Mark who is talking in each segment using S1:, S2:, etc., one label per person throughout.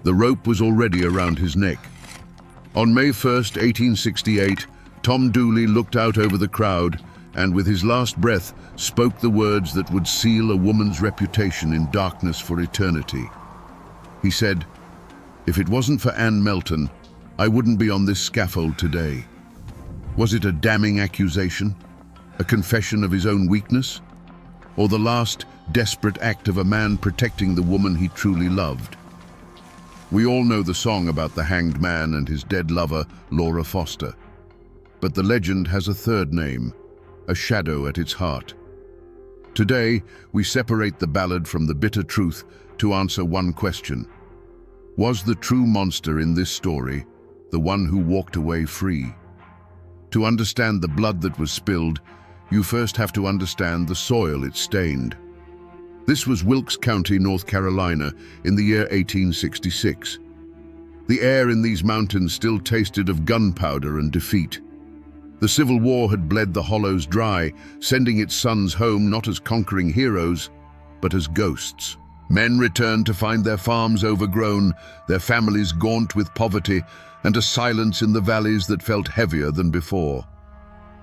S1: The rope was already around his neck. On May 1st, 1868, Tom Dooley looked out over the crowd and, with his last breath, spoke the words that would seal a woman's reputation in darkness for eternity. He said, "If it wasn't for Anne Melton, I wouldn't be on this scaffold today." Was it a damning accusation? A confession of his own weakness? Or the last desperate act of a man protecting the woman he truly loved? We all know the song about the hanged man and his dead lover, Laura Foster. But the legend has a third name, a shadow at its heart. Today, we separate the ballad from the bitter truth to answer one question. Was the true monster in this story the one who walked away free? To understand the blood that was spilled, you first have to understand the soil it stained. This was Wilkes County, North Carolina, in the year 1866. The air in these mountains still tasted of gunpowder and defeat. The Civil War had bled the hollows dry, sending its sons home not as conquering heroes, but as ghosts. Men returned to find their farms overgrown, their families gaunt with poverty, and a silence in the valleys that felt heavier than before.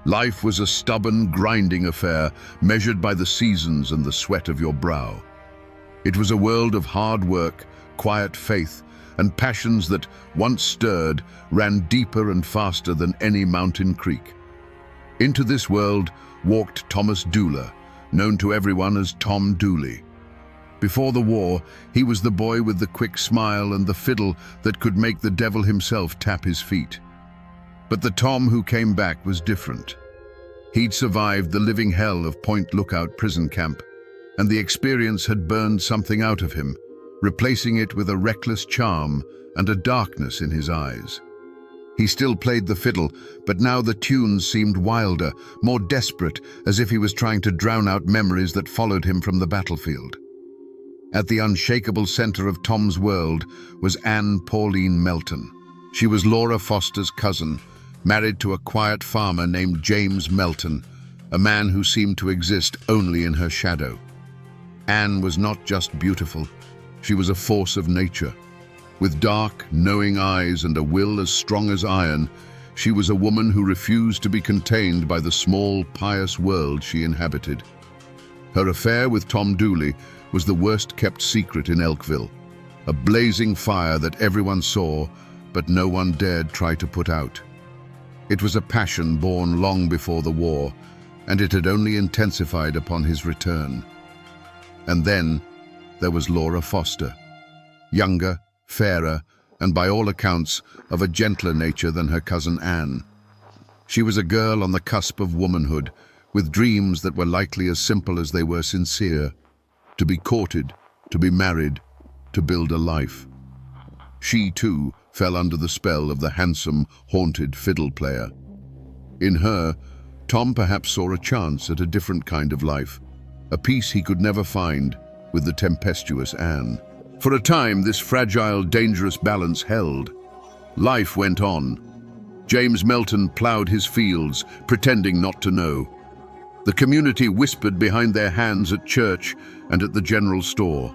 S1: Life was a stubborn, grinding affair, measured by the seasons and the sweat of your brow. It was a world of hard work, quiet faith, and passions that, once stirred, ran deeper and faster than any mountain creek. Into this world walked Thomas Dooley, known to everyone as Tom Dooley. Before the war, he was the boy with the quick smile and the fiddle that could make the devil himself tap his feet. But the Tom who came back was different. He'd survived the living hell of Point Lookout prison camp, and the experience had burned something out of him, replacing it with a reckless charm and a darkness in his eyes. He still played the fiddle, but now the tunes seemed wilder, more desperate, as if he was trying to drown out memories that followed him from the battlefield. At the unshakable center of Tom's world was Anne Pauline Melton. She was Laura Foster's cousin, married to a quiet farmer named James Melton, a man who seemed to exist only in her shadow. Anne was not just beautiful, she was a force of nature. With dark, knowing eyes and a will as strong as iron, she was a woman who refused to be contained by the small, pious world she inhabited. Her affair with Tom Dooley was the worst-kept secret in Elkville, a blazing fire that everyone saw, but no one dared try to put out. It was a passion born long before the war, and it had only intensified upon his return. And then there was Laura Foster, younger, fairer, and by all accounts of a gentler nature than her cousin Anne. She was a girl on the cusp of womanhood, with dreams that were likely as simple as they were sincere: to be courted, to be married, to build a life. She, too, fell under the spell of the handsome, haunted fiddle player. In her, Tom perhaps saw a chance at a different kind of life, a peace he could never find with the tempestuous Anne. For a time, this fragile, dangerous balance held. Life went on. James Melton ploughed his fields, pretending not to know. The community whispered behind their hands at church and at the general store.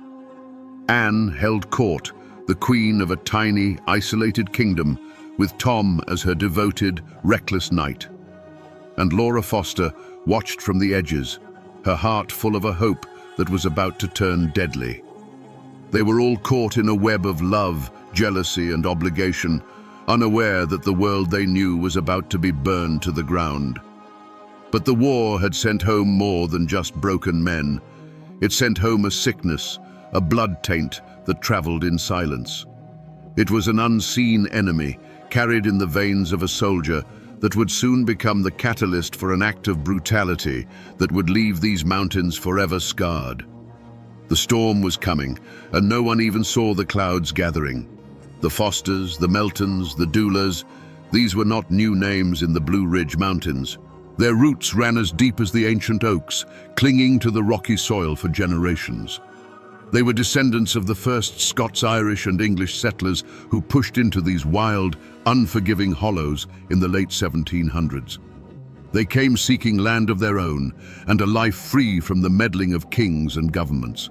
S1: Anne held court, the queen of a tiny, isolated kingdom, with Tom as her devoted, reckless knight. And Laura Foster watched from the edges, her heart full of a hope that was about to turn deadly. They were all caught in a web of love, jealousy, and obligation, unaware that the world they knew was about to be burned to the ground. But the war had sent home more than just broken men. It sent home a sickness, a blood taint that traveled in silence. It was an unseen enemy, carried in the veins of a soldier, that would soon become the catalyst for an act of brutality that would leave these mountains forever scarred. The storm was coming, and no one even saw the clouds gathering. The Fosters, the Meltons, the Dooleys, these were not new names in the Blue Ridge Mountains. Their roots ran as deep as the ancient oaks, clinging to the rocky soil for generations. They were descendants of the first Scots, Irish, and English settlers who pushed into these wild, unforgiving hollows in the late 1700s. They came seeking land of their own and a life free from the meddling of kings and governments.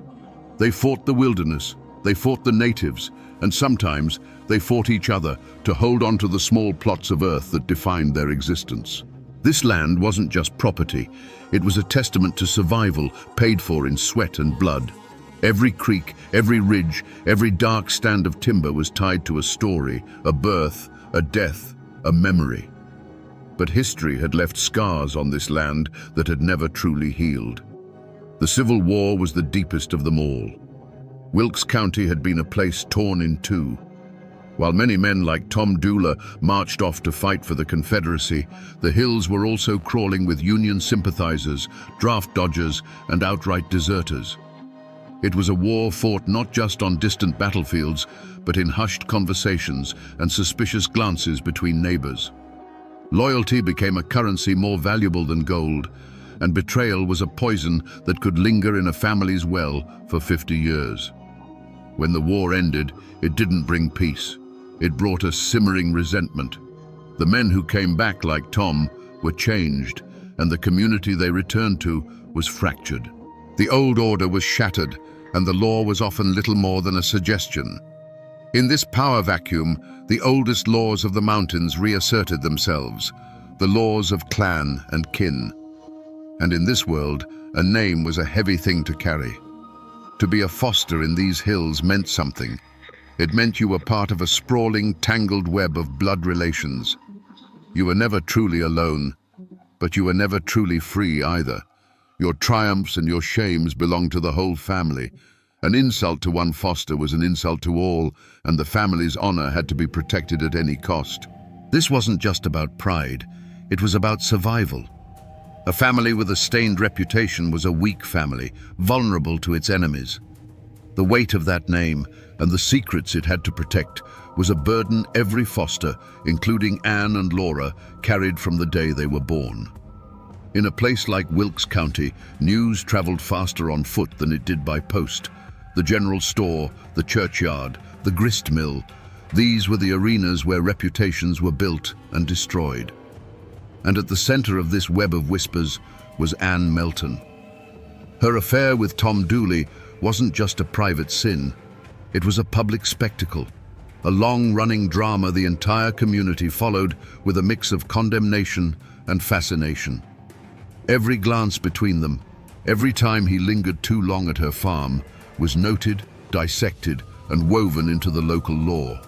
S1: They fought the wilderness, they fought the natives, and sometimes they fought each other to hold on to the small plots of earth that defined their existence. This land wasn't just property, it was a testament to survival paid for in sweat and blood. Every creek, every ridge, every dark stand of timber was tied to a story, a birth, a death, a memory. But history had left scars on this land that had never truly healed. The Civil War was the deepest of them all. Wilkes County had been a place torn in two. While many men like Tom Dooley marched off to fight for the Confederacy, the hills were also crawling with Union sympathizers, draft dodgers, and outright deserters. It was a war fought not just on distant battlefields, but in hushed conversations and suspicious glances between neighbors. Loyalty became a currency more valuable than gold, and betrayal was a poison that could linger in a family's well for 50 years. When the war ended, it didn't bring peace. It brought a simmering resentment. The men who came back, like Tom, were changed, and the community they returned to was fractured. The old order was shattered, and the law was often little more than a suggestion. In this power vacuum, the oldest laws of the mountains reasserted themselves, the laws of clan and kin. And in this world, a name was a heavy thing to carry. To be a foster in these hills meant something. It meant you were part of a sprawling, tangled web of blood relations. You were never truly alone, but you were never truly free either. Your triumphs and your shames belonged to the whole family. An insult to one foster was an insult to all, and the family's honor had to be protected at any cost. This wasn't just about pride, it was about survival. A family with a stained reputation was a weak family, vulnerable to its enemies. The weight of that name and the secrets it had to protect was a burden every foster, including Anne and Laura, carried from the day they were born. In a place like Wilkes County, news traveled faster on foot than it did by post. The general store, the churchyard, the grist mill, these were the arenas where reputations were built and destroyed. And at the center of this web of whispers was Anne Melton. Her affair with Tom Dooley wasn't just a private sin, it was a public spectacle, a long-running drama the entire community followed with a mix of condemnation and fascination. Every glance between them, every time he lingered too long at her farm, was noted, dissected, and woven into the local law.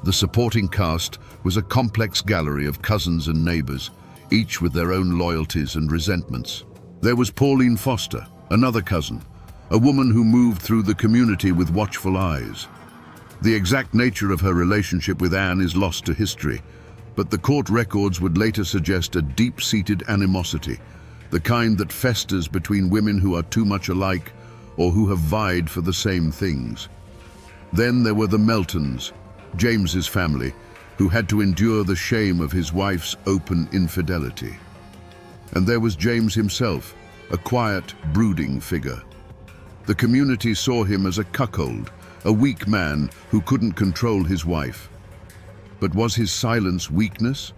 S1: The supporting cast was a complex gallery of cousins and neighbors, each with their own loyalties and resentments. There was Pauline Foster, another cousin, a woman who moved through the community with watchful eyes. The exact nature of her relationship with Anne is lost to history, but the court records would later suggest a deep-seated animosity, the kind that festers between women who are too much alike or who have vied for the same things. Then there were the Meltons, James's family, who had to endure the shame of his wife's open infidelity. And there was James himself, a quiet, brooding figure. The community saw him as a cuckold, a weak man who couldn't control his wife. But was his silence weakness,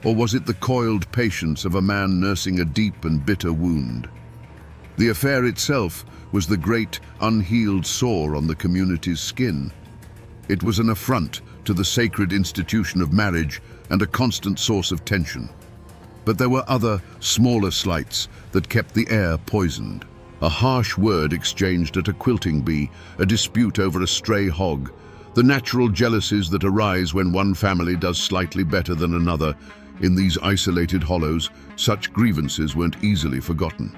S1: or was it the coiled patience of a man nursing a deep and bitter wound? The affair itself was the great, unhealed sore on the community's skin. It was an affront to the sacred institution of marriage and a constant source of tension. But there were other, smaller slights that kept the air poisoned. A harsh word exchanged at a quilting bee, a dispute over a stray hog, the natural jealousies that arise when one family does slightly better than another. In these isolated hollows, such grievances weren't easily forgotten.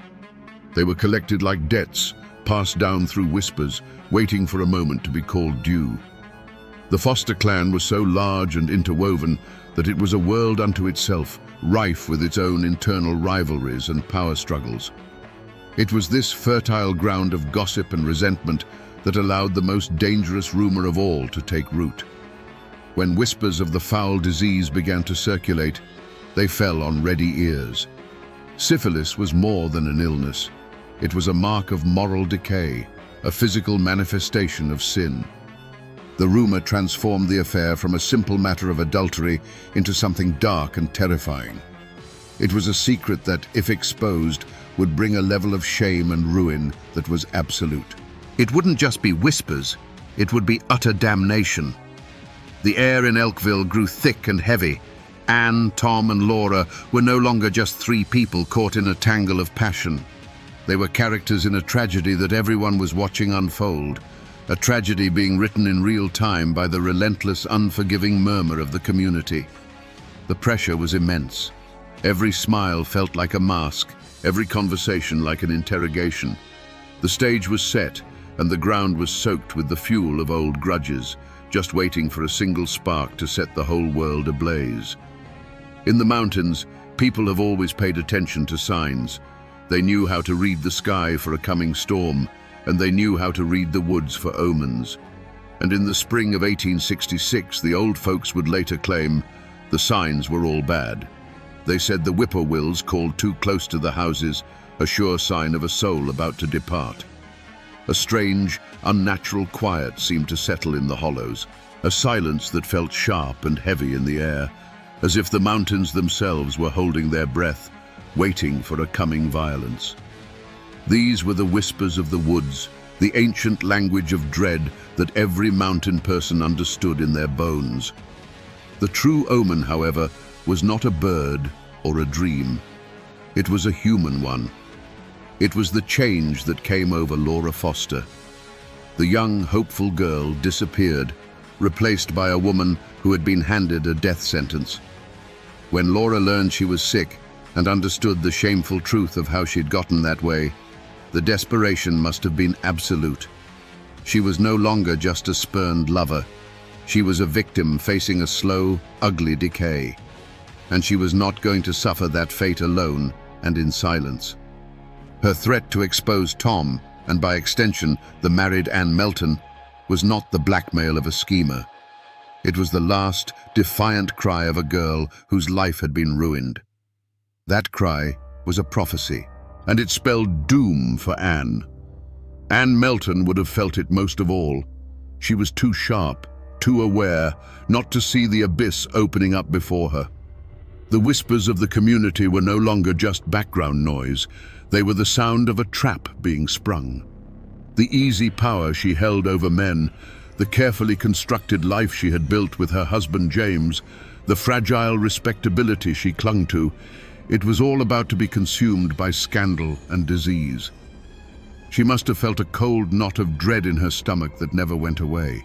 S1: They were collected like debts, passed down through whispers, waiting for a moment to be called due. The Foster clan was so large and interwoven that it was a world unto itself, rife with its own internal rivalries and power struggles. It was this fertile ground of gossip and resentment that allowed the most dangerous rumor of all to take root. When whispers of the foul disease began to circulate, they fell on ready ears. Syphilis was more than an illness. It was a mark of moral decay, a physical manifestation of sin. The rumor transformed the affair from a simple matter of adultery into something dark and terrifying. It was a secret that, if exposed, would bring a level of shame and ruin that was absolute. It wouldn't just be whispers, It would be utter damnation. The air in Elkville grew thick and heavy. Anne, Tom, and Laura were no longer just three people caught in a tangle of passion. They were characters in a tragedy that everyone was watching unfold, a tragedy being written in real time by the relentless, unforgiving murmur of the community. The pressure was immense. Every smile felt like a mask, every conversation like an interrogation. The stage was set, and the ground was soaked with the fuel of old grudges, just waiting for a single spark to set the whole world ablaze. In the mountains, people have always paid attention to signs. They knew how to read the sky for a coming storm, and they knew how to read the woods for omens. And in the spring of 1866, the old folks would later claim the signs were all bad. They said the whippoorwills called too close to the houses, a sure sign of a soul about to depart. A strange, unnatural quiet seemed to settle in the hollows, a silence that felt sharp and heavy in the air, as if the mountains themselves were holding their breath, waiting for a coming violence. These were the whispers of the woods, the ancient language of dread that every mountain person understood in their bones. The true omen, however, was not a bird or a dream. It was a human one. It was the change that came over Laura Foster. The young, hopeful girl disappeared, replaced by a woman who had been handed a death sentence. When Laura learned she was sick and understood the shameful truth of how she'd gotten that way, the desperation must have been absolute. She was no longer just a spurned lover. She was a victim facing a slow, ugly decay. And she was not going to suffer that fate alone and in silence. Her threat to expose Tom, and by extension the married Anne Melton, was not the blackmail of a schemer. It was the last, defiant cry of a girl whose life had been ruined. That cry was a prophecy, and it spelled doom for Anne. Anne Melton would have felt it most of all. She was too sharp, too aware, not to see the abyss opening up before her. The whispers of the community were no longer just background noise. They were the sound of a trap being sprung. The easy power she held over men, the carefully constructed life she had built with her husband James, the fragile respectability she clung to, it was all about to be consumed by scandal and disease. She must have felt a cold knot of dread in her stomach that never went away,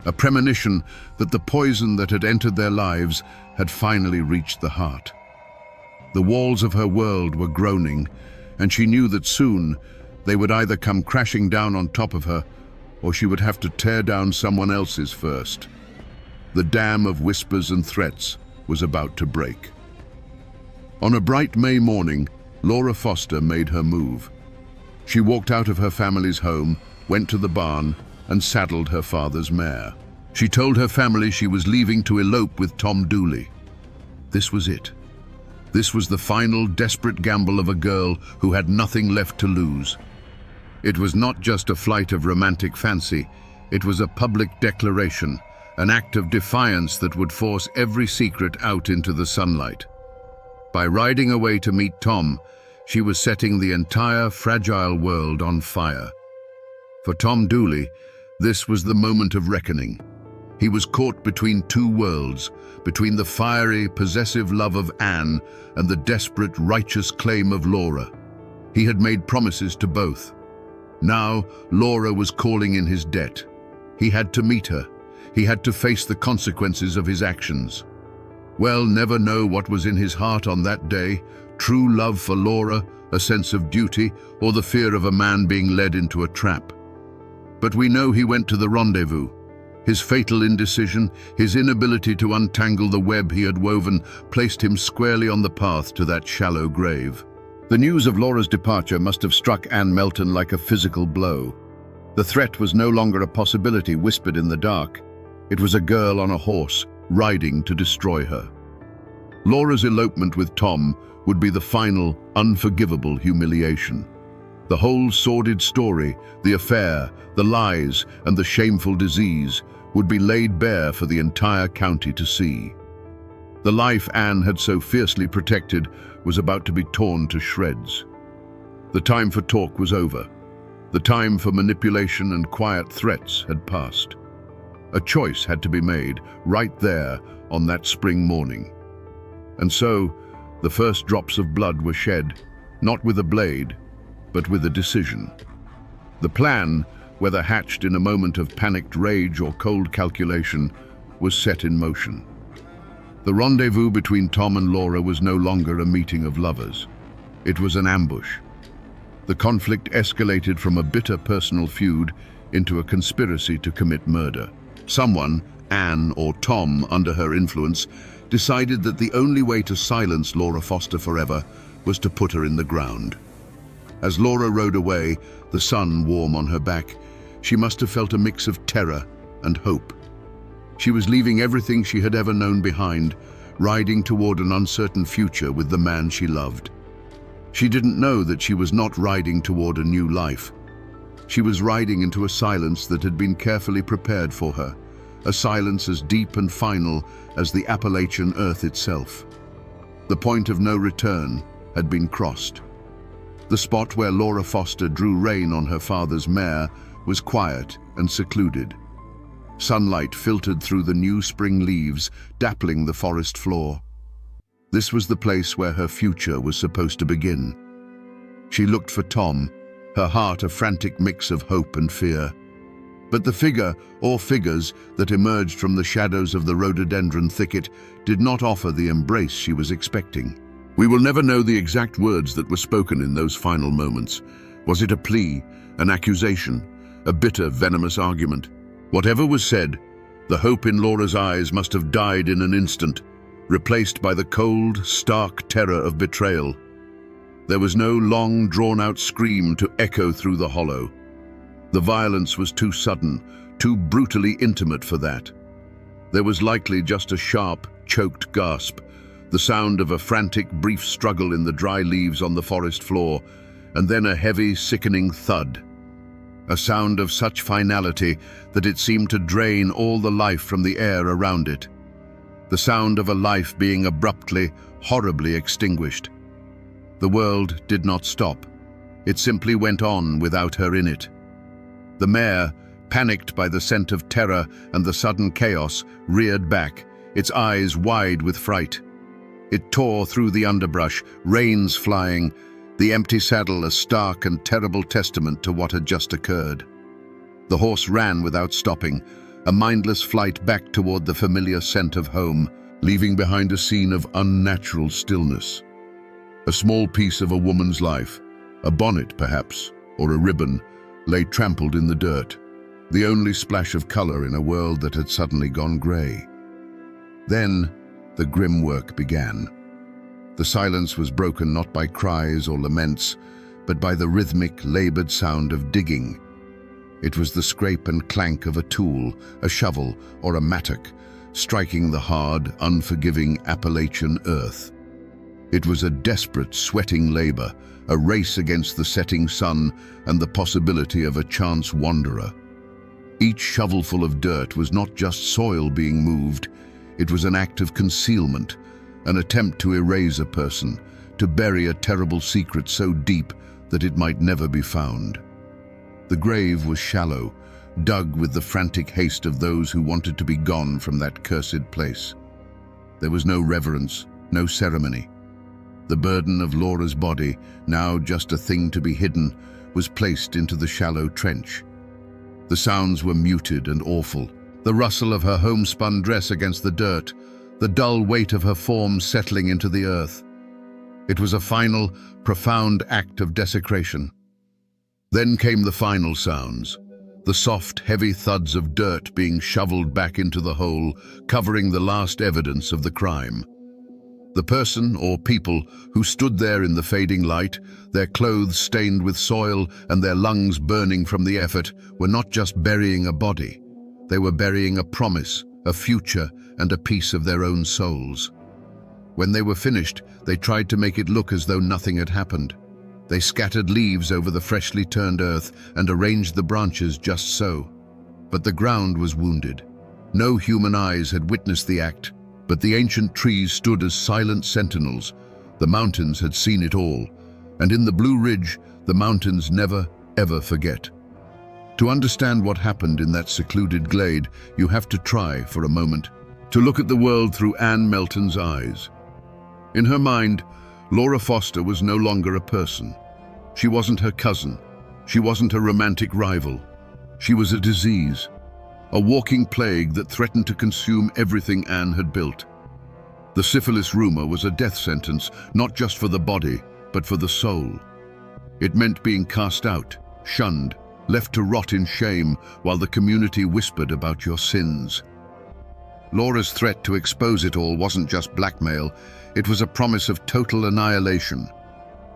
S1: a premonition that the poison that had entered their lives had finally reached the heart. The walls of her world were groaning, and she knew that soon they would either come crashing down on top of her, or she would have to tear down someone else's first. The dam of whispers and threats was about to break. On a bright May morning, Laura Foster made her move. She walked out of her family's home, went to the barn, and saddled her father's mare. She told her family she was leaving to elope with Tom Dooley. This was it. This was the final desperate gamble of a girl who had nothing left to lose. It was not just a flight of romantic fancy, it was a public declaration, an act of defiance that would force every secret out into the sunlight. By riding away to meet Tom, she was setting the entire fragile world on fire. For Tom Dooley, this was the moment of reckoning. He was caught between two worlds, between the fiery, possessive love of Anne and the desperate, righteous claim of Laura. He had made promises to both. Now, Laura was calling in his debt. He had to meet her. He had to face the consequences of his actions. We'll never know what was in his heart on that day, true love for Laura, a sense of duty, or the fear of a man being led into a trap. But we know he went to the rendezvous. His fatal indecision, his inability to untangle the web he had woven, placed him squarely on the path to that shallow grave. The news of Laura's departure must have struck Anne Melton like a physical blow. The threat was no longer a possibility whispered in the dark. It was a girl on a horse, riding to destroy her. Laura's elopement with Tom would be the final, unforgivable humiliation. The whole sordid story, the affair, the lies, and the shameful disease would be laid bare for the entire county to see. The life Anne had so fiercely protected was about to be torn to shreds. The time for talk was over. The time for manipulation and quiet threats had passed. A choice had to be made right there on that spring morning. And so, the first drops of blood were shed, not with a blade, but with a decision. The plan, whether hatched in a moment of panicked rage or cold calculation, was set in motion. The rendezvous between Tom and Laura was no longer a meeting of lovers. It was an ambush. The conflict escalated from a bitter personal feud into a conspiracy to commit murder. Someone, Anne or Tom, under her influence, decided that the only way to silence Laura Foster forever was to put her in the ground. As Laura rode away, the sun warm on her back, she must have felt a mix of terror and hope. She was leaving everything she had ever known behind, riding toward an uncertain future with the man she loved. She didn't know that she was not riding toward a new life. She was riding into a silence that had been carefully prepared for her, a silence as deep and final as the Appalachian earth itself. The point of no return had been crossed. The spot where Laura Foster drew rein on her father's mare was quiet and secluded. Sunlight filtered through the new spring leaves, dappling the forest floor. This was the place where her future was supposed to begin. She looked for Tom, her heart a frantic mix of hope and fear. But the figure, or figures, that emerged from the shadows of the rhododendron thicket did not offer the embrace she was expecting. We will never know the exact words that were spoken in those final moments. Was it a plea, an accusation, a bitter, venomous argument? Whatever was said, the hope in Laura's eyes must have died in an instant, replaced by the cold, stark terror of betrayal. There was no long, drawn-out scream to echo through the hollow. The violence was too sudden, too brutally intimate for that. There was likely just a sharp, choked gasp, the sound of a frantic, brief struggle in the dry leaves on the forest floor, and then a heavy, sickening thud. A sound of such finality that it seemed to drain all the life from the air around it. The sound of a life being abruptly, horribly extinguished. The world did not stop. It simply went on without her in it. The mare, panicked by the scent of terror and the sudden chaos, reared back, its eyes wide with fright. It tore through the underbrush, reins flying, the empty saddle a stark and terrible testament to what had just occurred. The horse ran without stopping, a mindless flight back toward the familiar scent of home, leaving behind a scene of unnatural stillness. A small piece of a woman's life, a bonnet perhaps, or a ribbon, lay trampled in the dirt, the only splash of color in a world that had suddenly gone gray. Then, the grim work began. The silence was broken not by cries or laments, but by the rhythmic, labored sound of digging. It was the scrape and clank of a tool, a shovel, or a mattock, striking the hard, unforgiving Appalachian earth. It was a desperate, sweating labor, a race against the setting sun and the possibility of a chance wanderer. Each shovelful of dirt was not just soil being moved, it was an act of concealment, an attempt to erase a person, to bury a terrible secret so deep that it might never be found. The grave was shallow, dug with the frantic haste of those who wanted to be gone from that cursed place. There was no reverence, no ceremony. The burden of Laura's body, now just a thing to be hidden, was placed into the shallow trench. The sounds were muted and awful. The rustle of her homespun dress against the dirt, the dull weight of her form settling into the earth. It was a final, profound act of desecration. Then came the final sounds, the soft, heavy thuds of dirt being shoveled back into the hole, covering the last evidence of the crime. The person, or people, who stood there in the fading light, their clothes stained with soil and their lungs burning from the effort, were not just burying a body. They were burying a promise, a future, and a piece of their own souls. When they were finished, they tried to make it look as though nothing had happened. They scattered leaves over the freshly turned earth and arranged the branches just so. But the ground was wounded. No human eyes had witnessed the act, but the ancient trees stood as silent sentinels. The mountains had seen it all, and in the Blue Ridge, the mountains never, ever forget. To understand what happened in that secluded glade, you have to try, for a moment, to look at the world through Anne Melton's eyes. In her mind, Laura Foster was no longer a person. She wasn't her cousin. She wasn't a romantic rival. She was a disease, a walking plague that threatened to consume everything Anne had built. The syphilis rumor was a death sentence, not just for the body, but for the soul. It meant being cast out, shunned, left to rot in shame while the community whispered about your sins. Laura's threat to expose it all wasn't just blackmail, it was a promise of total annihilation.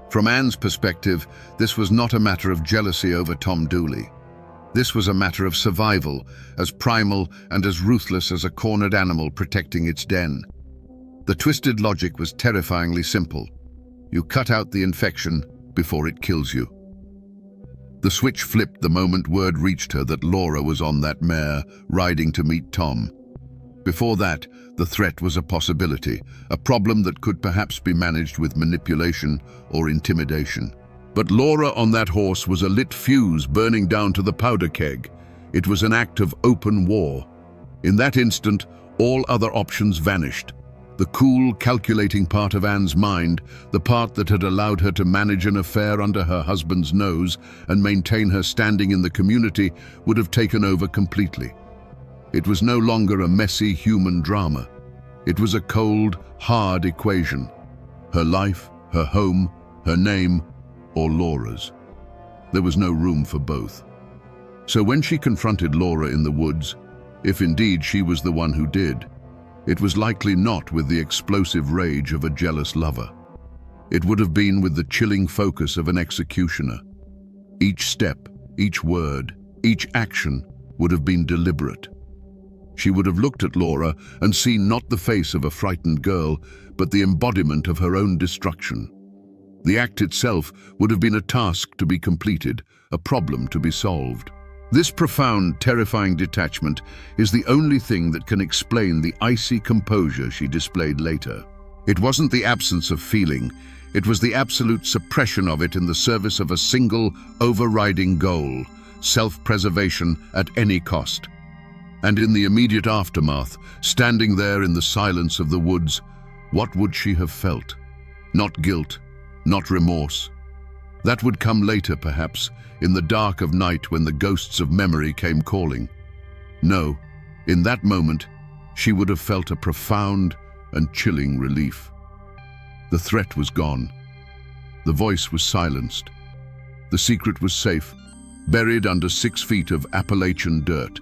S1: From Anne's perspective, this was not a matter of jealousy over Tom Dooley. This was a matter of survival, as primal and as ruthless as a cornered animal protecting its den. The twisted logic was terrifyingly simple. You cut out the infection before it kills you. The switch flipped the moment word reached her that Laura was on that mare, riding to meet Tom. Before that, the threat was a possibility, a problem that could perhaps be managed with manipulation or intimidation. But Laura on that horse was a lit fuse burning down to the powder keg. It was an act of open war. In that instant, all other options vanished. The cool, calculating part of Anne's mind, the part that had allowed her to manage an affair under her husband's nose and maintain her standing in the community, would have taken over completely. It was no longer a messy human drama. It was a cold, hard equation. Her life, her home, her name, or Laura's. There was no room for both. So when she confronted Laura in the woods, if indeed she was the one who did, it was likely not with the explosive rage of a jealous lover. It would have been with the chilling focus of an executioner. Each step, each word, each action would have been deliberate. She would have looked at Laura and seen not the face of a frightened girl, but the embodiment of her own destruction. The act itself would have been a task to be completed, a problem to be solved. This profound, terrifying detachment is the only thing that can explain the icy composure she displayed later. It wasn't the absence of feeling, it was the absolute suppression of it in the service of a single, overriding goal, self-preservation at any cost. And in the immediate aftermath, standing there in the silence of the woods, what would she have felt? Not guilt, not remorse. That would come later, perhaps, in the dark of night when the ghosts of memory came calling. No, in that moment, she would have felt a profound and chilling relief. The threat was gone. The voice was silenced. The secret was safe, buried under 6 feet of Appalachian dirt.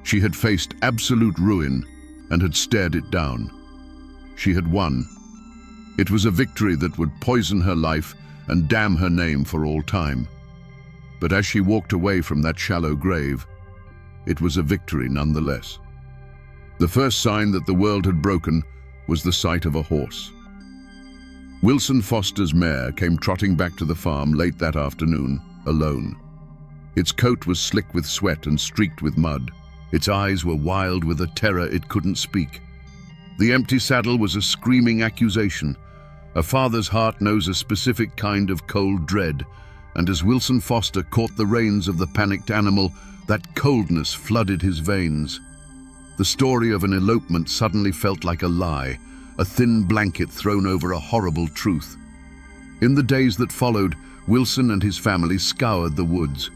S1: She had faced absolute ruin and had stared it down. She had won. It was a victory that would poison her life and damn her name for all time. But as she walked away from that shallow grave, it was a victory nonetheless. The first sign that the world had broken was the sight of a horse. Wilson Foster's mare came trotting back to the farm late that afternoon, alone. Its coat was slick with sweat and streaked with mud. Its eyes were wild with a terror it couldn't speak. The empty saddle was a screaming accusation. A father's heart knows a specific kind of cold dread, and as Wilson Foster caught the reins of the panicked animal, that coldness flooded his veins. The story of an elopement suddenly felt like a lie, a thin blanket thrown over a horrible truth. In the days that followed, Wilson and his family scoured the woods.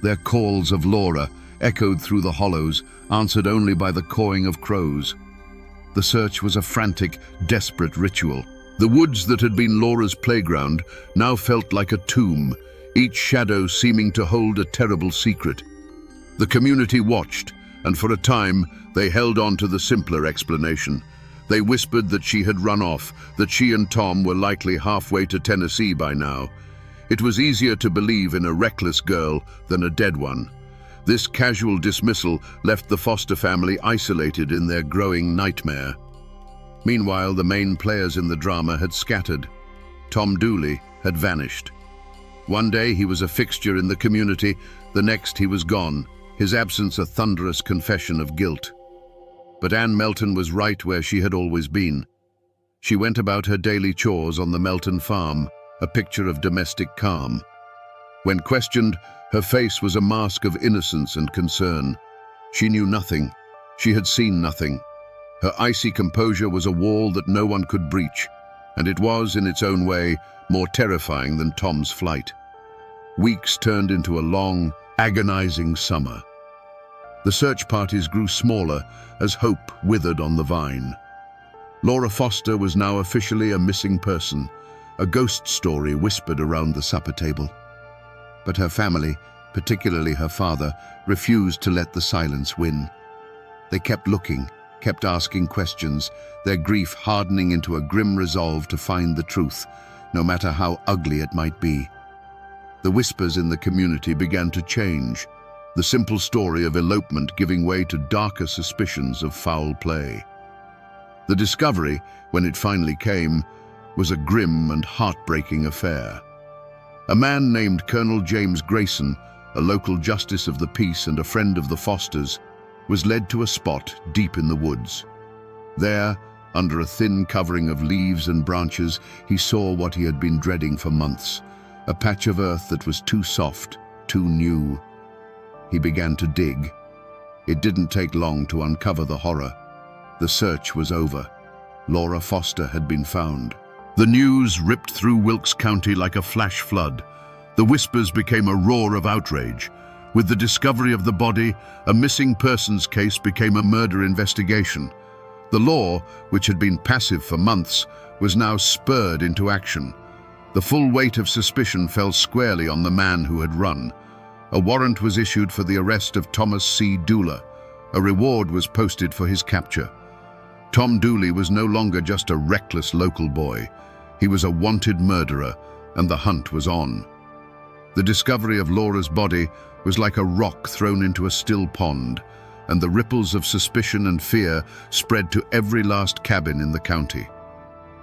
S1: Their calls of Laura echoed through the hollows, answered only by the cawing of crows. The search was a frantic, desperate ritual. The woods that had been Laura's playground now felt like a tomb, each shadow seeming to hold a terrible secret. The community watched, and for a time they held on to the simpler explanation. They whispered that she had run off, that she and Tom were likely halfway to Tennessee by now. It was easier to believe in a reckless girl than a dead one. This casual dismissal left the Foster family isolated in their growing nightmare. Meanwhile, the main players in the drama had scattered. Tom Dooley had vanished. One day he was a fixture in the community, the next he was gone, his absence a thunderous confession of guilt. But Anne Melton was right where she had always been. She went about her daily chores on the Melton farm, a picture of domestic calm. When questioned, her face was a mask of innocence and concern. She knew nothing. She had seen nothing. Her icy composure was a wall that no one could breach, and it was, in its own way, more terrifying than Tom's flight. Weeks turned into a long, agonizing summer. The search parties grew smaller as hope withered on the vine. Laura Foster was now officially a missing person, a ghost story whispered around the supper table. But her family, particularly her father, refused to let the silence win. They kept looking, kept asking questions, their grief hardening into a grim resolve to find the truth, no matter how ugly it might be. The whispers in the community began to change, the simple story of elopement giving way to darker suspicions of foul play. The discovery, when it finally came, was a grim and heartbreaking affair. A man named Colonel James Grayson, a local justice of the peace and a friend of the Fosters, was led to a spot deep in the woods. There, under a thin covering of leaves and branches, he saw what he had been dreading for months, a patch of earth that was too soft, too new. He began to dig. It didn't take long to uncover the horror. The search was over. Laura Foster had been found. The news ripped through Wilkes County like a flash flood. The whispers became a roar of outrage. With the discovery of the body, a missing persons case became a murder investigation. The law, which had been passive for months, was now spurred into action. The full weight of suspicion fell squarely on the man who had run. A warrant was issued for the arrest of Thomas C. Dooley. A reward was posted for his capture. Tom Dooley was no longer just a reckless local boy. He was a wanted murderer, and the hunt was on. The discovery of Laura's body was like a rock thrown into a still pond, and the ripples of suspicion and fear spread to every last cabin in the county.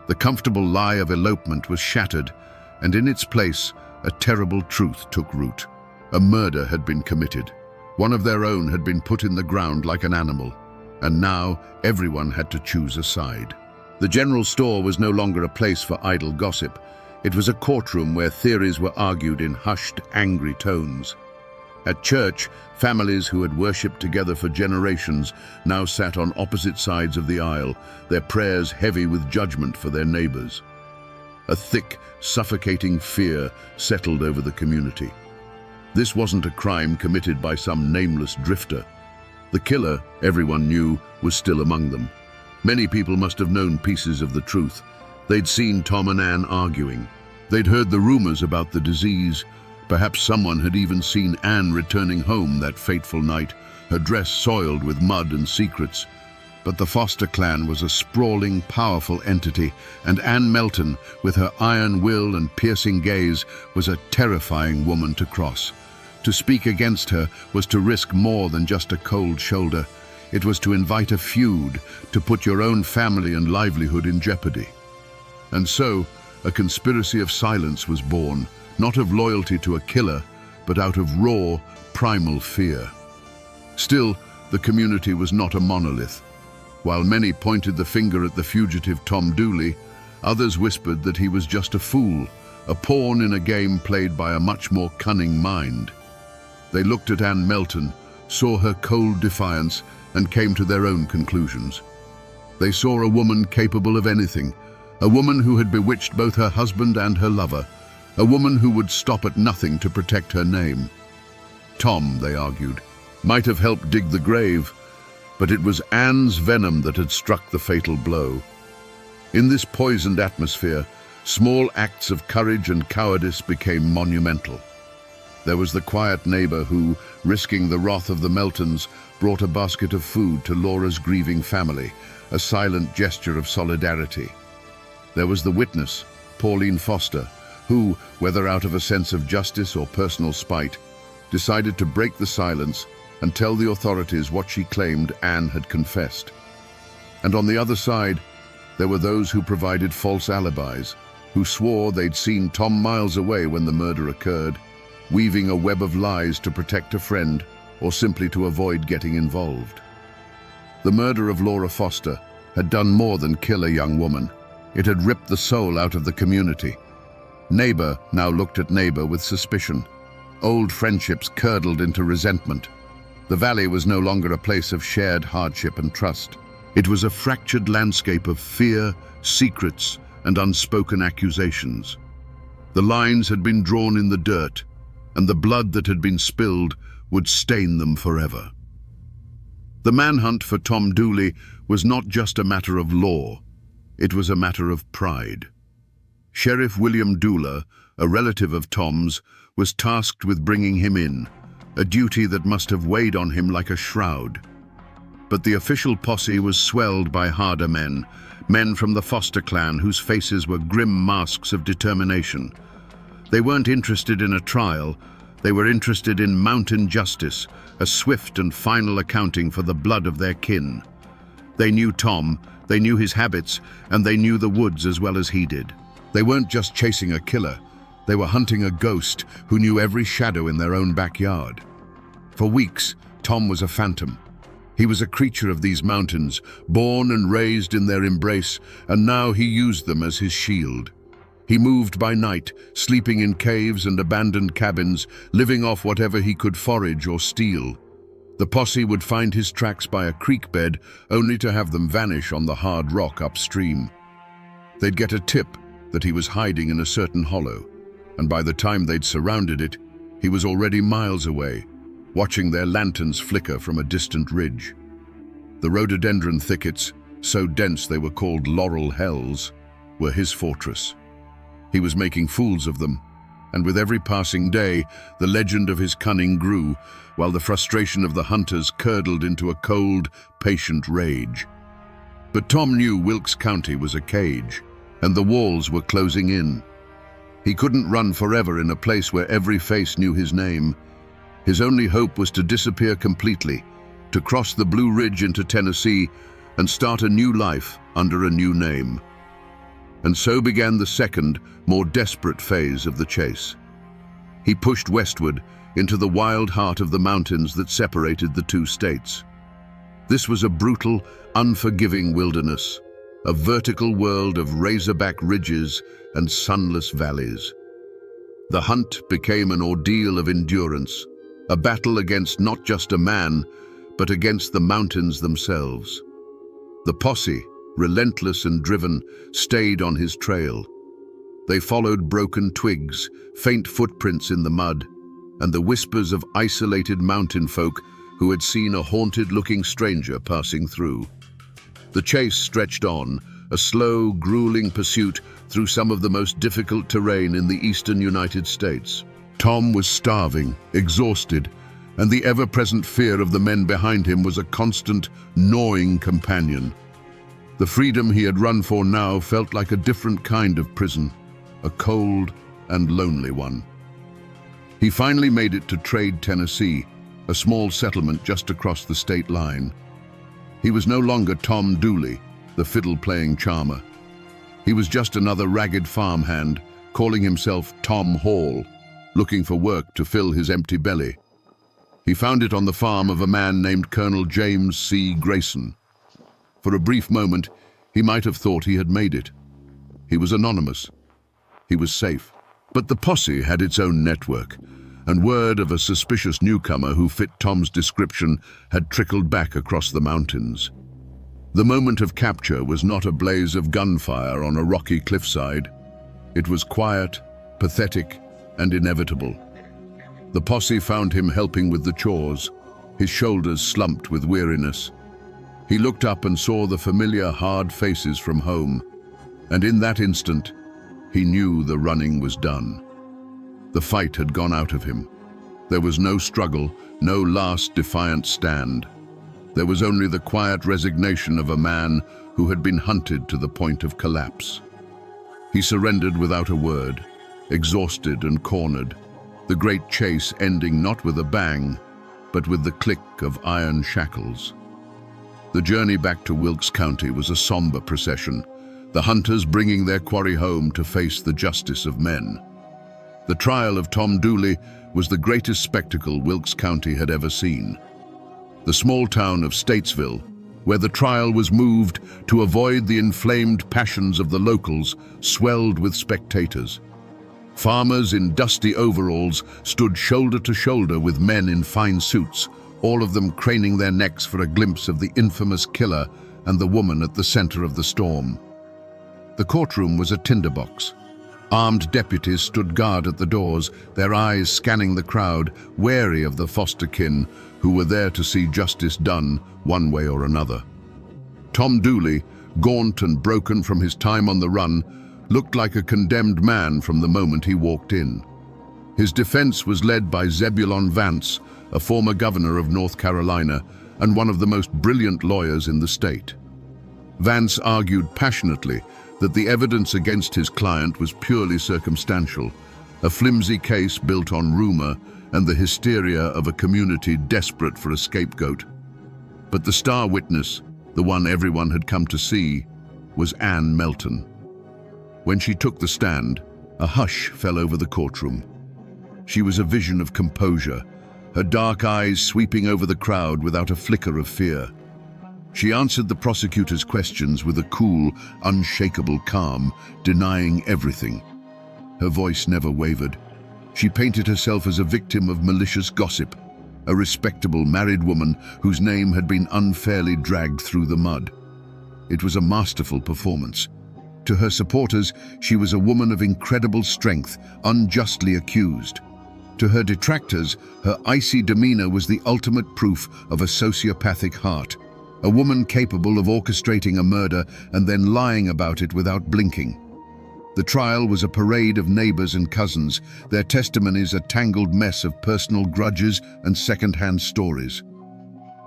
S1: The comfortable lie of elopement was shattered, and in its place, a terrible truth took root. A murder had been committed. One of their own had been put in the ground like an animal, and now everyone had to choose a side. The general store was no longer a place for idle gossip. It was a courtroom where theories were argued in hushed, angry tones. At church, families who had worshipped together for generations now sat on opposite sides of the aisle, their prayers heavy with judgment for their neighbors. A thick, suffocating fear settled over the community. This wasn't a crime committed by some nameless drifter. The killer, everyone knew, was still among them. Many people must have known pieces of the truth. They'd seen Tom and Ann arguing. They'd heard the rumors about the disease. Perhaps someone had even seen Ann returning home that fateful night, her dress soiled with mud and secrets. But the Foster clan was a sprawling, powerful entity, and Ann Melton, with her iron will and piercing gaze, was a terrifying woman to cross. To speak against her was to risk more than just a cold shoulder. It was to invite a feud, to put your own family and livelihood in jeopardy. And so, a conspiracy of silence was born, not of loyalty to a killer, but out of raw, primal fear. Still, the community was not a monolith. While many pointed the finger at the fugitive Tom Dooley, others whispered that he was just a fool, a pawn in a game played by a much more cunning mind. They looked at Ann Melton, saw her cold defiance, and came to their own conclusions. They saw a woman capable of anything, a woman who had bewitched both her husband and her lover, a woman who would stop at nothing to protect her name. Tom, they argued, might have helped dig the grave, but it was Ann's venom that had struck the fatal blow. In this poisoned atmosphere, small acts of courage and cowardice became monumental. There was the quiet neighbor who, risking the wrath of the Meltons, brought a basket of food to Laura's grieving family, a silent gesture of solidarity. There was the witness, Pauline Foster, who, whether out of a sense of justice or personal spite, decided to break the silence and tell the authorities what she claimed Ann had confessed. And on the other side, there were those who provided false alibis, who swore they'd seen Tom miles away when the murder occurred, weaving a web of lies to protect a friend or simply to avoid getting involved. The murder of Laura Foster had done more than kill a young woman. It had ripped the soul out of the community. Neighbor now looked at neighbor with suspicion. Old friendships curdled into resentment. The valley was no longer a place of shared hardship and trust. It was a fractured landscape of fear, secrets, and unspoken accusations. The lines had been drawn in the dirt, and the blood that had been spilled would stain them forever. The manhunt for Tom Dooley was not just a matter of law, it was a matter of pride. Sheriff William Dooley, a relative of Tom's, was tasked with bringing him in, a duty that must have weighed on him like a shroud. But the official posse was swelled by harder men from the Foster clan whose faces were grim masks of determination. They weren't interested in a trial, they were interested in mountain justice, a swift and final accounting for the blood of their kin. They knew Tom, they knew his habits, and they knew the woods as well as he did. They weren't just chasing a killer, they were hunting a ghost who knew every shadow in their own backyard. For weeks, Tom was a phantom. He was a creature of these mountains, born and raised in their embrace, and now he used them as his shield. He moved by night, sleeping in caves and abandoned cabins, living off whatever he could forage or steal. The posse would find his tracks by a creek bed, only to have them vanish on the hard rock upstream. They'd get a tip that he was hiding in a certain hollow, and by the time they'd surrounded it, he was already miles away, watching their lanterns flicker from a distant ridge. The rhododendron thickets, so dense they were called laurel hells, were his fortress. He was making fools of them, and with every passing day, the legend of his cunning grew, while the frustration of the hunters curdled into a cold, patient rage. But Tom knew Wilkes County was a cage, and the walls were closing in. He couldn't run forever in a place where every face knew his name. His only hope was to disappear completely, to cross the Blue Ridge into Tennessee and start a new life under a new name. And so began the second, more desperate phase of the chase. He pushed westward into the wild heart of the mountains that separated the two states. This was a brutal, unforgiving wilderness, a vertical world of razorback ridges and sunless valleys. The hunt became an ordeal of endurance, a battle against not just a man, but against the mountains themselves. The posse, relentless and driven, stayed on his trail. They followed broken twigs, faint footprints in the mud, and the whispers of isolated mountain folk who had seen a haunted-looking stranger passing through. The chase stretched on, a slow, grueling pursuit through some of the most difficult terrain in the eastern United States. Tom was starving, exhausted, and the ever-present fear of the men behind him was a constant, gnawing companion. The freedom he had run for now felt like a different kind of prison, a cold and lonely one. He finally made it to Trade, Tennessee, a small settlement just across the state line. He was no longer Tom Dooley, the fiddle-playing charmer. He was just another ragged farmhand, calling himself Tom Hall, looking for work to fill his empty belly. He found it on the farm of a man named Colonel James C. Grayson. For a brief moment, he might have thought he had made it. He was anonymous. He was safe. But the posse had its own network, and word of a suspicious newcomer who fit Tom's description had trickled back across the mountains. The moment of capture was not a blaze of gunfire on a rocky cliffside. It was quiet, pathetic, and inevitable. The posse found him helping with the chores, his shoulders slumped with weariness. He looked up and saw the familiar hard faces from home, and in that instant, he knew the running was done. The fight had gone out of him. There was no struggle, no last defiant stand. There was only the quiet resignation of a man who had been hunted to the point of collapse. He surrendered without a word, exhausted and cornered, the great chase ending not with a bang, but with the click of iron shackles. The journey back to Wilkes County was a somber procession, the hunters bringing their quarry home to face the justice of men. The trial of Tom Dooley was the greatest spectacle Wilkes County had ever seen. The small town of Statesville, where the trial was moved to avoid the inflamed passions of the locals, swelled with spectators. Farmers in dusty overalls stood shoulder to shoulder with men in fine suits, all of them craning their necks for a glimpse of the infamous killer and the woman at the center of the storm. The courtroom was a tinderbox. Armed deputies stood guard at the doors, their eyes scanning the crowd, wary of the foster-kin who were there to see justice done one way or another. Tom Dooley, gaunt and broken from his time on the run, looked like a condemned man from the moment he walked in. His defense was led by Zebulon Vance, a former governor of North Carolina and one of the most brilliant lawyers in the state. Vance argued passionately that the evidence against his client was purely circumstantial, a flimsy case built on rumor and the hysteria of a community desperate for a scapegoat. But the star witness, the one everyone had come to see, was Ann Melton. When she took the stand, a hush fell over the courtroom. She was a vision of composure, her dark eyes sweeping over the crowd without a flicker of fear. She answered the prosecutor's questions with a cool, unshakable calm, denying everything. Her voice never wavered. She painted herself as a victim of malicious gossip, a respectable married woman whose name had been unfairly dragged through the mud. It was a masterful performance. To her supporters, she was a woman of incredible strength, unjustly accused. To her detractors, her icy demeanor was the ultimate proof of a sociopathic heart, a woman capable of orchestrating a murder and then lying about it without blinking. The trial was a parade of neighbors and cousins, their testimonies a tangled mess of personal grudges and second-hand stories.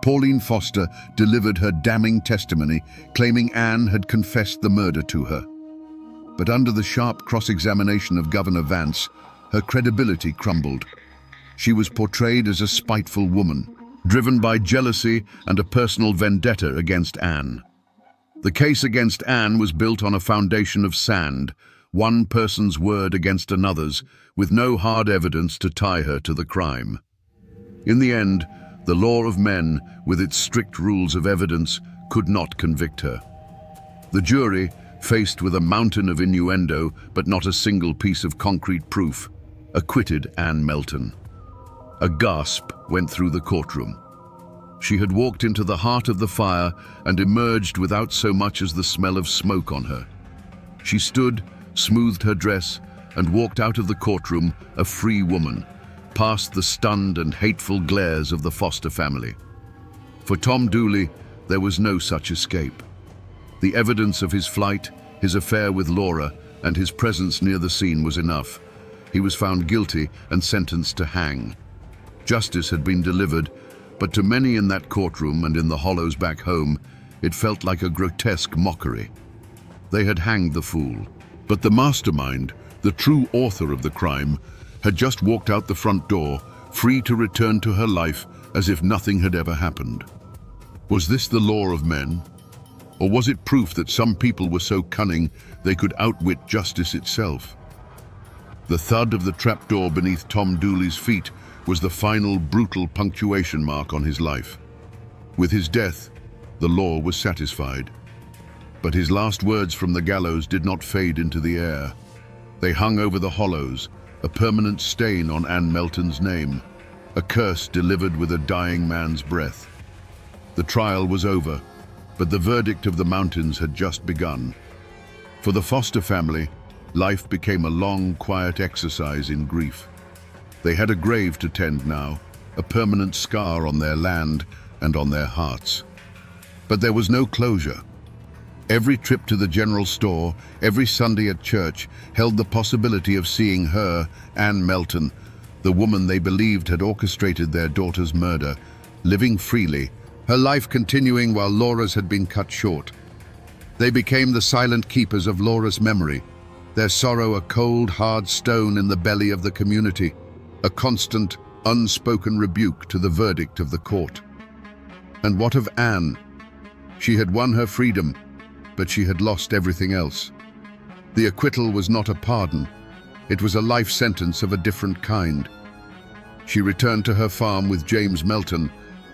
S1: Pauline Foster delivered her damning testimony, claiming Anne had confessed the murder to her. But under the sharp cross-examination of Governor Vance, her credibility crumbled. She was portrayed as a spiteful woman, driven by jealousy and a personal vendetta against Anne. The case against Anne was built on a foundation of sand, one person's word against another's, with no hard evidence to tie her to the crime. In the end, the law of men, with its strict rules of evidence, could not convict her. The jury, faced with a mountain of innuendo but not a single piece of concrete proof, acquitted Ann Melton. A gasp went through the courtroom. She had walked into the heart of the fire and emerged without so much as the smell of smoke on her. She stood, smoothed her dress, and walked out of the courtroom a free woman, past the stunned and hateful glares of the Foster family. For Tom Dooley, there was no such escape. The evidence of his flight, his affair with Laura, and his presence near the scene was enough. He was found guilty and sentenced to hang. Justice had been delivered, but to many in that courtroom and in the hollows back home, it felt like a grotesque mockery. They had hanged the fool, but the mastermind, the true author of the crime, had just walked out the front door, free to return to her life as if nothing had ever happened. Was this the law of men? Or was it proof that some people were so cunning they could outwit justice itself? The thud of the trapdoor beneath Tom Dooley's feet was the final brutal punctuation mark on his life. With his death, the law was satisfied. But his last words from the gallows did not fade into the air. They hung over the hollows, a permanent stain on Ann Melton's name, a curse delivered with a dying man's breath. The trial was over, but the verdict of the mountains had just begun. For the Foster family, life became a long, quiet exercise in grief. They had a grave to tend now, a permanent scar on their land and on their hearts. But there was no closure. Every trip to the general store, every Sunday at church, held the possibility of seeing her, Ann Melton, the woman they believed had orchestrated their daughter's murder, living freely, her life continuing while Laura's had been cut short. They became the silent keepers of Laura's memory, their sorrow a cold, hard stone in the belly of the community, a constant, unspoken rebuke to the verdict of the court. And what of Anne? She had won her freedom, but she had lost everything else. The acquittal was not a pardon. It was a life sentence of a different kind. She returned to her farm with James Melton,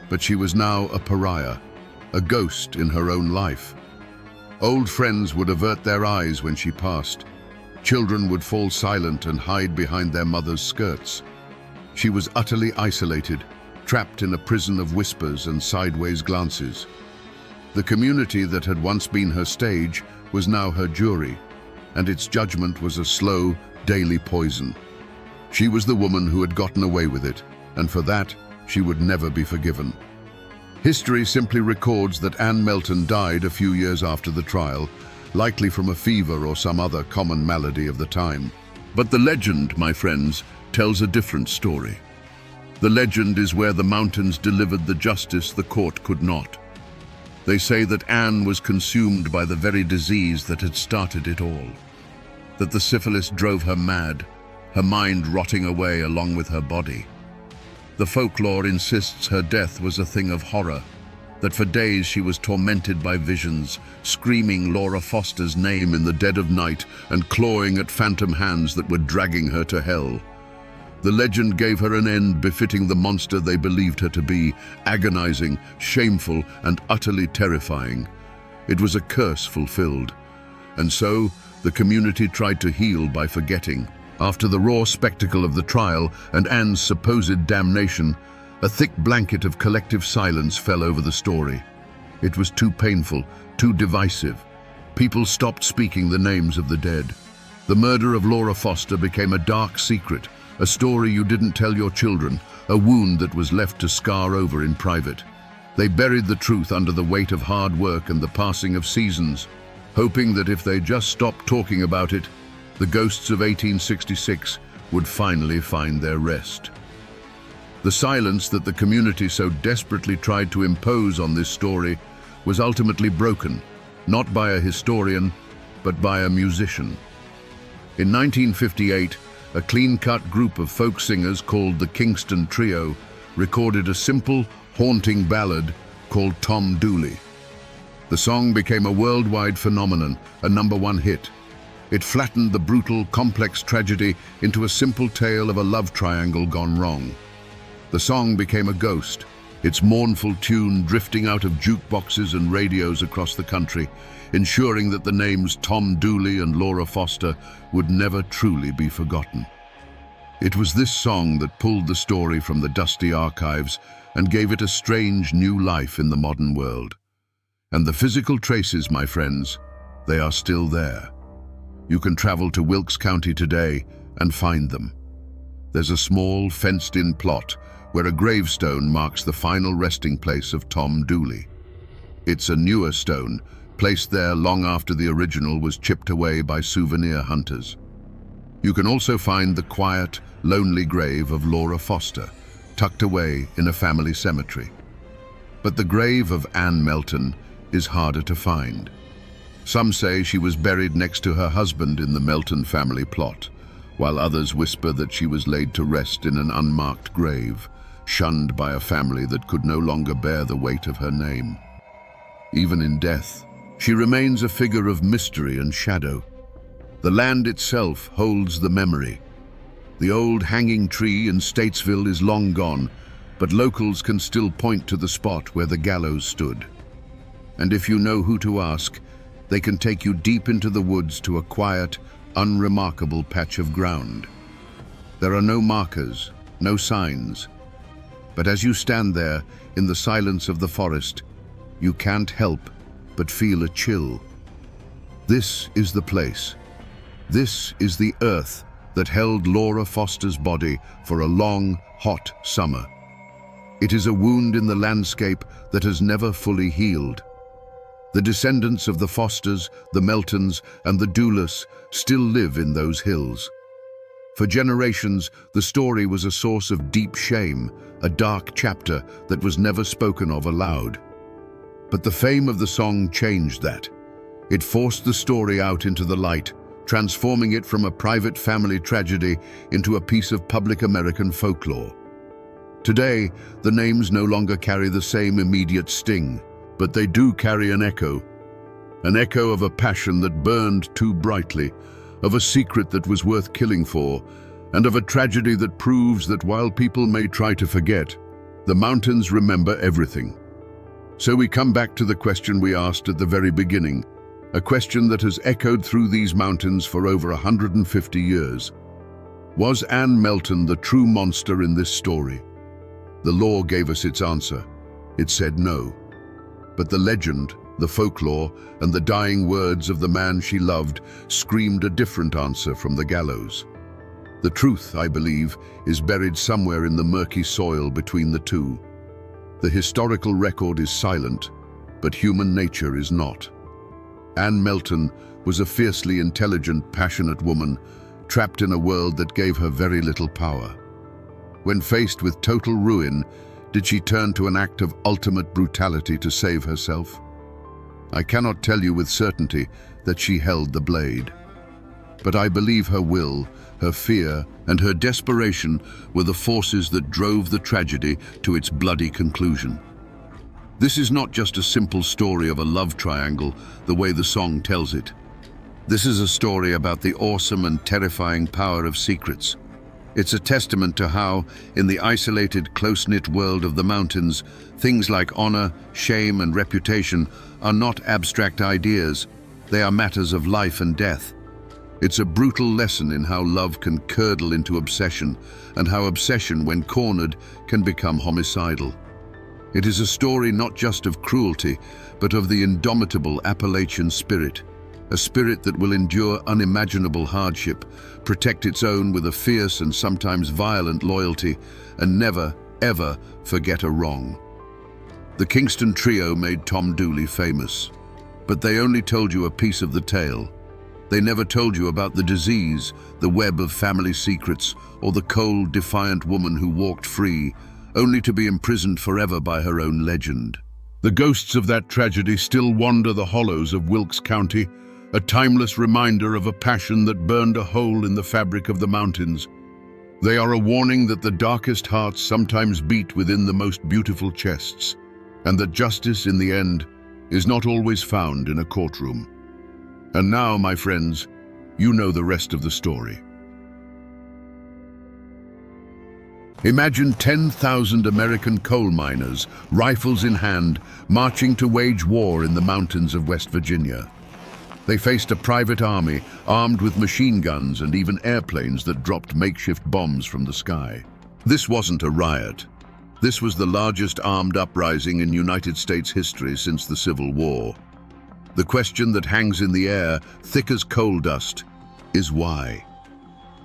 S1: but she was now a pariah, a ghost in her own life. Old friends would avert their eyes when she passed. Children would fall silent and hide behind their mothers' skirts. She was utterly isolated, trapped in a prison of whispers and sideways glances. The community that had once been her stage was now her jury, and its judgment was a slow, daily poison. She was the woman who had gotten away with it, and for that, she would never be forgiven. History simply records that Anne Melton died a few years after the trial, likely from a fever or some other common malady of the time. But the legend, my friends, tells a different story. The legend is where the mountains delivered the justice the court could not. They say that Anne was consumed by the very disease that had started it all. That the syphilis drove her mad, her mind rotting away along with her body. The folklore insists her death was a thing of horror, that for days she was tormented by visions, screaming Laura Foster's name in the dead of night and clawing at phantom hands that were dragging her to hell. The legend gave her an end befitting the monster they believed her to be, agonizing, shameful, and utterly terrifying. It was a curse fulfilled. And so, the community tried to heal by forgetting. After the raw spectacle of the trial and Anne's supposed damnation, a thick blanket of collective silence fell over the story. It was too painful, too divisive. People stopped speaking the names of the dead. The murder of Laura Foster became a dark secret, a story you didn't tell your children, a wound that was left to scar over in private. They buried the truth under the weight of hard work and the passing of seasons, hoping that if they just stopped talking about it, the ghosts of 1866 would finally find their rest. The silence that the community so desperately tried to impose on this story was ultimately broken, not by a historian, but by a musician. In 1958, a clean-cut group of folk singers called the Kingston Trio recorded a simple, haunting ballad called Tom Dooley. The song became a worldwide phenomenon, a #1 hit. It flattened the brutal, complex tragedy into a simple tale of a love triangle gone wrong. The song became a ghost, its mournful tune drifting out of jukeboxes and radios across the country, ensuring that the names Tom Dooley and Laura Foster would never truly be forgotten. It was this song that pulled the story from the dusty archives and gave it a strange new life in the modern world. And the physical traces, my friends, they are still there. You can travel to Wilkes County today and find them. There's a small, fenced-in plot where a gravestone marks the final resting place of Tom Dooley. It's a newer stone, placed there long after the original was chipped away by souvenir hunters. You can also find the quiet, lonely grave of Laura Foster, tucked away in a family cemetery. But the grave of Anne Melton is harder to find. Some say she was buried next to her husband in the Melton family plot, while others whisper that she was laid to rest in an unmarked grave, shunned by a family that could no longer bear the weight of her name. Even in death, she remains a figure of mystery and shadow. The land itself holds the memory. The old hanging tree in Statesville is long gone, but locals can still point to the spot where the gallows stood. And if you know who to ask, they can take you deep into the woods to a quiet, unremarkable patch of ground. There are no markers, no signs. But as you stand there, in the silence of the forest, you can't help but feel a chill. This is the place. This is the earth that held Laura Foster's body for a long, hot summer. It is a wound in the landscape that has never fully healed. The descendants of the Fosters, the Meltons, and the Doulis still live in those hills. For generations, the story was a source of deep shame, a dark chapter that was never spoken of aloud. But the fame of the song changed that. It forced the story out into the light, transforming it from a private family tragedy into a piece of public American folklore. Today, the names no longer carry the same immediate sting, but they do carry an echo of a passion that burned too brightly, of a secret that was worth killing for, and of a tragedy that proves that while people may try to forget, the mountains remember everything. So we come back to the question we asked at the very beginning. a question that has echoed through these mountains for over 150 years. Was Anne Melton the true monster in this story? The law gave us its answer. It said no. But the legend, the folklore, and the dying words of the man she loved screamed a different answer from the gallows. The truth, I believe, is buried somewhere in the murky soil between the two. The historical record is silent, but human nature is not. Anne Melton was a fiercely intelligent, passionate woman, trapped in a world that gave her very little power. When faced with total ruin, did she turn to an act of ultimate brutality to save herself? I cannot tell you with certainty that she held the blade. But I believe her will, her fear, and her desperation were the forces that drove the tragedy to its bloody conclusion. This is not just a simple story of a love triangle, the way the song tells it. This is a story about the awesome and terrifying power of secrets. It's a testament to how, in the isolated, close-knit world of the mountains, things like honor, shame, and reputation are not abstract ideas. They are matters of life and death. It's a brutal lesson in how love can curdle into obsession, and how obsession, when cornered, can become homicidal. It is a story not just of cruelty, but of the indomitable Appalachian spirit, a spirit that will endure unimaginable hardship, protect its own with a fierce and sometimes violent loyalty, and never, ever forget a wrong. The Kingston Trio made Tom Dooley famous, but they only told you a piece of the tale. They never told you about the disease, the web of family secrets, or the cold, defiant woman who walked free, only to be imprisoned forever by her own legend. The ghosts of that tragedy still wander the hollows of Wilkes County, a timeless reminder of a passion that burned a hole in the fabric of the mountains. They are a warning that the darkest hearts sometimes beat within the most beautiful chests, and that justice, in the end, is not always found in a courtroom. And now, my friends, you know the rest of the story. Imagine 10,000 American coal miners, rifles in hand, marching to wage war in the mountains of West Virginia. They faced a private army armed with machine guns and even airplanes that dropped makeshift bombs from the sky. This wasn't a riot. This was the largest armed uprising in United States history since the Civil War. The question that hangs in the air, thick as coal dust, is why?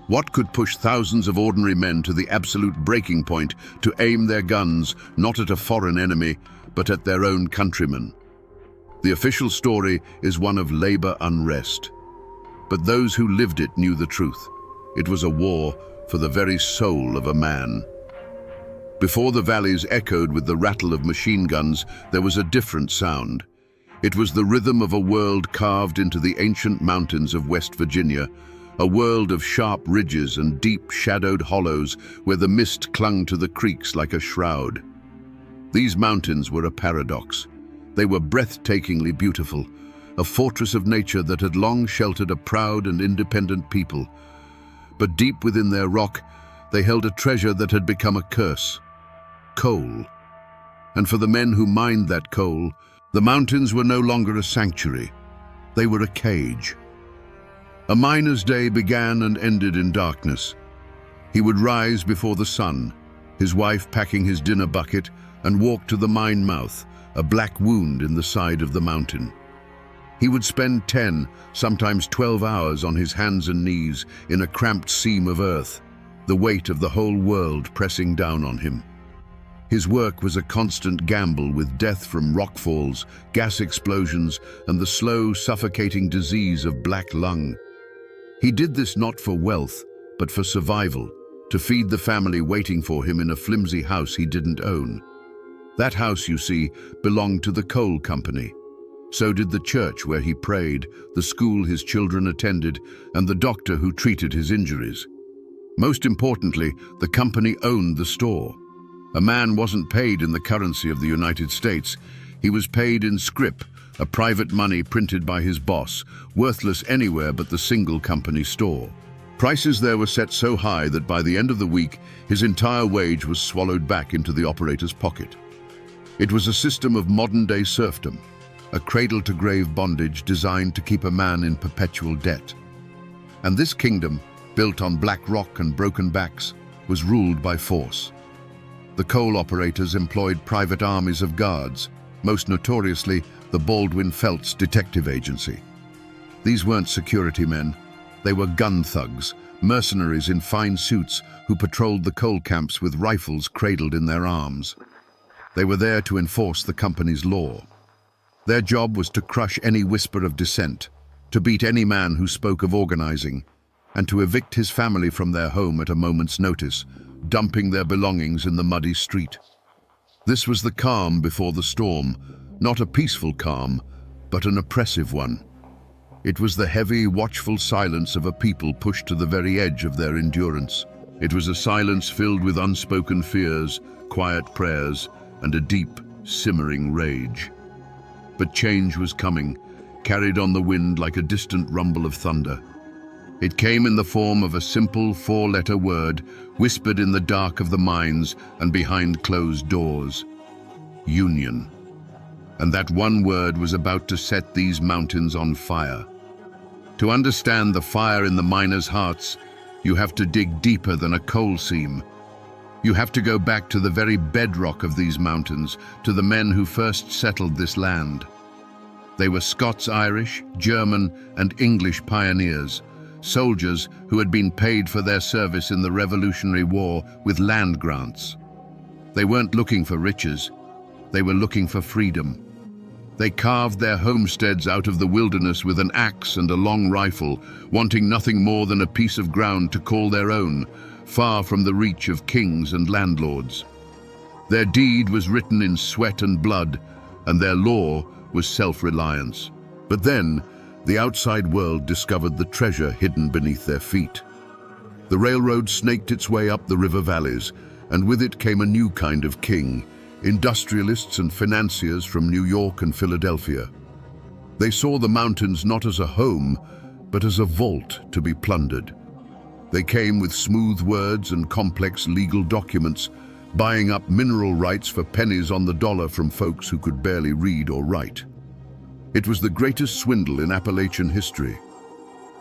S1: What could push thousands of ordinary men to the absolute breaking point to aim their guns not at a foreign enemy, but at their own countrymen? The official story is one of labor unrest. But those who lived it knew the truth. It was a war for the very soul of a man. Before the valleys echoed with the rattle of machine guns, there was a different sound. It was the rhythm of a world carved into the ancient mountains of West Virginia, a world of sharp ridges and deep shadowed hollows where the mist clung to the creeks like a shroud. These mountains were a paradox. They were breathtakingly beautiful, a fortress of nature that had long sheltered a proud and independent people. But deep within their rock, they held a treasure that had become a curse: coal. And for the men who mined that coal, the mountains were no longer a sanctuary. They were a cage. A miner's day began and ended in darkness. He would rise before the sun, his wife packing his dinner bucket, and walk to the mine mouth, a black wound in the side of the mountain. He would spend 10, sometimes 12 hours on his hands and knees in a cramped seam of earth, the weight of the whole world pressing down on him. His work was a constant gamble with death from rockfalls, gas explosions, and the slow, suffocating disease of black lung. He did this not for wealth, but for survival, to feed the family waiting for him in a flimsy house he didn't own. That house, you see, belonged to the coal company. So did the church where he prayed, the school his children attended, and the doctor who treated his injuries. Most importantly, the company owned the store. A man wasn't paid in the currency of the United States. He was paid in scrip, a private money printed by his boss, worthless anywhere but the single company store. Prices there were set so high that by the end of the week, his entire wage was swallowed back into the operator's pocket. It was a system of modern-day serfdom. a cradle-to-grave bondage designed to keep a man in perpetual debt. And this kingdom, built on black rock and broken backs, was ruled by force. The coal operators employed private armies of guards, most notoriously the Baldwin Felts Detective Agency. These weren't security men, they were gun thugs, mercenaries in fine suits who patrolled the coal camps with rifles cradled in their arms. They were there to enforce the company's law. Their job was to crush any whisper of dissent, to beat any man who spoke of organizing, and to evict his family from their home at a moment's notice, dumping their belongings in the muddy street. This was the calm before the storm, not a peaceful calm, but an oppressive one. It was the heavy, watchful silence of a people pushed to the very edge of their endurance. It was a silence filled with unspoken fears, quiet prayers, and a deep, simmering rage. But change was coming, carried on the wind like a distant rumble of thunder. It came in the form of a simple four-letter word, whispered in the dark of the mines and behind closed doors. Union. And that one word was about to set these mountains on fire. To understand the fire in the miners' hearts, you have to dig deeper than a coal seam. You have to go back to the very bedrock of these mountains, to the men who first settled this land. They were Scots-Irish, German, and English pioneers, soldiers who had been paid for their service in the Revolutionary War with land grants. They weren't looking for riches, they were looking for freedom. They carved their homesteads out of the wilderness with an axe and a long rifle, wanting nothing more than a piece of ground to call their own, far from the reach of kings and landlords. Their deed was written in sweat and blood, and their law was self-reliance. But then, the outside world discovered the treasure hidden beneath their feet. The railroad snaked its way up the river valleys, and with it came a new kind of king, industrialists and financiers from New York and Philadelphia. They saw the mountains not as a home, but as a vault to be plundered. They came with smooth words and complex legal documents, buying up mineral rights for pennies on the dollar from folks who could barely read or write. It was the greatest swindle in Appalachian history.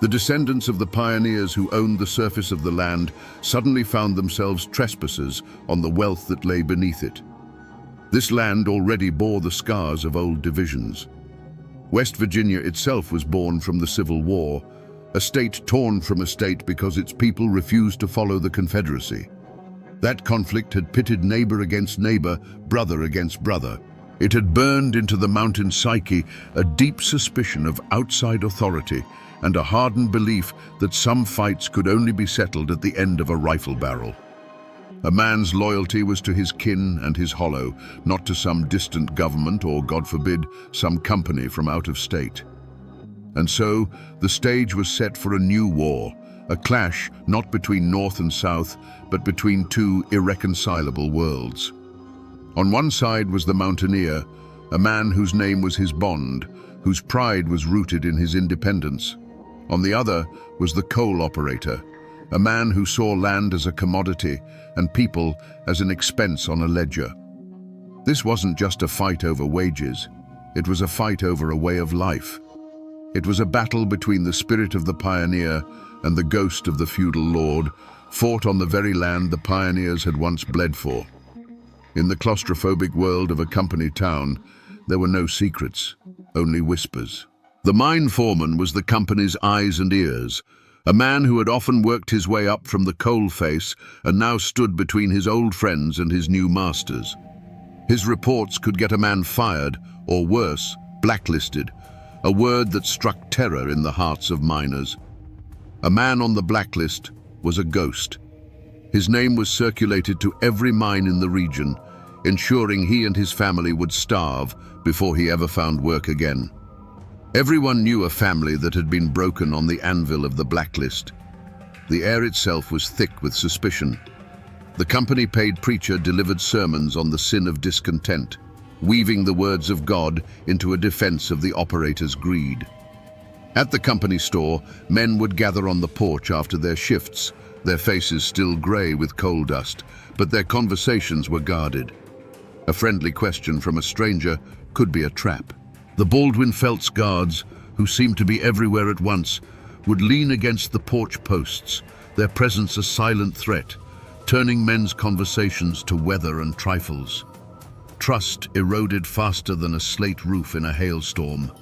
S1: The descendants of the pioneers who owned the surface of the land suddenly found themselves trespassers on the wealth that lay beneath it. This land already bore the scars of old divisions. West Virginia itself was born from the Civil War, a state torn from a state because its people refused to follow the Confederacy. That conflict had pitted neighbor against neighbor, brother against brother. It had burned into the mountain psyche a deep suspicion of outside authority and a hardened belief that some fights could only be settled at the end of a rifle barrel. A man's loyalty was to his kin and his hollow, not to some distant government or, God forbid, some company from out of state. And so, the stage was set for a new war, a clash not between North and South, but between two irreconcilable worlds. On one side was the mountaineer, a man whose name was his bond, whose pride was rooted in his independence. On the other was the coal operator, a man who saw land as a commodity and people as an expense on a ledger. This wasn't just a fight over wages, it was a fight over a way of life. It was a battle between the spirit of the pioneer and the ghost of the feudal lord, fought on the very land the pioneers had once bled for. In the claustrophobic world of a company town, there were no secrets, only whispers. The mine foreman was the company's eyes and ears, a man who had often worked his way up from the coal face and now stood between his old friends and his new masters. His reports could get a man fired, or worse, blacklisted, a word that struck terror in the hearts of miners. A man on the blacklist was a ghost. His name was circulated to every mine in the region, ensuring he and his family would starve before he ever found work again. Everyone knew a family that had been broken on the anvil of the blacklist. The air itself was thick with suspicion. The company-paid preacher delivered sermons on the sin of discontent, weaving the words of God into a defense of the operator's greed. At the company store, men would gather on the porch after their shifts, their faces still grey with coal dust, but their conversations were guarded. A friendly question from a stranger could be a trap. The Baldwin Felts guards, who seemed to be everywhere at once, would lean against the porch posts, their presence a silent threat, turning men's conversations to weather and trifles. Trust eroded faster than a slate roof in a hailstorm.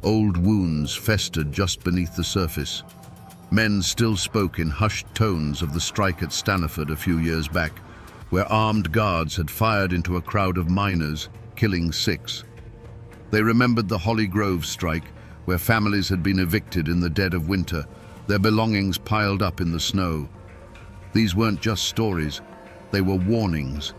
S1: Old wounds festered just beneath the surface. Men still spoke in hushed tones of the strike at Staniford a few years back, where armed guards had fired into a crowd of miners, killing 6. They remembered the Holly Grove strike, where families had been evicted in the dead of winter, their belongings piled up in the snow. These weren't just stories, they were warnings.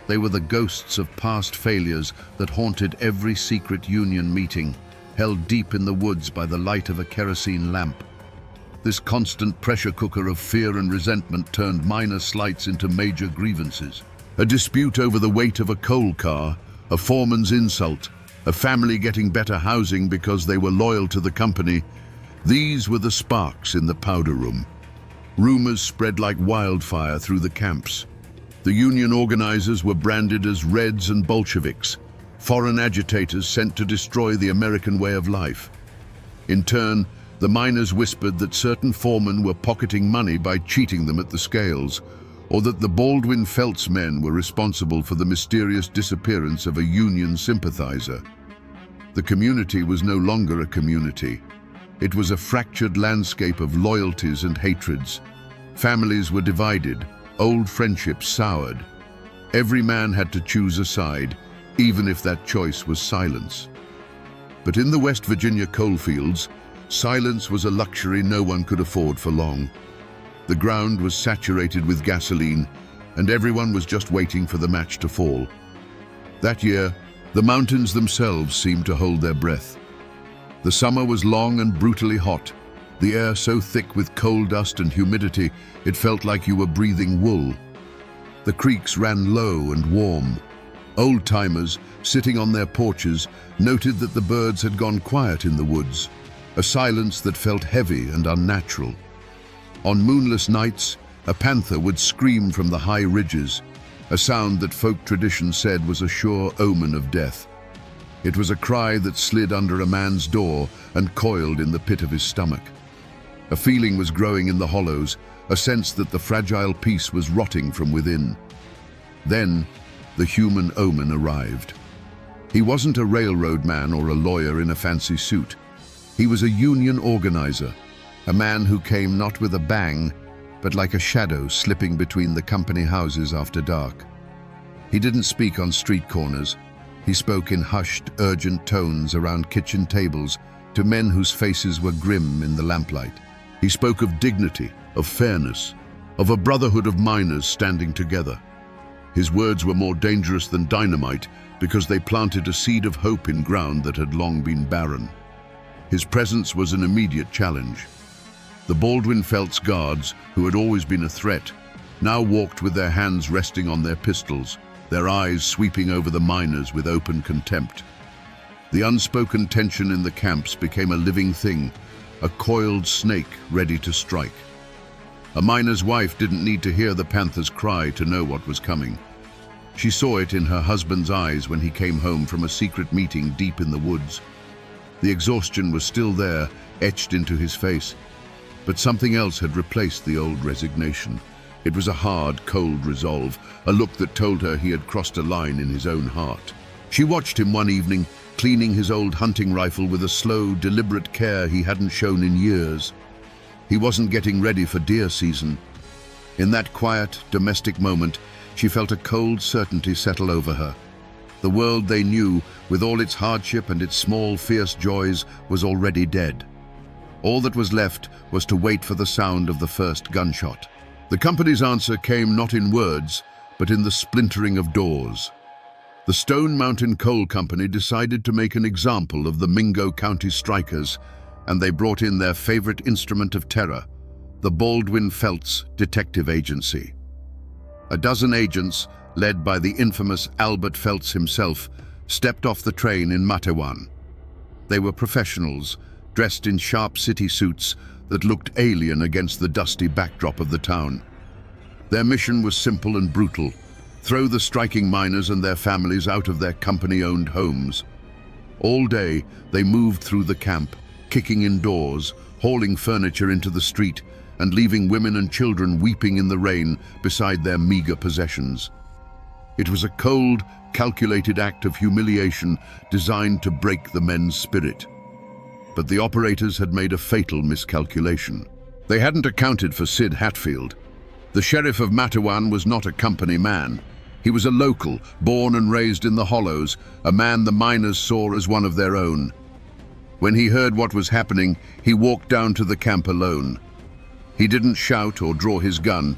S1: They were the ghosts of past failures that haunted every secret union meeting, held deep in the woods by the light of a kerosene lamp. This constant pressure cooker of fear and resentment turned minor slights into major grievances. A dispute over the weight of a coal car, a foreman's insult, a family getting better housing because they were loyal to the company. These were the sparks in the powder room. Rumors spread like wildfire through the camps. The union organizers were branded as Reds and Bolsheviks, foreign agitators sent to destroy the American way of life. In turn, the miners whispered that certain foremen were pocketing money by cheating them at the scales, or that the Baldwin Felts men were responsible for the mysterious disappearance of a union sympathizer. The community was no longer a community. It was a fractured landscape of loyalties and hatreds. Families were divided, old friendships soured. Every man had to choose a side, even if that choice was silence. But in the West Virginia coalfields, silence was a luxury no one could afford for long. The ground was saturated with gasoline, and everyone was just waiting for the match to fall. That year, the mountains themselves seemed to hold their breath. The summer was long and brutally hot, the air so thick with coal dust and humidity it felt like you were breathing wool. The creeks ran low and warm. Old-timers, sitting on their porches, noted that the birds had gone quiet in the woods, a silence that felt heavy and unnatural. On moonless nights, a panther would scream from the high ridges, a sound that folk tradition said was a sure omen of death. It was a cry that slid under a man's door and coiled in the pit of his stomach. A feeling was growing in the hollows, a sense that the fragile peace was rotting from within. Then, the human omen arrived. He wasn't a railroad man or a lawyer in a fancy suit. He was a union organizer, a man who came not with a bang, but like a shadow slipping between the company houses after dark. He didn't speak on street corners. He spoke in hushed, urgent tones around kitchen tables to men whose faces were grim in the lamplight. He spoke of dignity, of fairness, of a brotherhood of miners standing together. His words were more dangerous than dynamite because they planted a seed of hope in ground that had long been barren. His presence was an immediate challenge. The Baldwin Felts guards, who had always been a threat, now walked with their hands resting on their pistols, their eyes sweeping over the miners with open contempt. The unspoken tension in the camps became a living thing, a coiled snake ready to strike. A miner's wife didn't need to hear the panther's cry to know what was coming. She saw it in her husband's eyes when he came home from a secret meeting deep in the woods. The exhaustion was still there, etched into his face, but something else had replaced the old resignation. It was a hard, cold resolve, a look that told her he had crossed a line in his own heart. She watched him one evening, cleaning his old hunting rifle with a slow, deliberate care he hadn't shown in years. He wasn't getting ready for deer season. In that quiet, domestic moment, she felt a cold certainty settle over her. The world they knew, with all its hardship and its small, fierce joys, was already dead. All that was left was to wait for the sound of the first gunshot. The company's answer came not in words, but in the splintering of doors. The Stone Mountain Coal Company decided to make an example of the Mingo County strikers, and they brought in their favorite instrument of terror, the Baldwin Felts Detective Agency. A dozen agents, led by the infamous Albert Felts himself, stepped off the train in Matewan. They were professionals, dressed in sharp city suits that looked alien against the dusty backdrop of the town. Their mission was simple and brutal: throw the striking miners and their families out of their company-owned homes. All day, they moved through the camp, kicking in doors, hauling furniture into the street, and leaving women and children weeping in the rain beside their meager possessions. It was a cold, calculated act of humiliation designed to break the men's spirit. But the operators had made a fatal miscalculation. They hadn't accounted for Sid Hatfield. The sheriff of Matawan was not a company man. He was a local, born and raised in the Hollows, a man the miners saw as one of their own. When he heard what was happening, he walked down to the camp alone. He didn't shout or draw his gun.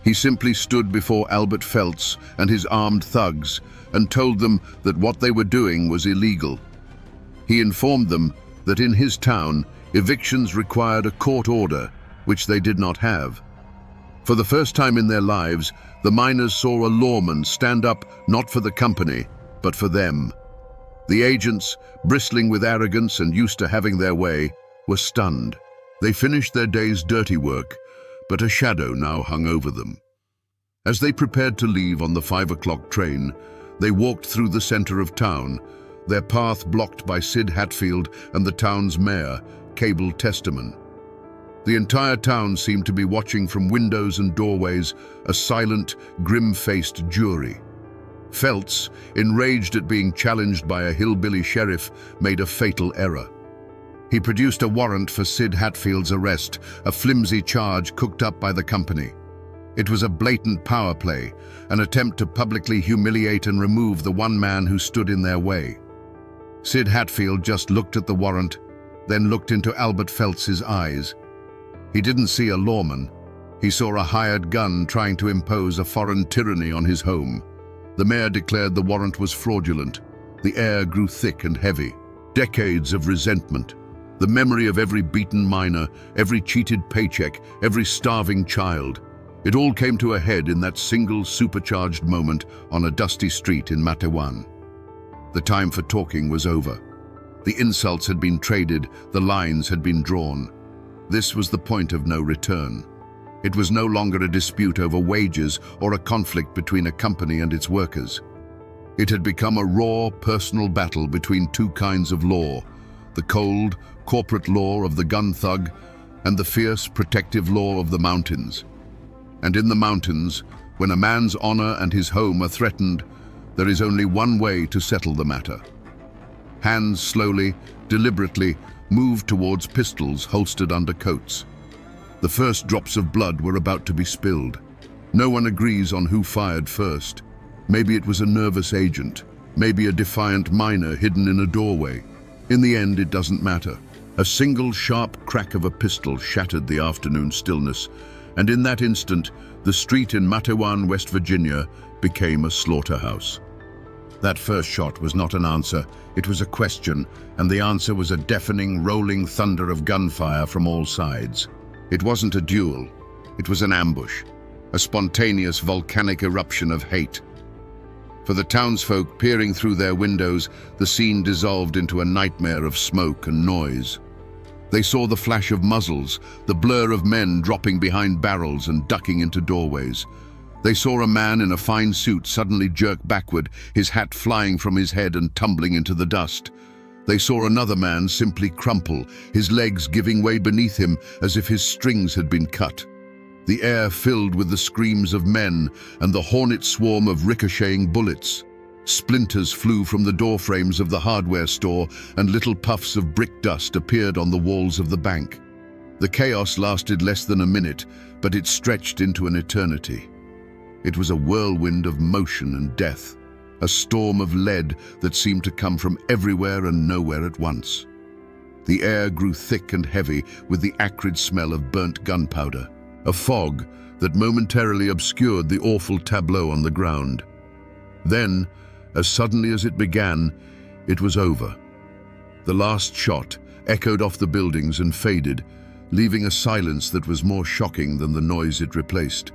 S1: He simply stood before Albert Feltz and his armed thugs and told them that what they were doing was illegal. He informed them that in his town, evictions required a court order, which they did not have. For the first time in their lives, the miners saw a lawman stand up not for the company, but for them. The agents, bristling with arrogance and used to having their way, were stunned. They finished their day's dirty work, but a shadow now hung over them. As they prepared to leave on the 5 o'clock train, they walked through the center of town, their path blocked by Sid Hatfield and the town's mayor, Cable Testament. The entire town seemed to be watching from windows and doorways, a silent, grim-faced jury. Feltz, enraged at being challenged by a hillbilly sheriff, made a fatal error. He produced a warrant for Sid Hatfield's arrest, a flimsy charge cooked up by the company. It was a blatant power play, an attempt to publicly humiliate and remove the one man who stood in their way. Sid Hatfield just looked at the warrant, then looked into Albert Feltz's eyes. He didn't see a lawman. He saw a hired gun trying to impose a foreign tyranny on his home. The mayor declared the warrant was fraudulent. The air grew thick and heavy. Decades of resentment. The memory of every beaten miner, every cheated paycheck, every starving child. It all came to a head in that single supercharged moment on a dusty street in Matawan. The time for talking was over. The insults had been traded, the lines had been drawn. This was the point of no return. It was no longer a dispute over wages or a conflict between a company and its workers. It had become a raw, personal battle between two kinds of law, the cold, corporate law of the gun thug and the fierce, protective law of the mountains. And in the mountains, when a man's honor and his home are threatened, there is only one way to settle the matter. Hands slowly, deliberately, moved towards pistols holstered under coats. The first drops of blood were about to be spilled. No one agrees on who fired first. Maybe it was a nervous agent, maybe a defiant miner hidden in a doorway. In the end, it doesn't matter. A single sharp crack of a pistol shattered the afternoon stillness, and in that instant, the street in Matawan, West Virginia, became a slaughterhouse. That first shot was not an answer, it was a question, and the answer was a deafening, rolling thunder of gunfire from all sides. It wasn't a duel, it was an ambush, a spontaneous volcanic eruption of hate. For the townsfolk peering through their windows, the scene dissolved into a nightmare of smoke and noise. They saw the flash of muzzles, the blur of men dropping behind barrels and ducking into doorways. They saw a man in a fine suit suddenly jerk backward, his hat flying from his head and tumbling into the dust. They saw another man simply crumple, his legs giving way beneath him as if his strings had been cut. The air filled with the screams of men and the hornet swarm of ricocheting bullets. Splinters flew from the doorframes of the hardware store and little puffs of brick dust appeared on the walls of the bank. The chaos lasted less than a minute, but it stretched into an eternity. It was a whirlwind of motion and death, a storm of lead that seemed to come from everywhere and nowhere at once. The air grew thick and heavy with the acrid smell of burnt gunpowder, a fog that momentarily obscured the awful tableau on the ground. Then, as suddenly as it began, it was over. The last shot echoed off the buildings and faded, leaving a silence that was more shocking than the noise it replaced.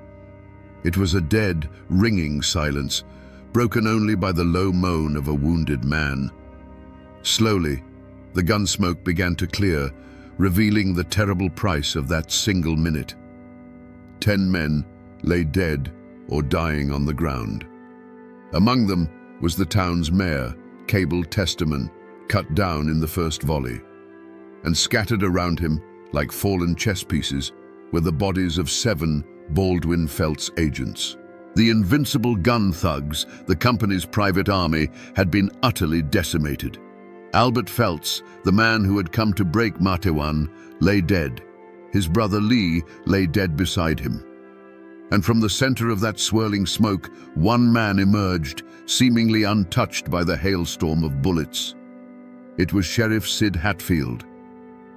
S1: It was a dead, ringing silence, broken only by the low moan of a wounded man. Slowly, the gun smoke began to clear, revealing the terrible price of that single minute. 10 men lay dead or dying on the ground. Among them was the town's mayor, Cable Testament, cut down in the first volley. And scattered around him, like fallen chess pieces, were the bodies of 7 Baldwin Felts agents. The invincible gun thugs, the company's private army, had been utterly decimated. Albert Felts, the man who had come to break Matewan, lay dead. His brother Lee lay dead beside him. And from the center of that swirling smoke, one man emerged, seemingly untouched by the hailstorm of bullets. It was Sheriff Sid Hatfield.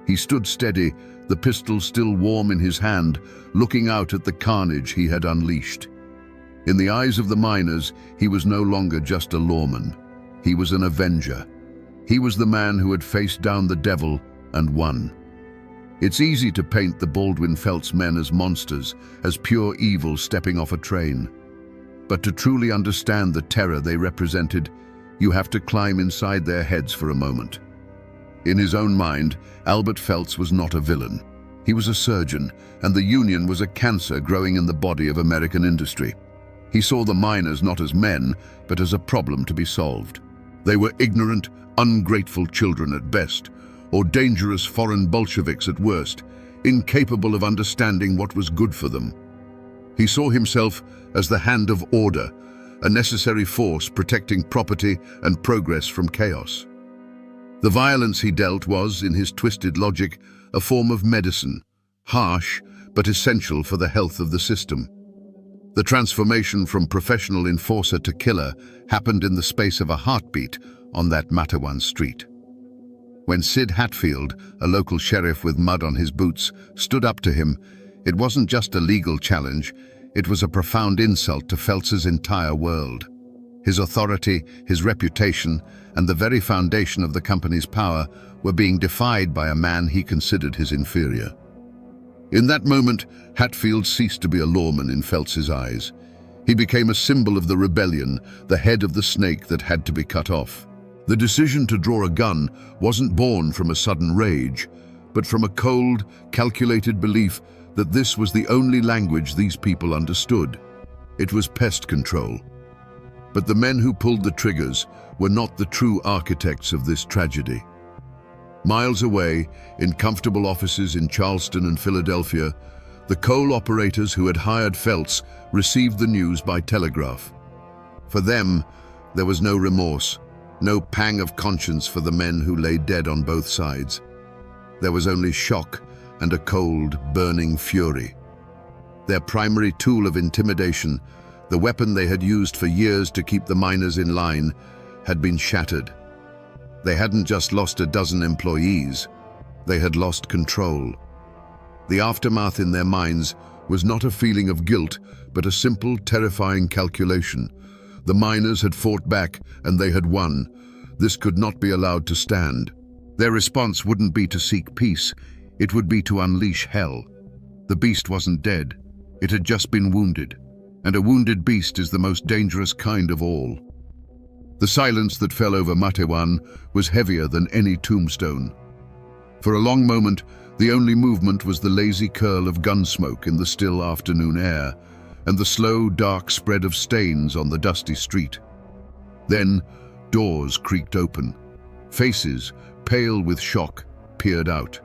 S1: He stood steady, the pistol still warm in his hand, looking out at the carnage he had unleashed. In the eyes of the miners, he was no longer just a lawman. He was an avenger. He was the man who had faced down the devil and won. It's easy to paint the Baldwin Felts men as monsters, as pure evil stepping off a train. But to truly understand the terror they represented, you have to climb inside their heads for a moment. In his own mind, Albert Felts was not a villain. He was a surgeon, and the Union was a cancer growing in the body of American industry. He saw the miners not as men, but as a problem to be solved. They were ignorant, ungrateful children at best, or dangerous foreign Bolsheviks at worst, incapable of understanding what was good for them. He saw himself as the hand of order, a necessary force protecting property and progress from chaos. The violence he dealt was, in his twisted logic, a form of medicine, harsh but essential for the health of the system. The transformation from professional enforcer to killer happened in the space of a heartbeat on that Matewan street. When Sid Hatfield, a local sheriff with mud on his boots, stood up to him, it wasn't just a legal challenge, it was a profound insult to Felts's entire world. His authority, his reputation, and the very foundation of the company's power were being defied by a man he considered his inferior. In that moment, Hatfield ceased to be a lawman in Felts's eyes. He became a symbol of the rebellion, the head of the snake that had to be cut off. The decision to draw a gun wasn't born from a sudden rage, but from a cold, calculated belief that this was the only language these people understood. It was pest control. But the men who pulled the triggers were not the true architects of this tragedy. Miles away, in comfortable offices in Charleston and Philadelphia, the coal operators who had hired Felts received the news by telegraph. For them, there was no remorse, no pang of conscience for the men who lay dead on both sides. There was only shock and a cold, burning fury. Their primary tool of intimidation, the weapon they had used for years to keep the miners in line, had been shattered. They hadn't just lost a dozen employees, they had lost control. The aftermath in their minds was not a feeling of guilt, but a simple, terrifying calculation. The miners had fought back, and they had won. This could not be allowed to stand. Their response wouldn't be to seek peace, it would be to unleash hell. The beast wasn't dead, it had just been wounded, and a wounded beast is the most dangerous kind of all. The silence that fell over Matewan was heavier than any tombstone. For a long moment, the only movement was the lazy curl of gun smoke in the still afternoon air, and the slow, dark spread of stains on the dusty street. Then, doors creaked open. Faces, pale with shock, peered out.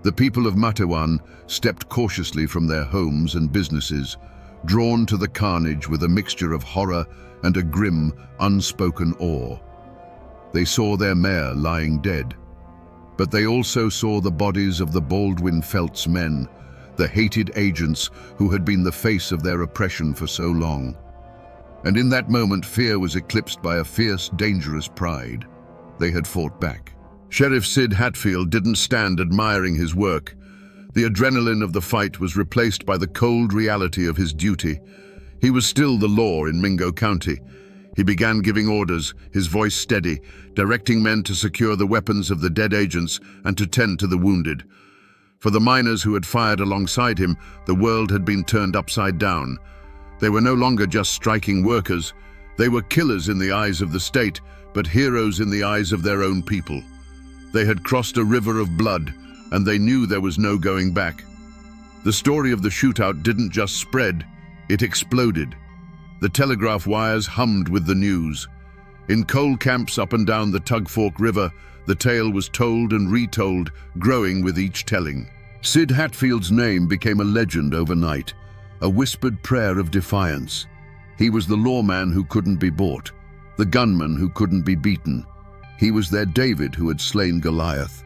S1: The people of Matewan stepped cautiously from their homes and businesses, drawn to the carnage with a mixture of horror and a grim, unspoken awe. They saw their mayor lying dead, but they also saw the bodies of the Baldwin Felts men, the hated agents who had been the face of their oppression for so long. And in that moment, fear was eclipsed by a fierce, dangerous pride. They had fought back. Sheriff Sid Hatfield didn't stand admiring his work. The adrenaline of the fight was replaced by the cold reality of his duty. He was still the law in Mingo County. He began giving orders, his voice steady, directing men to secure the weapons of the dead agents and to tend to the wounded. For the miners who had fired alongside him, the world had been turned upside down. They were no longer just striking workers. They were killers in the eyes of the state, but heroes in the eyes of their own people. They had crossed a river of blood, and they knew there was no going back. The story of the shootout didn't just spread, it exploded. The telegraph wires hummed with the news. In coal camps up and down the Tug Fork River, the tale was told and retold, growing with each telling. Sid Hatfield's name became a legend overnight, a whispered prayer of defiance. He was the lawman who couldn't be bought, the gunman who couldn't be beaten. He was their David who had slain Goliath.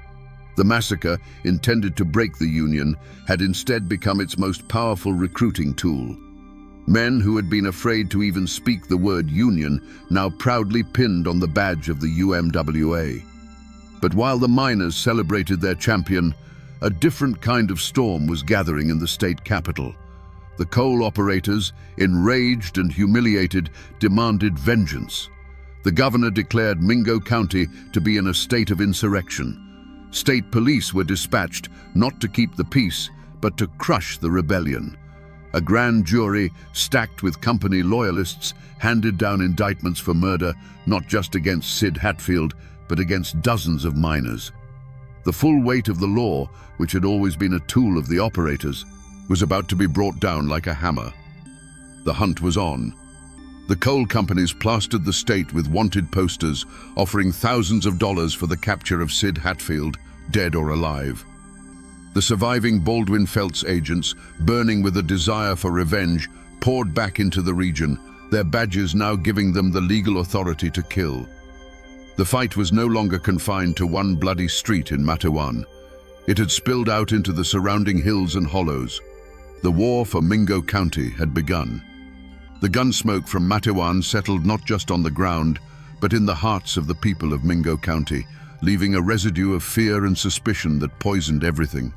S1: The massacre, intended to break the Union, had instead become its most powerful recruiting tool. Men who had been afraid to even speak the word Union now proudly pinned on the badge of the UMWA. But while the miners celebrated their champion, a different kind of storm was gathering in the state capital. The coal operators, enraged and humiliated, demanded vengeance. The governor declared Mingo County to be in a state of insurrection. State police were dispatched not to keep the peace, but to crush the rebellion. A grand jury, stacked with company loyalists, handed down indictments for murder, not just against Sid Hatfield, but against dozens of miners. The full weight of the law, which had always been a tool of the operators, was about to be brought down like a hammer. The hunt was on. The coal companies plastered the state with wanted posters, offering thousands of dollars for the capture of Sid Hatfield, dead or alive. The surviving Baldwin Felts agents, burning with a desire for revenge, poured back into the region, their badges now giving them the legal authority to kill. The fight was no longer confined to one bloody street in Matewan. It had spilled out into the surrounding hills and hollows. The war for Mingo County had begun. The gunsmoke from Matewan settled not just on the ground, but in the hearts of the people of Mingo County, leaving a residue of fear and suspicion that poisoned everything.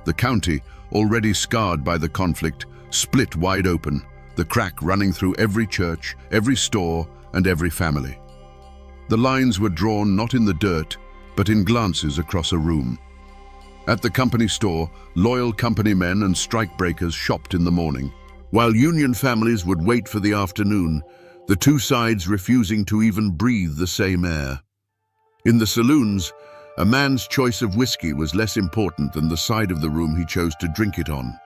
S1: The county, already scarred by the conflict, split wide open, the crack running through every church, every store, and every family. The lines were drawn not in the dirt, but in glances across a room. At the company store, loyal company men and strikebreakers shopped in the morning. While Union families would wait for the afternoon, the two sides refusing to even breathe the same air. In the saloons, a man's choice of whiskey was less important than the side of the room he chose to drink it on.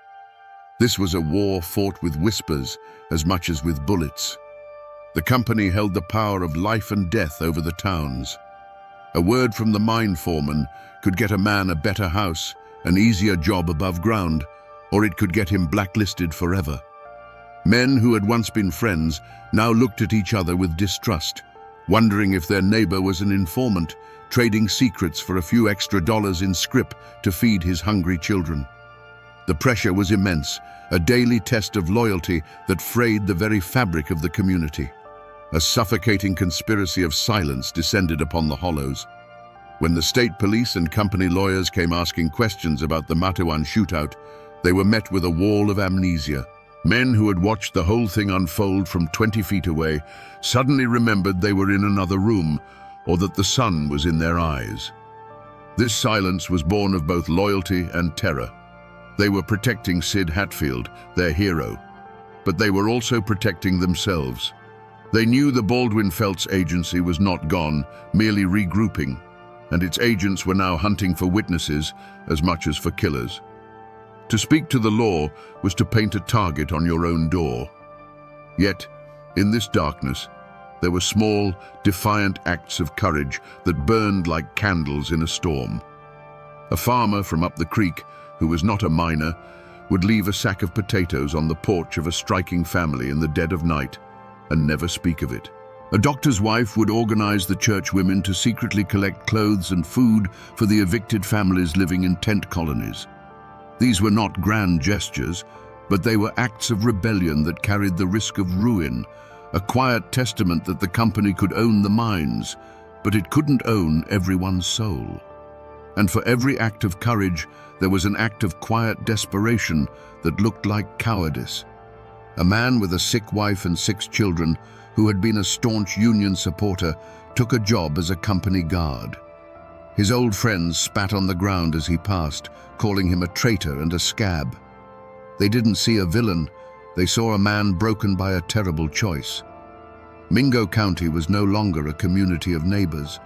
S1: This was a war fought with whispers as much as with bullets. The company held the power of life and death over the towns. A word from the mine foreman could get a man a better house, an easier job above ground, or it could get him blacklisted forever. Men who had once been friends now looked at each other with distrust, wondering if their neighbor was an informant, trading secrets for a few extra dollars in scrip to feed his hungry children. The pressure was immense, a daily test of loyalty that frayed the very fabric of the community. A suffocating conspiracy of silence descended upon the hollows. When the state police and company lawyers came asking questions about the Matewan shootout, they were met with a wall of amnesia. Men who had watched the whole thing unfold from 20 feet away suddenly remembered they were in another room, or that the sun was in their eyes. This silence was born of both loyalty and terror. They were protecting Sid Hatfield, their hero, but they were also protecting themselves. They knew the Baldwin Felts agency was not gone, merely regrouping, and its agents were now hunting for witnesses as much as for killers. To speak to the law was to paint a target on your own door. Yet, in this darkness, there were small, defiant acts of courage that burned like candles in a storm. A farmer from up the creek, who was not a miner, would leave a sack of potatoes on the porch of a striking family in the dead of night and never speak of it. A doctor's wife would organize the church women to secretly collect clothes and food for the evicted families living in tent colonies. These were not grand gestures, but they were acts of rebellion that carried the risk of ruin, a quiet testament that the company could own the mines, but it couldn't own everyone's soul. And for every act of courage, there was an act of quiet desperation that looked like cowardice. A man with a sick wife and 6 children, who had been a staunch Union supporter, took a job as a company guard. His old friends spat on the ground as he passed, calling him a traitor and a scab. They didn't see a villain, they saw a man broken by a terrible choice. Mingo County was no longer a community of neighbors.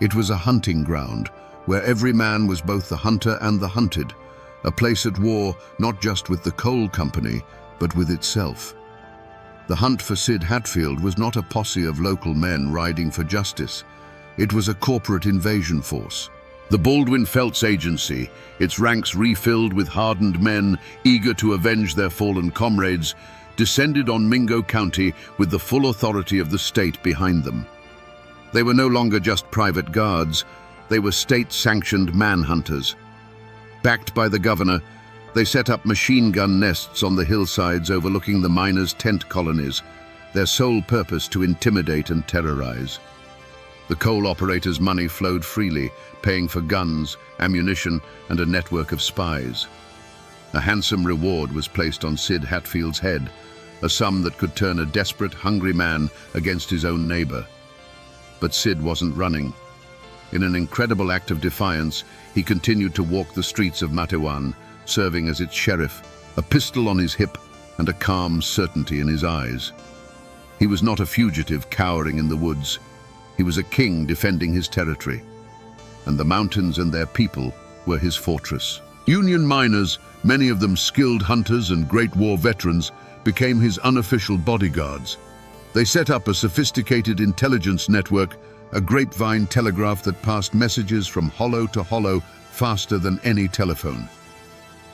S1: It was a hunting ground, where every man was both the hunter and the hunted, a place at war not just with the coal company, but with itself. The hunt for Sid Hatfield was not a posse of local men riding for justice. It was a corporate invasion force. The Baldwin Felts Agency, its ranks refilled with hardened men eager to avenge their fallen comrades, descended on Mingo County with the full authority of the state behind them. They were no longer just private guards, they were state-sanctioned manhunters. Backed by the governor, they set up machine gun nests on the hillsides overlooking the miners' tent colonies, their sole purpose to intimidate and terrorize. The coal operators' money flowed freely, paying for guns, ammunition, and a network of spies. A handsome reward was placed on Sid Hatfield's head, a sum that could turn a desperate, hungry man against his own neighbor. But Sid wasn't running. In an incredible act of defiance, he continued to walk the streets of Matewan, serving as its sheriff, a pistol on his hip and a calm certainty in his eyes. He was not a fugitive cowering in the woods. He was a king defending his territory, and the mountains and their people were his fortress. Union miners, many of them skilled hunters and Great War veterans, became his unofficial bodyguards. They set up a sophisticated intelligence network, a grapevine telegraph that passed messages from hollow to hollow faster than any telephone.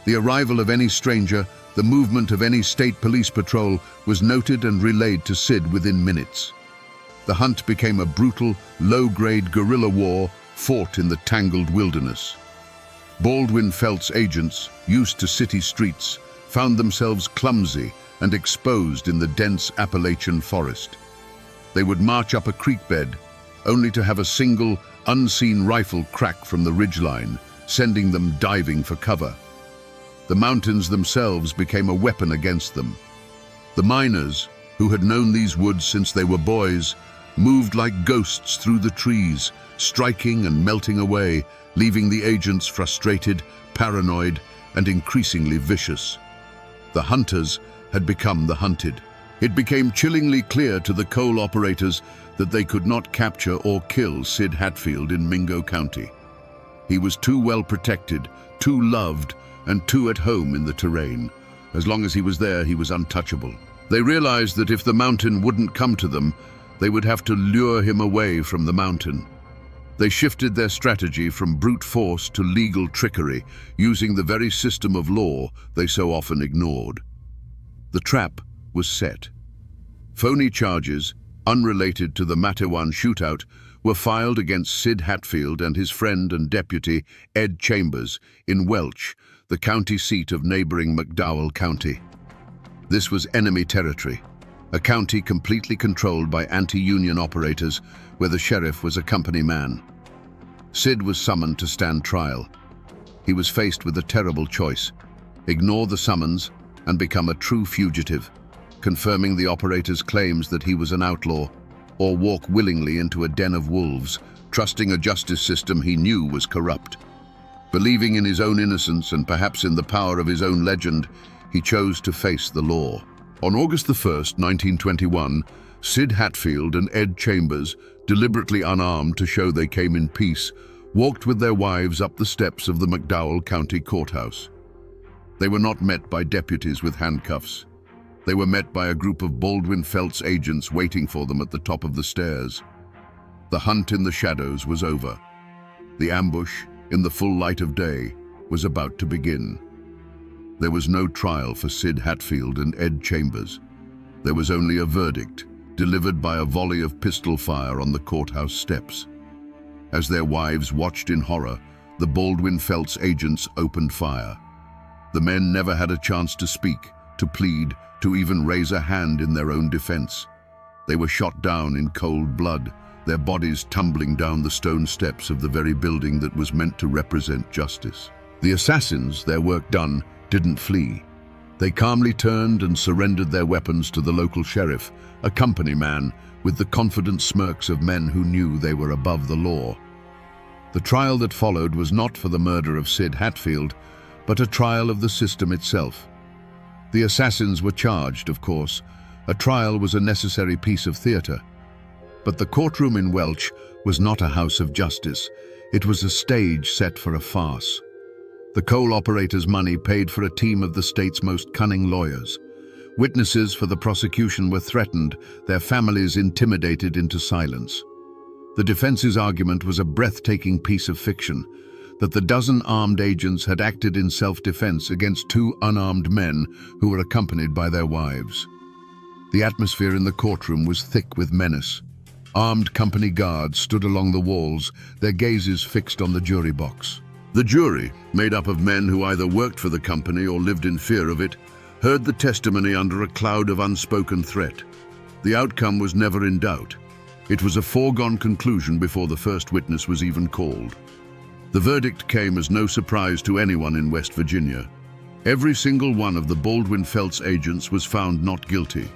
S1: The arrival of any stranger, the movement of any state police patrol was noted and relayed to Sid within minutes. The hunt became a brutal, low-grade guerrilla war fought in the tangled wilderness. Baldwin Felts agents, used to city streets, found themselves clumsy and exposed in the dense Appalachian forest. They would march up a creek bed, only to have a single, unseen rifle crack from the ridgeline, sending them diving for cover. The mountains themselves became a weapon against them. The miners, who had known these woods since they were boys, moved like ghosts through the trees, striking and melting away, leaving the agents frustrated, paranoid, and increasingly vicious. The hunters had become the hunted. It became chillingly clear to the coal operators that they could not capture or kill Sid Hatfield in Mingo County. He was too well protected, too loved, and too at home in the terrain. As long as he was there, he was untouchable. They realized that if the mountain wouldn't come to them, they would have to lure him away from the mountain. They shifted their strategy from brute force to legal trickery, using the very system of law they so often ignored. The trap was set. Phony charges, unrelated to the Matewan shootout, were filed against Sid Hatfield and his friend and deputy, Ed Chambers, in Welch, the county seat of neighboring McDowell County. This was enemy territory, a county completely controlled by anti-union operators where the sheriff was a company man. Sid was summoned to stand trial. He was faced with a terrible choice: ignore the summons and become a true fugitive, confirming the operator's claims that he was an outlaw, or walk willingly into a den of wolves, trusting a justice system he knew was corrupt. Believing in his own innocence and perhaps in the power of his own legend, he chose to face the law. On August 1st, 1921, Sid Hatfield and Ed Chambers, deliberately unarmed to show they came in peace, walked with their wives up the steps of the McDowell County Courthouse. They were not met by deputies with handcuffs. They were met by a group of Baldwin Felts agents waiting for them at the top of the stairs. The hunt in the shadows was over. The ambush, in the full light of day, was about to begin. There was no trial for Sid Hatfield and Ed Chambers. There was only a verdict, delivered by a volley of pistol fire on the courthouse steps. As their wives watched in horror, the Baldwin Felts agents opened fire. The men never had a chance to speak, to plead, to even raise a hand in their own defense. They were shot down in cold blood, their bodies tumbling down the stone steps of the very building that was meant to represent justice. The assassins, their work done, didn't flee. They calmly turned and surrendered their weapons to the local sheriff, a company man, with the confident smirks of men who knew they were above the law. The trial that followed was not for the murder of Sid Hatfield, but a trial of the system itself. The assassins were charged, of course. A trial was a necessary piece of theater. But the courtroom in Welch was not a house of justice. It was a stage set for a farce. The coal operators' money paid for a team of the state's most cunning lawyers. Witnesses for the prosecution were threatened, their families intimidated into silence. The defense's argument was a breathtaking piece of fiction, that the dozen armed agents had acted in self-defense against two unarmed men who were accompanied by their wives. The atmosphere in the courtroom was thick with menace. Armed company guards stood along the walls, their gazes fixed on the jury box. The jury, made up of men who either worked for the company or lived in fear of it, heard the testimony under a cloud of unspoken threat. The outcome was never in doubt. It was a foregone conclusion before the first witness was even called. The verdict came as no surprise to anyone in West Virginia. Every single one of the Baldwin Felts agents was found not guilty.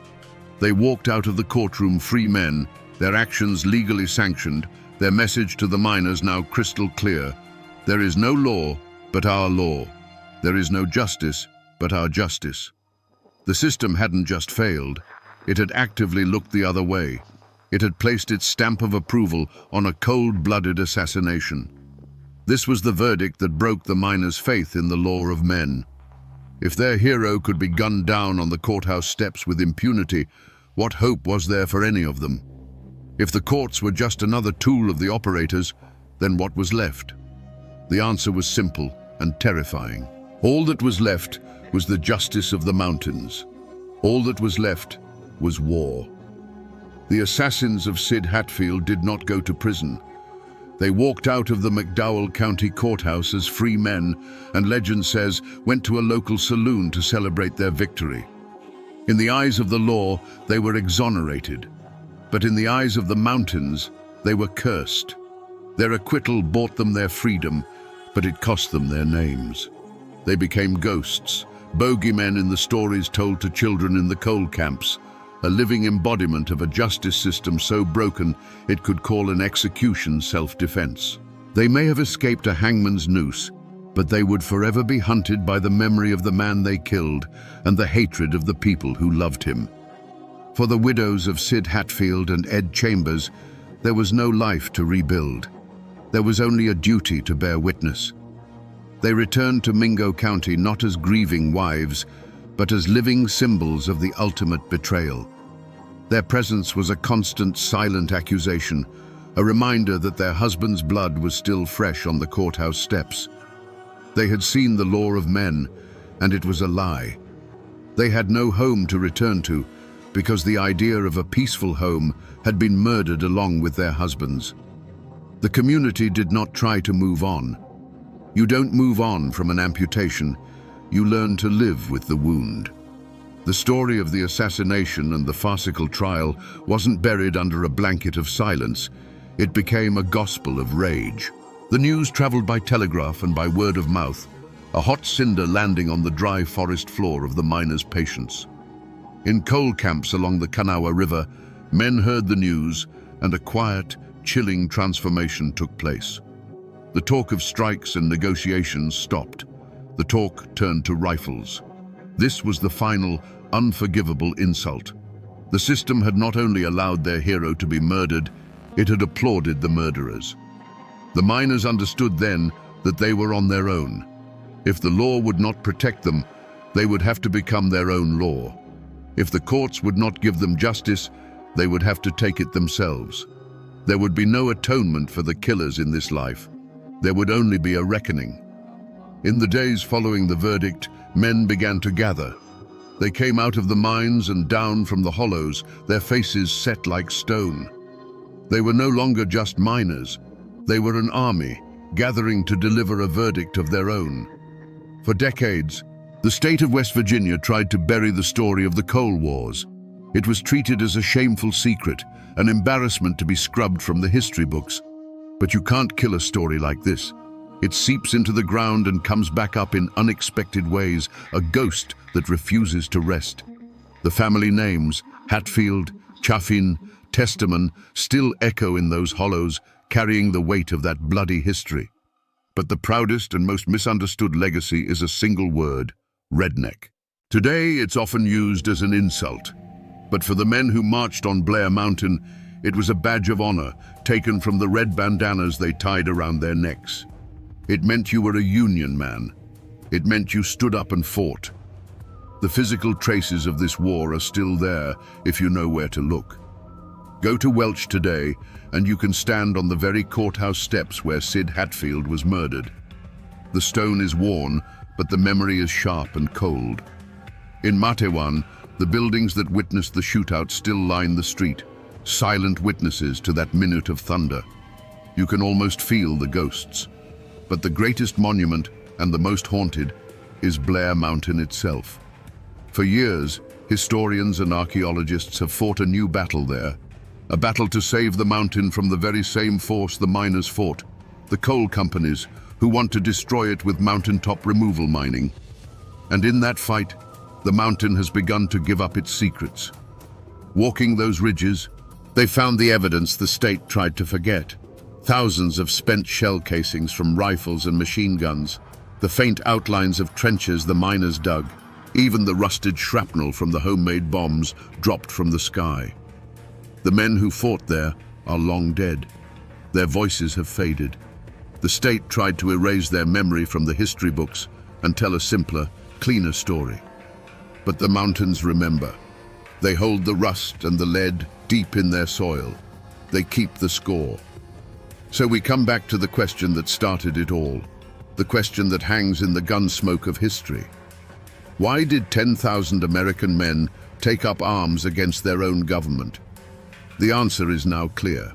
S1: They walked out of the courtroom free men, their actions legally sanctioned, their message to the miners now crystal clear. There is no law but our law. There is no justice but our justice. The system hadn't just failed, it had actively looked the other way. It had placed its stamp of approval on a cold-blooded assassination. This was the verdict that broke the miners' faith in the law of men. If their hero could be gunned down on the courthouse steps with impunity, what hope was there for any of them? If the courts were just another tool of the operators, then what was left? The answer was simple and terrifying. All that was left was the justice of the mountains. All that was left was war. The assassins of Sid Hatfield did not go to prison. They walked out of the McDowell County Courthouse as free men, and legend says went to a local saloon to celebrate their victory. In the eyes of the law, they were exonerated. But in the eyes of the mountains, they were cursed. Their acquittal bought them their freedom, but it cost them their names. They became ghosts, bogeymen in the stories told to children in the coal camps, a living embodiment of a justice system so broken it could call an execution self-defense. They may have escaped a hangman's noose, but they would forever be hunted by the memory of the man they killed and the hatred of the people who loved him. For the widows of Sid Hatfield and Ed Chambers, there was no life to rebuild. There was only a duty to bear witness. They returned to Mingo County not as grieving wives, but as living symbols of the ultimate betrayal. Their presence was a constant, silent accusation, a reminder that their husband's blood was still fresh on the courthouse steps. They had seen the law of men, and it was a lie. They had no home to return to, because the idea of a peaceful home had been murdered along with their husbands. The community did not try to move on. You don't move on from an amputation, you learn to live with the wound. The story of the assassination and the farcical trial wasn't buried under a blanket of silence. It became a gospel of rage. The news traveled by telegraph and by word of mouth, a hot cinder landing on the dry forest floor of the miners' patience. In coal camps along the Kanawha River, men heard the news, and a quiet, chilling transformation took place. The talk of strikes and negotiations stopped. The talk turned to rifles. This was the final, unforgivable insult. The system had not only allowed their hero to be murdered, it had applauded the murderers. The miners understood then that they were on their own. If the law would not protect them, they would have to become their own law. If the courts would not give them justice, they would have to take it themselves. There would be no atonement for the killers in this life. There would only be a reckoning. In the days following the verdict, men began to gather. They came out of the mines and down from the hollows, their faces set like stone. They were no longer just miners. They were an army, gathering to deliver a verdict of their own. For decades, the state of West Virginia tried to bury the story of the Coal Wars. It was treated as a shameful secret, an embarrassment to be scrubbed from the history books. But you can't kill a story like this. It seeps into the ground and comes back up in unexpected ways, a ghost that refuses to rest. The family names, Hatfield, Chaffin, Testament, still echo in those hollows, carrying the weight of that bloody history. But the proudest and most misunderstood legacy is a single word: redneck. Today, it's often used as an insult. But for the men who marched on Blair Mountain, it was a badge of honor, taken from the red bandanas they tied around their necks. It meant you were a Union man. It meant you stood up and fought. The physical traces of this war are still there if you know where to look. Go to Welch today and you can stand on the very courthouse steps where Sid Hatfield was murdered. The stone is worn, but the memory is sharp and cold. In Matewan, the buildings that witnessed the shootout still line the street, silent witnesses to that minute of thunder. You can almost feel the ghosts. But the greatest monument, and the most haunted, is Blair Mountain itself. For years, historians and archaeologists have fought a new battle there, a battle to save the mountain from the very same force the miners fought, the coal companies, who want to destroy it with mountaintop removal mining. And in that fight, the mountain has begun to give up its secrets. Walking those ridges, they found the evidence the state tried to forget. Thousands of spent shell casings from rifles and machine guns, the faint outlines of trenches the miners dug, even the rusted shrapnel from the homemade bombs dropped from the sky. The men who fought there are long dead. Their voices have faded. The state tried to erase their memory from the history books and tell a simpler, cleaner story. But the mountains remember. They hold the rust and the lead deep in their soil. They keep the score. So we come back to the question that started it all, the question that hangs in the gun smoke of history. Why did 10,000 American men take up arms against their own government? The answer is now clear.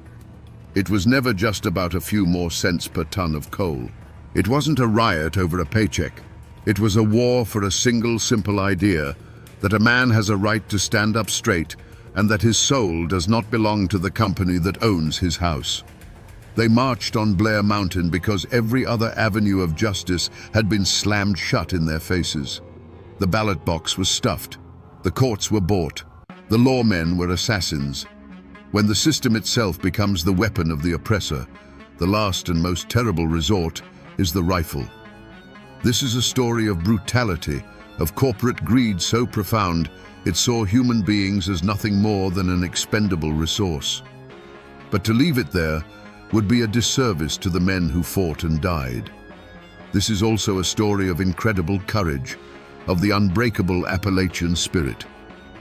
S1: It was never just about a few more cents per ton of coal. It wasn't a riot over a paycheck. It was a war for a single simple idea, that a man has a right to stand up straight and that his soul does not belong to the company that owns his house. They marched on Blair Mountain because every other avenue of justice had been slammed shut in their faces. The ballot box was stuffed. The courts were bought. The lawmen were assassins. When the system itself becomes the weapon of the oppressor, the last and most terrible resort is the rifle. This is a story of brutality, of corporate greed so profound it saw human beings as nothing more than an expendable resource. But to leave it there would be a disservice to the men who fought and died. This is also a story of incredible courage, of the unbreakable Appalachian spirit.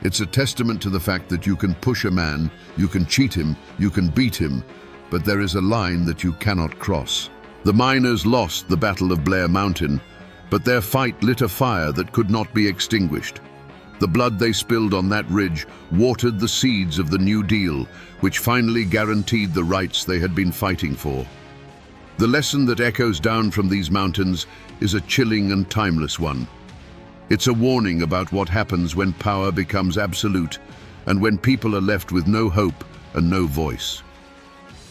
S1: It's a testament to the fact that you can push a man, you can cheat him, you can beat him, but there is a line that you cannot cross. The miners lost the Battle of Blair Mountain, but their fight lit a fire that could not be extinguished. The blood they spilled on that ridge watered the seeds of the New Deal, which finally guaranteed the rights they had been fighting for. The lesson that echoes down from these mountains is a chilling and timeless one. It's a warning about what happens when power becomes absolute and when people are left with no hope and no voice.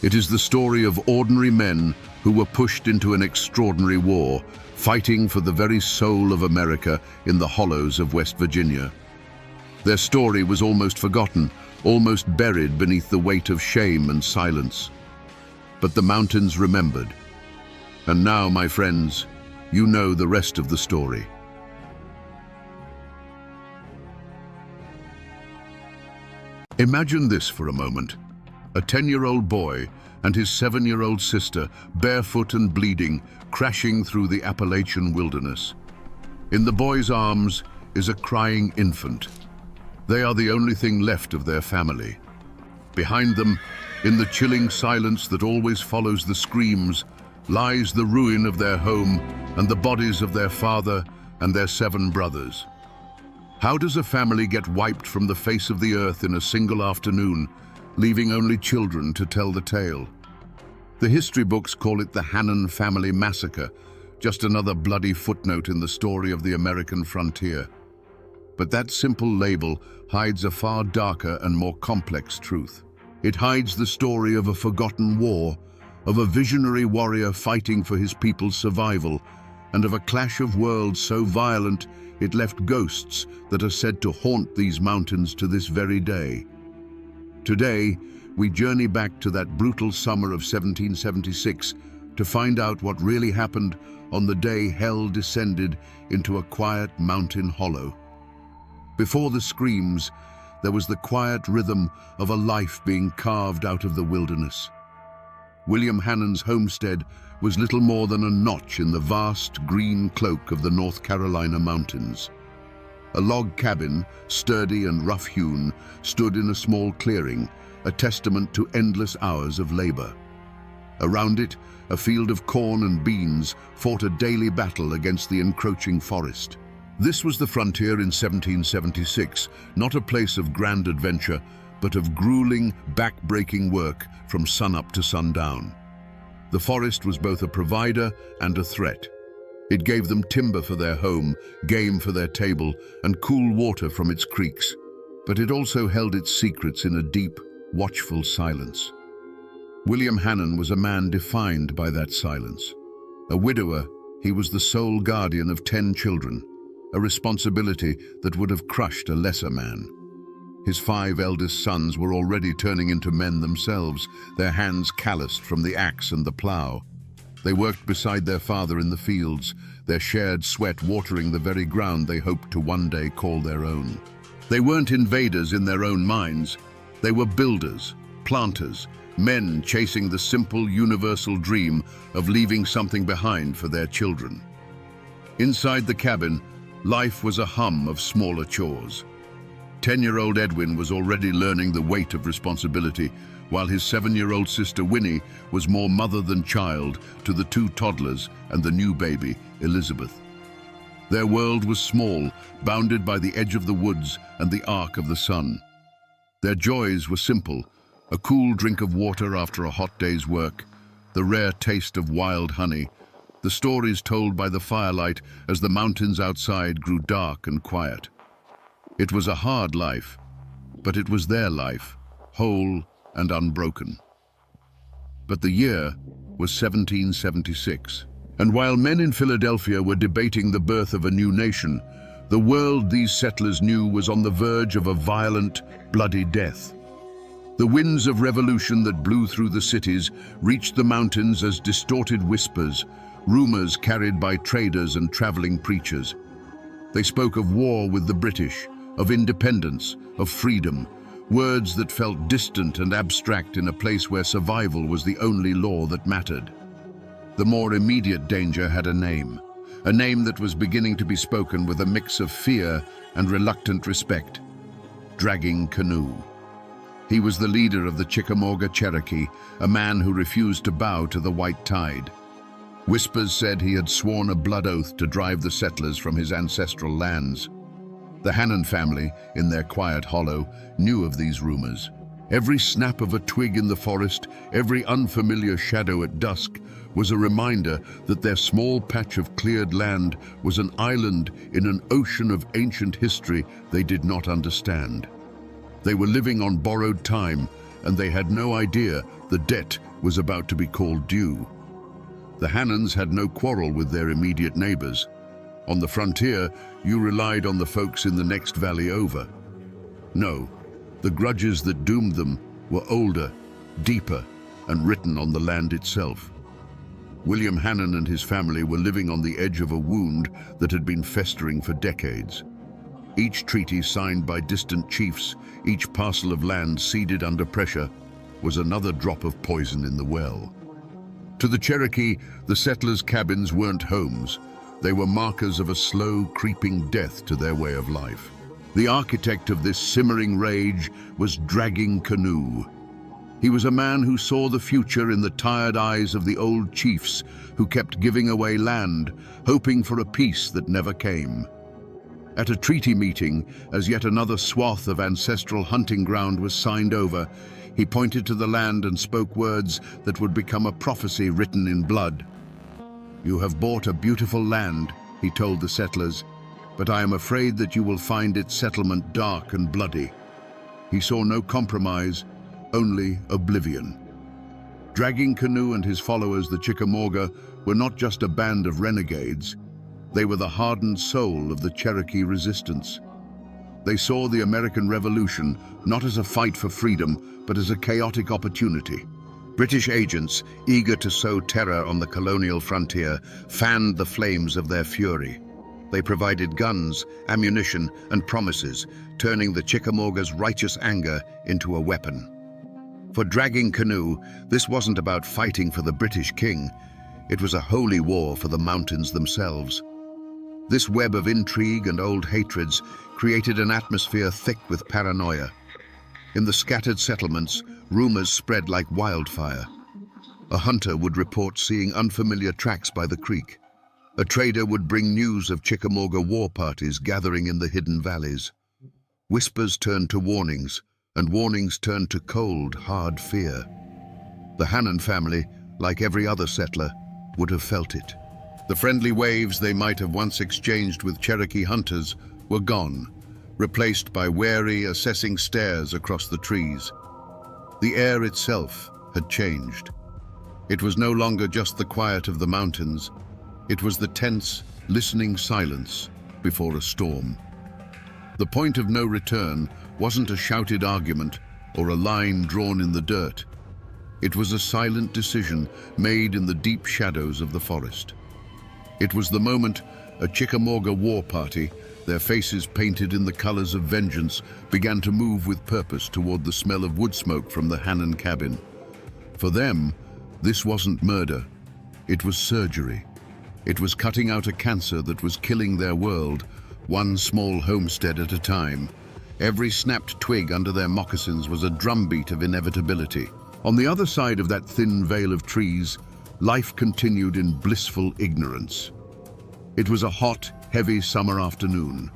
S1: It is the story of ordinary men who were pushed into an extraordinary war, fighting for the very soul of America in the hollows of West Virginia. Their story was almost forgotten, almost buried beneath the weight of shame and silence. But the mountains remembered. And now, my friends, you know the rest of the story. Imagine this for a moment. A 10-year-old boy and his 7-year-old sister, barefoot and bleeding, crashing through the Appalachian wilderness. In the boy's arms is a crying infant. They are the only thing left of their family. Behind them, in the chilling silence that always follows the screams, lies the ruin of their home and the bodies of their father and their 7 brothers. How does a family get wiped from the face of the earth in a single afternoon, leaving only children to tell the tale? The history books call it the Hannon family massacre, just another bloody footnote in the story of the American frontier. But that simple label hides a far darker and more complex truth. It hides the story of a forgotten war, of a visionary warrior fighting for his people's survival, and of a clash of worlds so violent it left ghosts that are said to haunt these mountains to this very day. Today, we journey back to that brutal summer of 1776 to find out what really happened on the day hell descended into a quiet mountain hollow. Before the screams, there was the quiet rhythm of a life being carved out of the wilderness. William Hannon's homestead was little more than a notch in the vast green cloak of the North Carolina mountains. A log cabin, sturdy and rough-hewn, stood in a small clearing, a testament to endless hours of labor. Around it, a field of corn and beans fought a daily battle against the encroaching forest. This was the frontier in 1776, not a place of grand adventure, but of grueling, back-breaking work from sunup to sundown. The forest was both a provider and a threat. It gave them timber for their home, game for their table, and cool water from its creeks. But it also held its secrets in a deep, watchful silence. William Hannon was a man defined by that silence. A widower, he was the sole guardian of 10 children, a responsibility that would have crushed a lesser man. His 5 eldest sons were already turning into men themselves, their hands calloused from the axe and the plough. They worked beside their father in the fields, their shared sweat watering the very ground they hoped to one day call their own. They weren't invaders in their own minds. They were builders, planters, men chasing the simple, universal dream of leaving something behind for their children. Inside the cabin, life was a hum of smaller chores. 10-year-old Edwin was already learning the weight of responsibility, while his 7-year-old sister Winnie was more mother than child to the 2 toddlers and the new baby, Elizabeth. Their world was small, bounded by the edge of the woods and the arc of the sun. Their joys were simple: a cool drink of water after a hot day's work, the rare taste of wild honey, the stories told by the firelight as the mountains outside grew dark and quiet. It was a hard life, but it was their life, whole and unbroken. But the year was 1776, and while men in Philadelphia were debating the birth of a new nation, the world these settlers knew was on the verge of a violent, bloody death. The winds of revolution that blew through the cities reached the mountains as distorted whispers, rumors carried by traders and traveling preachers. They spoke of war with the British, of independence, of freedom, words that felt distant and abstract in a place where survival was the only law that mattered. The more immediate danger had a name that was beginning to be spoken with a mix of fear and reluctant respect: Dragging Canoe. He was the leader of the Chickamauga Cherokee, a man who refused to bow to the white tide. Whispers said he had sworn a blood oath to drive the settlers from his ancestral lands. The Hannon family, in their quiet hollow, knew of these rumors. Every snap of a twig in the forest, every unfamiliar shadow at dusk, was a reminder that their small patch of cleared land was an island in an ocean of ancient history they did not understand. They were living on borrowed time, and they had no idea the debt was about to be called due. The Hannons had no quarrel with their immediate neighbors. On the frontier, you relied on the folks in the next valley over. No, the grudges that doomed them were older, deeper, and written on the land itself. William Hannon and his family were living on the edge of a wound that had been festering for decades. Each treaty signed by distant chiefs, each parcel of land ceded under pressure, was another drop of poison in the well. To the Cherokee, the settlers' cabins weren't homes. They were markers of a slow, creeping death to their way of life. The architect of this simmering rage was Dragging Canoe. He was a man who saw the future in the tired eyes of the old chiefs who kept giving away land, hoping for a peace that never came. At a treaty meeting, as yet another swath of ancestral hunting ground was signed over, he pointed to the land and spoke words that would become a prophecy written in blood. "You have bought a beautiful land," he told the settlers, "but I am afraid that you will find its settlement dark and bloody." He saw no compromise, only oblivion. Dragging Canoe and his followers, the Chickamauga, were not just a band of renegades. They were the hardened soul of the Cherokee resistance. They saw the American Revolution not as a fight for freedom, but as a chaotic opportunity. British agents, eager to sow terror on the colonial frontier, fanned the flames of their fury. They provided guns, ammunition, and promises, turning the Chickamauga's righteous anger into a weapon. For Dragging Canoe, this wasn't about fighting for the British king. It was a holy war for the mountains themselves. This web of intrigue and old hatreds created an atmosphere thick with paranoia. In the scattered settlements, rumors spread like wildfire. A hunter would report seeing unfamiliar tracks by the creek. A trader would bring news of Chickamauga war parties gathering in the hidden valleys. Whispers turned to warnings, and warnings turned to cold, hard fear. The Hannon family, like every other settler, would have felt it. The friendly waves they might have once exchanged with Cherokee hunters were gone, replaced by wary, assessing stares across the trees. The air itself had changed. It was no longer just the quiet of the mountains. It was the tense, listening silence before a storm. The point of no return wasn't a shouted argument or a line drawn in the dirt. It was a silent decision made in the deep shadows of the forest. It was the moment a Chickamauga war party, their faces painted in the colors of vengeance, began to move with purpose toward the smell of wood smoke from the Hannon cabin. For them, this wasn't murder. It was surgery. It was cutting out a cancer that was killing their world, one small homestead at a time. Every snapped twig under their moccasins was a drumbeat of inevitability. On the other side of that thin veil of trees, life continued in blissful ignorance. It was a hot, heavy summer afternoon.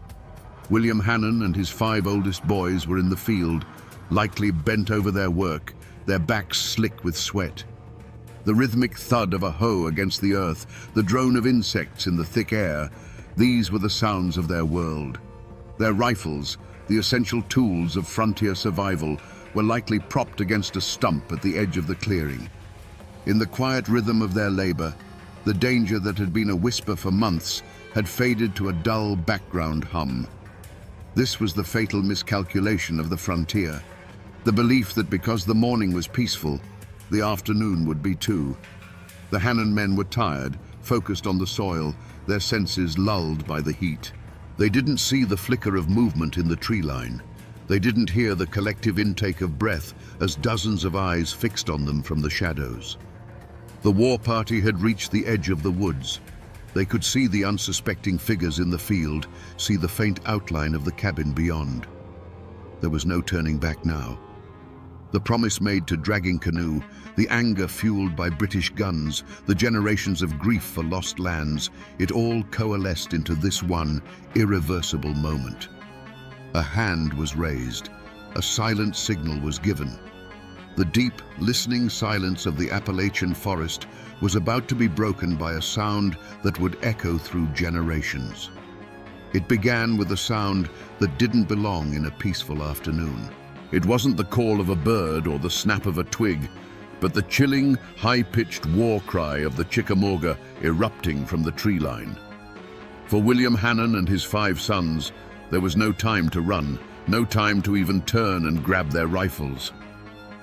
S1: William Hannon and his 5 oldest boys were in the field, likely bent over their work, their backs slick with sweat. The rhythmic thud of a hoe against the earth, the drone of insects in the thick air, these were the sounds of their world. Their rifles, the essential tools of frontier survival, were likely propped against a stump at the edge of the clearing. In the quiet rhythm of their labor, the danger that had been a whisper for months had faded to a dull background hum. This was the fatal miscalculation of the frontier, the belief that because the morning was peaceful, the afternoon would be too. The Hannon men were tired, focused on the soil, their senses lulled by the heat. They didn't see the flicker of movement in the tree line. They didn't hear the collective intake of breath as dozens of eyes fixed on them from the shadows. The war party had reached the edge of the woods. They could see the unsuspecting figures in the field, see the faint outline of the cabin beyond. There was no turning back now. The promise made to Dragging Canoe, the anger fueled by British guns, the generations of grief for lost lands, it all coalesced into this one irreversible moment. A hand was raised. A silent signal was given. The deep, listening silence of the Appalachian forest was about to be broken by a sound that would echo through generations. It began with a sound that didn't belong in a peaceful afternoon. It wasn't the call of a bird or the snap of a twig, but the chilling, high-pitched war cry of the Chickamauga erupting from the tree line. For William Hannon and his 5 sons, there was no time to run, no time to even turn and grab their rifles.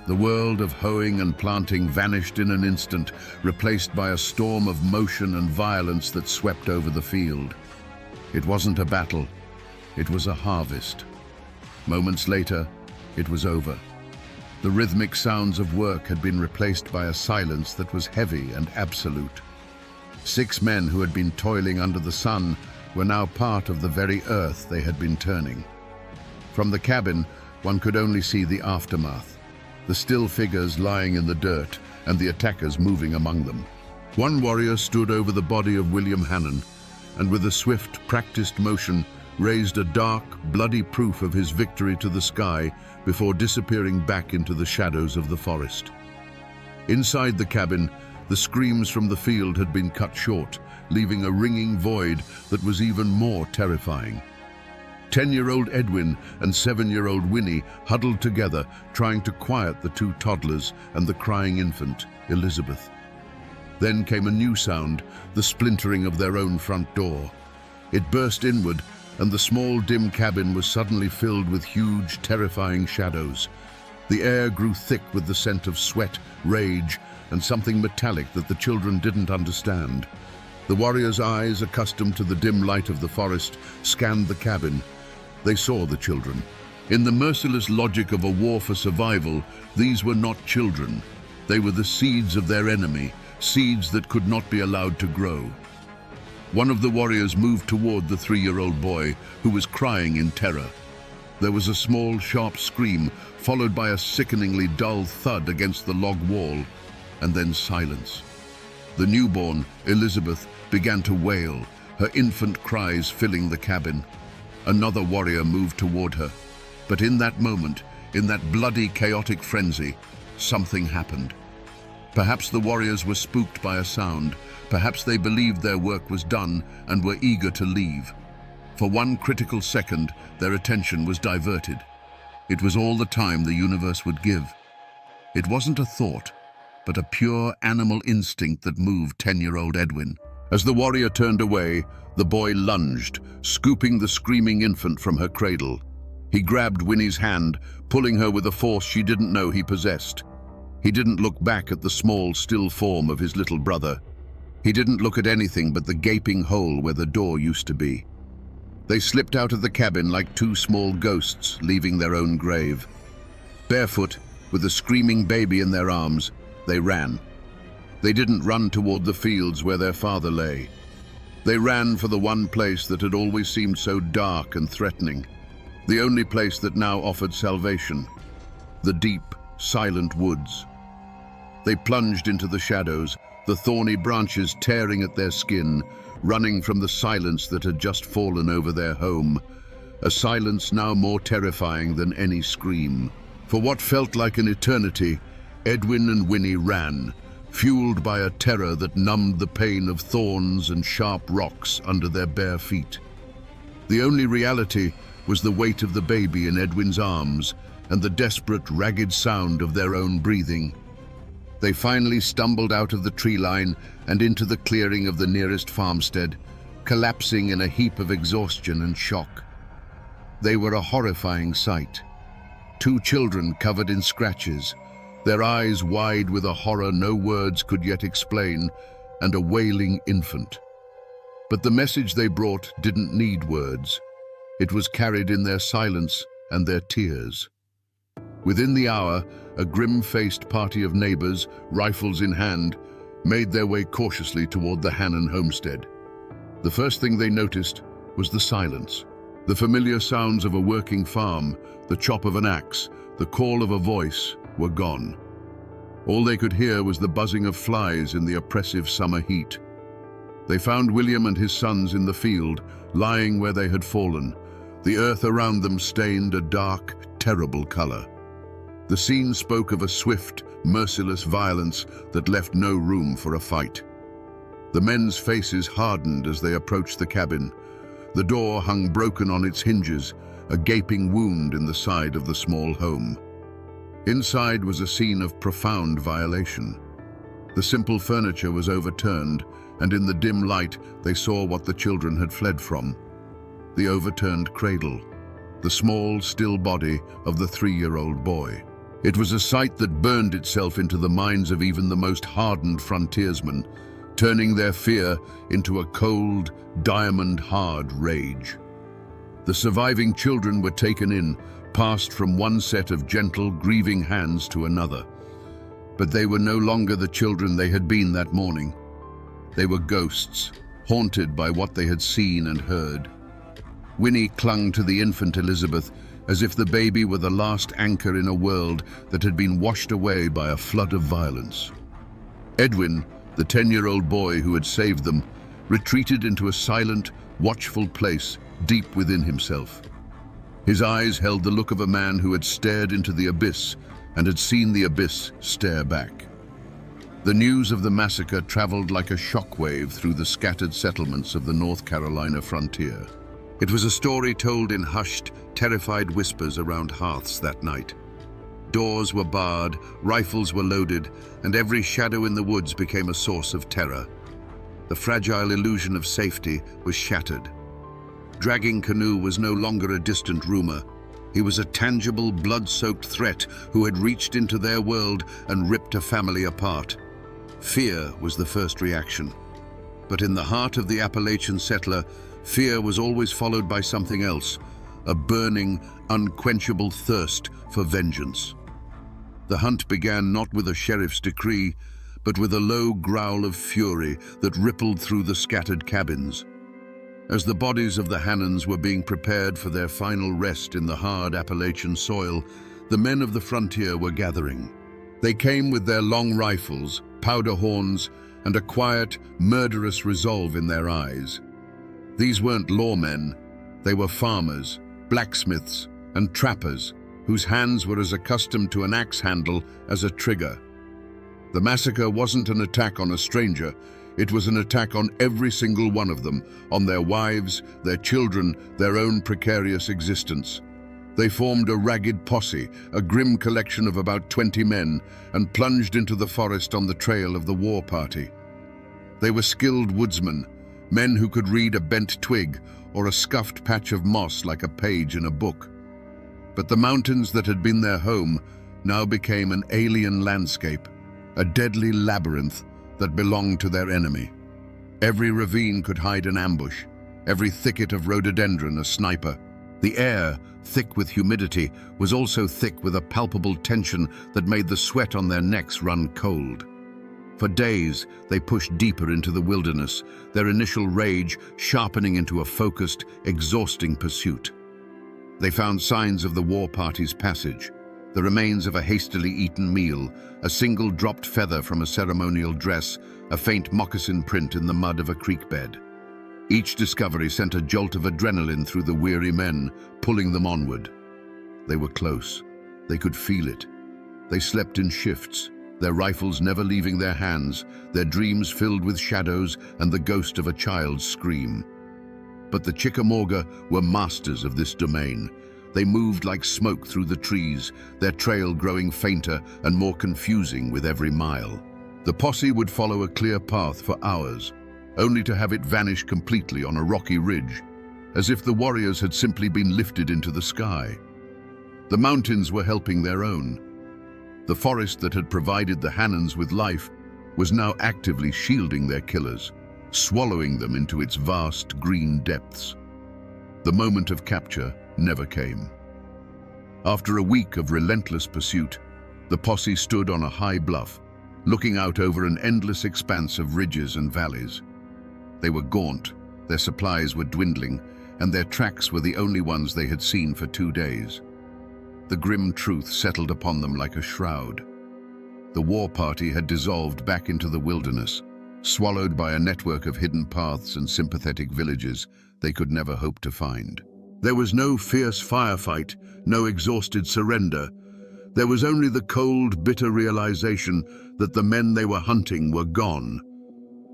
S1: The world of hoeing and planting vanished in an instant, replaced by a storm of motion and violence that swept over the field. It wasn't a battle, it was a harvest. Moments later, it was over. The rhythmic sounds of work had been replaced by a silence that was heavy and absolute. 6 men who had been toiling under the sun were now part of the very earth they had been turning. From the cabin, one could only see the aftermath, the still figures lying in the dirt and the attackers moving among them. One warrior stood over the body of William Hannon and with a swift, practiced motion raised a dark, bloody proof of his victory to the sky before disappearing back into the shadows of the forest. Inside the cabin, the screams from the field had been cut short, leaving a ringing void that was even more terrifying. 10-year-old Edwin and 7-year-old Winnie huddled together, trying to quiet the 2 toddlers and the crying infant, Elizabeth. Then came a new sound, the splintering of their own front door. It burst inward, and the small, dim cabin was suddenly filled with huge, terrifying shadows. The air grew thick with the scent of sweat, rage, and something metallic that the children didn't understand. The warriors' eyes, accustomed to the dim light of the forest, scanned the cabin. They saw the children. In the merciless logic of a war for survival, these were not children. They were the seeds of their enemy, seeds that could not be allowed to grow. One of the warriors moved toward the 3-year-old boy, who was crying in terror. There was a small, sharp scream, followed by a sickeningly dull thud against the log wall, and then silence. The newborn, Elizabeth, began to wail, her infant cries filling the cabin. Another warrior moved toward her. But in that moment, in that bloody, chaotic frenzy, something happened. Perhaps the warriors were spooked by a sound. Perhaps they believed their work was done and were eager to leave. For one critical second, their attention was diverted. It was all the time the universe would give. It wasn't a thought, but a pure animal instinct that moved 10-year-old Edwin. As the warrior turned away, the boy lunged, scooping the screaming infant from her cradle. He grabbed Winnie's hand, pulling her with a force she didn't know he possessed. He didn't look back at the small, still form of his little brother. He didn't look at anything but the gaping hole where the door used to be. They slipped out of the cabin like two small ghosts, leaving their own grave. Barefoot, with a screaming baby in their arms, they ran. They didn't run toward the fields where their father lay. They ran for the one place that had always seemed so dark and threatening, the only place that now offered salvation, the deep, silent woods. They plunged into the shadows, the thorny branches tearing at their skin, running from the silence that had just fallen over their home, a silence now more terrifying than any scream. For what felt like an eternity, Edwin and Winnie ran, fueled by a terror that numbed the pain of thorns and sharp rocks under their bare feet. The only reality was the weight of the baby in Edwin's arms and the desperate, ragged sound of their own breathing. They finally stumbled out of the tree line and into the clearing of the nearest farmstead, collapsing in a heap of exhaustion and shock. They were a horrifying sight. Two children covered in scratches, their eyes wide with a horror no words could yet explain, and a wailing infant. But the message they brought didn't need words. It was carried in their silence and their tears. Within the hour, a grim-faced party of neighbors, rifles in hand, made their way cautiously toward the Hannon homestead. The first thing they noticed was the silence. The familiar sounds of a working farm, the chop of an axe, the call of a voice were gone. All they could hear was the buzzing of flies in the oppressive summer heat. They found William and his sons in the field, lying where they had fallen, the earth around them stained a dark, terrible color. The scene spoke of a swift, merciless violence that left no room for a fight. The men's faces hardened as they approached the cabin. The door hung broken on its hinges, a gaping wound in the side of the small home. Inside was a scene of profound violation. The simple furniture was overturned, and in the dim light they saw what the children had fled from: the overturned cradle, the small, still body of the 3-year-old boy. It was a sight that burned itself into the minds of even the most hardened frontiersmen, turning their fear into a cold, diamond-hard rage. The surviving children were taken in, passed from one set of gentle, grieving hands to another. But they were no longer the children they had been that morning. They were ghosts, haunted by what they had seen and heard. Winnie clung to the infant Elizabeth as if the baby were the last anchor in a world that had been washed away by a flood of violence. Edwin, the 10-year-old boy who had saved them, retreated into a silent, watchful place deep within himself. His eyes held the look of a man who had stared into the abyss and had seen the abyss stare back. The news of the massacre traveled like a shockwave through the scattered settlements of the North Carolina frontier. It was a story told in hushed, terrified whispers around hearths that night. Doors were barred, rifles were loaded, and every shadow in the woods became a source of terror. The fragile illusion of safety was shattered. Dragging Canoe was no longer a distant rumor. He was a tangible, blood-soaked threat who had reached into their world and ripped a family apart. Fear was the first reaction. But in the heart of the Appalachian settler, fear was always followed by something else, a burning, unquenchable thirst for vengeance. The hunt began not with a sheriff's decree, but with a low growl of fury that rippled through the scattered cabins. As the bodies of the Hannons were being prepared for their final rest in the hard Appalachian soil, the men of the frontier were gathering. They came with their long rifles, powder horns, and a quiet, murderous resolve in their eyes. These weren't lawmen, they were farmers, blacksmiths, and trappers, whose hands were as accustomed to an axe handle as a trigger. The massacre wasn't an attack on a stranger, it was an attack on every single one of them, on their wives, their children, their own precarious existence. They formed a ragged posse, a grim collection of about 20 men, and plunged into the forest on the trail of the war party. They were skilled woodsmen, men who could read a bent twig or a scuffed patch of moss like a page in a book. But the mountains that had been their home now became an alien landscape, a deadly labyrinth that belonged to their enemy. Every ravine could hide an ambush, every thicket of rhododendron a sniper. The air, thick with humidity, was also thick with a palpable tension that made the sweat on their necks run cold. For days, they pushed deeper into the wilderness, their initial rage sharpening into a focused, exhausting pursuit. They found signs of the war party's passage, the remains of a hastily eaten meal, a single dropped feather from a ceremonial dress, a faint moccasin print in the mud of a creek bed. Each discovery sent a jolt of adrenaline through the weary men, pulling them onward. They were close. They could feel it. They slept in shifts, their rifles never leaving their hands, their dreams filled with shadows and the ghost of a child's scream. But the Chickamauga were masters of this domain. They moved like smoke through the trees, their trail growing fainter and more confusing with every mile. The posse would follow a clear path for hours, only to have it vanish completely on a rocky ridge, as if the warriors had simply been lifted into the sky. The mountains were helping their own. The forest that had provided the Hannons with life was now actively shielding their killers, swallowing them into its vast green depths. The moment of capture never came. After a week of relentless pursuit, the posse stood on a high bluff, looking out over an endless expanse of ridges and valleys. They were gaunt, their supplies were dwindling, and their tracks were the only ones they had seen for 2 days. The grim truth settled upon them like a shroud. The war party had dissolved back into the wilderness, swallowed by a network of hidden paths and sympathetic villages they could never hope to find. There was no fierce firefight, no exhausted surrender. There was only the cold, bitter realization that the men they were hunting were gone.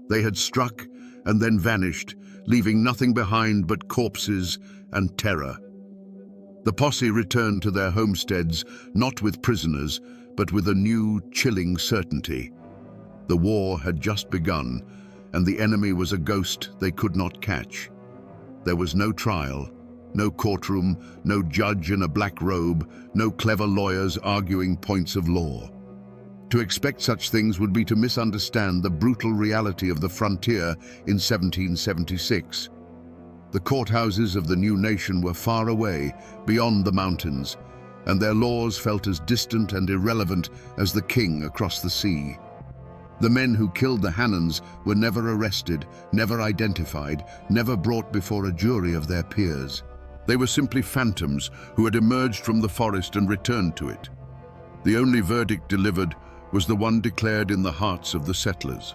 S1: They had struck and then vanished, leaving nothing behind but corpses and terror. The posse returned to their homesteads, not with prisoners, but with a new, chilling certainty. The war had just begun, and the enemy was a ghost they could not catch. There was no trial, no courtroom, no judge in a black robe, no clever lawyers arguing points of law. To expect such things would be to misunderstand the brutal reality of the frontier in 1776. The courthouses of the new nation were far away, beyond the mountains, and their laws felt as distant and irrelevant as the king across the sea. The men who killed the Hannons were never arrested, never identified, never brought before a jury of their peers. They were simply phantoms who had emerged from the forest and returned to it. The only verdict delivered was the one declared in the hearts of the settlers.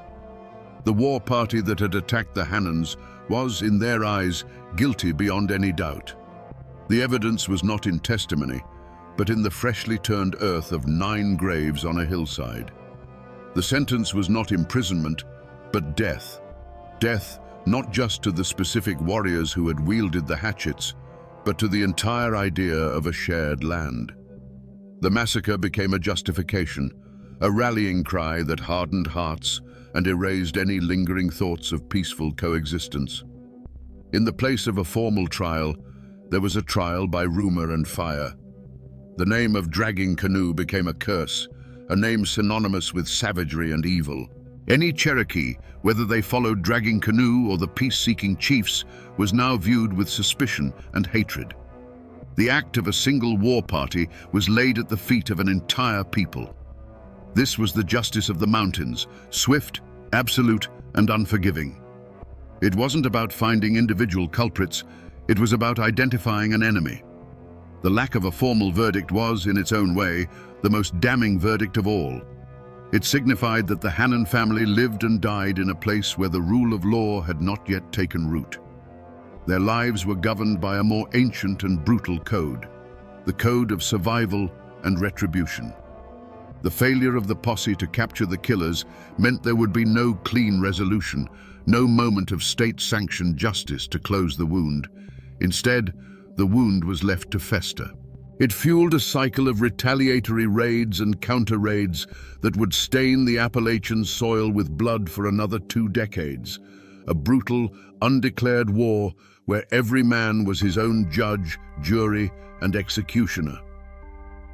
S1: The war party that had attacked the Hannons was, in their eyes, guilty beyond any doubt. The evidence was not in testimony, but in the freshly turned earth of 9 graves on a hillside. The sentence was not imprisonment, but death. Death not just to the specific warriors who had wielded the hatchets, but to the entire idea of a shared land. The massacre became a justification, a rallying cry that hardened hearts and erased any lingering thoughts of peaceful coexistence. In the place of a formal trial, there was a trial by rumor and fire. The name of Dragging Canoe became a curse, a name synonymous with savagery and evil. Any Cherokee, whether they followed Dragging Canoe or the peace-seeking chiefs, was now viewed with suspicion and hatred. The act of a single war party was laid at the feet of an entire people. This was the justice of the mountains, swift, absolute, and unforgiving. It wasn't about finding individual culprits, it was about identifying an enemy. The lack of a formal verdict was, in its own way, the most damning verdict of all. It signified that the Hannon family lived and died in a place where the rule of law had not yet taken root. Their lives were governed by a more ancient and brutal code, the code of survival and retribution. The failure of the posse to capture the killers meant there would be no clean resolution, no moment of state-sanctioned justice to close the wound. Instead, the wound was left to fester. It fueled a cycle of retaliatory raids and counter-raids that would stain the Appalachian soil with blood for another 2 decades. A brutal, undeclared war where every man was his own judge, jury, and executioner.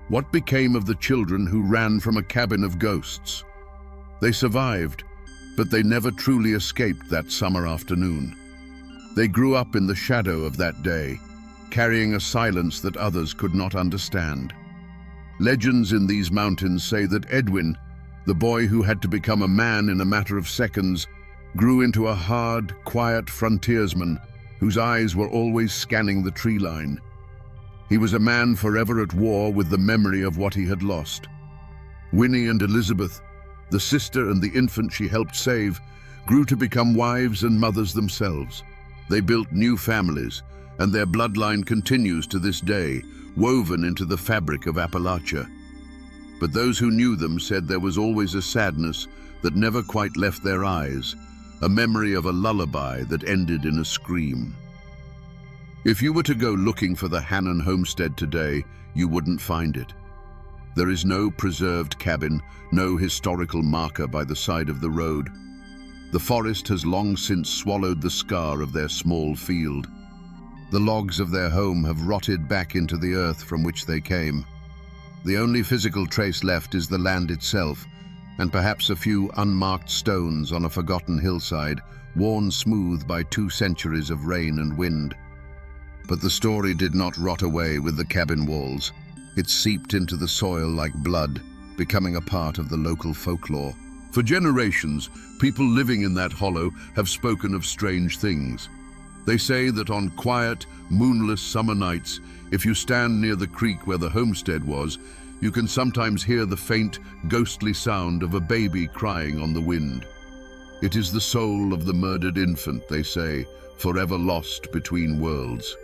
S1: What became of the children who ran from a cabin of ghosts? They survived, but they never truly escaped that summer afternoon. They grew up in the shadow of that day, carrying a silence that others could not understand. Legends in these mountains say that Edwin, the boy who had to become a man in a matter of seconds, grew into a hard, quiet frontiersman whose eyes were always scanning the tree line. He was a man forever at war with the memory of what he had lost. Winnie and Elizabeth, the sister and the infant she helped save, grew to become wives and mothers themselves. They built new families, and their bloodline continues to this day, woven into the fabric of Appalachia. But those who knew them said there was always a sadness that never quite left their eyes, a memory of a lullaby that ended in a scream. If you were to go looking for the Hannon homestead today, you wouldn't find it. There is no preserved cabin, no historical marker by the side of the road. The forest has long since swallowed the scar of their small field. The logs of their home have rotted back into the earth from which they came. The only physical trace left is the land itself, and perhaps a few unmarked stones on a forgotten hillside, worn smooth by 2 centuries of rain and wind. But the story did not rot away with the cabin walls. It seeped into the soil like blood, becoming a part of the local folklore. For generations, people living in that hollow have spoken of strange things. They say that on quiet, moonless summer nights, if you stand near the creek where the homestead was, you can sometimes hear the faint, ghostly sound of a baby crying on the wind. It is the soul of the murdered infant, they say, forever lost between worlds.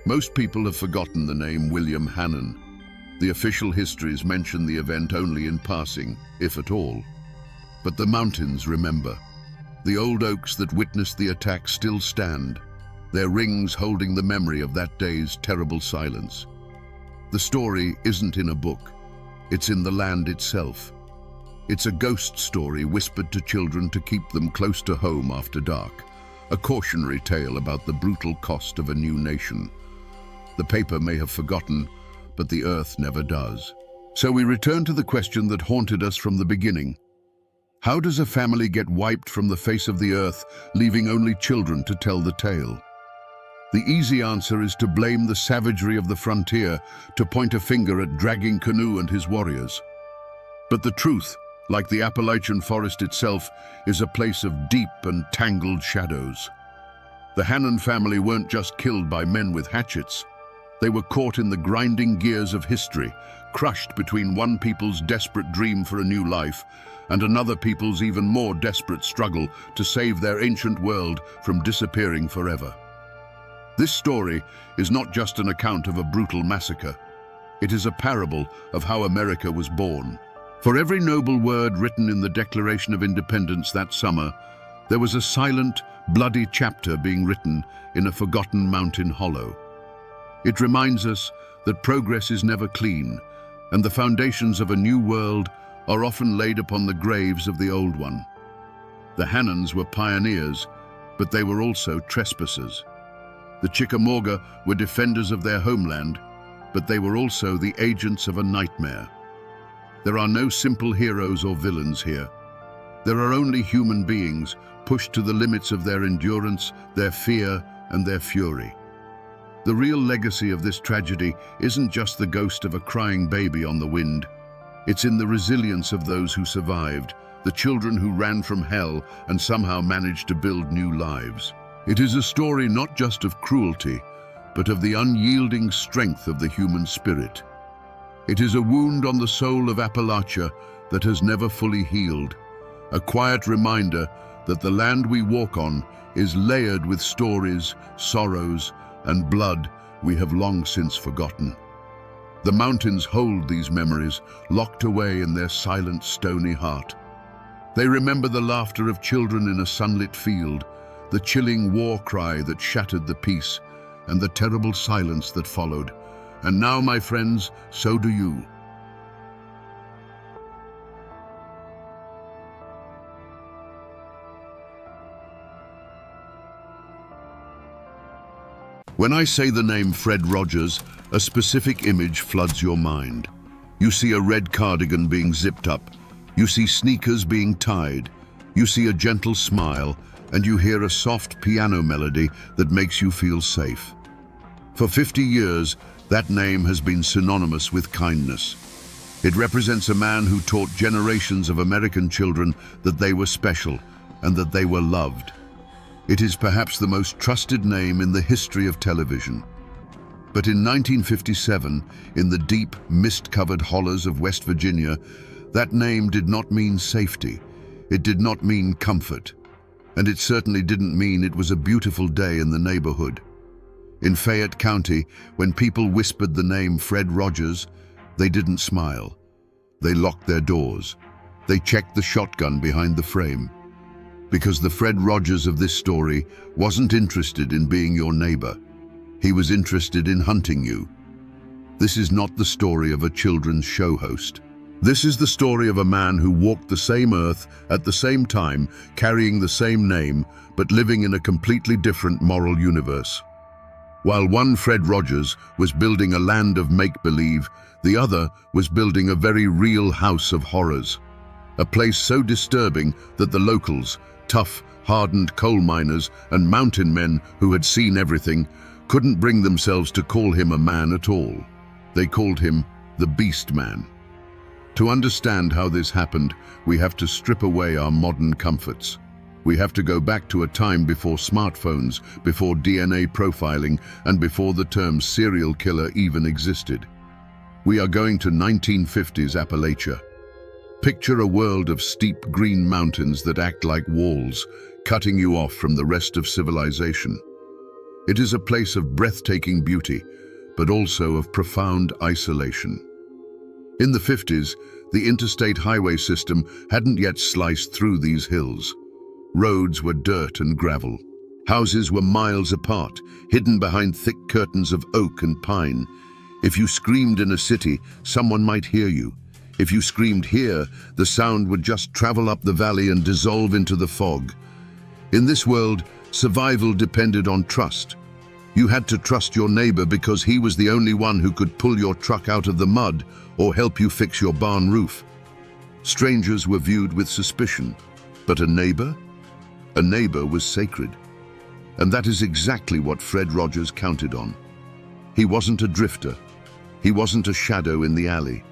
S1: Most people have forgotten the name William Hannon. The official histories mention the event only in passing, if at all. But the mountains remember. The old oaks that witnessed the attack still stand, their rings holding the memory of that day's terrible silence. The story isn't in a book, it's in the land itself. It's a ghost story whispered to children to keep them close to home after dark, a cautionary tale about the brutal cost of a new nation. The paper may have forgotten, but the earth never does. So we return to the question that haunted us from the beginning. How does a family get wiped from the face of the earth, leaving only children to tell the tale? The easy answer is to blame the savagery of the frontier, to point a finger at Dragging Canoe and his warriors. But the truth, like the Appalachian forest itself, is a place of deep and tangled shadows. The Hannon family weren't just killed by men with hatchets. They were caught in the grinding gears of history, crushed between one people's desperate dream for a new life and another people's even more desperate struggle to save their ancient world from disappearing forever. This story is not just an account of a brutal massacre. It is a parable of how America was born. For every noble word written in the Declaration of Independence that summer, there was a silent, bloody chapter being written in a forgotten mountain hollow. It reminds us that progress is never clean, and the foundations of a new world are often laid upon the graves of the old one. The Hannons were pioneers, but they were also trespassers. The Chickamauga were defenders of their homeland, but they were also the agents of a nightmare. There are no simple heroes or villains here. There are only human beings pushed to the limits of their endurance, their fear, and their fury. The real legacy of this tragedy isn't just the ghost of a crying baby on the wind. It's in the resilience of those who survived, the children who ran from hell and somehow managed to build new lives. It is a story not just of cruelty, but of the unyielding strength of the human spirit. It is a wound on the soul of Appalachia that has never fully healed, a quiet reminder that the land we walk on is layered with stories, sorrows, and blood we have long since forgotten. The mountains hold these memories, locked away in their silent, stony heart. They remember the laughter of children in a sunlit field, the chilling war cry that shattered the peace, and the terrible silence that followed. And now, my friends, so do you. When I say the name Fred Rogers, a specific image floods your mind. You see a red cardigan being zipped up, you see sneakers being tied, you see a gentle smile, and you hear a soft piano melody that makes you feel safe. For 50 years, that name has been synonymous with kindness. It represents a man who taught generations of American children that they were special and that they were loved. It is perhaps the most trusted name in the history of television. But in 1957, in the deep, mist-covered hollows of West Virginia, that name did not mean safety. It did not mean comfort. And it certainly didn't mean it was a beautiful day in the neighborhood. In Fayette County, when people whispered the name Fred Rogers, they didn't smile. They locked their doors. They checked the shotgun behind the frame. Because the Fred Rogers of this story wasn't interested in being your neighbor. He was interested in hunting you. This is not the story of a children's show host. This is the story of a man who walked the same earth at the same time, carrying the same name, but living in a completely different moral universe. While one Fred Rogers was building a land of make-believe, the other was building a very real house of horrors. A place so disturbing that the locals, tough, hardened coal miners and mountain men who had seen everything, couldn't bring themselves to call him a man at all. They called him the Beast Man. To understand how this happened, we have to strip away our modern comforts. We have to go back to a time before smartphones, before DNA profiling, and before the term serial killer even existed. We are going to 1950s Appalachia. Picture a world of steep green mountains that act like walls, cutting you off from the rest of civilization. It is a place of breathtaking beauty, but also of profound isolation. In the 50s, the interstate highway system hadn't yet sliced through these hills. Roads were dirt and gravel. Houses were miles apart, hidden behind thick curtains of oak and pine. If you screamed in a city, someone might hear you. If you screamed here, the sound would just travel up the valley and dissolve into the fog. In this world, survival depended on trust. You had to trust your neighbor because he was the only one who could pull your truck out of the mud or help you fix your barn roof. Strangers were viewed with suspicion, but a neighbor was sacred. And that is exactly what Fred Rogers counted on. He wasn't a drifter. He wasn't a shadow in the alley.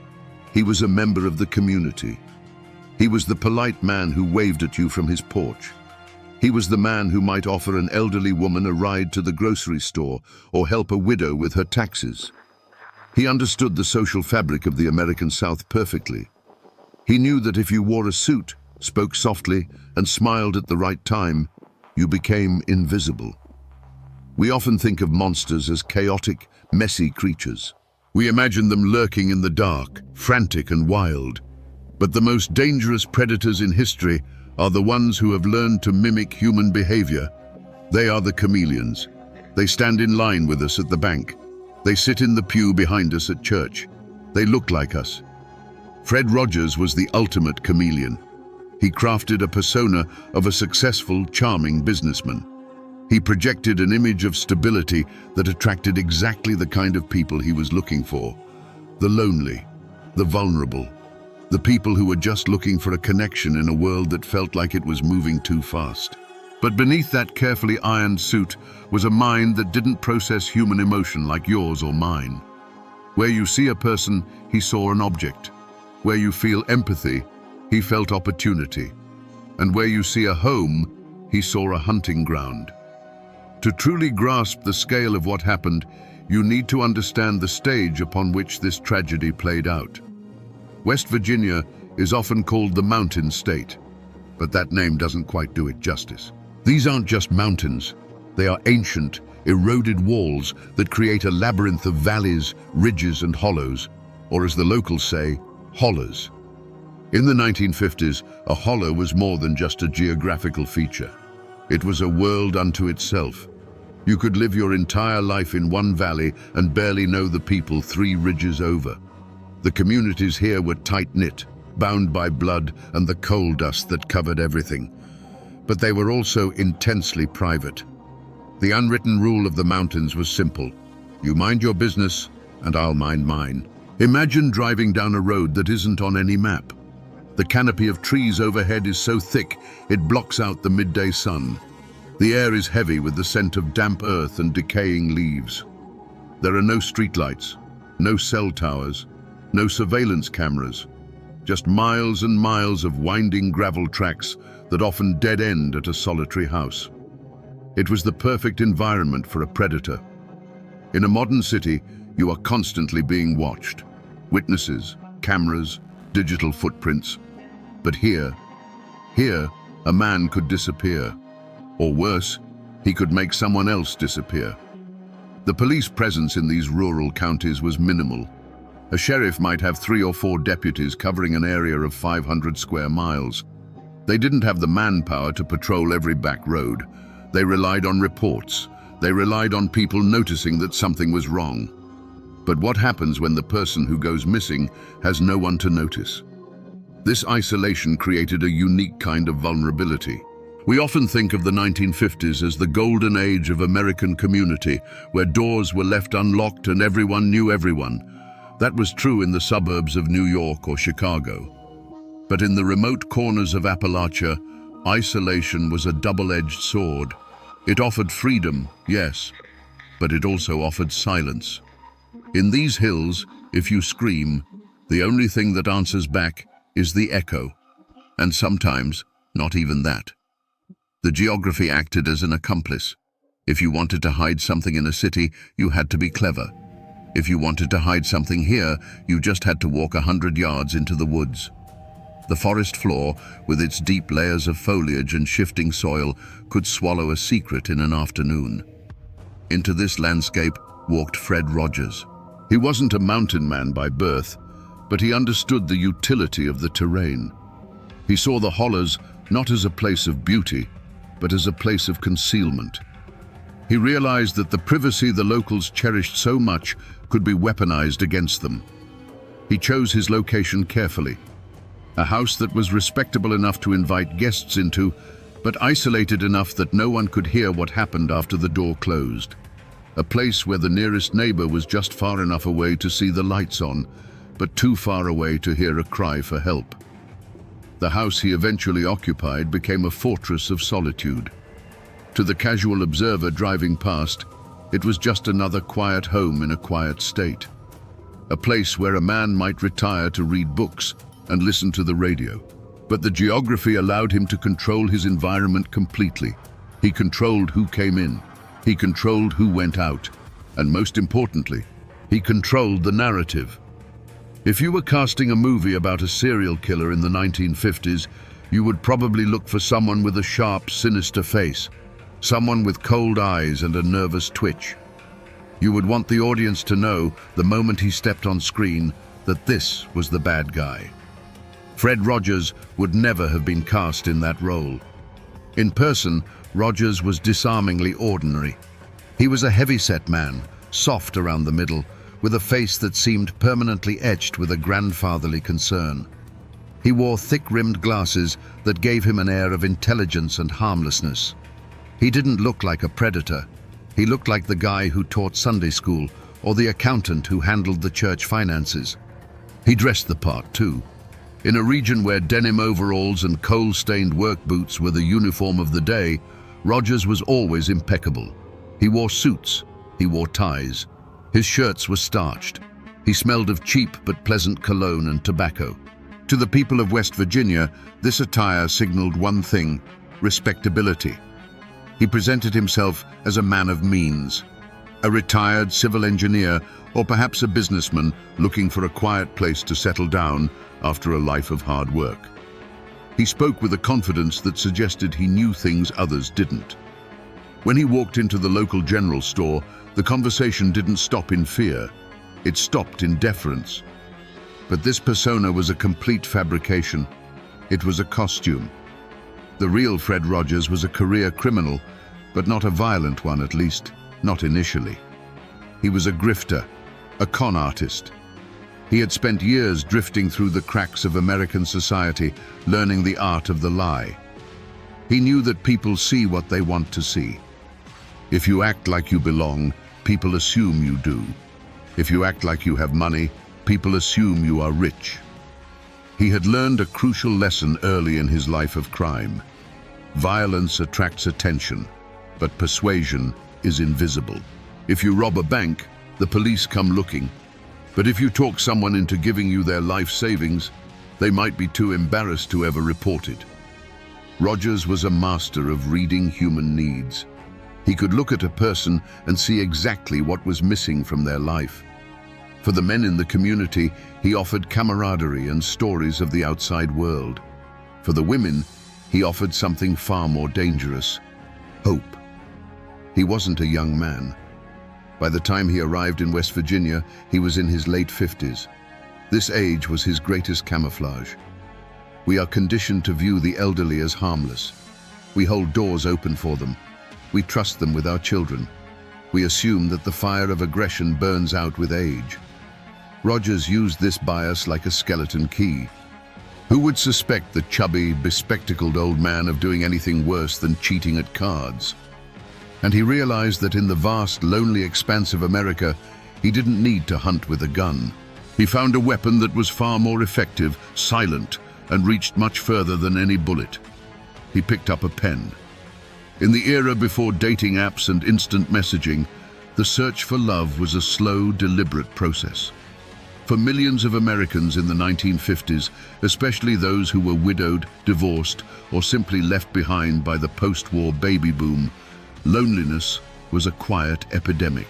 S1: He was a member of the community. He was the polite man who waved at you from his porch. He was the man who might offer an elderly woman a ride to the grocery store or help a widow with her taxes. He understood the social fabric of the American South perfectly. He knew that if you wore a suit, spoke softly, and smiled at the right time, you became invisible. We often think of monsters as chaotic, messy creatures. We imagine them lurking in the dark, frantic and wild. But the most dangerous predators in history are the ones who have learned to mimic human behavior. They are the chameleons. They stand in line with us at the bank. They sit in the pew behind us at church. They look like us. Fred Rogers was the ultimate chameleon. He crafted a persona of a successful, charming businessman. He projected an image of stability that attracted exactly the kind of people he was looking for. The lonely, the vulnerable, the people who were just looking for a connection in a world that felt like it was moving too fast. But beneath that carefully ironed suit was a mind that didn't process human emotion like yours or mine. Where you see a person, he saw an object. Where you feel empathy, he felt opportunity. And where you see a home, he saw a hunting ground. To truly grasp the scale of what happened, you need to understand the stage upon which this tragedy played out. West Virginia is often called the Mountain State, but that name doesn't quite do it justice. These aren't just mountains. They are ancient, eroded walls that create a labyrinth of valleys, ridges, and hollows, or as the locals say, hollers. In the 1950s, a holler was more than just a geographical feature. It was a world unto itself. You could live your entire life in one valley and barely know the people 3 ridges over. The communities here were tight-knit, bound by blood and the coal dust that covered everything. But they were also intensely private. The unwritten rule of the mountains was simple. You mind your business, and I'll mind mine. Imagine driving down a road that isn't on any map. The canopy of trees overhead is so thick, it blocks out the midday sun. The air is heavy with the scent of damp earth and decaying leaves. There are no streetlights, no cell towers, no surveillance cameras, just miles and miles of winding gravel tracks that often dead-end at a solitary house. It was the perfect environment for a predator. In a modern city, you are constantly being watched. Witnesses, cameras, digital footprints. But here, a man could disappear. Or worse, he could make someone else disappear. The police presence in these rural counties was minimal. A sheriff might have 3 or 4 deputies covering an area of 500 square miles. They didn't have the manpower to patrol every back road. They relied on reports. They relied on people noticing that something was wrong. But what happens when the person who goes missing has no one to notice? This isolation created a unique kind of vulnerability. We often think of the 1950s as the golden age of American community, where doors were left unlocked and everyone knew everyone. That was true in the suburbs of New York or Chicago. But in the remote corners of Appalachia, isolation was a double-edged sword. It offered freedom, yes, but it also offered silence. In these hills, if you scream, the only thing that answers back is the echo, and sometimes not even that. The geography acted as an accomplice. If you wanted to hide something in a city, you had to be clever. If you wanted to hide something here, you just had to walk 100 yards into the woods. The forest floor, with its deep layers of foliage and shifting soil, could swallow a secret in an afternoon. Into this landscape walked Fred Rogers. He wasn't a mountain man by birth, but he understood the utility of the terrain. He saw the hollers not as a place of beauty, but as a place of concealment. He realized that the privacy the locals cherished so much could be weaponized against them. He chose his location carefully. A house that was respectable enough to invite guests into, but isolated enough that no one could hear what happened after the door closed. A place where the nearest neighbor was just far enough away to see the lights on, but too far away to hear a cry for help. The house he eventually occupied became a fortress of solitude. To the casual observer driving past, it was just another quiet home in a quiet state. A place where a man might retire to read books and listen to the radio. But the geography allowed him to control his environment completely. He controlled who came in. He controlled who went out. And most importantly, he controlled the narrative. If you were casting a movie about a serial killer in the 1950s, you would probably look for someone with a sharp, sinister face, someone with cold eyes and a nervous twitch. You would want the audience to know, the moment he stepped on screen, that this was the bad guy. Fred Rogers would never have been cast in that role. In person, Rogers was disarmingly ordinary. He was a heavy-set man, soft around the middle, with a face that seemed permanently etched with a grandfatherly concern. He wore thick-rimmed glasses that gave him an air of intelligence and harmlessness. He didn't look like a predator. He looked like the guy who taught Sunday school or the accountant who handled the church finances. He dressed the part, too. In a region where denim overalls and coal-stained work boots were the uniform of the day, Rogers was always impeccable. He wore suits. He wore ties. His shirts were starched. He smelled of cheap but pleasant cologne and tobacco. To the people of West Virginia, this attire signaled one thing: respectability. He presented himself as a man of means, a retired civil engineer or perhaps a businessman looking for a quiet place to settle down after a life of hard work. He spoke with a confidence that suggested he knew things others didn't. When he walked into the local general store, the conversation didn't stop in fear. It stopped in deference. But this persona was a complete fabrication. It was a costume. The real Fred Rogers was a career criminal, but not a violent one, at least, not initially. He was a grifter, a con artist. He had spent years drifting through the cracks of American society, learning the art of the lie. He knew that people see what they want to see. If you act like you belong, people assume you do. If you act like you have money, people assume you are rich. He had learned a crucial lesson early in his life of crime. Violence attracts attention, but persuasion is invisible. If you rob a bank, the police come looking. But if you talk someone into giving you their life savings, they might be too embarrassed to ever report it. Rogers was a master of reading human needs. He could look at a person and see exactly what was missing from their life. For the men in the community, he offered camaraderie and stories of the outside world. For the women, he offered something far more dangerous: hope. He wasn't a young man. By the time he arrived in West Virginia, he was in his late 50s. This age was his greatest camouflage. We are conditioned to view the elderly as harmless. We hold doors open for them. We trust them with our children. We assume that the fire of aggression burns out with age. Rogers used this bias like a skeleton key. Who would suspect the chubby, bespectacled old man of doing anything worse than cheating at cards? And he realized that in the vast, lonely expanse of America, he didn't need to hunt with a gun. He found a weapon that was far more effective, silent, and reached much further than any bullet. He picked up a pen. In the era before dating apps and instant messaging, the search for love was a slow, deliberate process. For millions of Americans in the 1950s, especially those who were widowed, divorced, or simply left behind by the post-war baby boom, loneliness was a quiet epidemic.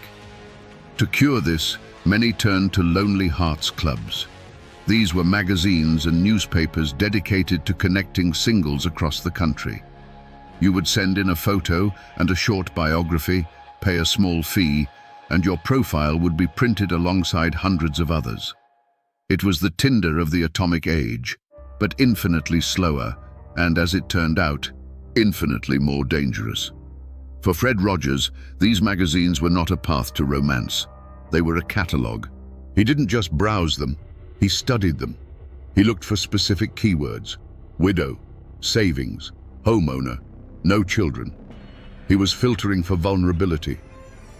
S1: To cure this, many turned to Lonely Hearts Clubs. These were magazines and newspapers dedicated to connecting singles across the country. You would send in a photo and a short biography, pay a small fee, and your profile would be printed alongside hundreds of others. It was the Tinder of the atomic age, but infinitely slower, and as it turned out, infinitely more dangerous. For Fred Rogers, these magazines were not a path to romance. They were a catalogue. He didn't just browse them, he studied them. He looked for specific keywords: widow, savings, homeowner, no children. He was filtering for vulnerability.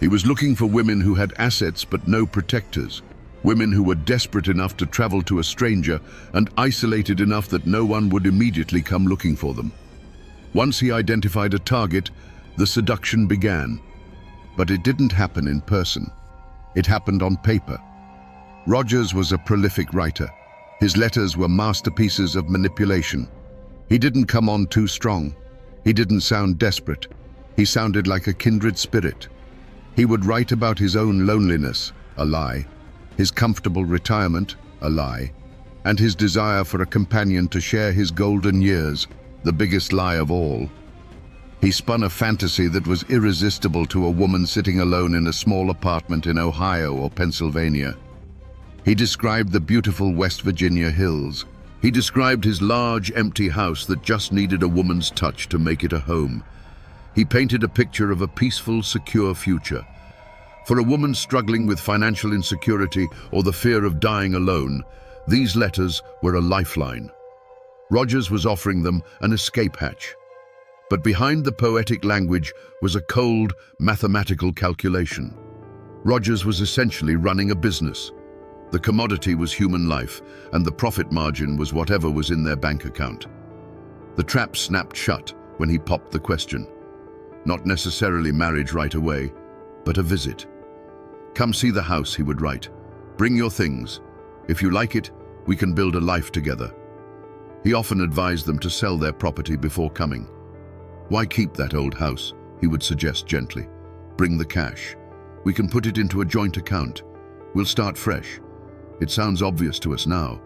S1: He was looking for women who had assets but no protectors, women who were desperate enough to travel to a stranger and isolated enough that no one would immediately come looking for them. Once he identified a target, the seduction began. But it didn't happen in person. It happened on paper. Rogers was a prolific writer. His letters were masterpieces of manipulation. He didn't come on too strong. He didn't sound desperate. He sounded like a kindred spirit. He would write about his own loneliness, a lie, his comfortable retirement, a lie, and his desire for a companion to share his golden years, the biggest lie of all. He spun a fantasy that was irresistible to a woman sitting alone in a small apartment in Ohio or Pennsylvania. He described the beautiful West Virginia hills. He described his large, empty house that just needed a woman's touch to make it a home. He painted a picture of a peaceful, secure future. For a woman struggling with financial insecurity or the fear of dying alone, these letters were a lifeline. Rogers was offering them an escape hatch. But behind the poetic language was a cold, mathematical calculation. Rogers was essentially running a business. The commodity was human life, and the profit margin was whatever was in their bank account. The trap snapped shut when he popped the question. Not necessarily marriage right away, but a visit. Come see the house, he would write. Bring your things. If you like it, we can build a life together. He often advised them to sell their property before coming. Why keep that old house? He would suggest gently. Bring the cash. We can put it into a joint account. We'll start fresh. It sounds obvious to us now.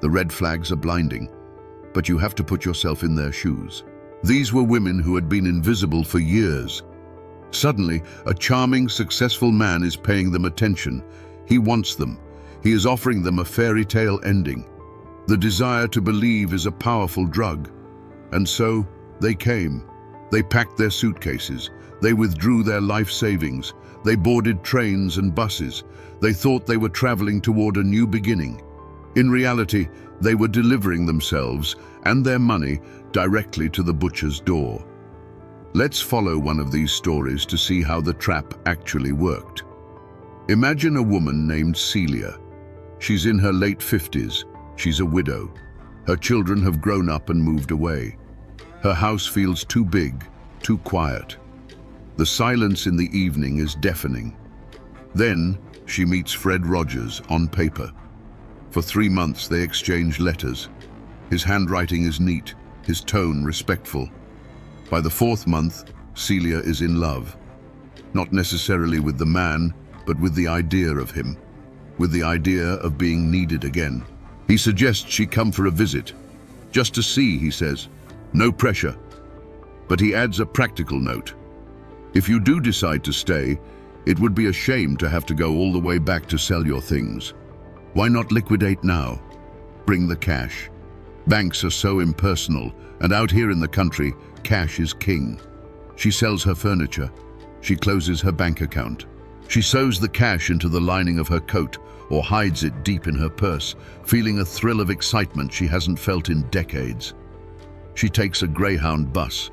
S1: The red flags are blinding, but you have to put yourself in their shoes. These were women who had been invisible for years. Suddenly, a charming, successful man is paying them attention. He wants them. He is offering them a fairy tale ending. The desire to believe is a powerful drug. And so, they came. They packed their suitcases. They withdrew their life savings. They boarded trains and buses. They thought they were traveling toward a new beginning. In reality, they were delivering themselves and their money directly to the butcher's door. Let's follow one of these stories to see how the trap actually worked. Imagine a woman named Celia. She's in her late 50s. She's a widow. Her children have grown up and moved away. Her house feels too big, too quiet. The silence in the evening is deafening. Then she meets Fred Rogers on paper. For 3 months they exchange letters. His handwriting is neat, his tone respectful. By the 4th month, Celia is in love. Not necessarily with the man, but with the idea of him. With the idea of being needed again. He suggests she come for a visit. Just to see, he says. No pressure. But he adds a practical note. If you do decide to stay, it would be a shame to have to go all the way back to sell your things. Why not liquidate now? Bring the cash. Banks are so impersonal, and out here in the country, cash is king. She sells her furniture. She closes her bank account. She sews the cash into the lining of her coat or hides it deep in her purse, feeling a thrill of excitement she hasn't felt in decades. She takes a Greyhound bus.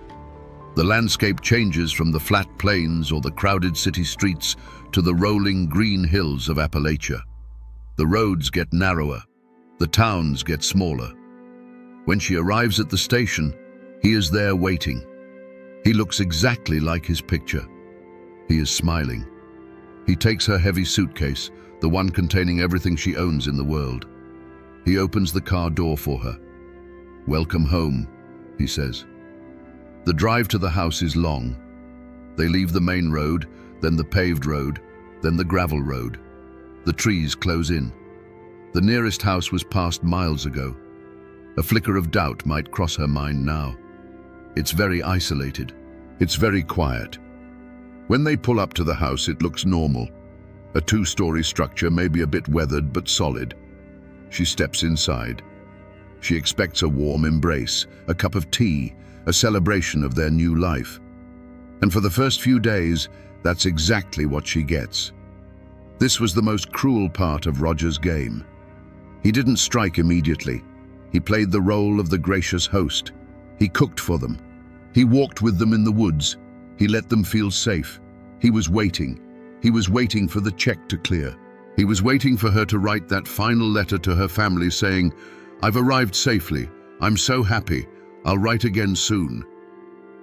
S1: The landscape changes from the flat plains or the crowded city streets to the rolling green hills of Appalachia. The roads get narrower. The towns get smaller. When she arrives at the station, he is there waiting. He looks exactly like his picture. He is smiling. He takes her heavy suitcase, the one containing everything she owns in the world. He opens the car door for her. "Welcome home," he says. The drive to the house is long. They leave the main road, then the paved road, then the gravel road. The trees close in. The nearest house was passed miles ago. A flicker of doubt might cross her mind now. It's very isolated. It's very quiet. When they pull up to the house, it looks normal. A 2-story structure, maybe a bit weathered but solid. She steps inside. She expects a warm embrace, a cup of tea, a celebration of their new life. And for the first few days, that's exactly what she gets. This was the most cruel part of Roger's game. He didn't strike immediately. He played the role of the gracious host. He cooked for them. He walked with them in the woods. He let them feel safe. He was waiting. He was waiting for the check to clear. He was waiting for her to write that final letter to her family saying, "I've arrived safely. I'm so happy. I'll write again soon."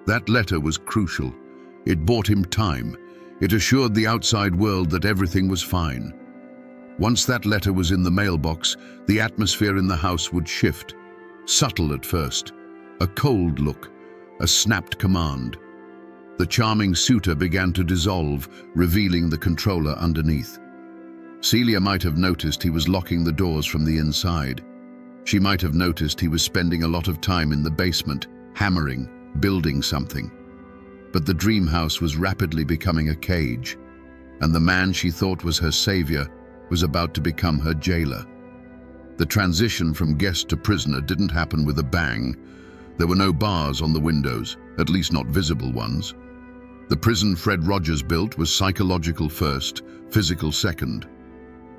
S1: That letter was crucial. It bought him time. It assured the outside world that everything was fine. Once that letter was in the mailbox, the atmosphere in the house would shift. Subtle at first. A cold look. A snapped command. The charming suitor began to dissolve, revealing the controller underneath. Celia might have noticed he was locking the doors from the inside. She might have noticed he was spending a lot of time in the basement, hammering, building something. But the dream house was rapidly becoming a cage, and the man she thought was her savior was about to become her jailer. The transition from guest to prisoner didn't happen with a bang. There were no bars on the windows, at least not visible ones. The prison Fred Rogers built was psychological first, physical second.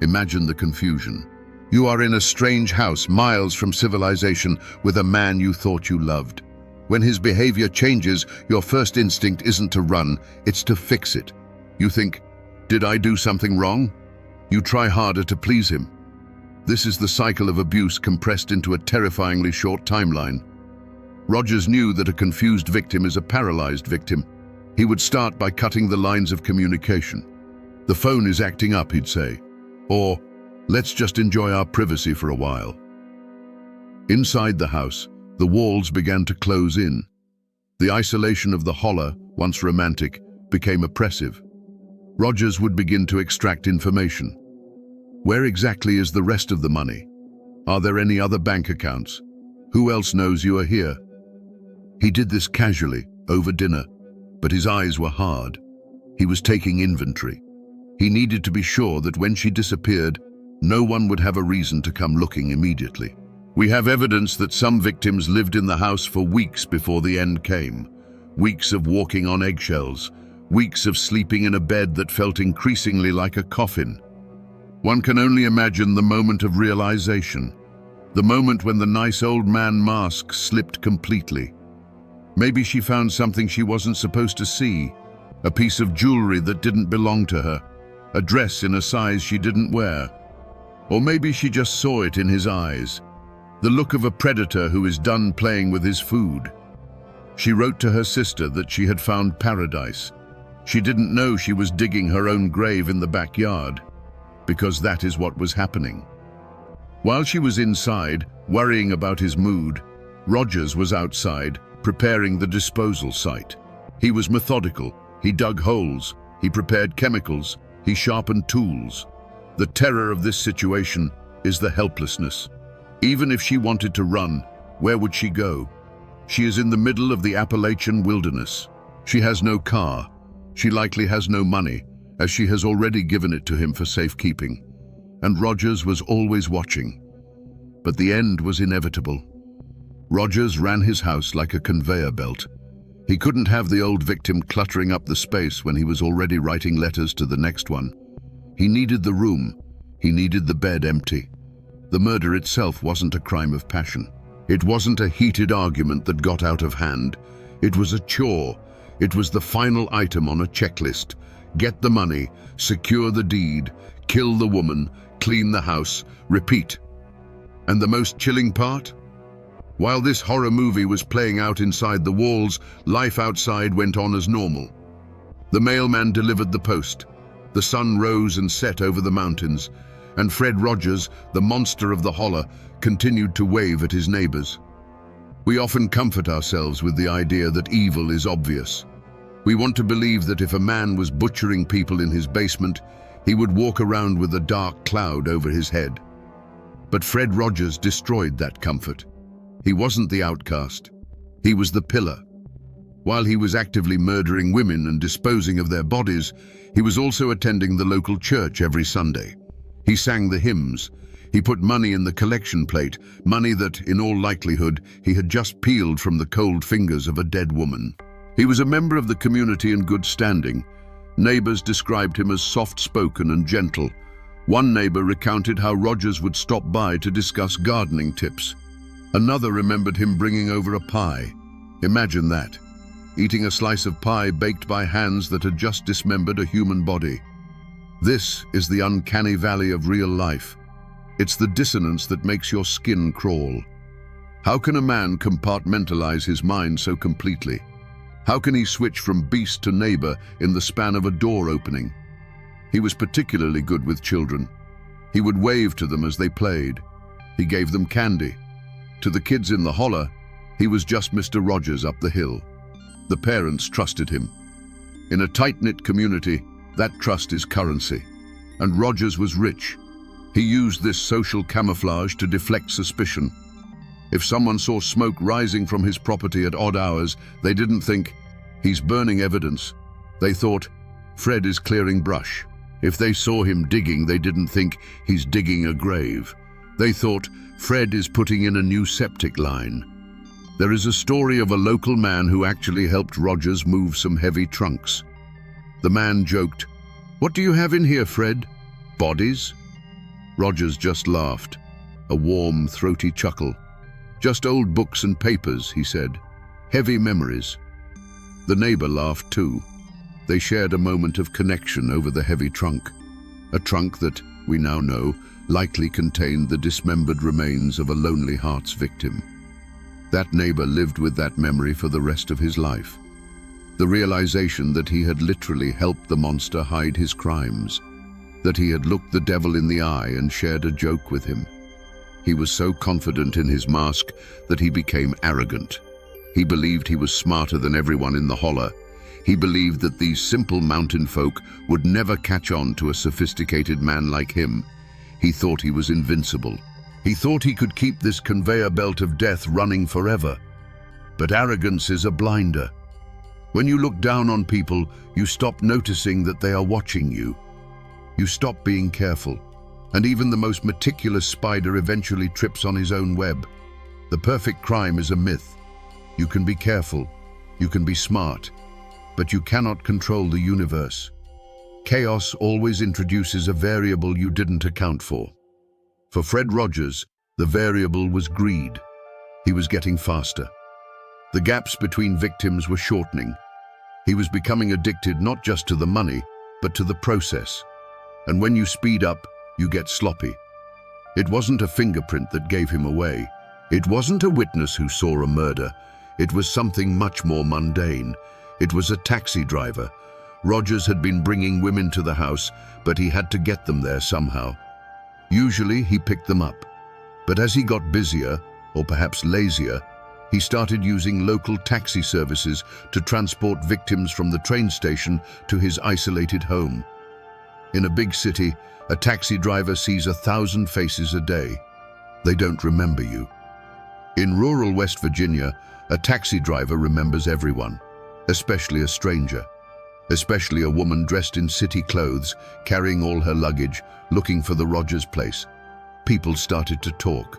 S1: Imagine the confusion. You are in a strange house, miles from civilization, with a man you thought you loved. When his behavior changes, your first instinct isn't to run, it's to fix it. You think, did I do something wrong? You try harder to please him. This is the cycle of abuse compressed into a terrifyingly short timeline. Rogers knew that a confused victim is a paralyzed victim. He would start by cutting the lines of communication. "The phone is acting up," he'd say. Or, Let's just enjoy our privacy for a while. Inside the house, the walls began to close in. The isolation of the holler, once romantic, became oppressive. Rogers would begin to extract information. Where exactly is the rest of the money? Are there any other bank accounts? Who else knows you are here? He did this casually, over dinner, but his eyes were hard. He was taking inventory. He needed to be sure that when she disappeared, no one would have a reason to come looking immediately. We have evidence that some victims lived in the house for weeks before the end came. Weeks of walking on eggshells. Weeks of sleeping in a bed that felt increasingly like a coffin. One can only imagine the moment of realization. The moment when the nice old man mask slipped completely. Maybe she found something she wasn't supposed to see. A piece of jewelry that didn't belong to her. A dress in a size she didn't wear. Or maybe she just saw it in his eyes. The look of a predator who is done playing with his food. She wrote to her sister that she had found paradise. She didn't know she was digging her own grave in the backyard, because that is what was happening. While she was inside, worrying about his mood, Rogers was outside, preparing the disposal site. He was methodical. He dug holes. He prepared chemicals. He sharpened tools. The terror of this situation is the helplessness. Even if she wanted to run, where would she go? She is in the middle of the Appalachian wilderness. She has no car. She likely has no money, as she has already given it to him for safekeeping. And Rogers was always watching. But the end was inevitable. Rogers ran his house like a conveyor belt. He couldn't have the old victim cluttering up the space when he was already writing letters to the next one. He needed the room. He needed the bed empty. The murder itself wasn't a crime of passion. It wasn't a heated argument that got out of hand. It was a chore. It was the final item on a checklist. Get the money, secure the deed, kill the woman, clean the house, repeat. And the most chilling part? While this horror movie was playing out inside the walls, life outside went on as normal. The mailman delivered the post. The sun rose and set over the mountains, and Fred Rogers, the monster of the holler, continued to wave at his neighbors. We often comfort ourselves with the idea that evil is obvious. We want to believe that if a man was butchering people in his basement, he would walk around with a dark cloud over his head. But Fred Rogers destroyed that comfort. He wasn't the outcast. He was the pillar. While he was actively murdering women and disposing of their bodies, he was also attending the local church every Sunday. He sang the hymns. He put money in the collection plate, money that, in all likelihood, he had just peeled from the cold fingers of a dead woman. He was a member of the community in good standing. Neighbors described him as soft-spoken and gentle. One neighbor recounted how Rogers would stop by to discuss gardening tips. Another remembered him bringing over a pie. Imagine that, eating a slice of pie baked by hands that had just dismembered a human body. This is the uncanny valley of real life. It's the dissonance that makes your skin crawl. How can a man compartmentalize his mind so completely? How can he switch from beast to neighbor in the span of a door opening? He was particularly good with children. He would wave to them as they played. He gave them candy. To the kids in the holler, he was just Mr. Rogers up the hill. The parents trusted him. In a tight-knit community, that trust is currency. And Rogers was rich. He used this social camouflage to deflect suspicion. If someone saw smoke rising from his property at odd hours, they didn't think, he's burning evidence. They thought, Fred is clearing brush. If they saw him digging, they didn't think, he's digging a grave. They thought, Fred is putting in a new septic line. There is a story of a local man who actually helped Rogers move some heavy trunks. The man joked, "What do you have in here, Fred? Bodies?" Rogers just laughed, a warm, throaty chuckle. "Just old books and papers," he said. "Heavy memories." The neighbor laughed too. They shared a moment of connection over the heavy trunk. A trunk that, we now know, likely contained the dismembered remains of a Lonely Hearts victim. That neighbor lived with that memory for the rest of his life. The realization that he had literally helped the monster hide his crimes. that he had looked the devil in the eye and shared a joke with him. He was so confident in his mask that he became arrogant. He believed he was smarter than everyone in the holler. He believed that these simple mountain folk would never catch on to a sophisticated man like him. He thought he was invincible. He thought he could keep this conveyor belt of death running forever. But arrogance is a blinder. When you look down on people, you stop noticing that they are watching you. You stop being careful, and even the most meticulous spider eventually trips on his own web. The perfect crime is a myth. You can be careful, you can be smart, but you cannot control the universe. Chaos always introduces a variable you didn't account for. For Fred Rogers, the variable was greed. He was getting faster. The gaps between victims were shortening. He was becoming addicted not just to the money, but to the process. And when you speed up, you get sloppy. It wasn't a fingerprint that gave him away. It wasn't a witness who saw a murder. It was something much more mundane. It was a taxi driver. Rogers had been bringing women to the house, but he had to get them there somehow. Usually, he picked them up. But as he got busier, or perhaps lazier, he started using local taxi services to transport victims from the train station to his isolated home. In a big city, a taxi driver sees 1,000 faces a day. They don't remember you. In rural West Virginia, a taxi driver remembers everyone, especially a stranger, especially a woman dressed in city clothes, carrying all her luggage, looking for the Rogers place. People started to talk.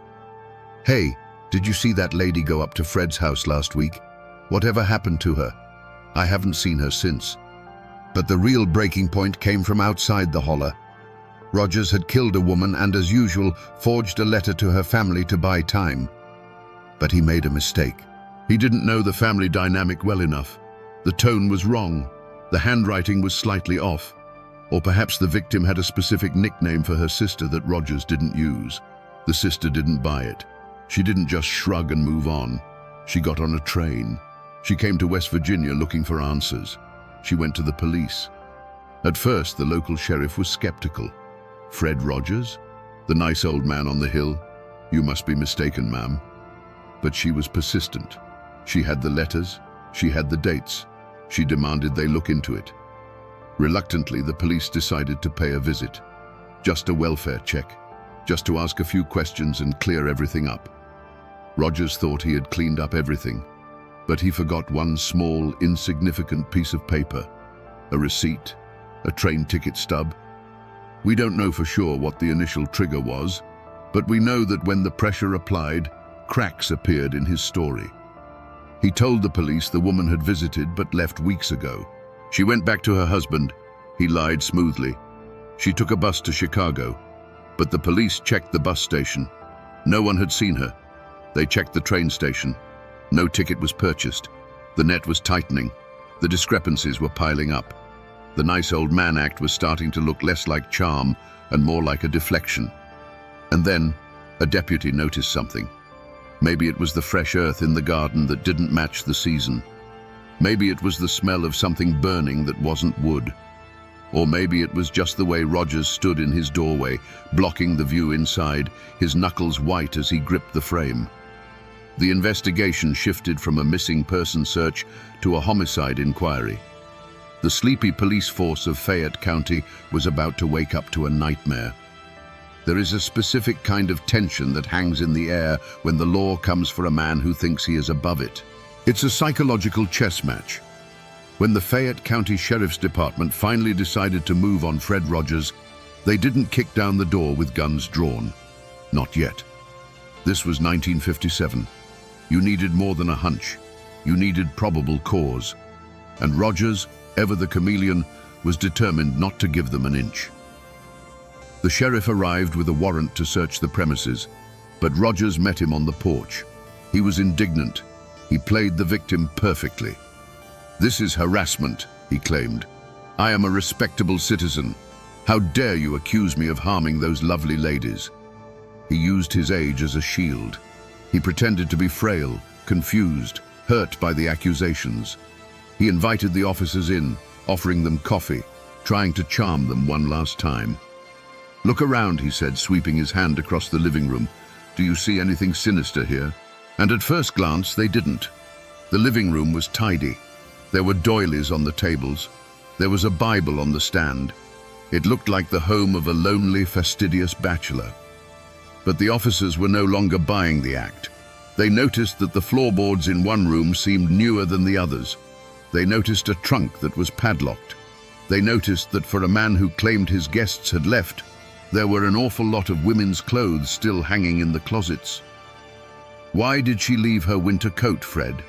S1: "Hey, did you see that lady go up to Fred's house last week? Whatever happened to her? I haven't seen her since." But the real breaking point came from outside the holler. Rogers had killed a woman and, as usual, forged a letter to her family to buy time. But he made a mistake. He didn't know the family dynamic well enough. The tone was wrong. The handwriting was slightly off. Or perhaps the victim had a specific nickname for her sister that Rogers didn't use. The sister didn't buy it. She didn't just shrug and move on. She got on a train. She came to West Virginia looking for answers. She went to the police. At first, the local sheriff was skeptical. "Fred Rogers? The nice old man on the hill? You must be mistaken, ma'am." But she was persistent. She had the letters. She had the dates. She demanded they look into it. Reluctantly, the police decided to pay a visit. Just a welfare check. Just to ask a few questions and clear everything up. Rogers thought he had cleaned up everything, but he forgot one small, insignificant piece of paper. A receipt, a train ticket stub. We don't know for sure what the initial trigger was, but we know that when the pressure applied, cracks appeared in his story. He told the police the woman had visited but left weeks ago. She went back to her husband. He lied smoothly. She took a bus to Chicago, but the police checked the bus station. No one had seen her. They checked the train station. No ticket was purchased. The net was tightening. The discrepancies were piling up. The nice old man act was starting to look less like charm and more like a deflection. And then, a deputy noticed something. Maybe it was the fresh earth in the garden that didn't match the season. Maybe it was the smell of something burning that wasn't wood. Or maybe it was just the way Rogers stood in his doorway, blocking the view inside, his knuckles white as he gripped the frame. The investigation shifted from a missing person search to a homicide inquiry. The sleepy police force of Fayette County was about to wake up to a nightmare. There is a specific kind of tension that hangs in the air when the law comes for a man who thinks he is above it. It's a psychological chess match. When the Fayette County Sheriff's Department finally decided to move on Fred Rogers, they didn't kick down the door with guns drawn. Not yet. This was 1957. You needed more than a hunch. You needed probable cause. And Rogers, ever the chameleon, was determined not to give them an inch. The sheriff arrived with a warrant to search the premises, but Rogers met him on the porch. He was indignant. He played the victim perfectly. "This is harassment," he claimed. "I am a respectable citizen. How dare you accuse me of harming those lovely ladies?" He used his age as a shield. He pretended to be frail, confused, hurt by the accusations. He invited the officers in, offering them coffee, trying to charm them one last time. "Look around," he said, sweeping his hand across the living room. "Do you see anything sinister here?" And at first glance, they didn't. The living room was tidy. There were doilies on the tables. There was a Bible on the stand. It looked like the home of a lonely, fastidious bachelor. But the officers were no longer buying the act. They noticed that the floorboards in one room seemed newer than the others. They noticed a trunk that was padlocked. They noticed that for a man who claimed his guests had left, there were an awful lot of women's clothes still hanging in the closets. "Why did she leave her winter coat, Fred?"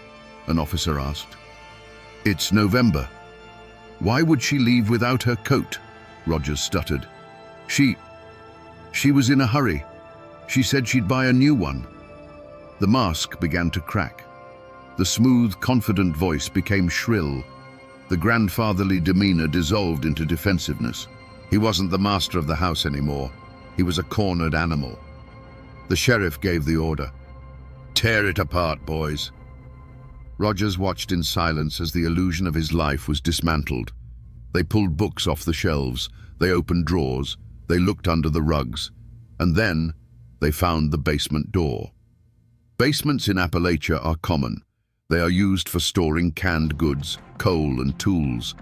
S1: an officer asked. "It's November." "Why would she leave without her coat?" Rogers stuttered. She was in a hurry. She said she'd buy a new one." The mask began to crack. The smooth, confident voice became shrill. The grandfatherly demeanor dissolved into defensiveness. He wasn't the master of the house anymore. He was a cornered animal. The sheriff gave the order. "Tear it apart, boys." Rogers watched in silence as the illusion of his life was dismantled. They pulled books off the shelves. They opened drawers. They looked under the rugs. And then they found the basement door. Basements in Appalachia are common. They are used for storing canned goods, coal and tools.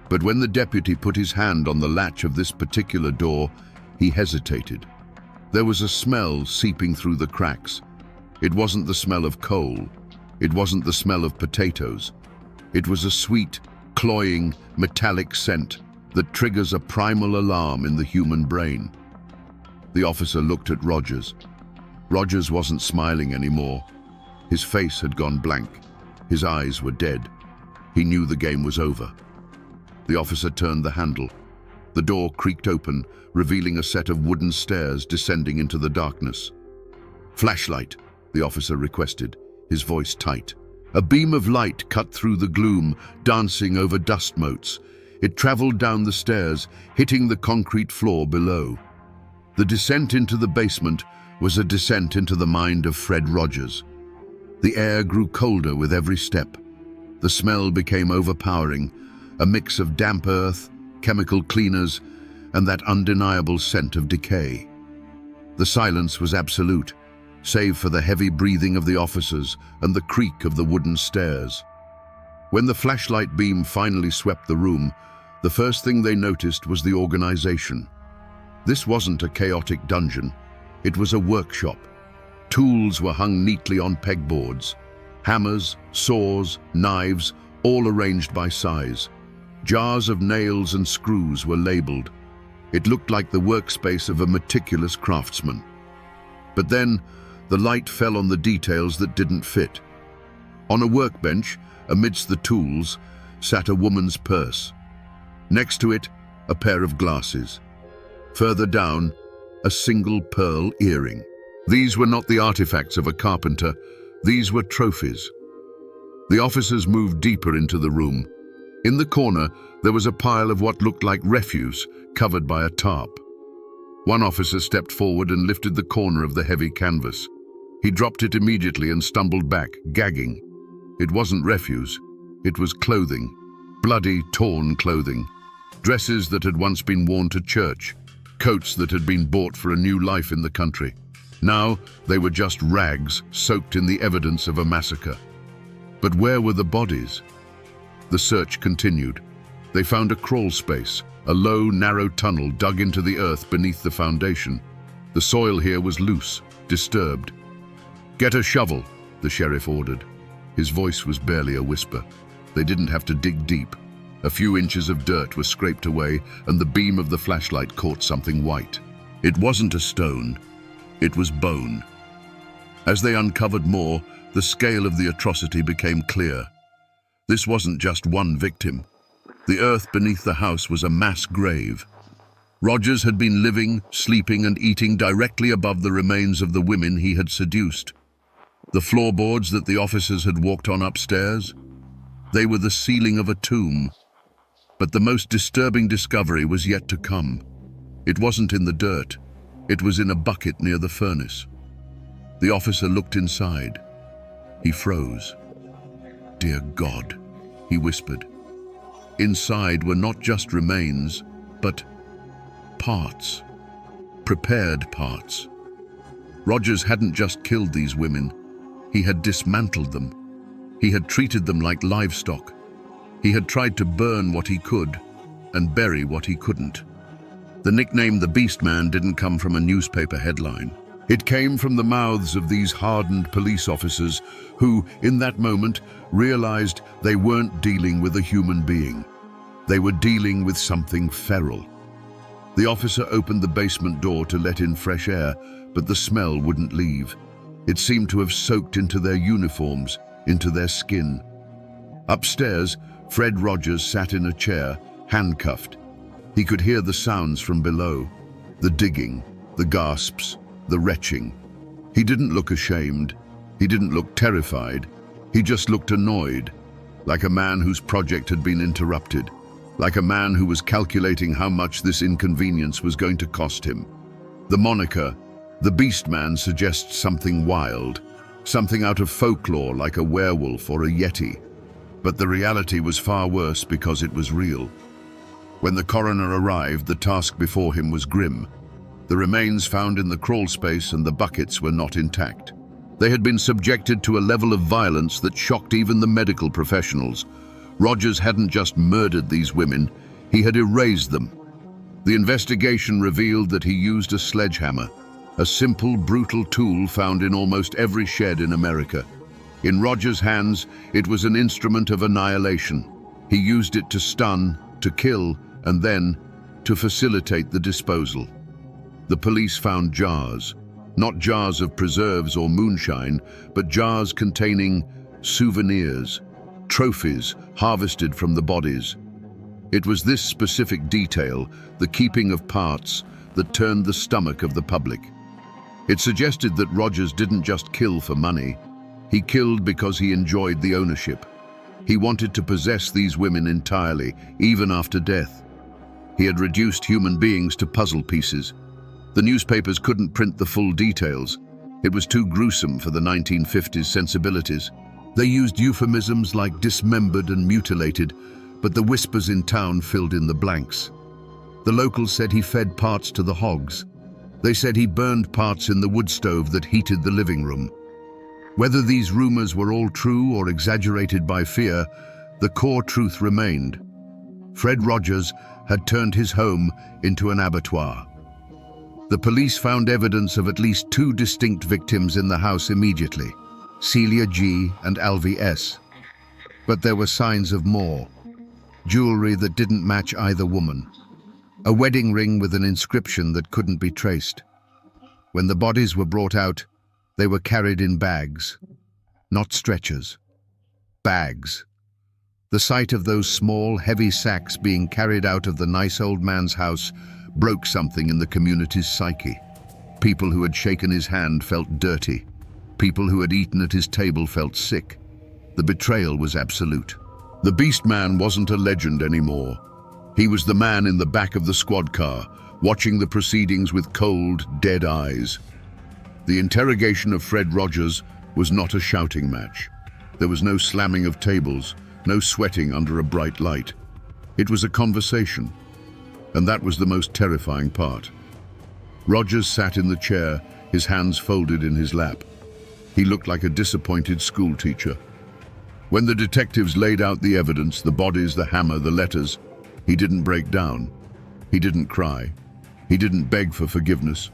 S1: But when the deputy put his hand on the latch of this particular door, he hesitated. There was a smell seeping through the cracks. It wasn't the smell of coal. It wasn't the smell of potatoes. It was a sweet, cloying, metallic scent that triggers a primal alarm in the human brain. The officer looked at Rogers. Rogers wasn't smiling anymore. His face had gone blank. His eyes were dead. He knew the game was over. The officer turned the handle. The door creaked open, revealing a set of wooden stairs descending into the darkness. "Flashlight," the officer requested, his voice tight. A beam of light cut through the gloom, dancing over dust motes. It traveled down the stairs, hitting the concrete floor below. The descent into the basement was a descent into the mind of Fred Rogers. The air grew colder with every step. The smell became overpowering, a mix of damp earth, chemical cleaners, and that undeniable scent of decay. The silence was absolute, save for the heavy breathing of the officers and the creak of the wooden stairs. When the flashlight beam finally swept the room, the first thing they noticed was the organization. This wasn't a chaotic dungeon. It was a workshop. Tools were hung neatly on pegboards. Hammers, saws, knives, all arranged by size. Jars of nails and screws were labeled. It looked like the workspace of a meticulous craftsman. But then, the light fell on the details that didn't fit. On a workbench, amidst the tools, sat a woman's purse. Next to it, a pair of glasses. Further down, a single pearl earring. These were not the artifacts of a carpenter. These were trophies. The officers moved deeper into the room. In the corner, there was a pile of what looked like refuse, covered by a tarp. One officer stepped forward and lifted the corner of the heavy canvas. He dropped it immediately and stumbled back, gagging. It wasn't refuse. It was clothing. Bloody, torn clothing. Dresses that had once been worn to church. Coats that had been bought for a new life in the country. Now, they were just rags soaked in the evidence of a massacre. But where were the bodies? The search continued. They found a crawl space, a low, narrow tunnel dug into the earth beneath the foundation. The soil here was loose, disturbed. "Get a shovel," the sheriff ordered. His voice was barely a whisper. They didn't have to dig deep. A few inches of dirt were scraped away, and the beam of the flashlight caught something white. It wasn't a stone. It was bone. As they uncovered more, the scale of the atrocity became clear. This wasn't just one victim. The earth beneath the house was a mass grave. Rogers had been living, sleeping, and eating directly above the remains of the women he had seduced. The floorboards that the officers had walked on upstairs, they were the ceiling of a tomb. But the most disturbing discovery was yet to come. It wasn't in the dirt. It was in a bucket near the furnace. The officer looked inside. He froze. "Dear God," he whispered. Inside were not just remains, but parts. prepared parts. Rogers hadn't just killed these women, he had dismantled them. He had treated them like livestock. He had tried to burn what he could and bury what he couldn't. The nickname the Beast Man didn't come from a newspaper headline. It came from the mouths of these hardened police officers who, in that moment, realized they weren't dealing with a human being. They were dealing with something feral. The officer opened the basement door to let in fresh air, but the smell wouldn't leave. It seemed to have soaked into their uniforms, into their skin. Upstairs, Fred Rogers sat in a chair, handcuffed. He could hear the sounds from below, the digging, the gasps, the retching. He didn't look ashamed. He didn't look terrified. He just looked annoyed, like a man whose project had been interrupted, like a man who was calculating how much this inconvenience was going to cost him. The moniker, the Beast Man, suggests something wild, something out of folklore like a werewolf or a yeti. But the reality was far worse because it was real. When the coroner arrived, the task before him was grim. The remains found in the crawl space and the buckets were not intact. They had been subjected to a level of violence that shocked even the medical professionals. Rogers hadn't just murdered these women, he had erased them. The investigation revealed that he used a sledgehammer, a simple, brutal tool found in almost every shed in America. In Rogers' hands, it was an instrument of annihilation. He used it to stun, to kill, and then to facilitate the disposal. The police found jars, not jars of preserves or moonshine, but jars containing souvenirs, trophies harvested from the bodies. It was this specific detail, the keeping of parts, that turned the stomach of the public. It suggested that Rogers didn't just kill for money. He killed because he enjoyed the ownership. He wanted to possess these women entirely, even after death. He had reduced human beings to puzzle pieces. The newspapers couldn't print the full details. It was too gruesome for the 1950s sensibilities. They used euphemisms like dismembered and mutilated, but the whispers in town filled in the blanks. The locals said he fed parts to the hogs. They said he burned parts in the wood stove that heated the living room. Whether these rumors were all true or exaggerated by fear, the core truth remained. Fred Rogers had turned his home into an abattoir. The police found evidence of at least 2 distinct victims in the house immediately, Celia G. and Alvy S. But there were signs of more. Jewelry that didn't match either woman. A wedding ring with an inscription that couldn't be traced. When the bodies were brought out, they were carried in bags. Not stretchers. Bags. The sight of those small, heavy sacks being carried out of the nice old man's house broke something in the community's psyche. People who had shaken his hand felt dirty. People who had eaten at his table felt sick. The betrayal was absolute. The Beast Man wasn't a legend anymore. He was the man in the back of the squad car, watching the proceedings with cold, dead eyes. The interrogation of Fred Rogers was not a shouting match. There was no slamming of tables, no sweating under a bright light. It was a conversation, and that was the most terrifying part. Rogers sat in the chair, his hands folded in his lap. He looked like a disappointed schoolteacher. When the detectives laid out the evidence, the bodies, the hammer, the letters, he didn't break down. He didn't cry. He didn't beg for forgiveness.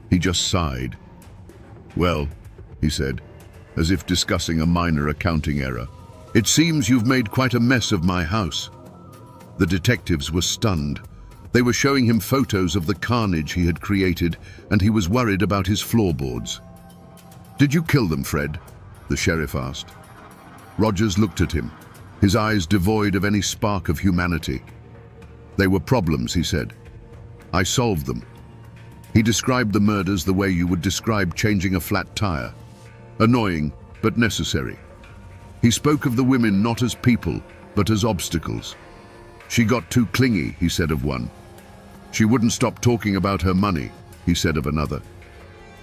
S1: He just sighed. "Well," he said, as if discussing a minor accounting error, "it seems you've made quite a mess of my house." The detectives were stunned. They were showing him photos of the carnage he had created, and he was worried about his floorboards. "Did you kill them, Fred?" the sheriff asked. Rogers looked at him, his eyes devoid of any spark of humanity. "They were problems," he said. "I solved them." He described the murders the way you would describe changing a flat tire. Annoying, but necessary. He spoke of the women not as people, but as obstacles. "She got too clingy," he said of one. "She wouldn't stop talking about her money," he said of another.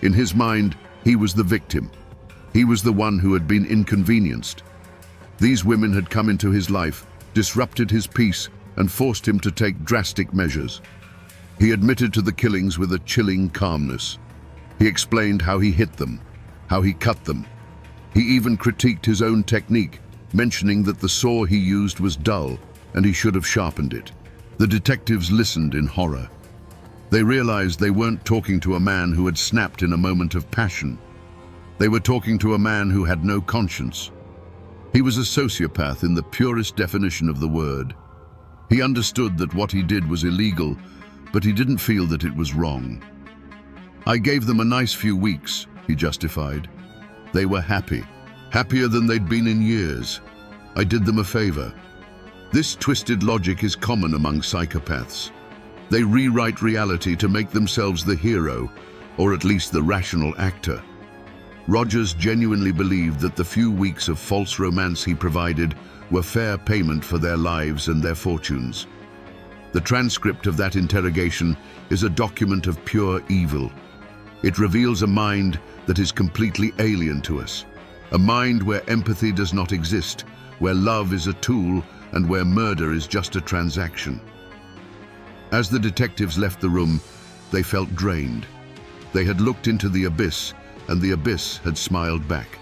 S1: In his mind, he was the victim. He was the one who had been inconvenienced. These women had come into his life, disrupted his peace, and forced him to take drastic measures. He admitted to the killings with a chilling calmness. He explained how he hit them, how he cut them. He even critiqued his own technique, mentioning that the saw he used was dull and he should have sharpened it. The detectives listened in horror. They realized they weren't talking to a man who had snapped in a moment of passion. They were talking to a man who had no conscience. He was a sociopath in the purest definition of the word. He understood that what he did was illegal, but he didn't feel that it was wrong. "I gave them a nice few weeks," he justified. "They were happy, happier than they'd been in years. I did them a favor." This twisted logic is common among psychopaths. They rewrite reality to make themselves the hero, or at least the rational actor. Rogers genuinely believed that the few weeks of false romance he provided were fair payment for their lives and their fortunes. The transcript of that interrogation is a document of pure evil. It reveals a mind that is completely alien to us, a mind where empathy does not exist, where love is a tool, and where murder is just a transaction. As the detectives left the room, they felt drained. They had looked into the abyss, and the abyss had smiled back.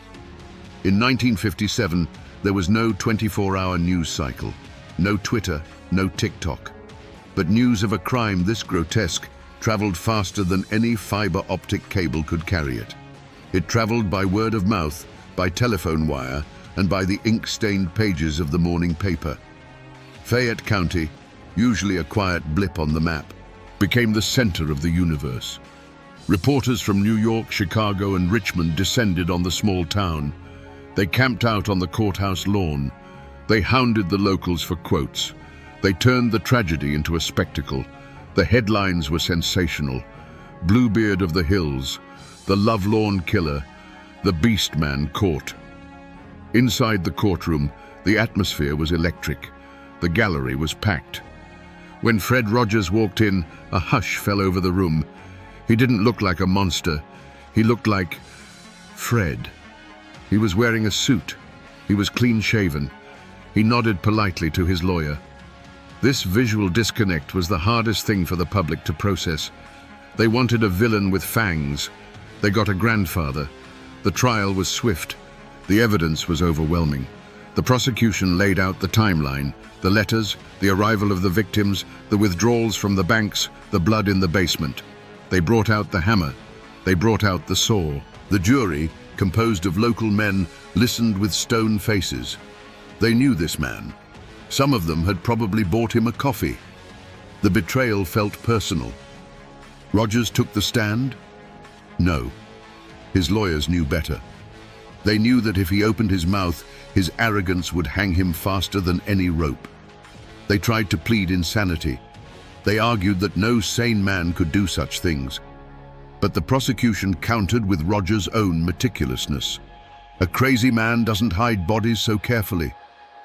S1: In 1957, there was no 24-hour news cycle, no Twitter, no TikTok. But news of a crime this grotesque traveled faster than any fiber optic cable could carry it. It traveled by word of mouth, by telephone wire, and by the ink-stained pages of the morning paper. Fayette County, usually a quiet blip on the map, became the center of the universe. Reporters from New York, Chicago, and Richmond descended on the small town. They camped out on the courthouse lawn. They hounded the locals for quotes. They turned the tragedy into a spectacle. The headlines were sensational. Bluebeard of the Hills, the lovelorn killer, the beast man caught. Inside the courtroom, the atmosphere was electric. The gallery was packed. When Fred Rogers walked in, a hush fell over the room. He didn't look like a monster. He looked like Fred. He was wearing a suit. He was clean-shaven. He nodded politely to his lawyer. This visual disconnect was the hardest thing for the public to process. They wanted a villain with fangs. They got a grandfather. The trial was swift. The evidence was overwhelming. The prosecution laid out the timeline, the letters, the arrival of the victims, the withdrawals from the banks, the blood in the basement. They brought out the hammer. They brought out the saw. The jury, composed of local men, listened with stone faces. They knew this man. Some of them had probably bought him a coffee. The betrayal felt personal. Rogers took the stand? No. His lawyers knew better. They knew that if he opened his mouth, his arrogance would hang him faster than any rope. They tried to plead insanity. They argued that no sane man could do such things. But the prosecution countered with Rogers' own meticulousness. A crazy man doesn't hide bodies so carefully.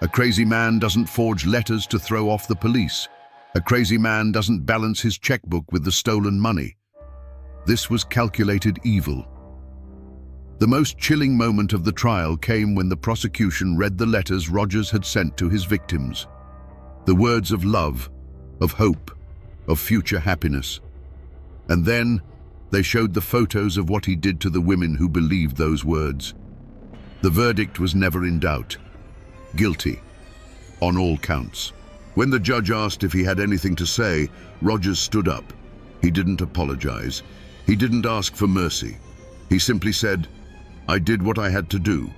S1: A crazy man doesn't forge letters to throw off the police. A crazy man doesn't balance his checkbook with the stolen money. This was calculated evil. The most chilling moment of the trial came when the prosecution read the letters Rogers had sent to his victims. The words of love, of hope, of future happiness. And then they showed the photos of what he did to the women who believed those words. The verdict was never in doubt. Guilty, on all counts. When the judge asked if he had anything to say, Rogers stood up. He didn't apologize. He didn't ask for mercy. He simply said, "I did what I had to do."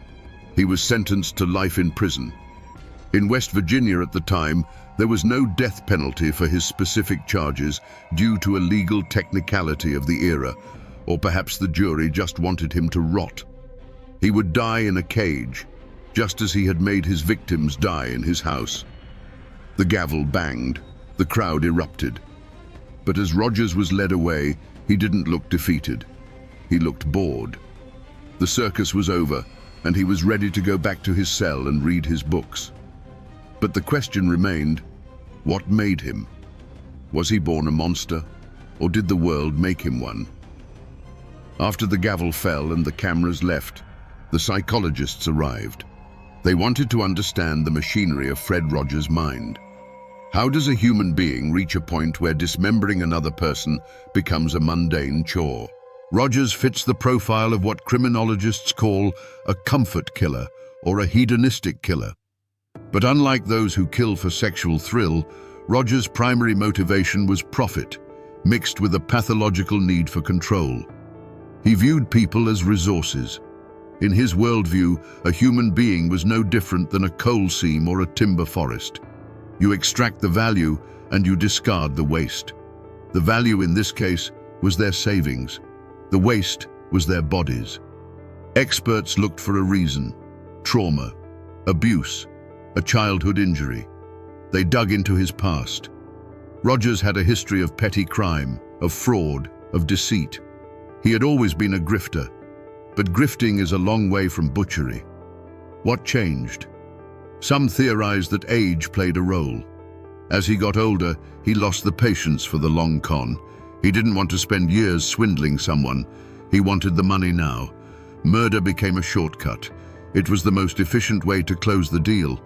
S1: He was sentenced to life in prison. In West Virginia at the time, there was no death penalty for his specific charges due to a legal technicality of the era, or perhaps the jury just wanted him to rot. He would die in a cage, just as he had made his victims die in his house. The gavel banged. The crowd erupted. But as Rogers was led away, he didn't look defeated. He looked bored. The circus was over, and he was ready to go back to his cell and read his books. But the question remained, what made him? Was he born a monster, or did the world make him one? After the gavel fell and the cameras left, the psychologists arrived. They wanted to understand the machinery of Fred Rogers' mind. How does a human being reach a point where dismembering another person becomes a mundane chore? Rogers fits the profile of what criminologists call a comfort killer or a hedonistic killer. But unlike those who kill for sexual thrill, Rogers' primary motivation was profit, mixed with a pathological need for control. He viewed people as resources. In his worldview, a human being was no different than a coal seam or a timber forest. You extract the value and you discard the waste. The value in this case was their savings. The waste was their bodies. Experts looked for a reason: trauma, abuse, a childhood injury. They dug into his past. Rogers had a history of petty crime, of fraud, of deceit. He had always been a grifter, but grifting is a long way from butchery. What changed? Some theorized that age played a role. As he got older, he lost the patience for the long con. He didn't want to spend years swindling someone. He wanted the money now. Murder became a shortcut. It was the most efficient way to close the deal.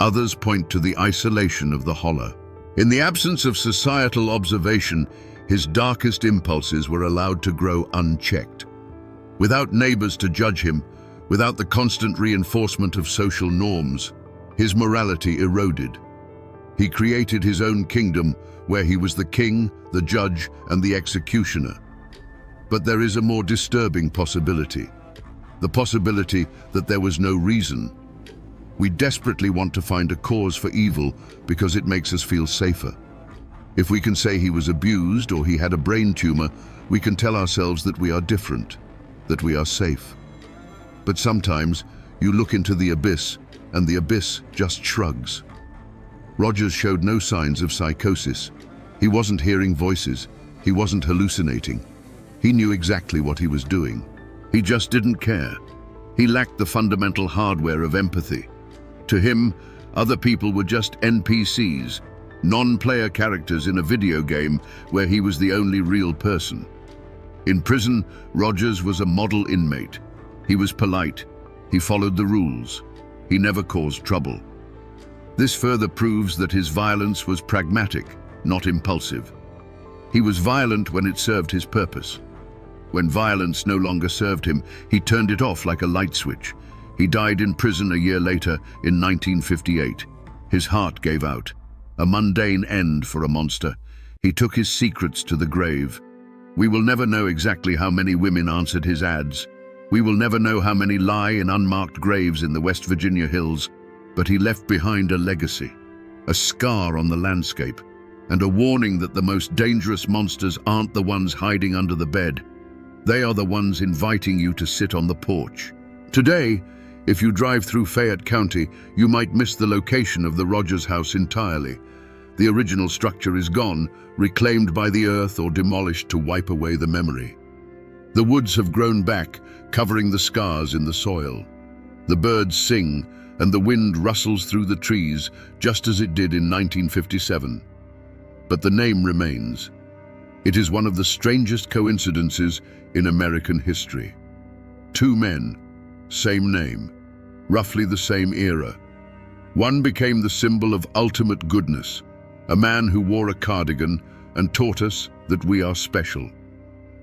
S1: Others point to the isolation of the Holler. In the absence of societal observation, his darkest impulses were allowed to grow unchecked. Without neighbors to judge him, without the constant reinforcement of social norms, his morality eroded. He created his own kingdom where he was the king, the judge, and the executioner. But there is a more disturbing possibility. The possibility that there was no reason. We desperately want to find a cause for evil because it makes us feel safer. If we can say he was abused or he had a brain tumor, we can tell ourselves that we are different, that we are safe. But sometimes you look into the abyss and the abyss just shrugs. Rogers showed no signs of psychosis. He wasn't hearing voices. He wasn't hallucinating. He knew exactly what he was doing. He just didn't care. He lacked the fundamental hardware of empathy. To him, other people were just NPCs, non-player characters in a video game where he was the only real person. In prison, Rogers was a model inmate. He was polite. He followed the rules. He never caused trouble. This further proves that his violence was pragmatic, not impulsive. He was violent when it served his purpose. When violence no longer served him, he turned it off like a light switch. He died in prison a year later in 1958. His heart gave out. A mundane end for a monster. He took his secrets to the grave. We will never know exactly how many women answered his ads. We will never know how many lie in unmarked graves in the West Virginia hills, but he left behind a legacy, a scar on the landscape, and a warning that the most dangerous monsters aren't the ones hiding under the bed. They are the ones inviting you to sit on the porch. Today, if you drive through Fayette County, you might miss the location of the Rogers house entirely. The original structure is gone, reclaimed by the earth or demolished to wipe away the memory. The woods have grown back, covering the scars in the soil. The birds sing, and the wind rustles through the trees, just as it did in 1957. But the name remains. It is one of the strangest coincidences in American history. Two men, same name, roughly the same era. One became the symbol of ultimate goodness, a man who wore a cardigan and taught us that we are special.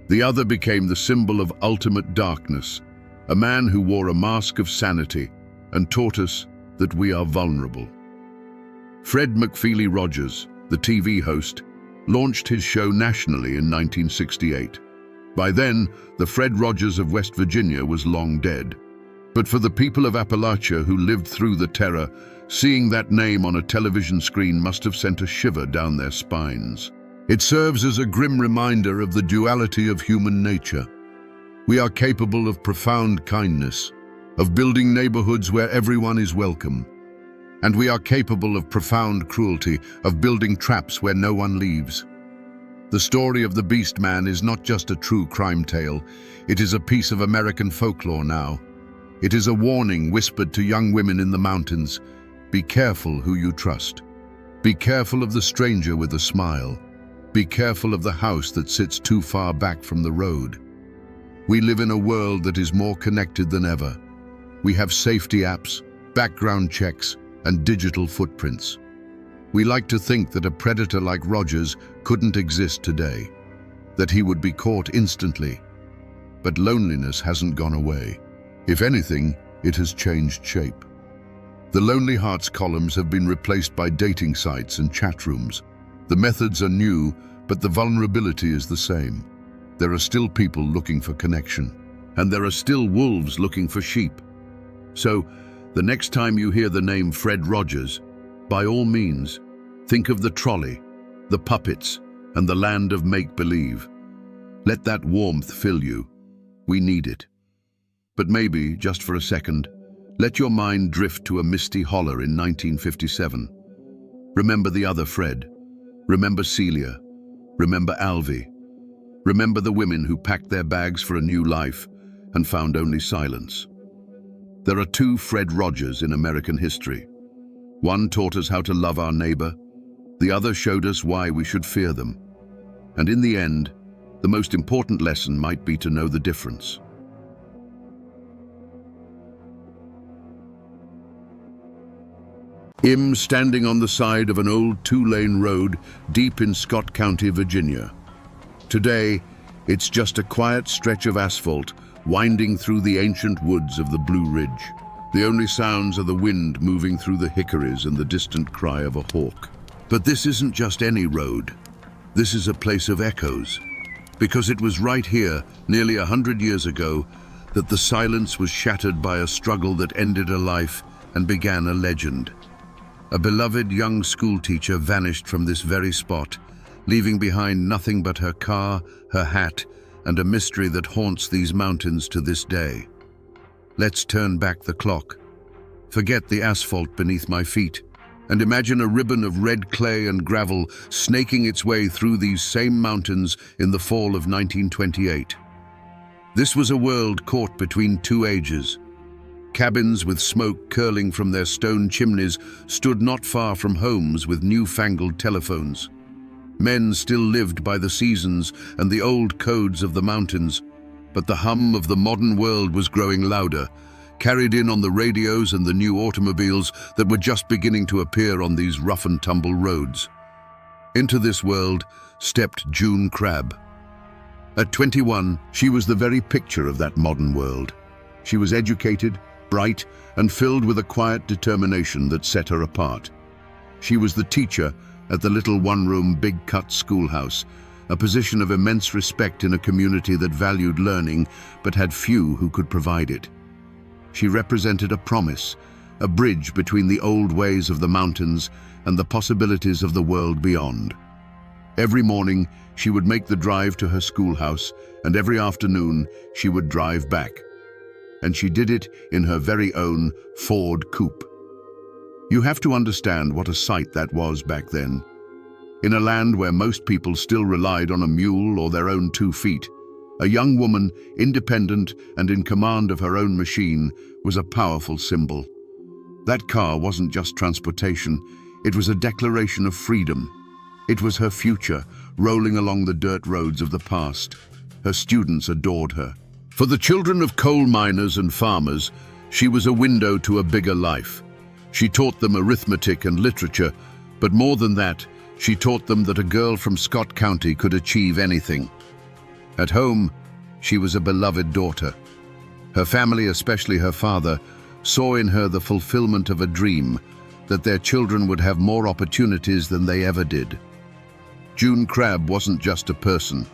S1: The other became the symbol of ultimate darkness, a man who wore a mask of sanity and taught us that we are vulnerable. Fred McFeely Rogers, the TV host, launched his show nationally in 1968. By then, the Fred Rogers of West Virginia was long dead. But for the people of Appalachia who lived through the terror, seeing that name on a television screen must have sent a shiver down their spines. It serves as a grim reminder of the duality of human nature. We are capable of profound kindness, of building neighborhoods where everyone is welcome. And we are capable of profound cruelty, of building traps where no one leaves. The story of the Beast Man is not just a true crime tale. It is a piece of American folklore now. It is a warning whispered to young women in the mountains. Be careful who you trust. Be careful of the stranger with a smile. Be careful of the house that sits too far back from the road. We live in a world that is more connected than ever. We have safety apps, background checks, and digital footprints. We like to think that a predator like Rogers couldn't exist today, that he would be caught instantly. But loneliness hasn't gone away. If anything, it has changed shape. The Lonely Hearts columns have been replaced by dating sites and chat rooms. The methods are new, but the vulnerability is the same. There are still people looking for connection, and there are still wolves looking for sheep. So, the next time you hear the name Fred Rogers, by all means, think of the trolley, the puppets, and the land of make-believe. Let that warmth fill you. We need it. But maybe, just for a second, let your mind drift to a misty holler in 1957. Remember the other Fred. Remember Celia. Remember Alvy. Remember the women who packed their bags for a new life and found only silence. There are two Fred Rogers in American history. One taught us how to love our neighbor. The other showed us why we should fear them. And in the end, the most important lesson might be to know the difference. I'm standing on the side of an old two-lane road deep in Scott County, Virginia. Today, it's just a quiet stretch of asphalt winding through the ancient woods of the Blue Ridge. The only sounds are the wind moving through the hickories and the distant cry of a hawk. But this isn't just any road. This is a place of echoes. Because it was right here, nearly 100 years ago, that the silence was shattered by a struggle that ended a life and began a legend. A beloved young schoolteacher vanished from this very spot, leaving behind nothing but her car, her hat, and a mystery that haunts these mountains to this day. Let's turn back the clock. Forget the asphalt beneath my feet, and imagine a ribbon of red clay and gravel snaking its way through these same mountains in the fall of 1928. This was a world caught between two ages. Cabins with smoke curling from their stone chimneys stood not far from homes with newfangled telephones. Men still lived by the seasons and the old codes of the mountains, but the hum of the modern world was growing louder, carried in on the radios and the new automobiles that were just beginning to appear on these rough-and-tumble roads. Into this world stepped June Crabb. At 21, she was the very picture of that modern world. She was educated, bright, and filled with a quiet determination that set her apart. She was the teacher at the little one-room, big-cut schoolhouse, a position of immense respect in a community that valued learning but had few who could provide it. She represented a promise, a bridge between the old ways of the mountains and the possibilities of the world beyond. Every morning, she would make the drive to her schoolhouse, and every afternoon, she would drive back. And she did it in her very own Ford coupe. You have to understand what a sight that was back then. In a land where most people still relied on a mule or their own 2 feet, a young woman, independent and in command of her own machine, was a powerful symbol. That car wasn't just transportation, it was a declaration of freedom. It was her future, rolling along the dirt roads of the past. Her students adored her. For the children of coal miners and farmers, she was a window to a bigger life. She taught them arithmetic and literature, but more than that, she taught them that a girl from Scott County could achieve anything. At home, she was a beloved daughter. Her family, especially her father, saw in her the fulfillment of a dream, that their children would have more opportunities than they ever did. June Crabb wasn't just a person.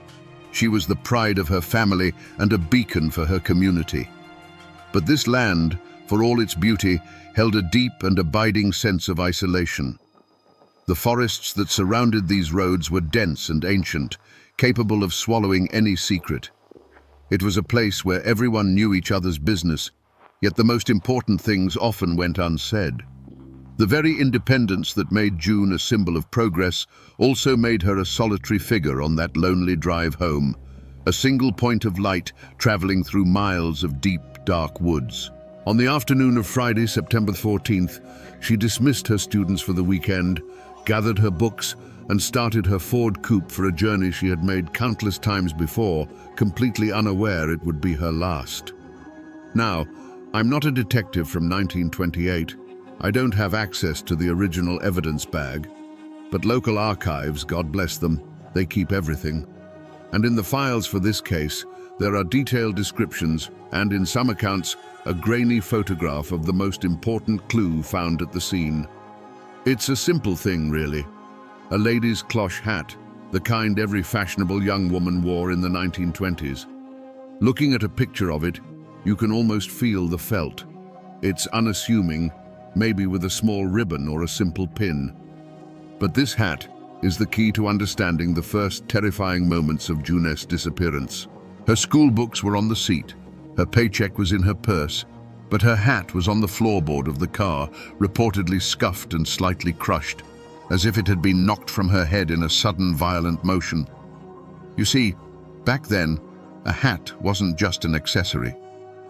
S1: She was the pride of her family and a beacon for her community. But this land, for all its beauty, held a deep and abiding sense of isolation. The forests that surrounded these roads were dense and ancient, capable of swallowing any secret. It was a place where everyone knew each other's business, yet the most important things often went unsaid. The very independence that made June a symbol of progress also made her a solitary figure on that lonely drive home, a single point of light traveling through miles of deep, dark woods. On the afternoon of Friday, September 14th, she dismissed her students for the weekend, gathered her books, and started her Ford coupe for a journey she had made countless times before, completely unaware it would be her last. Now, I'm not a detective from 1928. I don't have access to the original evidence bag, But local archives, God bless them, they keep everything. And in the files for this case, there are detailed descriptions and, in some accounts, a grainy photograph of the most important clue found at the scene. It's a simple thing, really. A lady's cloche hat, the kind every fashionable young woman wore in the 1920s. Looking at a picture of it, you can almost feel the felt. It's unassuming, maybe with a small ribbon or a simple pin. But this hat is the key to understanding the first terrifying moments of June's disappearance. Her school books were on the seat, her paycheck was in her purse, but her hat was on the floorboard of the car, reportedly scuffed and slightly crushed, as if it had been knocked from her head in a sudden violent motion. You see, back then, a hat wasn't just an accessory.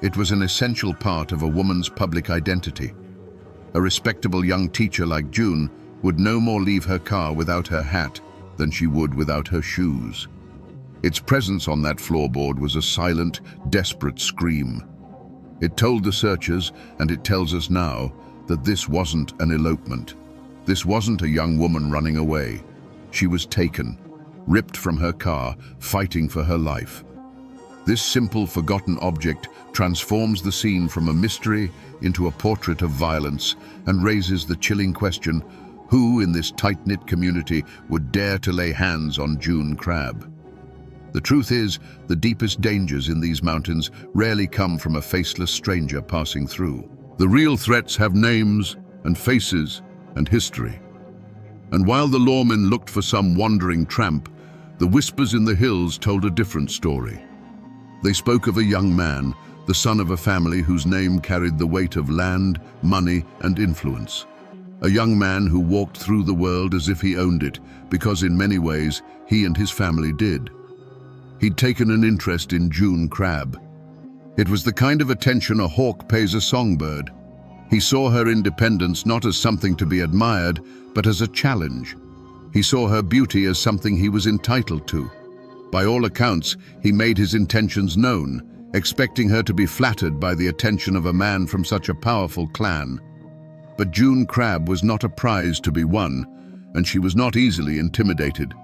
S1: It was an essential part of a woman's public identity. A respectable young teacher like June would no more leave her car without her hat than she would without her shoes. Its presence on that floorboard was a silent, desperate scream. It told the searchers, and it tells us now, that this wasn't an elopement. This wasn't a young woman running away. She was taken, ripped from her car, fighting for her life. This simple, forgotten object transforms the scene from a mystery into a portrait of violence and raises the chilling question, who in this tight-knit community would dare to lay hands on June Crabb? The truth is, the deepest dangers in these mountains rarely come from a faceless stranger passing through. The real threats have names and faces and history. And while the lawmen looked for some wandering tramp, the whispers in the hills told a different story. They spoke of a young man, the son of a family whose name carried the weight of land, money, and influence. A young man who walked through the world as if he owned it, because in many ways he and his family did. He'd taken an interest in June Crabb. It was the kind of attention a hawk pays a songbird. He saw her independence not as something to be admired, but as a challenge. He saw her beauty as something he was entitled to. By all accounts, he made his intentions known, expecting her to be flattered by the attention of a man from such a powerful clan. But June Crabb was not a prize to be won, and she was not easily intimidated.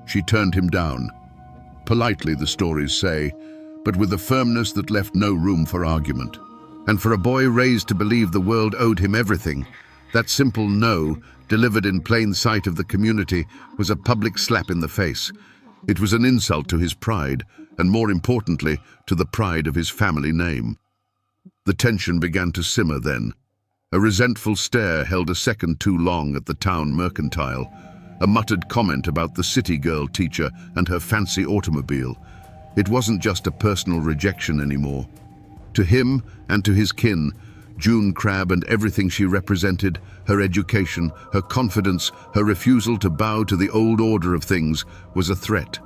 S1: She turned him down. Politely, the stories say, but with a firmness that left no room for argument. And for a boy raised to believe the world owed him everything, that simple no, delivered in plain sight of the community, was a public slap in the face. It was an insult to his pride, and more importantly, to the pride of his family name. The tension began to simmer then. A resentful stare held a second too long at the town mercantile, a muttered comment about the city girl teacher and her fancy automobile. It wasn't just a personal rejection anymore. To him and to his kin, June Crabb and everything she represented, her education, her confidence, her refusal to bow to the old order of things, was a threat.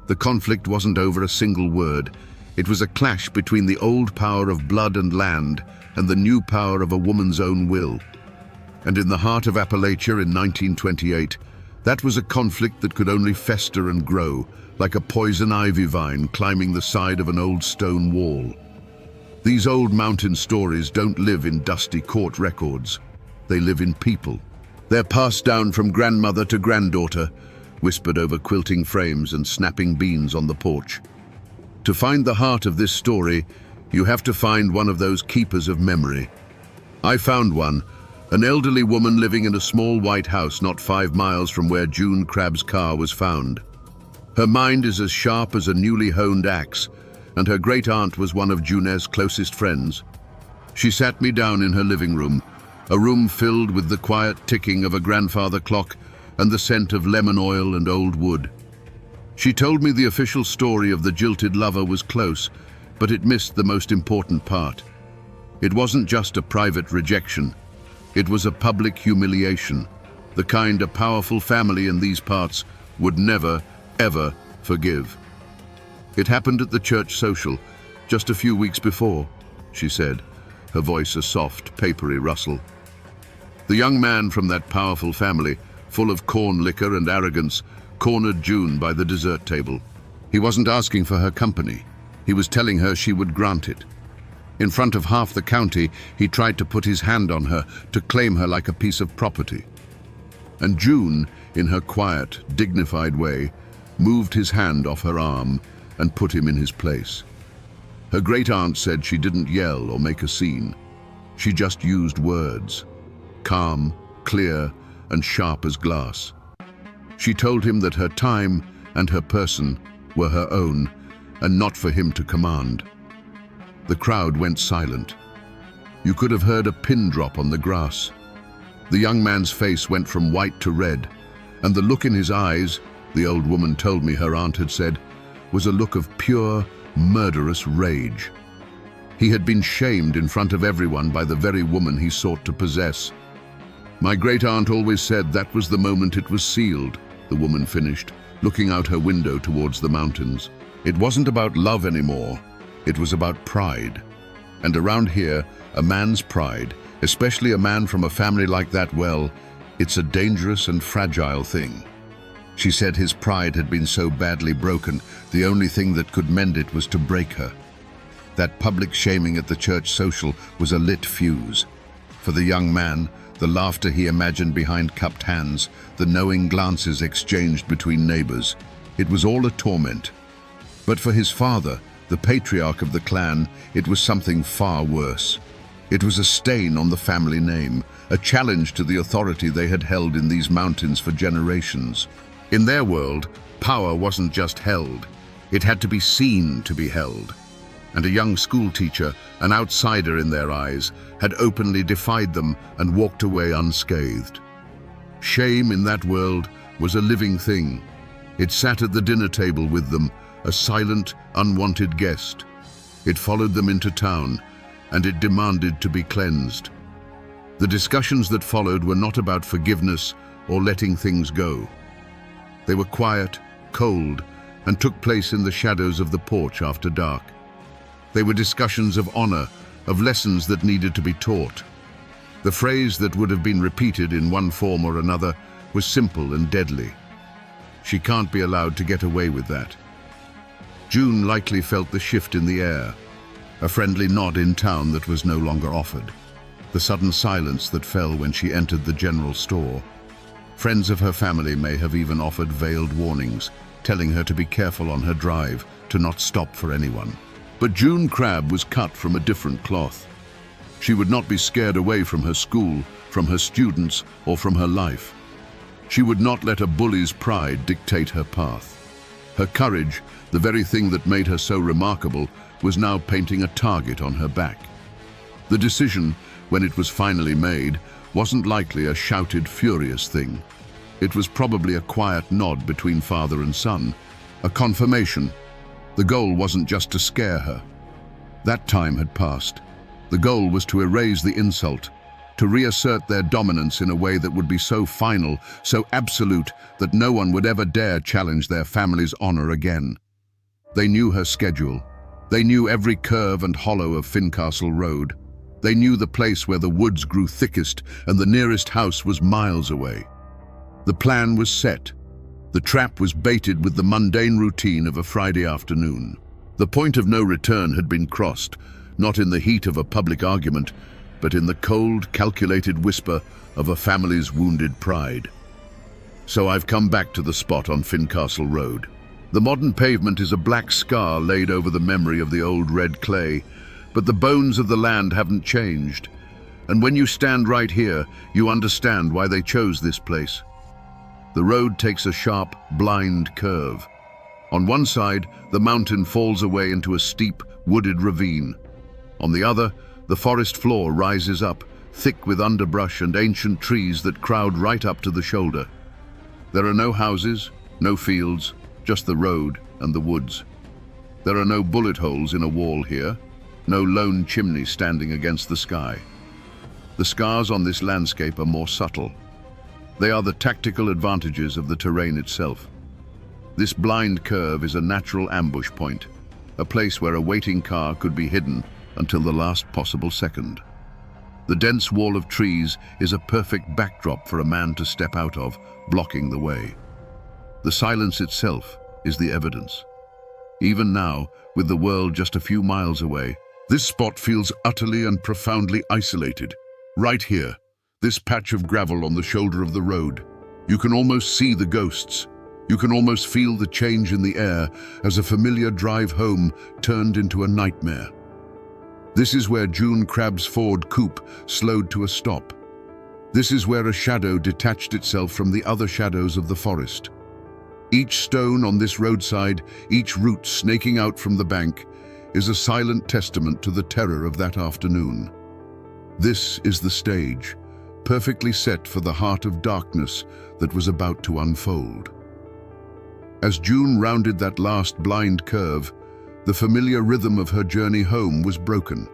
S1: The conflict wasn't over a single word. It was a clash between the old power of blood and land and the new power of a woman's own will. And in the heart of Appalachia in 1928, that was a conflict that could only fester and grow, like a poison ivy vine climbing the side of an old stone wall. These old mountain stories don't live in dusty court records. They live in people. They're passed down from grandmother to granddaughter, whispered over quilting frames and snapping beans on the porch. To find the heart of this story, you have to find one of those keepers of memory. I found one, an elderly woman living in a small white house not 5 miles from where June Crabb's car was found. Her mind is as sharp as a newly honed axe, and her great-aunt was one of June's closest friends. She sat me down in her living room, a room filled with the quiet ticking of a grandfather clock and the scent of lemon oil and old wood. She told me the official story of the jilted lover was close, but it missed the most important part. It wasn't just a private rejection. It was a public humiliation, the kind a powerful family in these parts would never, ever forgive. It happened at the church social, just a few weeks before, she said, her voice a soft, papery rustle. The young man from that powerful family, full of corn liquor and arrogance, cornered June by the dessert table. He wasn't asking for her company. He was telling her she would grant it. In front of half the county, he tried to put his hand on her, to claim her like a piece of property. And June, in her quiet, dignified way, moved his hand off her arm and put him in his place. Her great-aunt said she didn't yell or make a scene. She just used words, calm, clear, and sharp as glass. She told him that her time and her person were her own, and not for him to command. The crowd went silent. You could have heard a pin drop on the grass. The young man's face went from white to red, and the look in his eyes, the old woman told me her aunt had said, was a look of pure, murderous rage. He had been shamed in front of everyone by the very woman he sought to possess. My great-aunt always said that was the moment it was sealed, the woman finished, looking out her window towards the mountains. It wasn't about love anymore. It was about pride. And around here, a man's pride, especially a man from a family like that, well, it's a dangerous and fragile thing. She said his pride had been so badly broken, the only thing that could mend it was to break her. That public shaming at the church social was a lit fuse. For the young man, the laughter he imagined behind cupped hands, the knowing glances exchanged between neighbors, it was all a torment. But for his father, the patriarch of the clan, it was something far worse. It was a stain on the family name, a challenge to the authority they had held in these mountains for generations. In their world, power wasn't just held, it had to be seen to be held. And a young schoolteacher, an outsider in their eyes, had openly defied them and walked away unscathed. Shame in that world was a living thing. It sat at the dinner table with them, a silent, unwanted guest. It followed them into town, and it demanded to be cleansed. The discussions that followed were not about forgiveness or letting things go. They were quiet, cold, and took place in the shadows of the porch after dark. They were discussions of honor, of lessons that needed to be taught. The phrase that would have been repeated in one form or another was simple and deadly. She can't be allowed to get away with that. June likely felt the shift in the air, a friendly nod in town that was no longer offered, the sudden silence that fell when she entered the general store. Friends of her family may have even offered veiled warnings, telling her to be careful on her drive, to not stop for anyone. But June Crabbe was cut from a different cloth. She would not be scared away from her school, from her students, or from her life. She would not let a bully's pride dictate her path. Her courage, the very thing that made her so remarkable, was now painting a target on her back. The decision, when it was finally made, wasn't likely a shouted, furious thing. It was probably a quiet nod between father and son, a confirmation. The goal wasn't just to scare her. That time had passed. The goal was to erase the insult, to reassert their dominance in a way that would be so final, so absolute, that no one would ever dare challenge their family's honor again. They knew her schedule. They knew every curve and hollow of Fincastle Road. They knew the place where the woods grew thickest and the nearest house was miles away. The plan was set. The trap was baited with the mundane routine of a Friday afternoon. The point of no return had been crossed, not in the heat of a public argument, but in the cold, calculated whisper of a family's wounded pride. So I've come back to the spot on Fincastle Road. The modern pavement is a black scar laid over the memory of the old red clay, but the bones of the land haven't changed. And when you stand right here, you understand why they chose this place. The road takes a sharp, blind curve. On one side, the mountain falls away into a steep, wooded ravine. On the other, the forest floor rises up, thick with underbrush and ancient trees that crowd right up to the shoulder. There are no houses, no fields, just the road and the woods. There are no bullet holes in a wall here, no lone chimney standing against the sky. The scars on this landscape are more subtle. They are the tactical advantages of the terrain itself. This blind curve is a natural ambush point, a place where a waiting car could be hidden until the last possible second. The dense wall of trees is a perfect backdrop for a man to step out of, blocking the way. The silence itself is the evidence. Even now, with the world just a few miles away, this spot feels utterly and profoundly isolated. Right here, this patch of gravel on the shoulder of the road. You can almost see the ghosts. You can almost feel the change in the air as a familiar drive home turned into a nightmare. This is where June Crabb's Ford coupe slowed to a stop. This is where a shadow detached itself from the other shadows of the forest. Each stone on this roadside, each root snaking out from the bank, is a silent testament to the terror of that afternoon. This is the stage, perfectly set for the heart of darkness that was about to unfold. As June rounded that last blind curve, the familiar rhythm of her journey home was broken.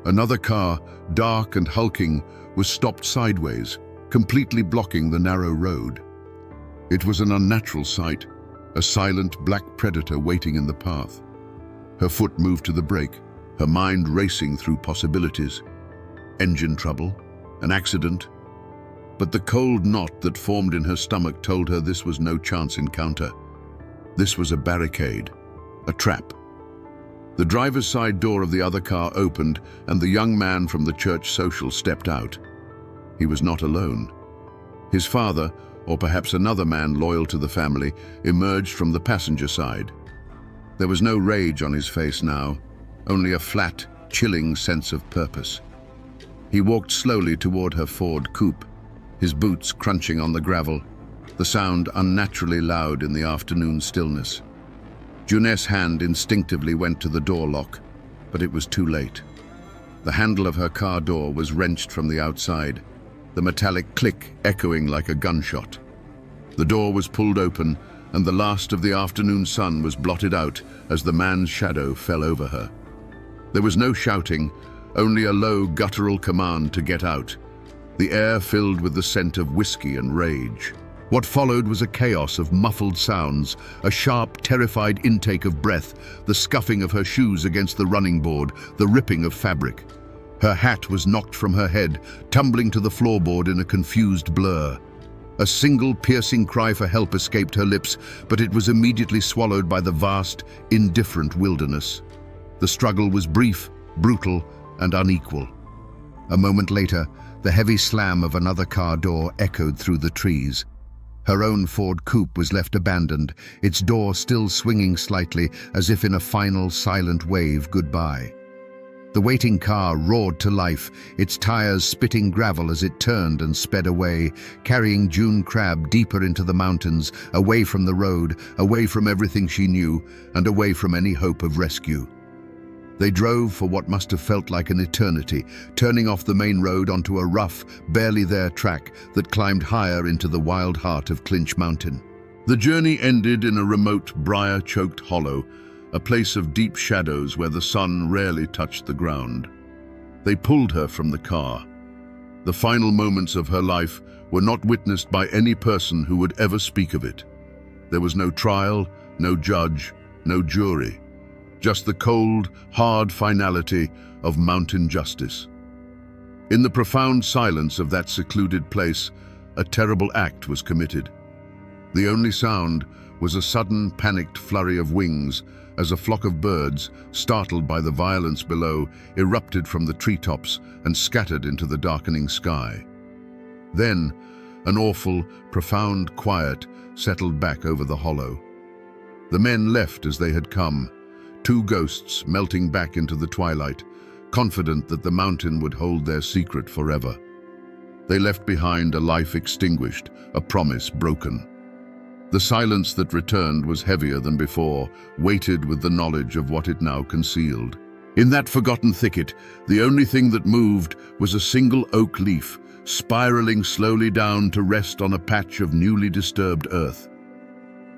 S1: Another car, dark and hulking, was stopped sideways, completely blocking the narrow road. It was an unnatural sight, a silent black predator waiting in the path. Her foot moved to the brake, her mind racing through possibilities. Engine trouble, an accident. But the cold knot that formed in her stomach told her this was no chance encounter. This was a barricade, a trap. The driver's side door of the other car opened, and the young man from the church social stepped out. He was not alone. His father, or perhaps another man loyal to the family, emerged from the passenger side. There was no rage on his face now, only a flat, chilling sense of purpose. He walked slowly toward her Ford coupe, his boots crunching on the gravel, the sound unnaturally loud in the afternoon stillness. June's hand instinctively went to the door lock, but it was too late. The handle of her car door was wrenched from the outside, the metallic click echoing like a gunshot. The door was pulled open, and the last of the afternoon sun was blotted out as the man's shadow fell over her. There was no shouting, only a low, guttural command to get out, the air filled with the scent of whiskey and rage. What followed was a chaos of muffled sounds, a sharp, terrified intake of breath, the scuffing of her shoes against the running board, the ripping of fabric. Her hat was knocked from her head, tumbling to the floorboard in a confused blur. A single piercing cry for help escaped her lips, but it was immediately swallowed by the vast, indifferent wilderness. The struggle was brief, brutal, and unequal. A moment later, the heavy slam of another car door echoed through the trees. Her own Ford coupe was left abandoned, its door still swinging slightly as if in a final silent wave goodbye. The waiting car roared to life, its tires spitting gravel as it turned and sped away, carrying June Crabb deeper into the mountains, away from the road, away from everything she knew, and away from any hope of rescue. They drove for what must have felt like an eternity, turning off the main road onto a rough, barely there track that climbed higher into the wild heart of Clinch Mountain. The journey ended in a remote, briar-choked hollow, a place of deep shadows where the sun rarely touched the ground. They pulled her from the car. The final moments of her life were not witnessed by any person who would ever speak of it. There was no trial, no judge, no jury. Just the cold, hard finality of mountain justice. In the profound silence of that secluded place, a terrible act was committed. The only sound was a sudden, panicked flurry of wings as a flock of birds, startled by the violence below, erupted from the treetops and scattered into the darkening sky. Then, an awful, profound quiet settled back over the hollow. The men left as they had come, two ghosts melting back into the twilight, confident that the mountain would hold their secret forever. They left behind a life extinguished, a promise broken. The silence that returned was heavier than before, weighted with the knowledge of what it now concealed. In that forgotten thicket, the only thing that moved was a single oak leaf, spiraling slowly down to rest on a patch of newly disturbed earth.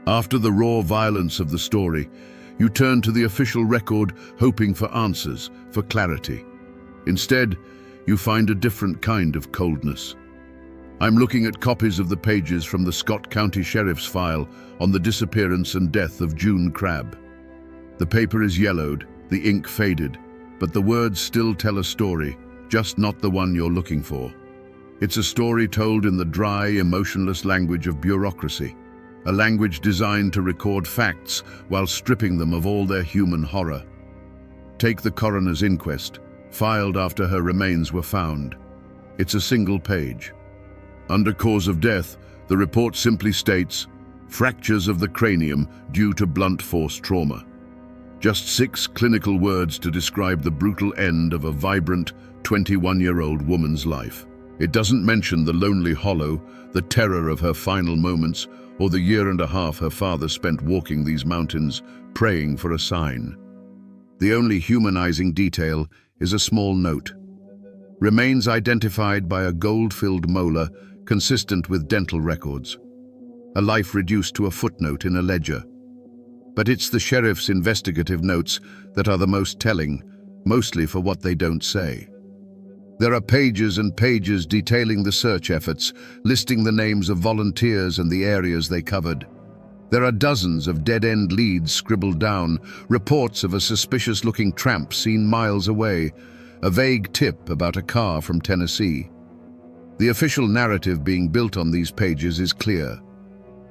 S1: After the raw violence of the story, you turn to the official record hoping for answers, for clarity. Instead, you find a different kind of coldness. I'm looking at copies of the pages from the Scott County Sheriff's file on the disappearance and death of June Crabb. The paper is yellowed, the ink faded, but the words still tell a story, just not the one you're looking for. It's a story told in the dry, emotionless language of bureaucracy, a language designed to record facts while stripping them of all their human horror. Take the coroner's inquest, filed after her remains were found. It's a single page. Under cause of death, The report simply states, fractures of the cranium due to blunt force trauma. Just 6 clinical words to describe the brutal end of a vibrant 21-year-old woman's life. It doesn't mention the lonely hollow, the terror of her final moments, or the year and a half her father spent walking these mountains, praying for a sign. The only humanizing detail is a small note. Remains identified by a gold-filled molar consistent with dental records. A life reduced to a footnote in a ledger. But it's the sheriff's investigative notes that are the most telling, mostly for what they don't say. There are pages and pages detailing the search efforts, listing the names of volunteers and the areas they covered. There are dozens of dead-end leads scribbled down, reports of a suspicious-looking tramp seen miles away, a vague tip about a car from Tennessee. The official narrative being built on these pages is clear.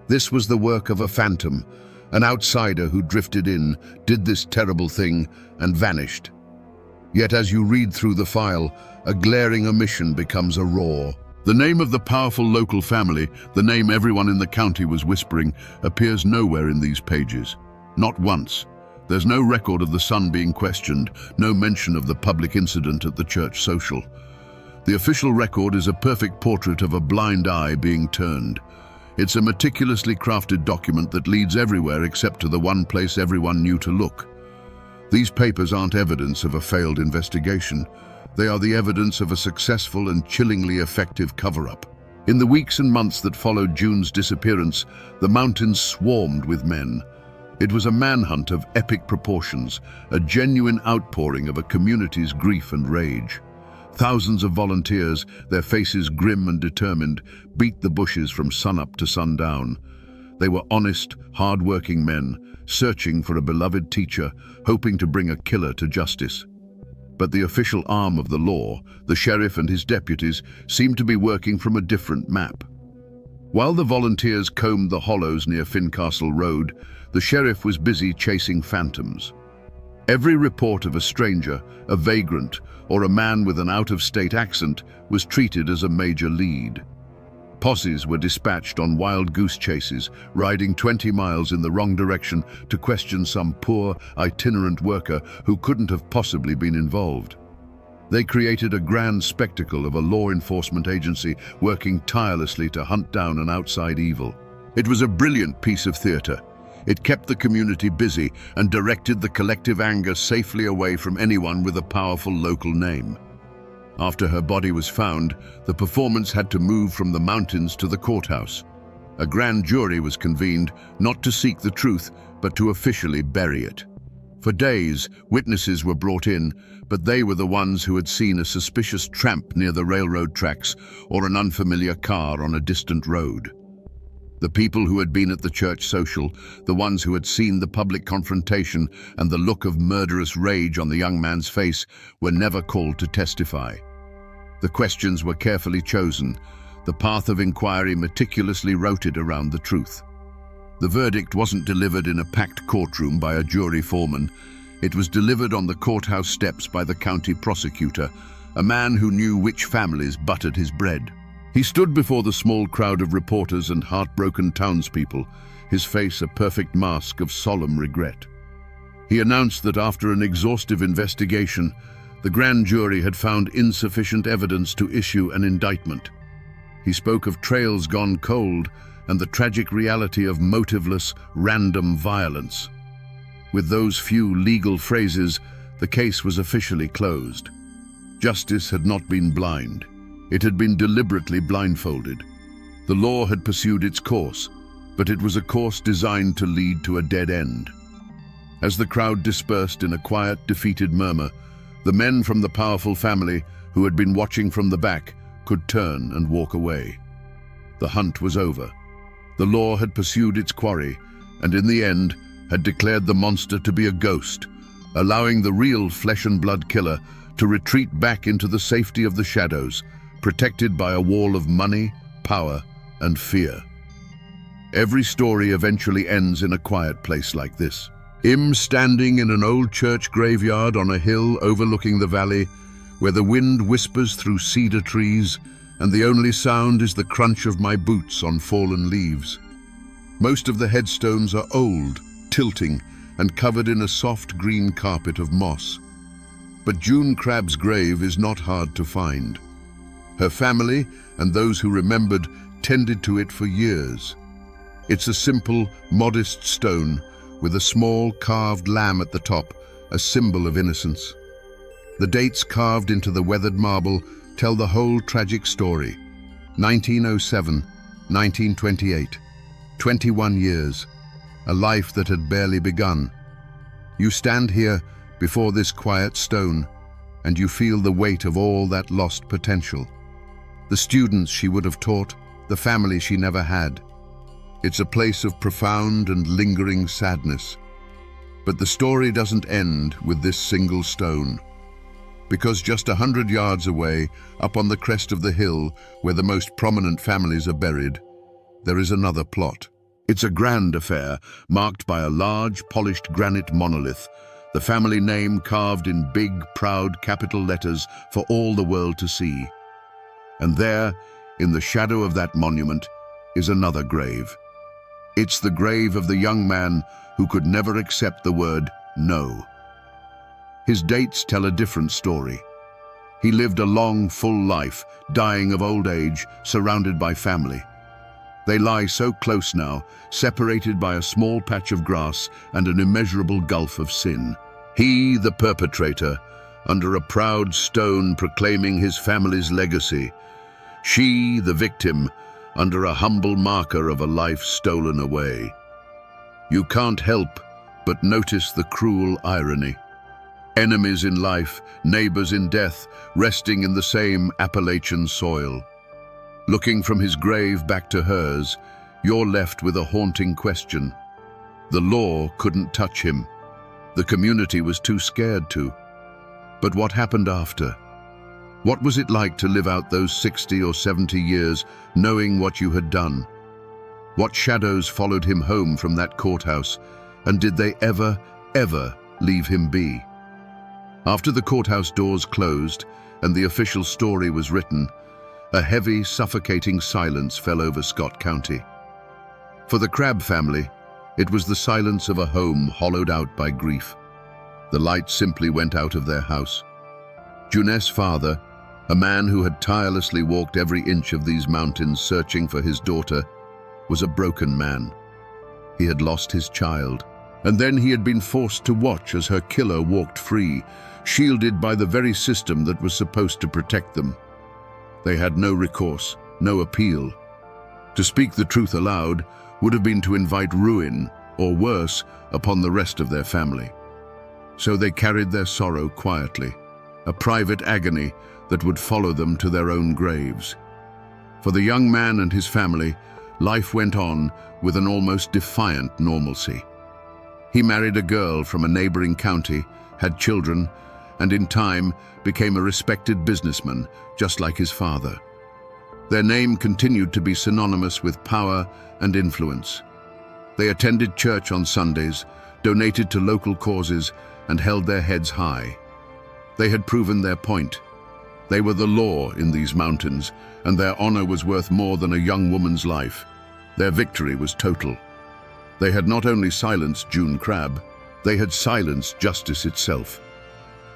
S1: This was the work of a phantom, an outsider who drifted in, did this terrible thing, and vanished. Yet as you read through the file, a glaring omission becomes a roar. The name of the powerful local family, the name everyone in the county was whispering, appears nowhere in these pages. Not once. There's no record of the son being questioned, no mention of the public incident at the church social. The official record is a perfect portrait of a blind eye being turned. It's a meticulously crafted document that leads everywhere except to the one place everyone knew to look. These papers aren't evidence of a failed investigation. They are the evidence of a successful and chillingly effective cover-up. In the weeks and months that followed June's disappearance, the mountains swarmed with men. It was a manhunt of epic proportions, a genuine outpouring of a community's grief and rage. Thousands of volunteers, their faces grim and determined, beat the bushes from sunup to sundown. They were honest, hard-working men, searching for a beloved teacher, hoping to bring a killer to justice. But the official arm of the law, the sheriff and his deputies, seemed to be working from a different map. While the volunteers combed the hollows near Fincastle Road, the sheriff was busy chasing phantoms. Every report of a stranger, a vagrant, or a man with an out-of-state accent was treated as a major lead. Posses were dispatched on wild goose chases, riding 20 miles in the wrong direction to question some poor, itinerant worker who couldn't have possibly been involved. They created a grand spectacle of a law enforcement agency working tirelessly to hunt down an outside evil. It was a brilliant piece of theater. It kept the community busy and directed the collective anger safely away from anyone with a powerful local name. After her body was found, the performance had to move from the mountains to the courthouse. A grand jury was convened, not to seek the truth, but to officially bury it. For days, witnesses were brought in, but they were the ones who had seen a suspicious tramp near the railroad tracks or an unfamiliar car on a distant road. The people who had been at the church social, the ones who had seen the public confrontation and the look of murderous rage on the young man's face, were never called to testify. The questions were carefully chosen, the path of inquiry meticulously routed around the truth. The verdict wasn't delivered in a packed courtroom by a jury foreman. It was delivered on the courthouse steps by the county prosecutor, a man who knew which families buttered his bread. He stood before the small crowd of reporters and heartbroken townspeople, his face a perfect mask of solemn regret. He announced that after an exhaustive investigation, the grand jury had found insufficient evidence to issue an indictment. He spoke of trails gone cold and the tragic reality of motiveless, random violence. With those few legal phrases, the case was officially closed. Justice had not been blind. It had been deliberately blindfolded. The law had pursued its course, but it was a course designed to lead to a dead end. As the crowd dispersed in a quiet, defeated murmur, the men from the powerful family, who had been watching from the back, could turn and walk away. The hunt was over. The law had pursued its quarry, and in the end, had declared the monster to be a ghost, allowing the real flesh-and-blood killer to retreat back into the safety of the shadows, protected by a wall of money, power, and fear. Every story eventually ends in a quiet place like this. Him standing in an old church graveyard on a hill overlooking the valley, where the wind whispers through cedar trees and the only sound is the crunch of my boots on fallen leaves. Most of the headstones are old, tilting, and covered in a soft green carpet of moss. But June Crabbe's grave is not hard to find. Her family and those who remembered tended to it for years. It's a simple, modest stone with a small carved lamb at the top, a symbol of innocence. The dates carved into the weathered marble tell the whole tragic story. 1907, 1928, 21 years, a life that had barely begun. You stand here before this quiet stone, and you feel the weight of all that lost potential. The students she would have taught, the family she never had. It's a place of profound and lingering sadness. But the story doesn't end with this single stone. Because just 100 yards away, up on the crest of the hill, where the most prominent families are buried, there is another plot. It's a grand affair, marked by a large, polished granite monolith, the family name carved in big, proud capital letters for all the world to see. And there, in the shadow of that monument, is another grave. It's the grave of the young man who could never accept the word no. His dates tell a different story. He lived a long, full life, dying of old age, surrounded by family. They lie so close now, separated by a small patch of grass and an immeasurable gulf of sin. He, the perpetrator, under a proud stone proclaiming his family's legacy. She, the victim, under a humble marker of a life stolen away. You can't help but notice the cruel irony. Enemies in life, neighbors in death, resting in the same Appalachian soil. Looking from his grave back to hers, you're left with a haunting question. The law couldn't touch him. The community was too scared to. But what happened after? What was it like to live out those 60 or 70 years knowing what you had done? What shadows followed him home from that courthouse, and did they ever leave him be? After the courthouse doors closed and the official story was written, a heavy, suffocating silence fell over Scott County. For the Crabbe family, it was the silence of a home hollowed out by grief. The light simply went out of their house. June's father, a man who had tirelessly walked every inch of these mountains searching for his daughter, was a broken man. He had lost his child, and then he had been forced to watch as her killer walked free, shielded by the very system that was supposed to protect them. They had no recourse, no appeal. To speak the truth aloud would have been to invite ruin, or worse, upon the rest of their family. So they carried their sorrow quietly, a private agony that would follow them to their own graves. For the young man and his family, life went on with an almost defiant normalcy. He married a girl from a neighboring county, had children, and in time became a respected businessman, just like his father. Their name continued to be synonymous with power and influence. They attended church on Sundays, donated to local causes, and held their heads high. They had proven their point. They were the law in these mountains, and their honor was worth more than a young woman's life. Their victory was total. They had not only silenced June Crabbe, they had silenced justice itself.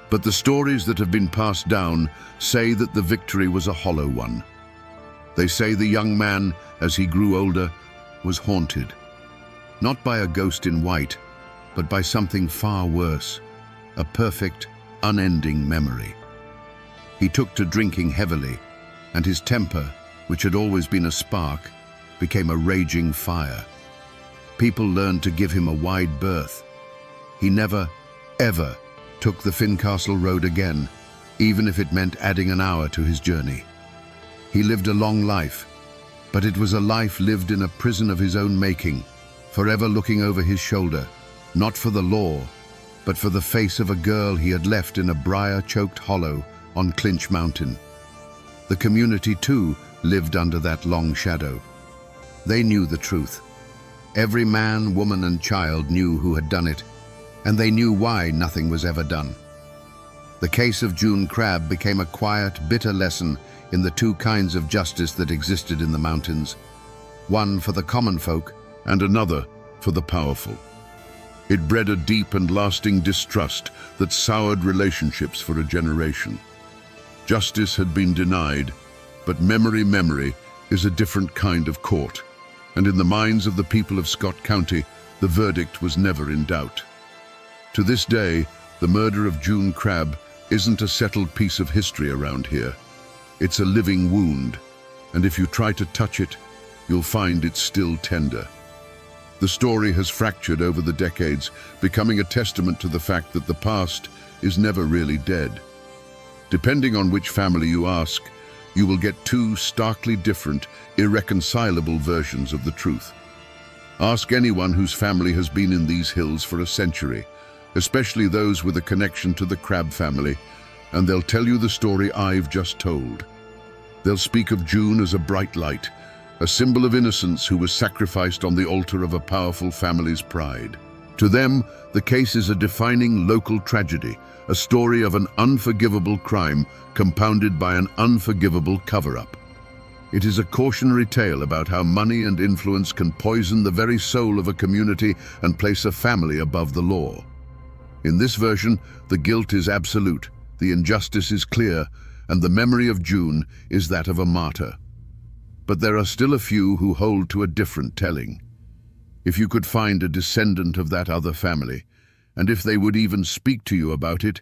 S1: But the stories that have been passed down say that the victory was a hollow one. They say the young man, as he grew older, was haunted. Not by a ghost in white, but by something far worse, a perfect, unending memory. He took to drinking heavily, and his temper, which had always been a spark, became a raging fire. People learned to give him a wide berth. He never, ever took the Fincastle Road again, even if it meant adding an hour to his journey. He lived a long life, but it was a life lived in a prison of his own making, forever looking over his shoulder, not for the law, but for the face of a girl he had left in a briar-choked hollow on Clinch Mountain. The community, too, lived under that long shadow. They knew the truth. Every man, woman, and child knew who had done it, and they knew why nothing was ever done.
S2: The case of June Crab became a quiet, bitter lesson in the two kinds of justice that existed in the mountains, one for the common folk
S1: and another for the powerful. It bred a deep and lasting distrust that soured relationships for a generation. Justice had been denied, but memory is a different kind of court, and in the minds of the people of Scott County, the verdict was never in doubt. To this day, the murder of June Crab isn't a settled piece of history around here. It's a living wound, and if you try to touch it, you'll find it's still tender. The story has fractured over the decades, becoming a testament to the fact that the past is never really dead. Depending on which family you ask, you will get two starkly different, irreconcilable versions of the truth. Ask anyone whose family has been in these hills for a century, especially those with a connection to the Crab family, and they'll tell you the story I've just told. They'll speak of June as a bright light, a symbol of innocence who was sacrificed on the altar of a powerful family's pride. To them, the case is a defining local tragedy, a story of an unforgivable crime compounded by an unforgivable cover-up. It is a cautionary tale about how money and influence can poison the very soul of a community and place a family above the law. In this version, the guilt is absolute, the injustice is clear, and the memory of June is that of a martyr. But there are still a few who hold to a different telling. If you could find a descendant of that other family, and if they would even speak to you about it,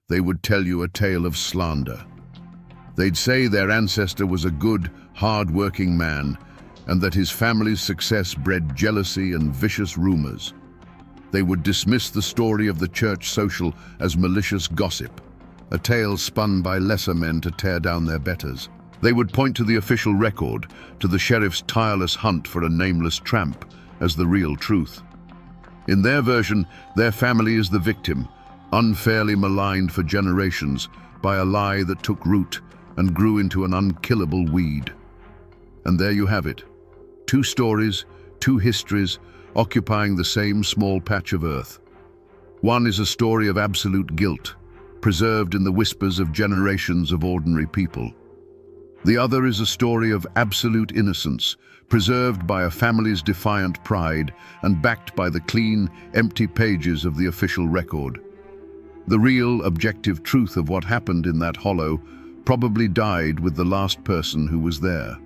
S1: they would tell you a tale of slander. They'd say their ancestor was a good, hard-working man, and that his family's success bred jealousy and vicious rumors. They would dismiss the story of the church social as malicious gossip, a tale spun by lesser men to tear down their betters. They would point to the official record, to the sheriff's tireless hunt for a nameless tramp, as the real truth. In their version, their family is the victim, unfairly maligned for generations by a lie that took root and grew into an unkillable weed. And there you have it. Two stories, two histories, occupying the same small patch of earth. One is a story of absolute guilt, preserved in the whispers of generations of ordinary people. The other is a story of absolute innocence, preserved by a family's defiant pride and backed by the clean, empty pages of the official record. The real, objective truth of what happened in that hollow probably died with the last person who was there.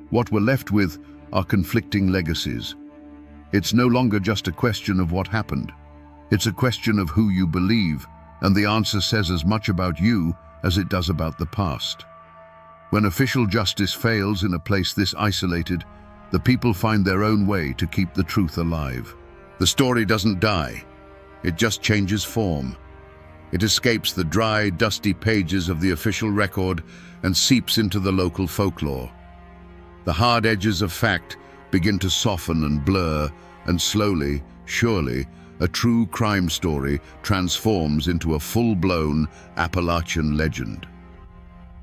S1: What we're left with are conflicting legacies. It's no longer just a question of what happened. It's a question of who you believe, and the answer says as much about you as it does about the past. When official justice fails in a place this isolated, the people find their own way to keep the truth alive. The story doesn't die. It just changes form. It escapes the dry, dusty pages of the official record and seeps into the local folklore. The hard edges of fact begin to soften and blur, and slowly, surely, a true crime story transforms into a full-blown Appalachian legend.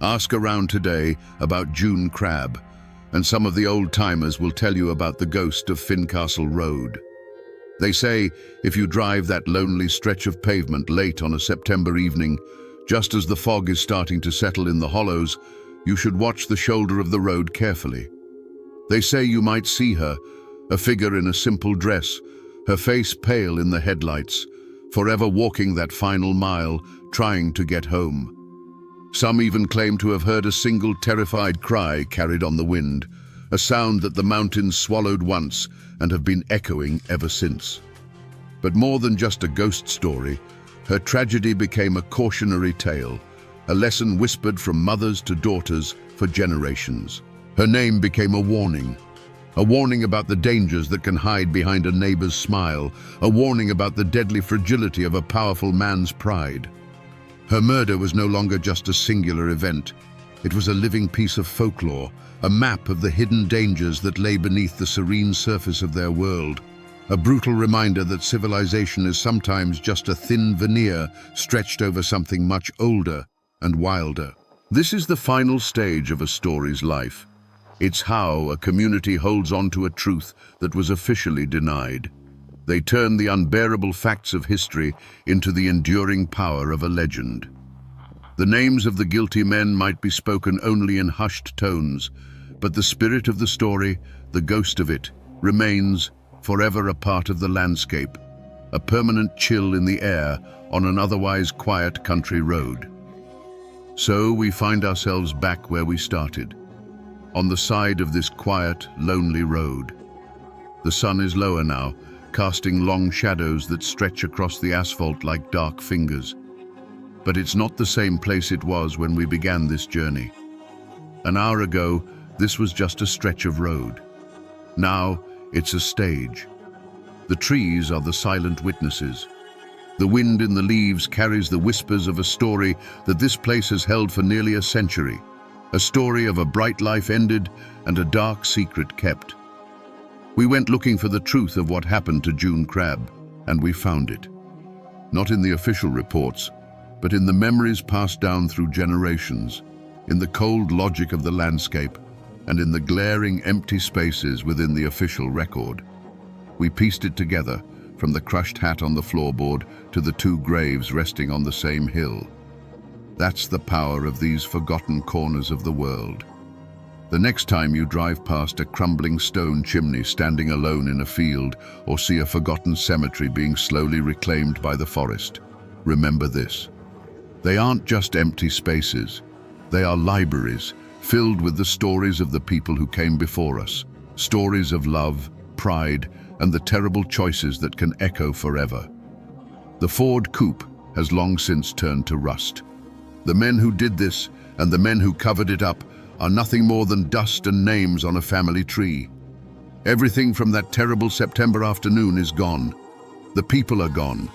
S1: Ask around today about June Crab, and some of the old-timers will tell you about the ghost of Fincastle Road. They say if you drive that lonely stretch of pavement late on a September evening, just as the fog is starting to settle in the hollows, you should watch the shoulder of the road carefully. They say you might see her, a figure in a simple dress, her face pale in the headlights, forever walking that final mile, trying to get home. Some even claim to have heard a single terrified cry carried on the wind, a sound that the mountains swallowed once and have been echoing ever since. But more than just a ghost story, her tragedy became a cautionary tale, a lesson whispered from mothers to daughters for generations. Her name became a warning about the dangers that can hide behind a neighbor's smile, a warning about the deadly fragility of a powerful man's pride. Her murder was no longer just a singular event. It was a living piece of folklore, a map of the hidden dangers that lay beneath the serene surface of their world, a brutal reminder that civilization is sometimes just a thin veneer stretched over something much older and wilder. This is the final stage of a story's life. It's how a community holds on to a truth that was officially denied. They turn the unbearable facts of history into the enduring power of a legend. The names of the guilty men might be spoken only in hushed tones, but the spirit of the story, the ghost of it, remains forever a part of the landscape, a permanent chill in the air on an otherwise quiet country road. So we find ourselves back where we started, on the side of this quiet, lonely road. The sun is lower now, casting long shadows that stretch across the asphalt like dark fingers. But it's not the same place it was when we began this journey. An hour ago, this was just a stretch of road. Now, it's a stage. The trees are the silent witnesses. The wind in the leaves carries the whispers of a story that this place has held for nearly a century. A story of a bright life ended and a dark secret kept. We went looking for the truth of what happened to June Crab, and we found it. Not in the official reports, but in the memories passed down through generations, in the cold logic of the landscape, and in the glaring empty spaces within the official record. We pieced it together, from the crushed hat on the floorboard to the two graves resting on the same hill. That's the power of these forgotten corners of the world. The next time you drive past a crumbling stone chimney standing alone in a field, or see a forgotten cemetery being slowly reclaimed by the forest, remember this. They aren't just empty spaces. They are libraries, filled with the stories of the people who came before us, stories of love, pride, and the terrible choices that can echo forever. The Ford coupe has long since turned to rust. The men who did this, and the men who covered it up, are nothing more than dust and names on a family tree. Everything from that terrible September afternoon is gone. The people are gone.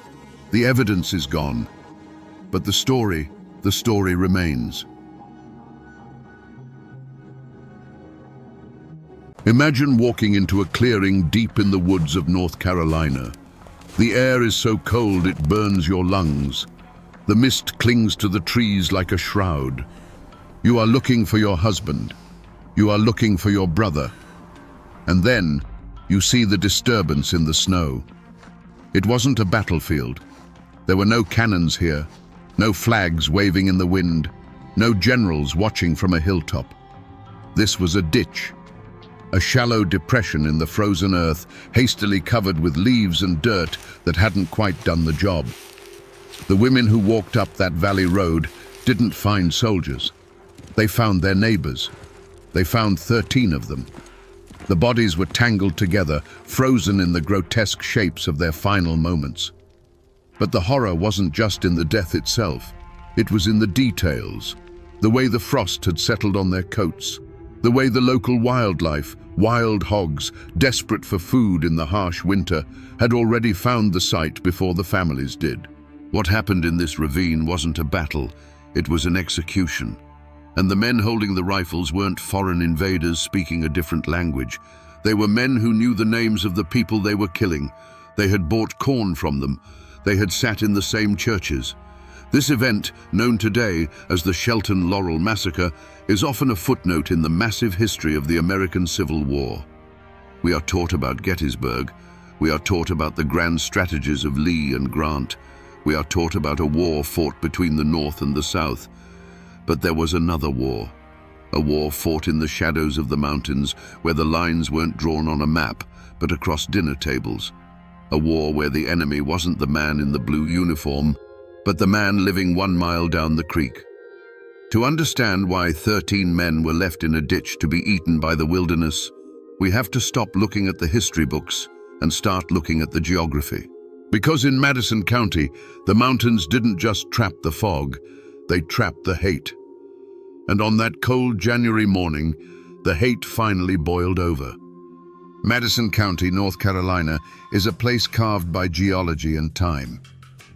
S1: The evidence is gone. But the story remains. Imagine walking into a clearing deep in the woods of North Carolina. The air is so cold it burns your lungs. The mist clings to the trees like a shroud. You are looking for your husband. You are looking for your brother. And then you see the disturbance in the snow. It wasn't a battlefield. There were no cannons here, no flags waving in the wind, no generals watching from a hilltop. This was a ditch. A shallow depression in the frozen earth, hastily covered with leaves and dirt that hadn't quite done the job. The women who walked up that valley road didn't find soldiers. They found their neighbors. They found 13 of them. The bodies were tangled together, frozen in the grotesque shapes of their final moments. But the horror wasn't just in the death itself. It was in the details, the way the frost had settled on their coats, the way the local wildlife, wild hogs, desperate for food in the harsh winter, had already found the site before the families did. What happened in this ravine wasn't a battle, it was an execution. And the men holding the rifles weren't foreign invaders speaking a different language. They were men who knew the names of the people they were killing. They had bought corn from them. They had sat in the same churches. This event, known today as the Shelton Laurel Massacre, is often a footnote in the massive history of the American Civil War. We are taught about Gettysburg. We are taught about the grand strategies of Lee and Grant. We are taught about a war fought between the North and the South. But there was another war. A war fought in the shadows of the mountains, where the lines weren't drawn on a map, but across dinner tables. A war where the enemy wasn't the man in the blue uniform, but the man living 1 mile down the creek. To understand why 13 men were left in a ditch to be eaten by the wilderness, we have to stop looking at the history books and start looking at the geography. Because in Madison County, the mountains didn't just trap the fog, they trapped the hate. And on that cold January morning, the hate finally boiled over. Madison County, North Carolina, is a place carved by geology and time.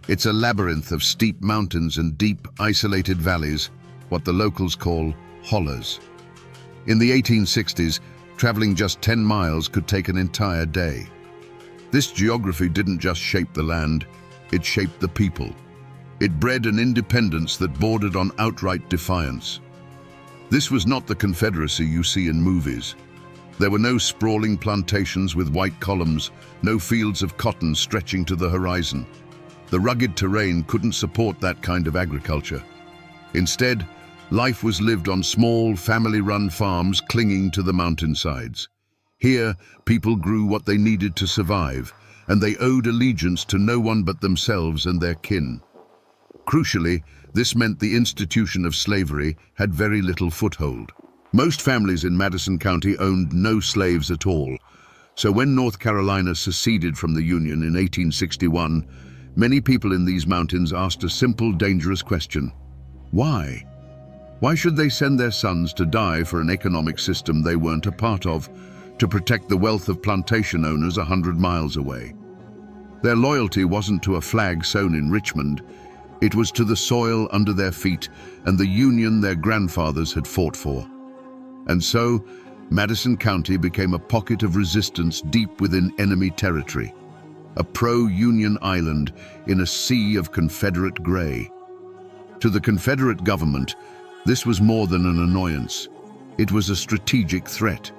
S1: It's a labyrinth of steep mountains and deep, isolated valleys, what the locals call hollers. In the 1860s, traveling just 10 miles could take an entire day. This geography didn't just shape the land, it shaped the people. It bred an independence that bordered on outright defiance. This was not the Confederacy you see in movies. There were no sprawling plantations with white columns, no fields of cotton stretching to the horizon. The rugged terrain couldn't support that kind of agriculture. Instead, life was lived on small, family-run farms clinging to the mountainsides. Here, people grew what they needed to survive, and they owed allegiance to no one but themselves and their kin. Crucially, this meant the institution of slavery had very little foothold. Most families in Madison County owned no slaves at all, so when North Carolina seceded from the Union in 1861, many people in these mountains asked a simple, dangerous question. Why? Why should they send their sons to die for an economic system they weren't a part of, to protect the wealth of plantation owners 100 miles away? Their loyalty wasn't to a flag sewn in Richmond, it was to the soil under their feet and the Union their grandfathers had fought for. And so, Madison County became a pocket of resistance deep within enemy territory, a pro-Union island in a sea of Confederate gray. To the Confederate government, this was more than an annoyance. It was a strategic threat.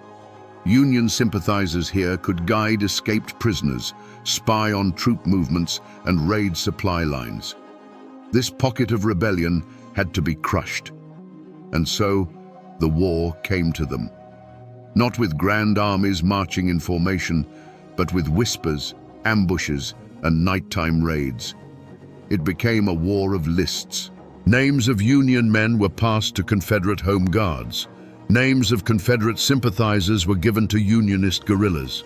S1: Union sympathizers here could guide escaped prisoners, spy on troop movements, and raid supply lines. This pocket of rebellion had to be crushed. And so, the war came to them. Not with grand armies marching in formation, but with whispers, ambushes, and nighttime raids. It became a war of lists. Names of Union men were passed to Confederate home guards. Names of Confederate sympathizers were given to Unionist guerrillas.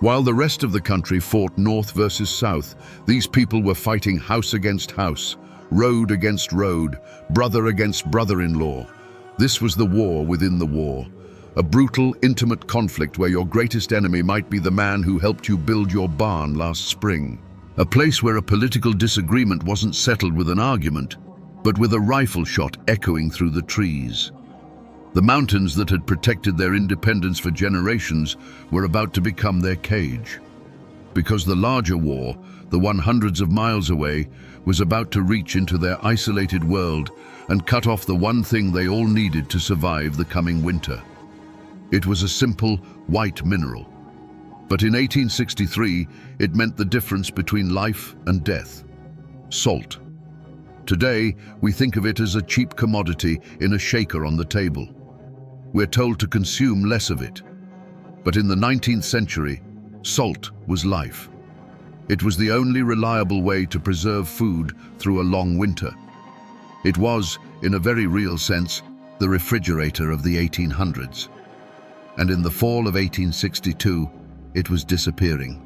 S1: While the rest of the country fought North versus South, these people were fighting house against house, road against road, brother against brother-in-law. This was the war within the war, a brutal, intimate conflict where your greatest enemy might be the man who helped you build your barn last spring. A place where a political disagreement wasn't settled with an argument, but with a rifle shot echoing through the trees. The mountains that had protected their independence for generations were about to become their cage. Because the larger war, the one hundreds of miles away, was about to reach into their isolated world and cut off the one thing they all needed to survive the coming winter. It was a simple, white mineral. But in 1863, it meant the difference between life and death. Salt. Today, we think of it as a cheap commodity in a shaker on the table. We're told to consume less of it. But in the 19th century, salt was life. It was the only reliable way to preserve food through a long winter. It was, in a very real sense, the refrigerator of the 1800s. And in the fall of 1862, it was disappearing.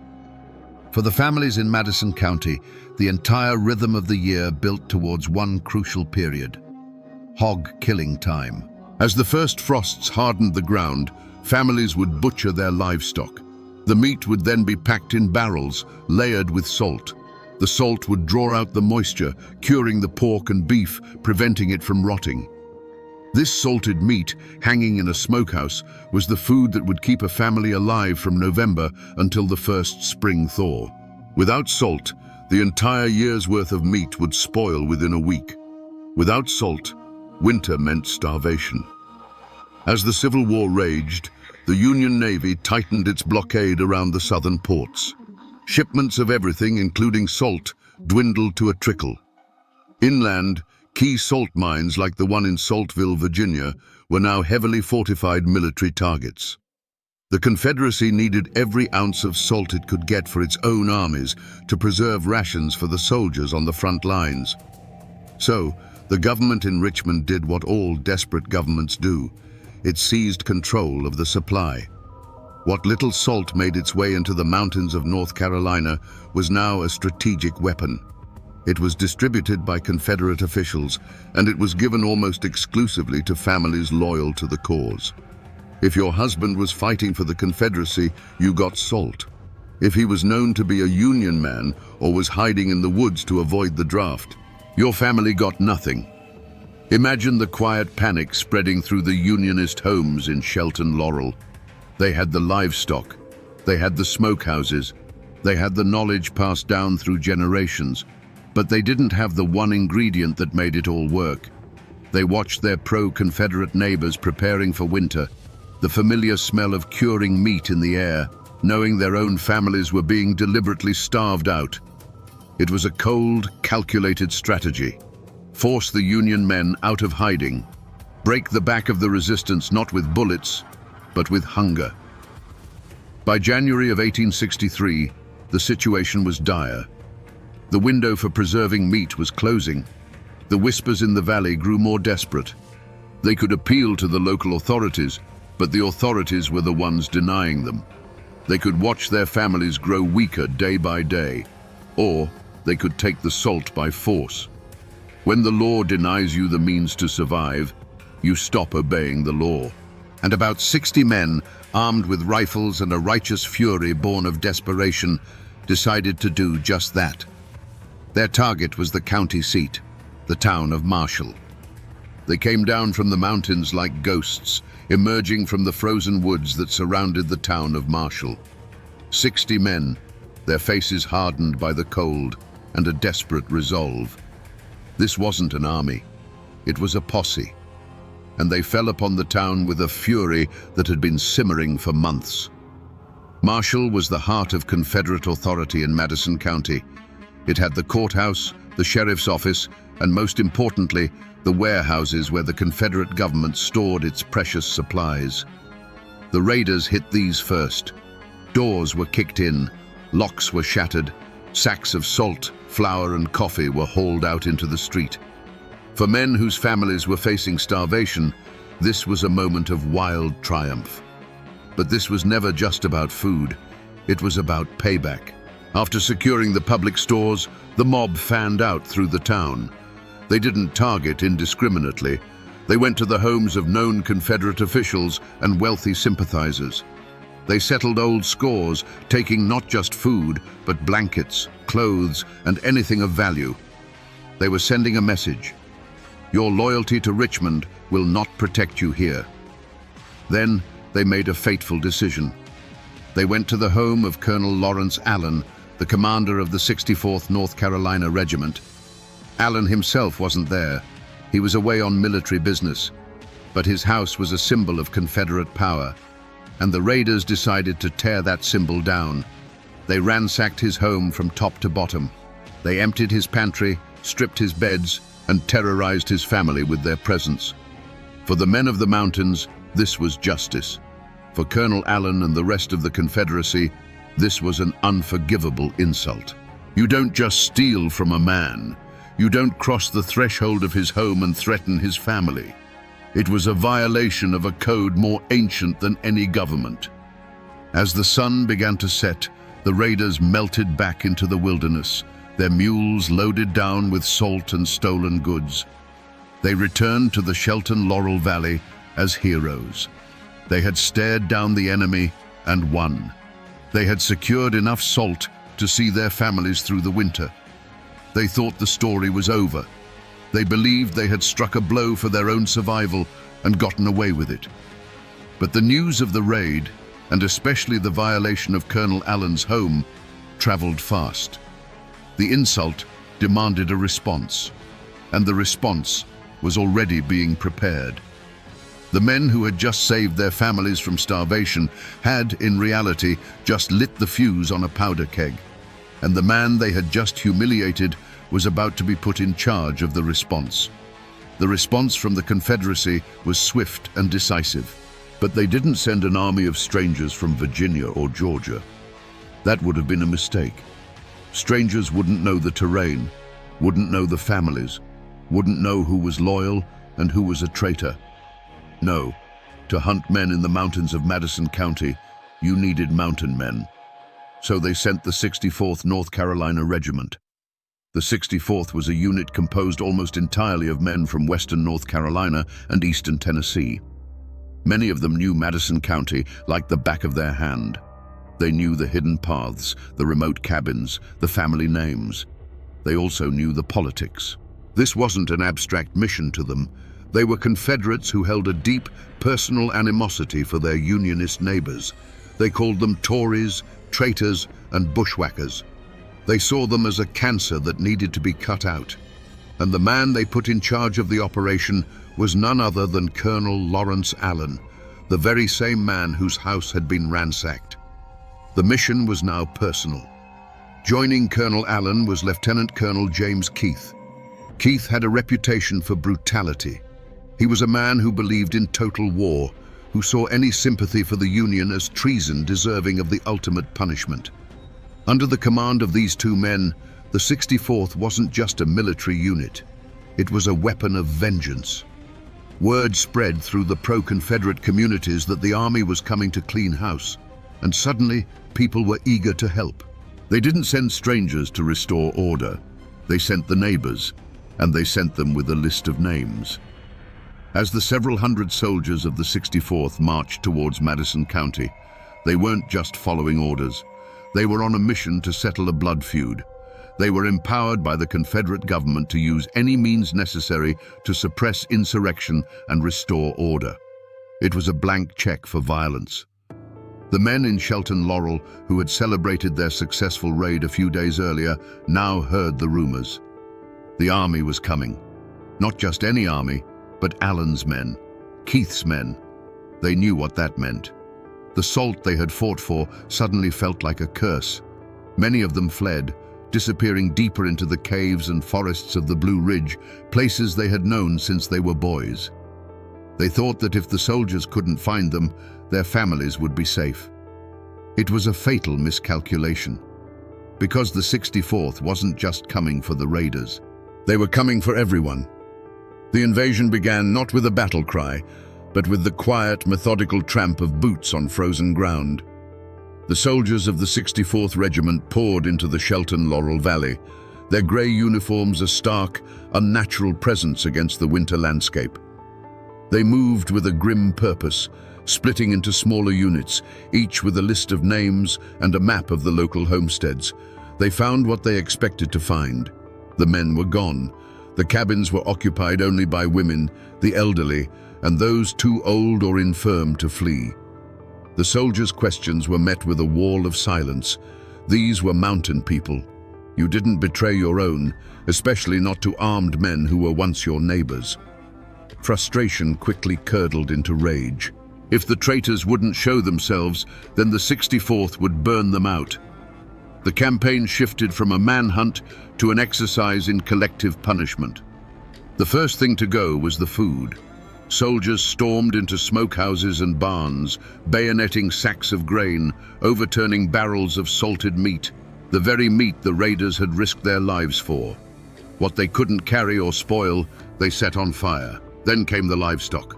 S1: For the families in Madison County, the entire rhythm of the year built towards one crucial period: hog killing time. As the first frosts hardened the ground, families would butcher their livestock. The meat would then be packed in barrels, layered with salt. The salt would draw out the moisture, curing the pork and beef, preventing it from rotting. This salted meat, hanging in a smokehouse, was the food that would keep a family alive from November until the first spring thaw. Without salt, the entire year's worth of meat would spoil within a week. Without salt, winter meant starvation. As the Civil War raged, the Union Navy tightened its blockade around the southern ports. Shipments of everything, including salt, dwindled to a trickle. Inland, key salt mines like the one in Saltville, Virginia, were now heavily fortified military targets. The Confederacy needed every ounce of salt it could get for its own armies to preserve rations for the soldiers on the front lines. So, the government in Richmond did what all desperate governments do. It seized control of the supply. What little salt made its way into the mountains of North Carolina was now a strategic weapon. It was distributed by Confederate officials, and it was given almost exclusively to families loyal to the cause. If your husband was fighting for the Confederacy, you got salt. If he was known to be a Union man or was hiding in the woods to avoid the draft, your family got nothing. Imagine the quiet panic spreading through the Unionist homes in Shelton Laurel. They had the livestock, they had the smokehouses, they had the knowledge passed down through generations, but they didn't have the one ingredient that made it all work. They watched their pro-Confederate neighbors preparing for winter, the familiar smell of curing meat in the air, knowing their own families were being deliberately starved out. It was a cold, calculated strategy. force the Union men out of hiding, break the back of the resistance not with bullets, but with hunger. By January of 1863, the situation was dire. The window for preserving meat was closing. The whispers in the valley grew more desperate. They could appeal to the local authorities, but the authorities were the ones denying them. They could watch their families grow weaker day by day, or they could take the salt by force. When the law denies you the means to survive, you stop obeying the law.
S2: And about 60 men, armed with rifles and a righteous fury born of desperation, decided to do just that. Their target was the county seat, the town of Marshall. They came down from the mountains like ghosts, emerging from the frozen woods that surrounded the town of Marshall. 60 men, their faces hardened by the cold and a desperate resolve. This wasn't an army, it was a posse, and they fell upon the town with a fury that had been simmering for months. Marshall was the heart of Confederate authority in Madison County. It had the courthouse, the sheriff's office, and most importantly, the warehouses where the Confederate government stored its precious supplies. The raiders hit these first. Doors were kicked in, locks were shattered, sacks of salt, flour, and coffee were hauled out into the street. For men whose families were facing starvation, this was a moment of wild triumph. But this was never just about food. It was about payback. After securing the public stores, the mob fanned out through the town. They didn't target indiscriminately. They went to the homes of known Confederate officials and wealthy sympathizers. They settled old scores, taking not just food, but blankets, clothes, and anything of value. They were sending a message. Your loyalty to Richmond will not protect you here. Then they made a fateful decision. They went to the home of Colonel Lawrence Allen, the commander of the 64th North Carolina Regiment. Allen himself wasn't there. He was away on military business, but his house was a symbol of Confederate power, and the raiders decided to tear that symbol down. They ransacked his home from top to bottom. They emptied his pantry, stripped his beds, and terrorized his family with their presence. For the men of the mountains, this was justice. For Colonel Allen and the rest of the Confederacy, this was an unforgivable insult. You don't just steal from a man. You don't cross the threshold of his home and threaten his family. It was a violation of a code more ancient than any government. As the sun began to set, the raiders melted back into the wilderness, their mules loaded down with salt and stolen goods. They returned to the Shelton Laurel Valley as heroes. They had stared down the enemy and won. They had secured enough salt to see their families through the winter. They thought the story was over. They believed they had struck a blow for their own survival and gotten away with it. But the news of the raid, and especially the violation of Colonel Allen's home, traveled fast. The insult demanded a response, and the response was already being prepared. The men who had just saved their families from starvation had, in reality, just lit the fuse on a powder keg, and the man they had just humiliated was about to be put in charge of the response. The response from the Confederacy was swift and decisive, but they didn't send an army of strangers from Virginia or Georgia. That would have been a mistake. Strangers wouldn't know the terrain, wouldn't know the families, wouldn't know who was loyal and who was a traitor. No, to hunt men in the mountains of Madison County, you needed mountain men. So they sent the 64th North Carolina Regiment. The 64th was a unit composed almost entirely of men from western North Carolina and eastern Tennessee. Many of them knew Madison County like the back of their hand. They knew the hidden paths, the remote cabins, the family names. They also knew the politics. This wasn't an abstract mission to them. They were Confederates who held a deep, personal animosity for their Unionist neighbors. They called them Tories, traitors, and bushwhackers. They saw them as a cancer that needed to be cut out. And the man they put in charge of the operation was none other than Colonel Lawrence Allen, the very same man whose house had been ransacked. The mission was now personal. Joining Colonel Allen was Lieutenant Colonel James Keith. Keith had a reputation for brutality. He was a man who believed in total war, who saw any sympathy for the Union as treason deserving of the ultimate punishment. Under the command of these two men, the 64th wasn't just a military unit. It was a weapon of vengeance. Word spread through the pro-Confederate communities that the army was coming to clean house, and suddenly people were eager to help. They didn't send strangers to restore order. They sent the neighbors, and they sent them with a list of names. As the several hundred soldiers of the 64th marched towards Madison County, they weren't just following orders. They were on a mission to settle a blood feud. They were empowered by the Confederate government to use any means necessary to suppress insurrection and restore order. It was a blank check for violence. The men in Shelton Laurel, who had celebrated their successful raid a few days earlier, now heard the rumors. The army was coming. Not just any army, but Allen's men, Keith's men. They knew what that meant. The salt they had fought for suddenly felt like a curse. Many of them fled, disappearing deeper into the caves and forests of the Blue Ridge, places they had known since they were boys. They thought that if the soldiers couldn't find them, their families would be safe. It was a fatal miscalculation, because the 64th wasn't just coming for the raiders. They were coming for everyone. The invasion began not with a battle cry, but with the quiet, methodical tramp of boots on frozen ground. The soldiers of the 64th Regiment poured into the Shelton Laurel Valley, their grey uniforms a stark, unnatural presence against the winter landscape. They moved with a grim purpose, splitting into smaller units, each with a list of names and a map of the local homesteads. They found what they expected to find. The men were gone. The cabins were occupied only by women, the elderly, and those too old or infirm to flee. The soldiers' questions were met with a wall of silence. These were mountain people. You didn't betray your own, especially not to armed men who were once your neighbors. Frustration quickly curdled into rage. If the traitors wouldn't show themselves, then the 64th would burn them out. The campaign shifted from a manhunt to an exercise in collective punishment. The first thing to go was the food. Soldiers stormed into smokehouses and barns, bayoneting sacks of grain, overturning barrels of salted meat, the very meat the raiders had risked their lives for. What they couldn't carry or spoil, they set on fire. Then came the livestock.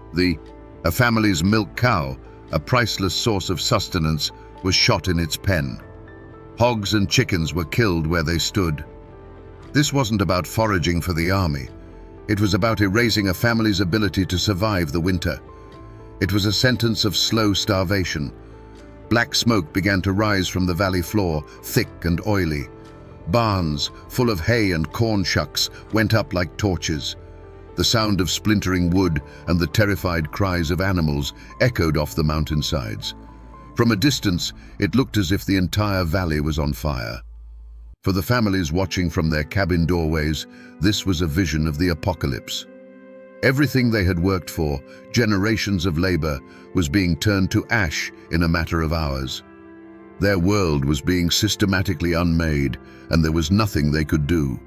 S2: A family's milk cow, a priceless source of sustenance, was shot in its pen. Hogs and chickens were killed where they stood. This wasn't about foraging for the army. It was about erasing a family's ability to survive the winter. It was a sentence of slow starvation. Black smoke began to rise from the valley floor, thick and oily. Barns, full of hay and corn shucks, went up like torches. The sound of splintering wood and the terrified cries of animals echoed off the mountainsides. From a distance, it looked as if the entire valley was on fire. For the families watching from their cabin doorways, this was a vision of the apocalypse. Everything they had worked for, generations of labor, was being turned to ash in a matter of hours. Their world was being systematically unmade, and there was nothing they could do.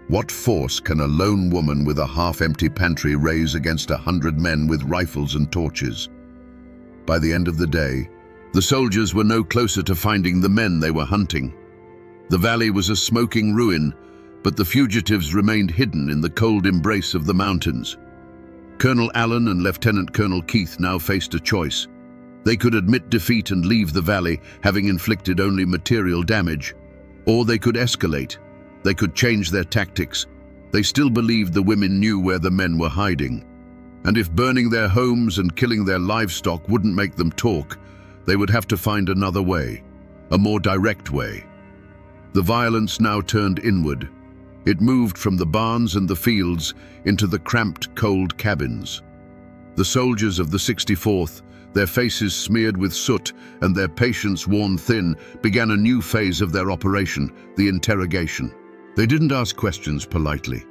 S2: What force can a lone woman with a half-empty pantry raise against 100 men with rifles and torches? By the end of the day, the soldiers were no closer to finding the men they were hunting. The valley was a smoking ruin, but the fugitives remained hidden in the cold embrace of the mountains. Colonel Allen and Lieutenant Colonel Keith now faced a choice. They could admit defeat and leave the valley, having inflicted only material damage, or they could escalate. They could change their tactics. They still believed the women knew where the men were hiding. And if burning their homes and killing their livestock wouldn't make them talk, they would have to find another way, a more direct way. The violence now turned inward. It moved from the barns and the fields into the cramped, cold cabins. The soldiers of the 64th, their faces smeared with soot and their patience worn thin, began a new phase of their operation, the interrogation. They didn't ask questions politely.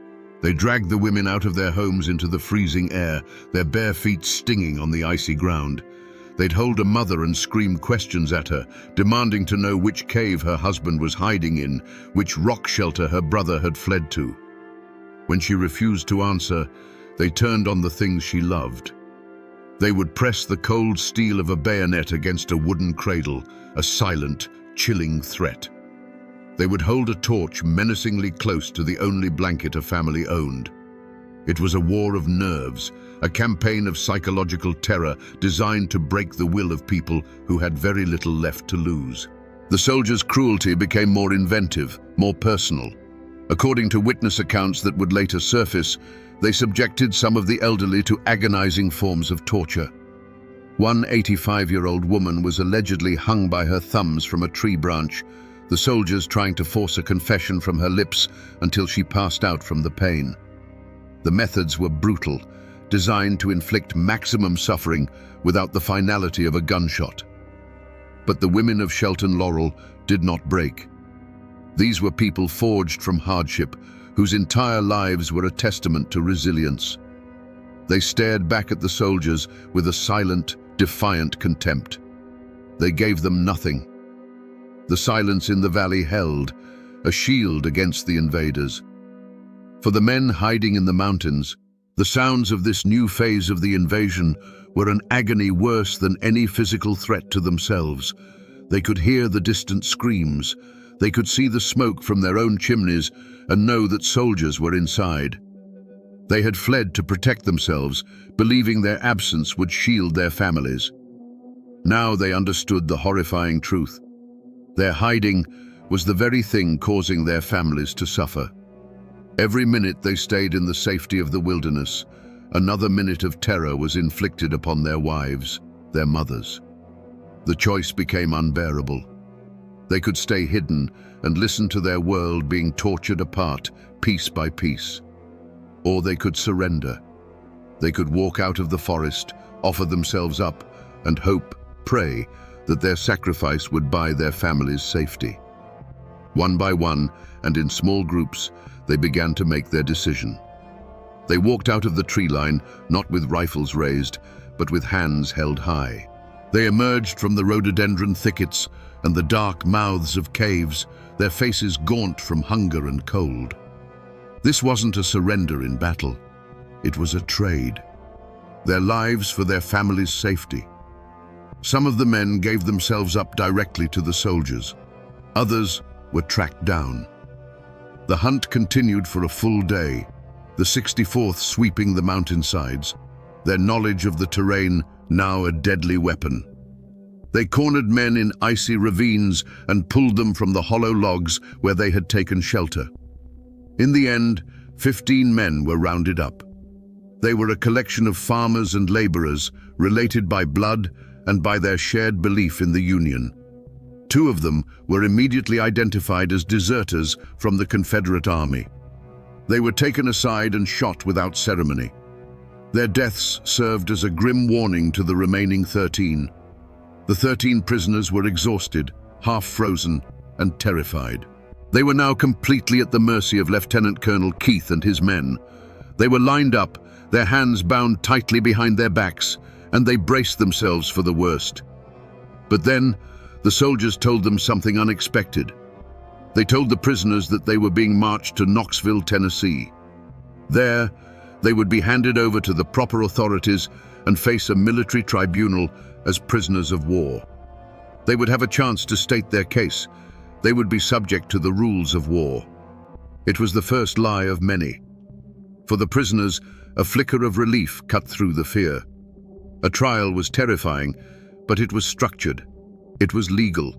S2: They dragged the women out of their homes into the freezing air, their bare feet stinging on the icy ground. They'd hold a mother and scream questions at her, demanding to know which cave her husband was hiding in, which rock shelter her brother had fled to.
S1: When she refused to answer, they turned on the things she loved. They would press the cold steel of a bayonet against a wooden cradle, a silent, chilling threat. They would hold a torch menacingly close to the only blanket a family owned. It was a war of nerves, a campaign of psychological terror designed to break the will of people who had very little left to lose. The soldiers' cruelty became more inventive, more personal. According to witness accounts that would later surface, they subjected some of the elderly to agonizing forms of torture. One 85-year-old woman was allegedly hung by her thumbs from a tree branch, the soldiers trying to force a confession from her lips until she passed out from the pain. The methods were brutal, designed to inflict maximum suffering without the finality of a gunshot. But the women of Shelton Laurel did not break. These were people forged from hardship, whose entire lives were a testament to resilience. They stared back at the soldiers with a silent, defiant contempt. They gave them nothing. The silence in the valley held, a shield against the invaders. For the men hiding in the mountains, the sounds of this new phase of the invasion were an agony worse than any physical threat to themselves. They could hear the distant screams. They could see the smoke from their own chimneys and know that soldiers were inside. They had fled to protect themselves, believing their absence would shield their families. Now they understood the horrifying truth. Their hiding was the very thing causing their families to suffer. Every minute they stayed in the safety of the wilderness, another minute of terror was inflicted upon their wives, their mothers. The choice became unbearable. They could stay hidden and listen to their world being tortured apart, piece by piece. Or they could surrender. They could walk out of the forest, offer themselves up, and hope, pray, that their sacrifice would buy their families safety. One by one, and in small groups, they began to make their decision. They walked out of the tree line, not with rifles raised, but with hands held high. They emerged from the rhododendron thickets and the dark mouths of caves, their faces gaunt from hunger and cold. This wasn't a surrender in battle. It was a trade. Their lives for their family's safety. Some of the men gave themselves up directly to the soldiers. Others were tracked down. The hunt continued for a full day, the 64th sweeping the mountainsides, their knowledge of the terrain now a deadly weapon. They cornered men in icy ravines and pulled them from the hollow logs where they had taken shelter. In the end, 15 men were rounded up. They were a collection of farmers and laborers, related by blood and by their shared belief in the Union. 2 of them were immediately identified as deserters from the Confederate Army. They were taken aside and shot without ceremony. Their deaths served as a grim warning to the remaining 13. The 13 prisoners were exhausted, half-frozen, and terrified. They were now completely at the mercy of Lieutenant Colonel Keith and his men. They were lined up, their hands bound tightly behind their backs, and they braced themselves for the worst. But then, the soldiers told them something unexpected. They told the prisoners that they were being marched to Knoxville, Tennessee. There, they would be handed over to the proper authorities and face a military tribunal as prisoners of war. They would have a chance to state their case. They would be subject to the rules of war. It was the first lie of many. For the prisoners, a flicker of relief cut through the fear. A trial was terrifying, but it was structured. It was legal.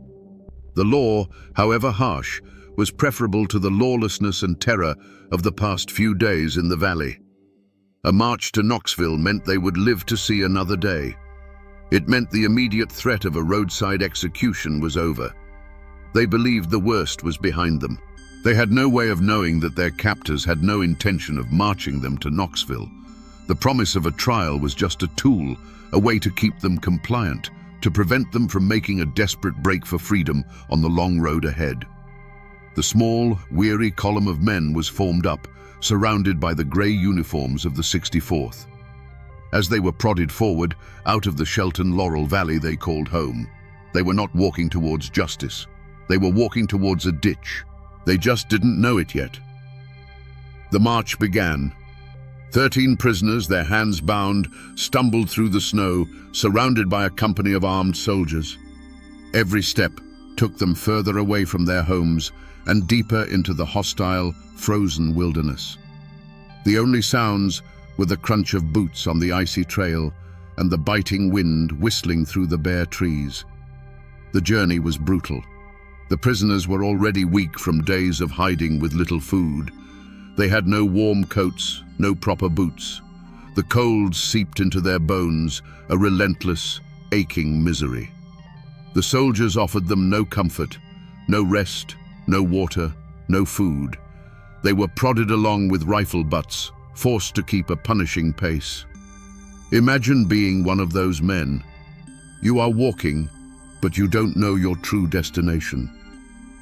S1: The law, however harsh, was preferable to the lawlessness and terror of the past few days in the valley. A march to Knoxville meant they would live to see another day. It meant the immediate threat of a roadside execution was over. They believed the worst was behind them. They had no way of knowing that their captors had no intention of marching them to Knoxville. The promise of a trial was just a tool, a way to keep them compliant, to prevent them from making a desperate break for freedom on the long road ahead. The small, weary column of men was formed up, surrounded by the grey uniforms of the 64th. As they were prodded forward, out of the Shelton Laurel Valley they called home. They were not walking towards justice. They were walking towards a ditch. They just didn't know it yet. The march began. 13 prisoners, their hands bound, stumbled through the snow, surrounded by a company of armed soldiers. Every step took them further away from their homes and deeper into the hostile, frozen wilderness. The only sounds were the crunch of boots on the icy trail and the biting wind whistling through the bare trees. The journey was brutal. The prisoners were already weak from days of hiding with little food. They had no warm coats, no proper boots. The cold seeped into their bones, a relentless, aching misery. The soldiers offered them no comfort, no rest, no water, no food. They were prodded along with rifle butts, forced to keep a punishing pace. Imagine being one of those men. You are walking, but you don't know your true destination.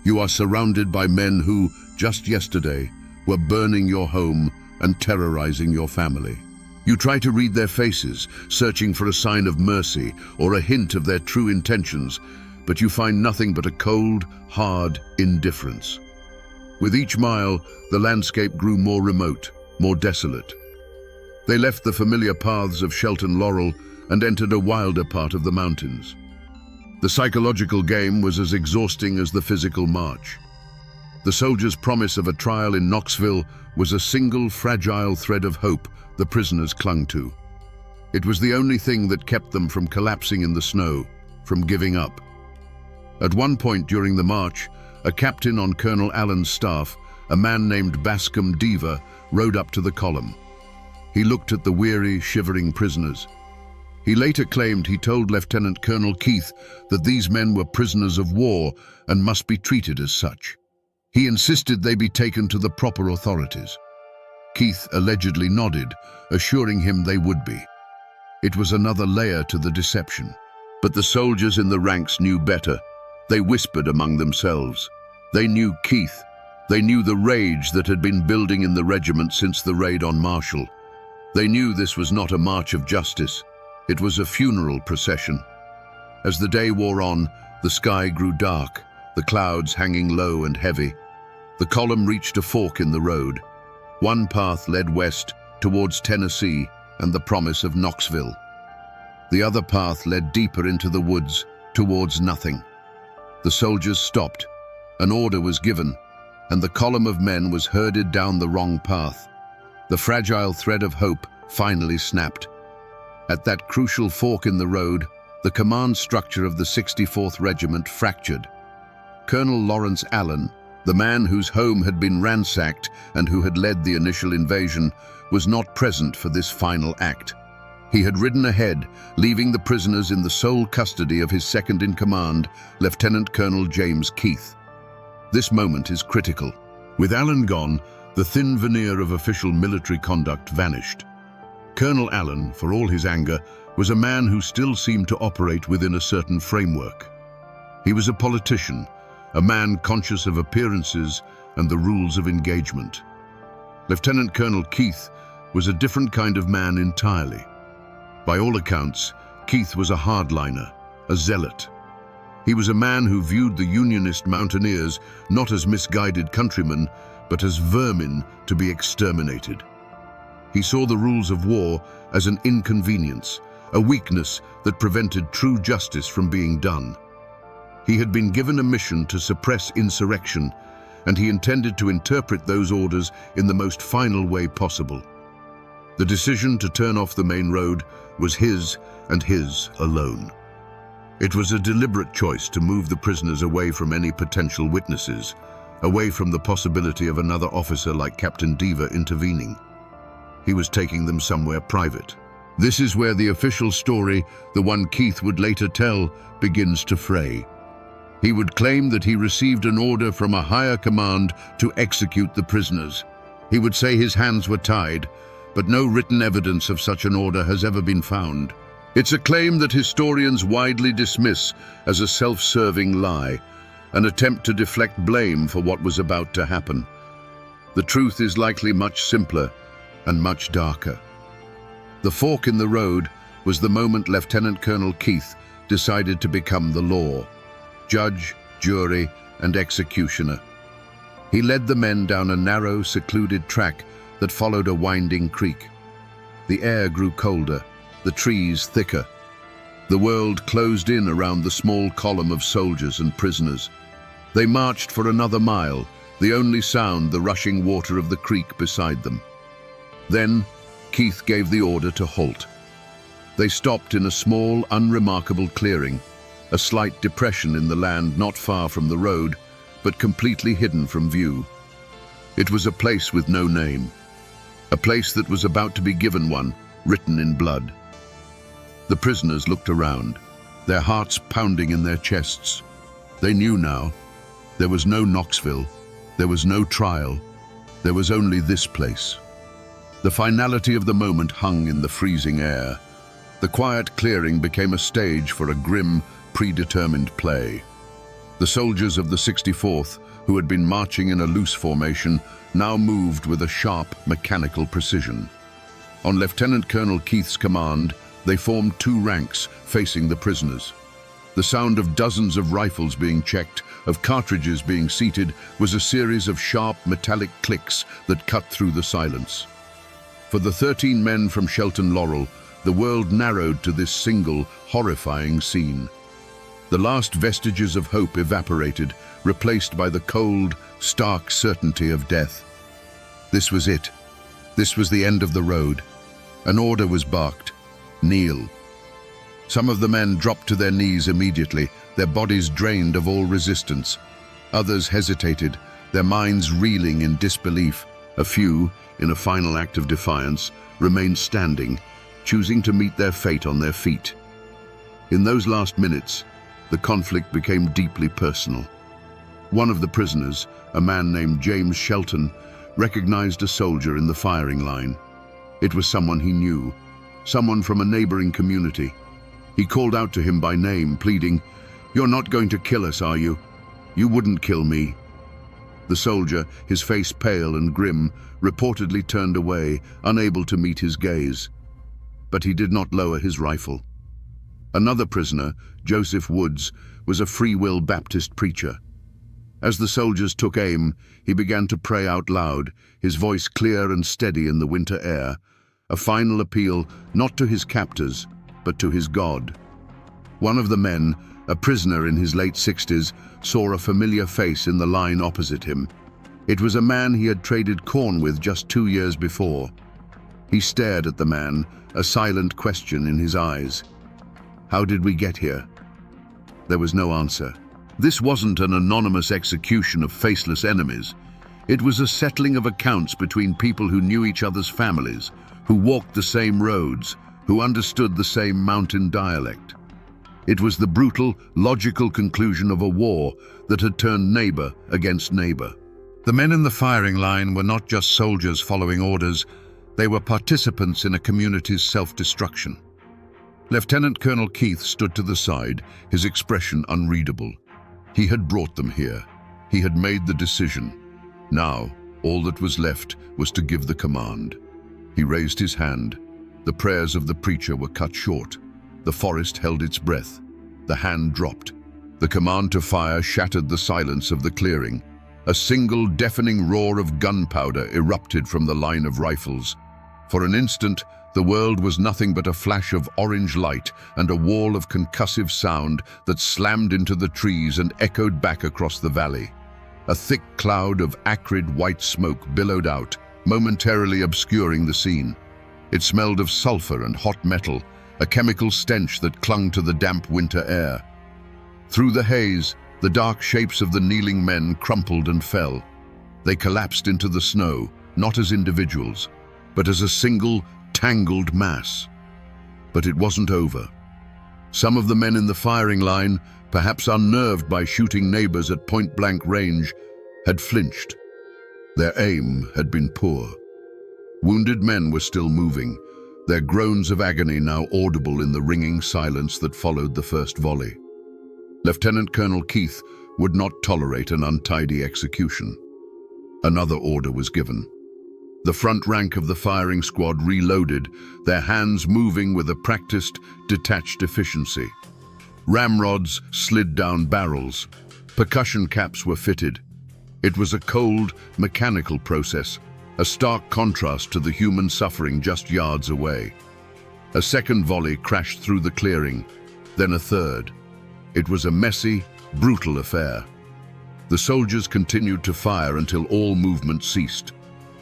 S1: You are surrounded by men who, just yesterday, were burning your home and terrorizing your family. You try to read their faces, searching for a sign of mercy or a hint of their true intentions, but you find nothing but a cold, hard indifference. With each mile, the landscape grew more remote, more desolate. They left the familiar paths of Shelton Laurel and entered a wilder part of the mountains. The psychological game was as exhausting as the physical march. The soldiers' promise of a trial in Knoxville was a single fragile thread of hope the prisoners clung to. It was the only thing that kept them from collapsing in the snow, from giving up. At one point during the march, a captain on Colonel Allen's staff, a man named Bascom Deaver, rode up to the column. He looked at the weary, shivering prisoners. He later claimed he told Lieutenant Colonel Keith that these men were prisoners of war and must be treated as such. He insisted they be taken to the proper authorities. Keith allegedly nodded, assuring him they would be. It was another layer to the deception. But the soldiers in the ranks knew better. They whispered among themselves. They knew Keith. They knew the rage that had been building in the regiment since the raid on Marshall. They knew this was not a march of justice. It was a funeral procession. As the day wore on, the sky grew dark, the clouds hanging low and heavy. The column reached a fork in the road. One path led west, towards Tennessee and the promise of Knoxville. The other path led deeper into the woods, towards nothing. The soldiers stopped. An order was given, and the column of men was herded down the wrong path. The fragile thread of hope finally snapped. At that crucial fork in the road, the command structure of the 64th Regiment fractured. Colonel Lawrence Allen, the man whose home had been ransacked and who had led the initial invasion, was not present for this final act. He had ridden ahead, leaving the prisoners in the sole custody of his second-in-command, Lieutenant Colonel James Keith. This moment is critical. With Allen gone, the thin veneer of official military conduct vanished. Colonel Allen, for all his anger, was a man who still seemed to operate within a certain framework. He was a politician, a man conscious of appearances and the rules of engagement. Lieutenant Colonel Keith was a different kind of man entirely. By all accounts, Keith was a hardliner, a zealot. He was a man who viewed the Unionist mountaineers not as misguided countrymen, but as vermin to be exterminated. He saw the rules of war as an inconvenience, a weakness that prevented true justice from being done. He had been given a mission to suppress insurrection, and he intended to interpret those orders in the most final way possible. The decision to turn off the main road was his and his alone. It was a deliberate choice to move the prisoners away from any potential witnesses, away from the possibility of another officer like Captain Deaver intervening. He was taking them somewhere private. This is where the official story, the one Keith would later tell, begins to fray. He would claim that he received an order from a higher command to execute the prisoners. He would say his hands were tied, but no written evidence of such an order has ever been found. It's a claim that historians widely dismiss as a self-serving lie, an attempt to deflect blame for what was about to happen. The truth is likely much simpler and much darker. The fork in the road was the moment Lieutenant Colonel Keith decided to become the law. Judge, jury, and executioner.
S2: He led the men down a narrow, secluded track that followed a winding creek. The air grew colder, the trees thicker. The world closed in around the small column of soldiers and prisoners. They marched for another mile, the only sound the rushing water of the creek beside them. Then, Keith gave the order to halt. They stopped in a small, unremarkable clearing, a slight depression in the land not far from the road, but completely hidden from view. It was a place with no name, a place that was about to be given one, written in blood. The prisoners looked around, their hearts pounding in their chests. They knew now. There was no Knoxville, there was no trial, there was only this place. The finality of the moment hung in the freezing air. The quiet clearing became a stage for a grim, predetermined play. The soldiers of the 64th, who had been marching in a loose formation, now moved with a sharp, mechanical precision. On Lieutenant Colonel Keith's command, they formed two ranks facing the prisoners. The sound of dozens of rifles being checked, of cartridges being seated, was a series of sharp, metallic clicks that cut through the silence. For the 13 men from Shelton Laurel, the world narrowed to this single, horrifying scene. The last vestiges of hope evaporated, replaced by the cold, stark certainty of death. This was it. This was the end of the road. An order was barked. Kneel. Some of the men dropped to their knees immediately, their bodies drained of all resistance. Others hesitated, their minds reeling in disbelief. A few, in a final act of defiance, remained standing, choosing to meet their fate on their feet. In those last minutes, the conflict became deeply personal. One of the prisoners, a man named James Shelton, recognized a soldier in the firing line. It was someone he knew, someone from a neighboring community. He called out to him by name, pleading, "You're not going to kill us, are you? You wouldn't kill me." The soldier, his face pale and grim, reportedly turned away, unable to meet his gaze. But he did not lower his rifle. Another prisoner, Joseph Woods, was a Free Will Baptist preacher. As the soldiers took aim, he began to pray out loud, his voice clear and steady in the winter air, a final appeal not to his captors, but to his God. One of the men, a prisoner in his late 60s, saw a familiar face in the line opposite him. It was a man he had traded corn with just 2 years before. He stared at the man, a silent question in his eyes. How did we get here? There was no answer. This wasn't an anonymous execution of faceless enemies. It was a settling of accounts between people who knew each other's families, who walked the same roads, who understood the same mountain dialect. It was the brutal, logical conclusion of a war that had turned neighbor against neighbor. The men in the firing line were not just soldiers following orders, they were participants in a community's self-destruction. Lieutenant Colonel Keith stood to the side, his expression unreadable. He had brought them here. He had made the decision. Now, all that was left was to give the command. He raised his hand. The prayers of the preacher were cut short. The forest held its breath. The hand dropped. The command to fire shattered the silence of the clearing. A single deafening roar of gunpowder erupted from the line of rifles. For an instant, the world was nothing but a flash of orange light and a wall of concussive sound that slammed into the trees and echoed back across the valley. A thick cloud of acrid white smoke billowed out, momentarily obscuring the scene. It smelled of sulfur and hot metal, a chemical stench that clung to the damp winter air. Through the haze, the dark shapes of the kneeling men crumpled and fell. They collapsed into the snow, not as individuals, but as a single, tangled mass. But it wasn't over. Some of the men in the firing line, perhaps unnerved by shooting neighbors at point-blank range, had flinched. Their aim had been poor. Wounded men were still moving, their groans of agony now audible in the ringing silence that followed the first volley. Lieutenant Colonel Keith would not tolerate an untidy execution. Another order was given. The front rank of the firing squad reloaded, their hands moving with a practiced, detached efficiency. Ramrods slid down barrels. Percussion caps were fitted.
S1: It was a cold, mechanical process, a stark contrast to the human suffering just yards away. A second volley crashed through the clearing, then a third. It was a messy, brutal affair. The soldiers continued to fire until all movement ceased.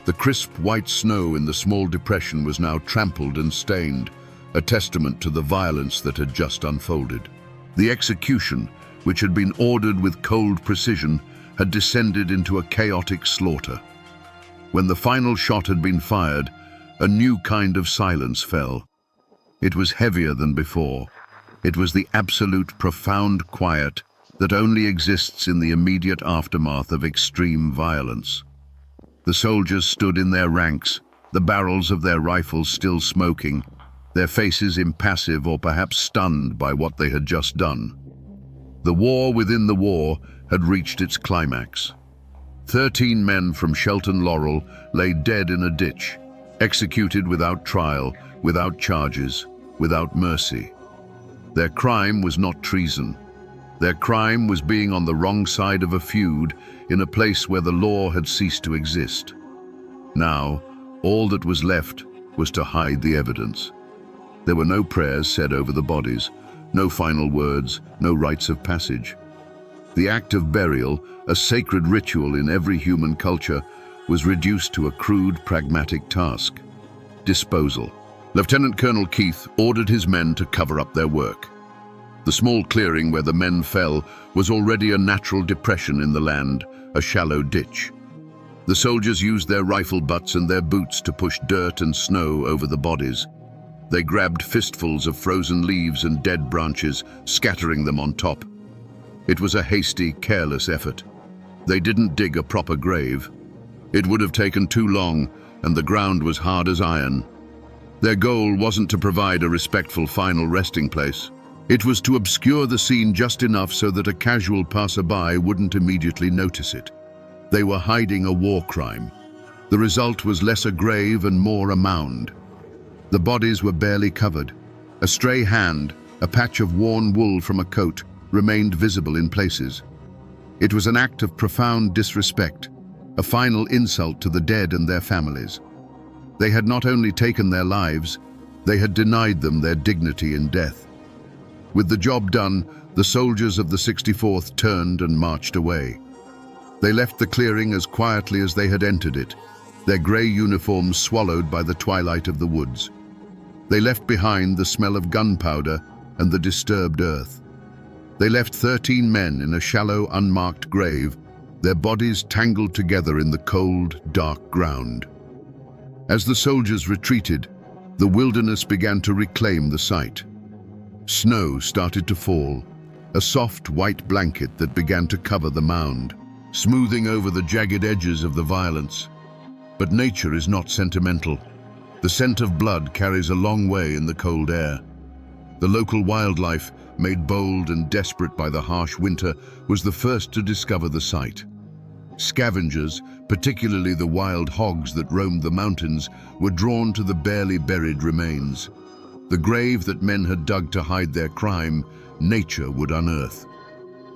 S1: The crisp white snow in the small depression was now trampled and stained, a testament to the violence that had just unfolded. The execution, which had been ordered with cold precision, had descended into a chaotic slaughter. When the final shot had been fired, a new kind of silence fell. It was heavier than before. It was the absolute, profound quiet that only exists in the immediate aftermath of extreme violence. The soldiers stood in their ranks, the barrels of their rifles still smoking, their faces impassive or perhaps stunned by what they had just done. The war within the war had reached its climax. 13 men from Shelton Laurel lay dead in a ditch, executed without trial, without charges, without mercy. Their crime was not treason. Their crime was being on the wrong side of a feud in a place where the law had ceased to exist. Now, all that was left was to hide the evidence. There were no prayers said over the bodies, no final words, no rites of passage. The act of burial, a sacred ritual in every human culture, was reduced to a crude, pragmatic task: disposal. Lieutenant Colonel Keith ordered his men to cover up their work. The small clearing where the men fell was already a natural depression in the land, a shallow ditch. The soldiers used their rifle butts and their boots to push dirt and snow over the bodies. They grabbed fistfuls of frozen leaves and dead branches, scattering them on top. It was a hasty, careless effort. They didn't dig a proper grave. It would have taken too long, and the ground was hard as iron. Their goal wasn't to provide a respectful final resting place. It was to obscure the scene just enough so that a casual passerby wouldn't immediately notice it. They were hiding a war crime. The result was less a grave and more a mound. The bodies were barely covered. A stray hand, a patch of worn wool from a coat, remained visible in places. It was an act of profound disrespect, a final insult to the dead and their families. They had not only taken their lives, they had denied them their dignity in death. With the job done, the soldiers of the 64th turned and marched away. They left the clearing as quietly as they had entered it, their grey uniforms swallowed by the twilight of the woods. They left behind the smell of gunpowder and the disturbed earth. They left 13 men in a shallow, unmarked grave, their bodies tangled together in the cold, dark ground. As the soldiers retreated, the wilderness began to reclaim the site. Snow started to fall, a soft white blanket that began to cover the mound, smoothing over the jagged edges of the violence. But nature is not sentimental. The scent of blood carries a long way in the cold air. The local wildlife, made bold and desperate by the harsh winter, was the first to discover the site. Scavengers, particularly the wild hogs that roamed the mountains, were drawn to the barely buried remains. The grave that men had dug to hide their crime, nature would unearth.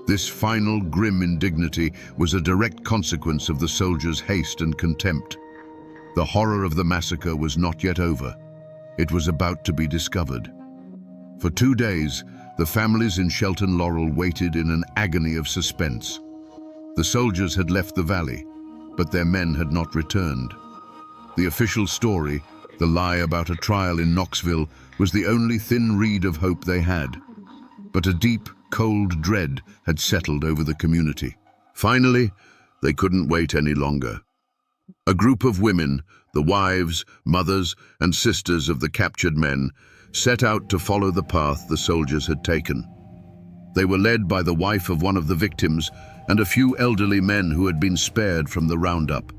S1: This final grim indignity was a direct consequence of the soldiers' haste and contempt. The horror of the massacre was not yet over. It was about to be discovered. For 2 days, the families in Shelton Laurel waited in an agony of suspense. The soldiers had left the valley, but their men had not returned. The official story, the lie about a trial in Knoxville, was the only thin reed of hope they had. But a deep, cold dread had settled over the community. Finally, they couldn't wait any longer. A group of women, the wives, mothers, and sisters of the captured men, set out to follow the path the soldiers had taken. They were led by the wife of one of the victims and a few elderly men who had been spared from the roundup.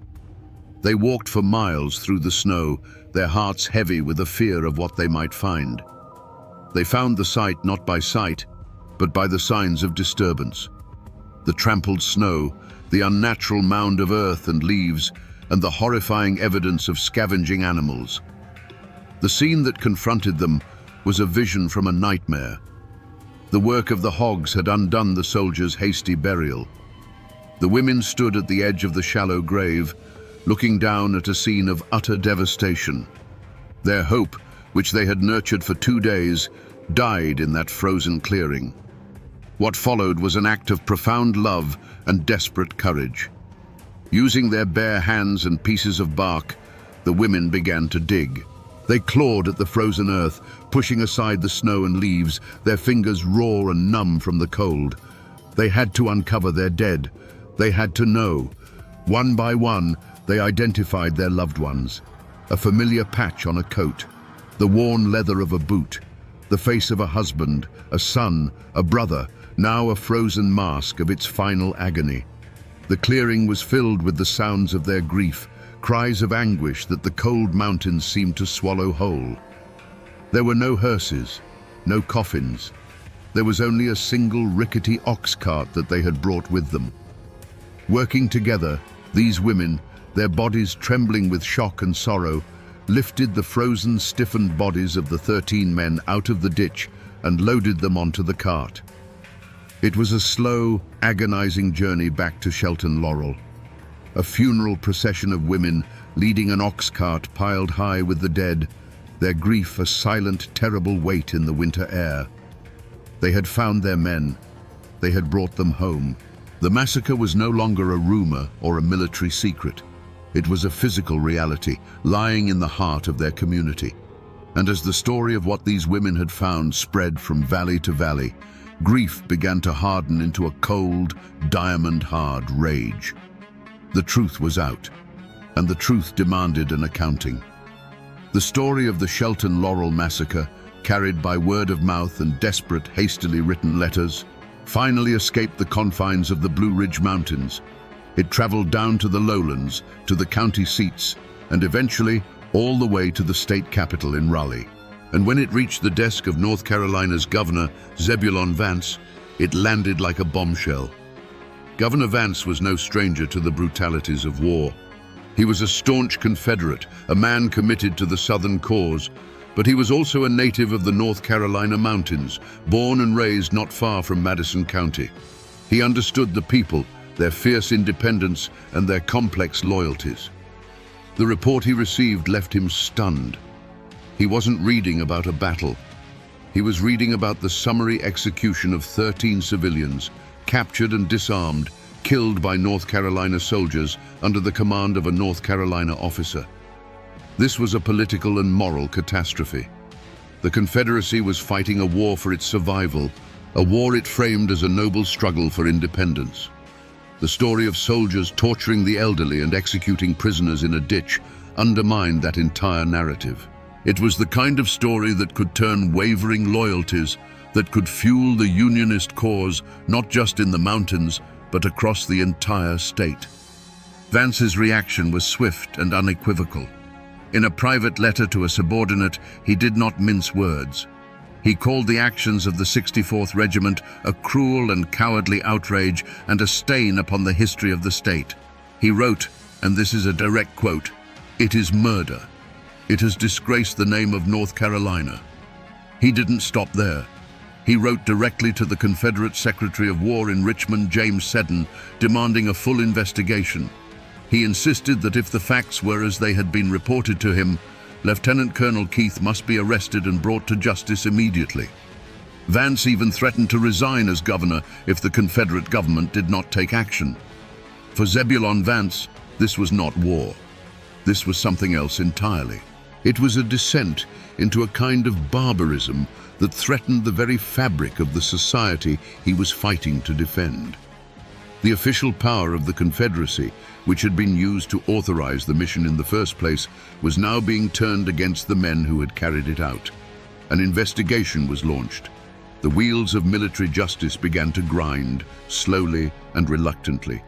S1: They walked for miles through the snow, their hearts heavy with the fear of what they might find. They found the site not by sight, but by the signs of disturbance. The trampled snow, the unnatural mound of earth and leaves, and the horrifying evidence of scavenging animals. The scene that confronted them was a vision from a nightmare. The work of the hogs had undone the soldiers' hasty burial. The women stood at the edge of the shallow grave, looking down at a scene of utter devastation. Their hope, which they had nurtured for 2 days, died in that frozen clearing. What followed was an act of profound love and desperate courage. Using their bare hands and pieces of bark, the women began to dig. They clawed at the frozen earth, pushing aside the snow and leaves, their fingers raw and numb from the cold. They had to uncover their dead. They had to know. One by one, they identified their loved ones. A familiar patch on a coat, the worn leather of a boot, the face of a husband, a son, a brother, now a frozen mask of its final agony. The clearing was filled with the sounds of their grief, cries of anguish that the cold mountains seemed to swallow whole. There were no hearses, no coffins. There was only a single rickety ox cart that they had brought with them. Working together, these women, their bodies trembling with shock and sorrow, lifted the frozen, stiffened bodies of the 13 men out of the ditch and loaded them onto the cart. It was a slow, agonizing journey back to Shelton Laurel. A funeral procession of women leading an ox cart piled high with the dead, their grief a silent, terrible weight in the winter air. They had found their men. They had brought them home. The massacre was no longer a rumor or a military secret. It was a physical reality, lying in the heart of their community. And as the story of what these women had found spread from valley to valley, grief began to harden into a cold, diamond-hard rage. The truth was out, and the truth demanded an accounting. The story of the Shelton Laurel massacre, carried by word of mouth and desperate, hastily written letters, finally escaped the confines of the Blue Ridge Mountains. It traveled down to the lowlands, to the county seats, and eventually all the way to the state capital in Raleigh. And when it reached the desk of North Carolina's Governor Zebulon Vance, it landed like a bombshell. Governor Vance was no stranger to the brutalities of war. He was a staunch Confederate, a man committed to the Southern cause, but he was also a native of the North Carolina mountains, born and raised not far from Madison County. He understood the people, their fierce independence, and their complex loyalties. The report he received left him stunned. He wasn't reading about a battle. He was reading about the summary execution of 13 civilians, captured and disarmed, killed by North Carolina soldiers under the command of a North Carolina officer. This was a political and moral catastrophe. The Confederacy was fighting a war for its survival, a war it framed as a noble struggle for independence. The story of soldiers torturing the elderly and executing prisoners in a ditch undermined that entire narrative. It was the kind of story that could turn wavering loyalties, that could fuel the Unionist cause, not just in the mountains, but across the entire state. Vance's reaction was swift and unequivocal. In a private letter to a subordinate, he did not mince words. He called the actions of the 64th Regiment a cruel and cowardly outrage and a stain upon the history of the state. He wrote, and this is a direct quote, "It is murder. It has disgraced the name of North Carolina." He didn't stop there. He wrote directly to the Confederate Secretary of War in Richmond, James Seddon, demanding a full investigation. He insisted that if the facts were as they had been reported to him, Lieutenant Colonel Keith must be arrested and brought to justice immediately. Vance even threatened to resign as governor if the Confederate government did not take action. For Zebulon Vance, this was not war. This was something else entirely. It was a descent into a kind of barbarism that threatened the very fabric of the society he was fighting to defend. The official power of the Confederacy, which had been used to authorize the mission in the first place, was now being turned against the men who had carried it out. An investigation was launched. The wheels of military justice began to grind, slowly and reluctantly.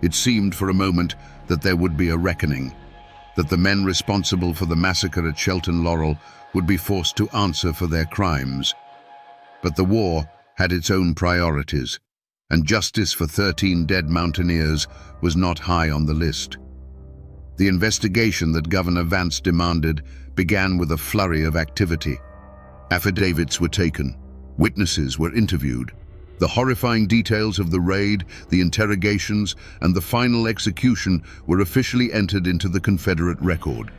S1: It seemed for a moment that there would be a reckoning, that the men responsible for the massacre at Shelton Laurel would be forced to answer for their crimes. But the war had its own priorities, and justice for 13 dead mountaineers was not high on the list. The investigation that Governor Vance demanded began with a flurry of activity. Affidavits were taken. Witnesses were interviewed. The horrifying details of the raid, the interrogations, and the final execution were officially entered into the Confederate record.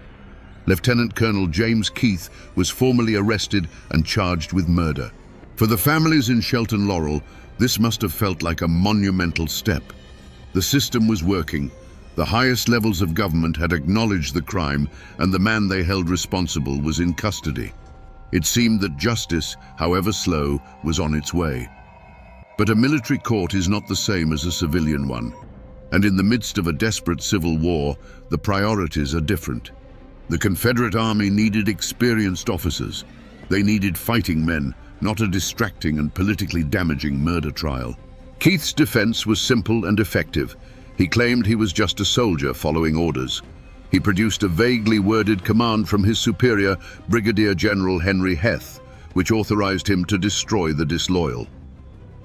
S1: Lieutenant Colonel James Keith was formally arrested and charged with murder. For the families in Shelton Laurel, this must have felt like a monumental step. The system was working. The highest levels of government had acknowledged the crime, and the man they held responsible was in custody. It seemed that justice, however slow, was on its way. But a military court is not the same as a civilian one, and in the midst of a desperate civil war, the priorities are different. The Confederate Army needed experienced officers. They needed fighting men, not a distracting and politically damaging murder trial. Keith's defense was simple and effective. He claimed he was just a soldier following orders. He produced a vaguely worded command from his superior, Brigadier General Henry Heth, which authorized him to destroy the disloyal.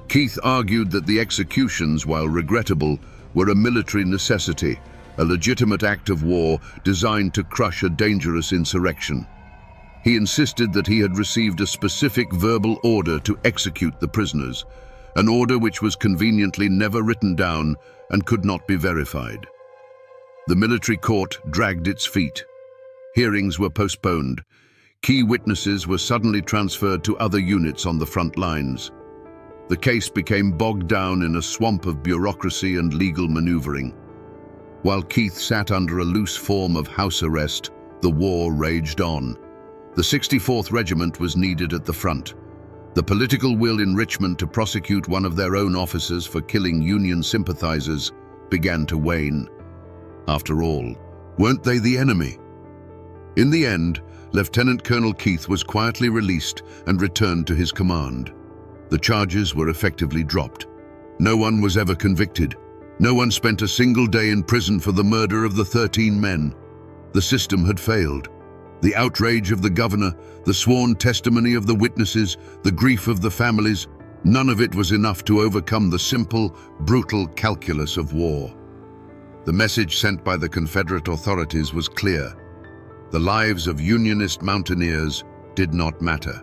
S1: Keith argued that the executions, while regrettable, were a military necessity, a legitimate act of war designed to crush a dangerous insurrection. He insisted that he had received a specific verbal order to execute the prisoners, an order which was conveniently never written down and could not be verified. The military court dragged its feet. Hearings were postponed. Key witnesses were suddenly transferred to other units on the front lines. The case became bogged down in a swamp of bureaucracy and legal maneuvering. While Keith sat under a loose form of house arrest, the war raged on. The 64th Regiment was needed at the front. The political will in Richmond to prosecute one of their own officers for killing Union sympathizers began to wane. After all, weren't they the enemy? In the end, Lieutenant Colonel Keith was quietly released and returned to his command. The charges were effectively dropped. No one was ever convicted. No one spent a single day in prison for the murder of the 13 men. The system had failed. The outrage of the governor, the sworn testimony of the witnesses, the grief of the families, none of it was enough to overcome the simple, brutal calculus of war. The message sent by the Confederate authorities was clear. The lives of Unionist mountaineers did not matter.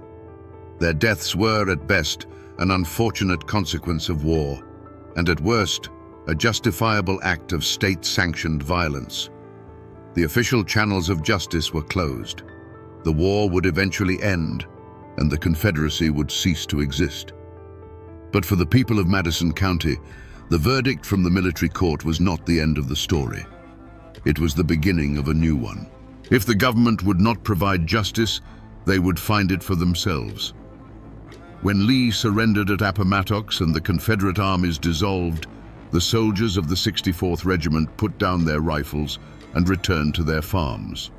S1: Their deaths were, at best, an unfortunate consequence of war, and at worst, a justifiable act of state-sanctioned violence. The official channels of justice were closed. The war would eventually end, and the Confederacy would cease to exist. But for the people of Madison County, the verdict from the military court was not the end of the story. It was the beginning of a new one. If the government would not provide justice, they would find it for themselves. When Lee surrendered at Appomattox and the Confederate armies dissolved, the soldiers of the 64th Regiment put down their rifles and returned to their farms.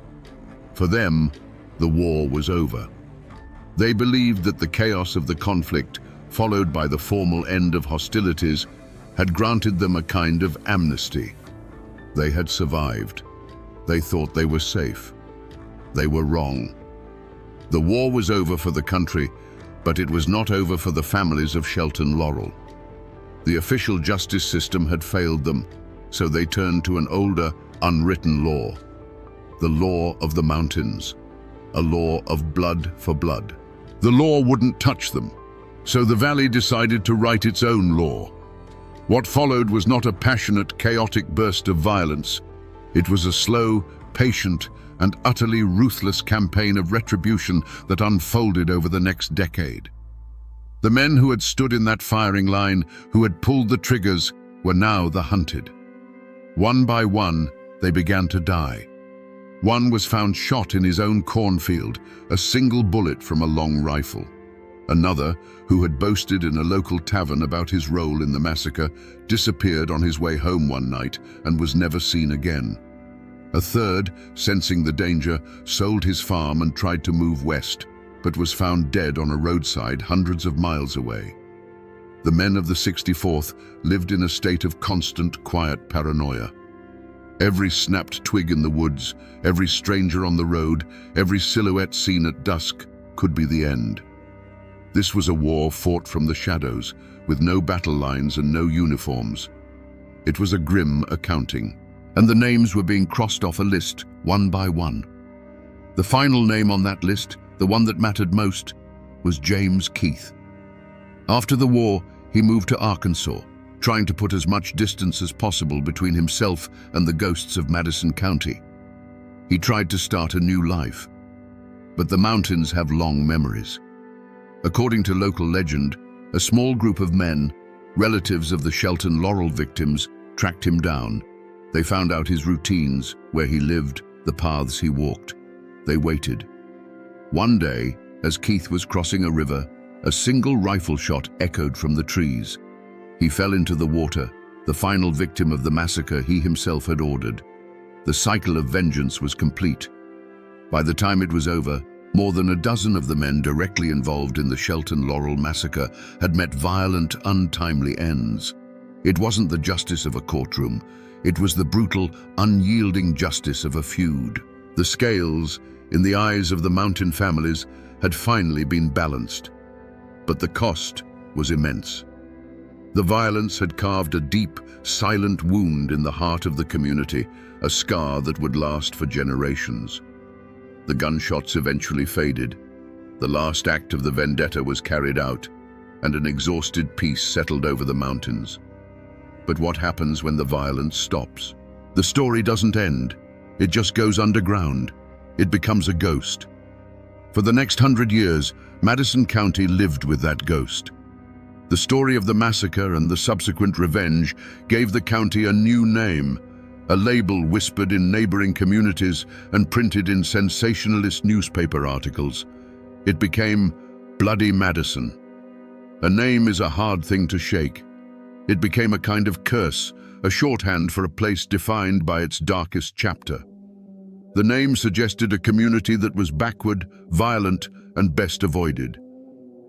S1: For them, the war was over. They believed that the chaos of the conflict, followed by the formal end of hostilities, had granted them a kind of amnesty. They had survived. They thought they were safe. They were wrong. The war was over for the country, but it was not over for the families of Shelton Laurel. The official justice system had failed them, so they turned to an older, unwritten law. The law of the mountains. A law of blood for blood. The law wouldn't touch them, so the valley decided to write its own law. What followed was not a passionate, chaotic burst of violence. It was a slow, patient, and utterly ruthless campaign of retribution that unfolded over the next decade. The men who had stood in that firing line, who had pulled the triggers, were now the hunted. One by one, they began to die. One was found shot in his own cornfield, a single bullet from a long rifle. Another, who had boasted in a local tavern about his role in the massacre, disappeared on his way home one night and was never seen again. A third, sensing the danger, sold his farm and tried to move west, but was found dead on a roadside hundreds of miles away. The men of the 64th lived in a state of constant, quiet paranoia. Every snapped twig in the woods, every stranger on the road, every silhouette seen at dusk could be the end. This was a war fought from the shadows, with no battle lines and no uniforms. It was a grim accounting, and the names were being crossed off a list, one by one. The final name on that list, the one that mattered most, was James Keith. After the war, He moved to Arkansas, trying to put as much distance as possible between himself and the ghosts of Madison County. He tried to start a new life. But the mountains have long memories. According to local legend, a small group of men, relatives of the Shelton Laurel victims, tracked him down. They found out his routines, where he lived, the paths he walked. They waited. One day, as Keith was crossing a river, a single rifle shot echoed from the trees. He fell into the water, the final victim of the massacre he himself had ordered. The cycle of vengeance was complete. By the time it was over, more than a dozen of the men directly involved in the Shelton Laurel massacre had met violent, untimely ends. It wasn't the justice of a courtroom. It was the brutal, unyielding justice of a feud. The scales, in the eyes of the mountain families, had finally been balanced. But the cost was immense. The violence had carved a deep, silent wound in the heart of the community, a scar that would last for generations. The gunshots eventually faded. The last act of the vendetta was carried out, and an exhausted peace settled over the mountains. But what happens when the violence stops? The story doesn't end. It just goes underground. It becomes a ghost. For the next 100 years, Madison County lived with that ghost. The story of the massacre and the subsequent revenge gave the county a new name, a label whispered in neighboring communities and printed in sensationalist newspaper articles. It became Bloody Madison. A name is a hard thing to shake. It became a kind of curse, a shorthand for a place defined by its darkest chapter. The name suggested a community that was backward, violent, and best avoided.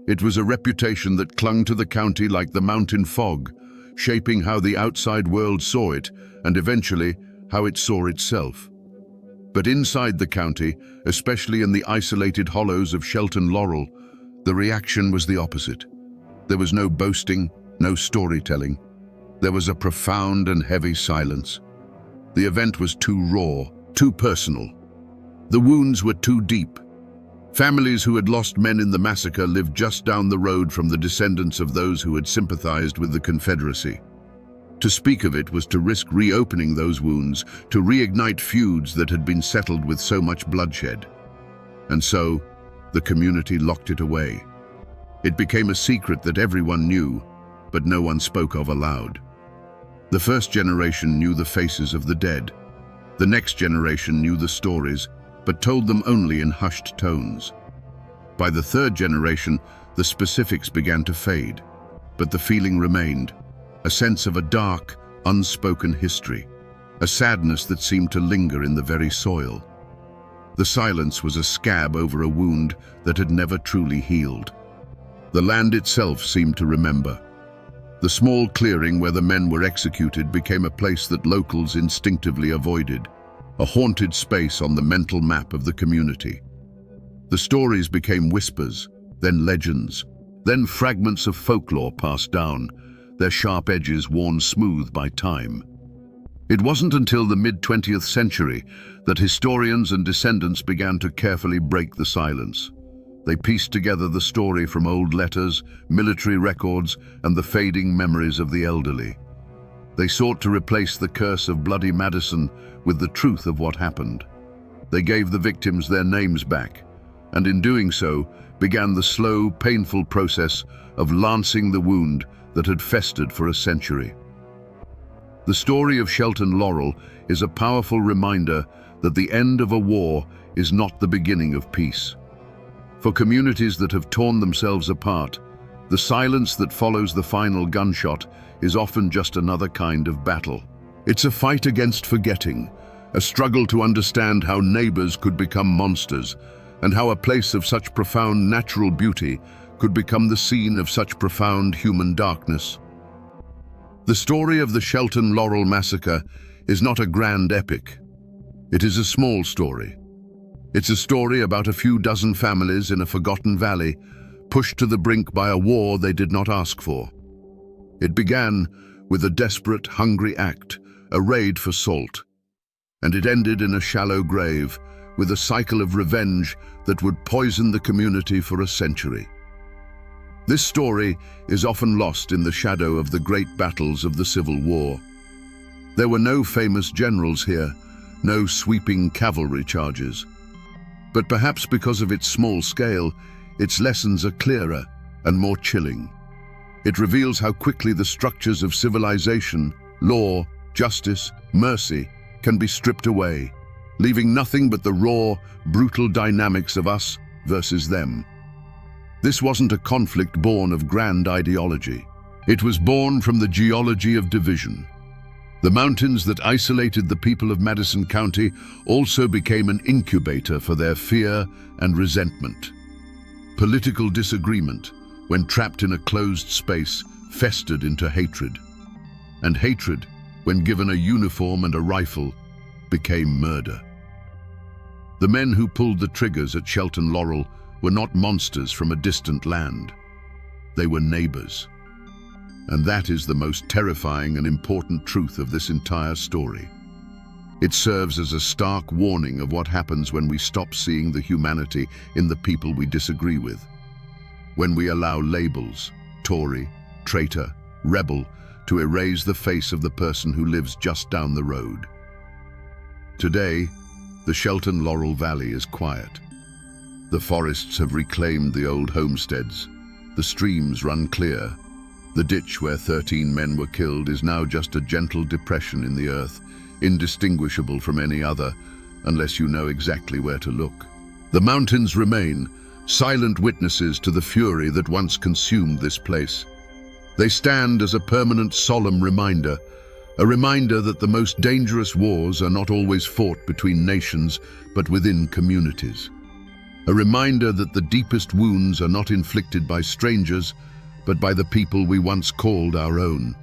S1: It was a reputation that clung to the county like the mountain fog, shaping how the outside world saw it, and eventually how it saw itself. But inside the county, especially in the isolated hollows of Shelton Laurel, the reaction was the opposite. There was no boasting, no storytelling. There was a profound and heavy silence. The event was too raw, too personal. The wounds were too deep. Families who had lost men in the massacre lived just down the road from the descendants of those who had sympathized with the Confederacy. To speak of it was to risk reopening those wounds, to reignite feuds that had been settled with so much bloodshed. And so, the community locked it away. It became a secret that everyone knew, but no one spoke of aloud. The first generation knew the faces of the dead. The next generation knew the stories, but told them only in hushed tones. By the third generation, the specifics began to fade, but the feeling remained, a sense of a dark, unspoken history, a sadness that seemed to linger in the very soil. The silence was a scab over a wound that had never truly healed. The land itself seemed to remember. The small clearing where the men were executed became a place that locals instinctively avoided, a haunted space on the mental map of the community. The stories became whispers, then legends, then fragments of folklore passed down, their sharp edges worn smooth by time. It wasn't until the mid-20th century that historians and descendants began to carefully break the silence. They pieced together the story from old letters, military records, and the fading memories of the elderly. They sought to replace the curse of Bloody Madison with the truth of what happened. They gave the victims their names back, and in doing so, began the slow, painful process of lancing the wound that had festered for a century. The story of Shelton Laurel is a powerful reminder that the end of a war is not the beginning of peace. For communities that have torn themselves apart, the silence that follows the final gunshot is often just another kind of battle. It's a fight against forgetting, a struggle to understand how neighbors could become monsters, and how a place of such profound natural beauty could become the scene of such profound human darkness. The story of the Shelton Laurel massacre is not a grand epic. It is a small story. It's a story about a few dozen families in a forgotten valley, pushed to the brink by a war they did not ask for. It began with a desperate, hungry act, a raid for salt, and it ended in a shallow grave with a cycle of revenge that would poison the community for a century. This story is often lost in the shadow of the great battles of the Civil War. There were no famous generals here, no sweeping cavalry charges. But perhaps because of its small scale, its lessons are clearer and more chilling. It reveals how quickly the structures of civilization, law, justice, mercy can be stripped away, leaving nothing but the raw, brutal dynamics of us versus them. This wasn't a conflict born of grand ideology. It was born from the geology of division. The mountains that isolated the people of Madison County also became an incubator for their fear and resentment. Political disagreement, when trapped in a closed space, festered into hatred. And hatred, when given a uniform and a rifle, became murder. The men who pulled the triggers at Shelton Laurel were not monsters from a distant land. They were neighbors. And that is the most terrifying and important truth of this entire story. It serves as a stark warning of what happens when we stop seeing the humanity in the people we disagree with. When we allow labels, Tory, traitor, rebel, to erase the face of the person who lives just down the road. Today, the Shelton Laurel Valley is quiet. The forests have reclaimed the old homesteads. The streams run clear. The ditch where 13 men were killed is now just a gentle depression in the earth, indistinguishable from any other, unless you know exactly where to look. The mountains remain, silent witnesses to the fury that once consumed this place. They stand as a permanent, solemn reminder, a reminder that the most dangerous wars are not always fought between nations, but within communities. A reminder that the deepest wounds are not inflicted by strangers, but by the people we once called our own.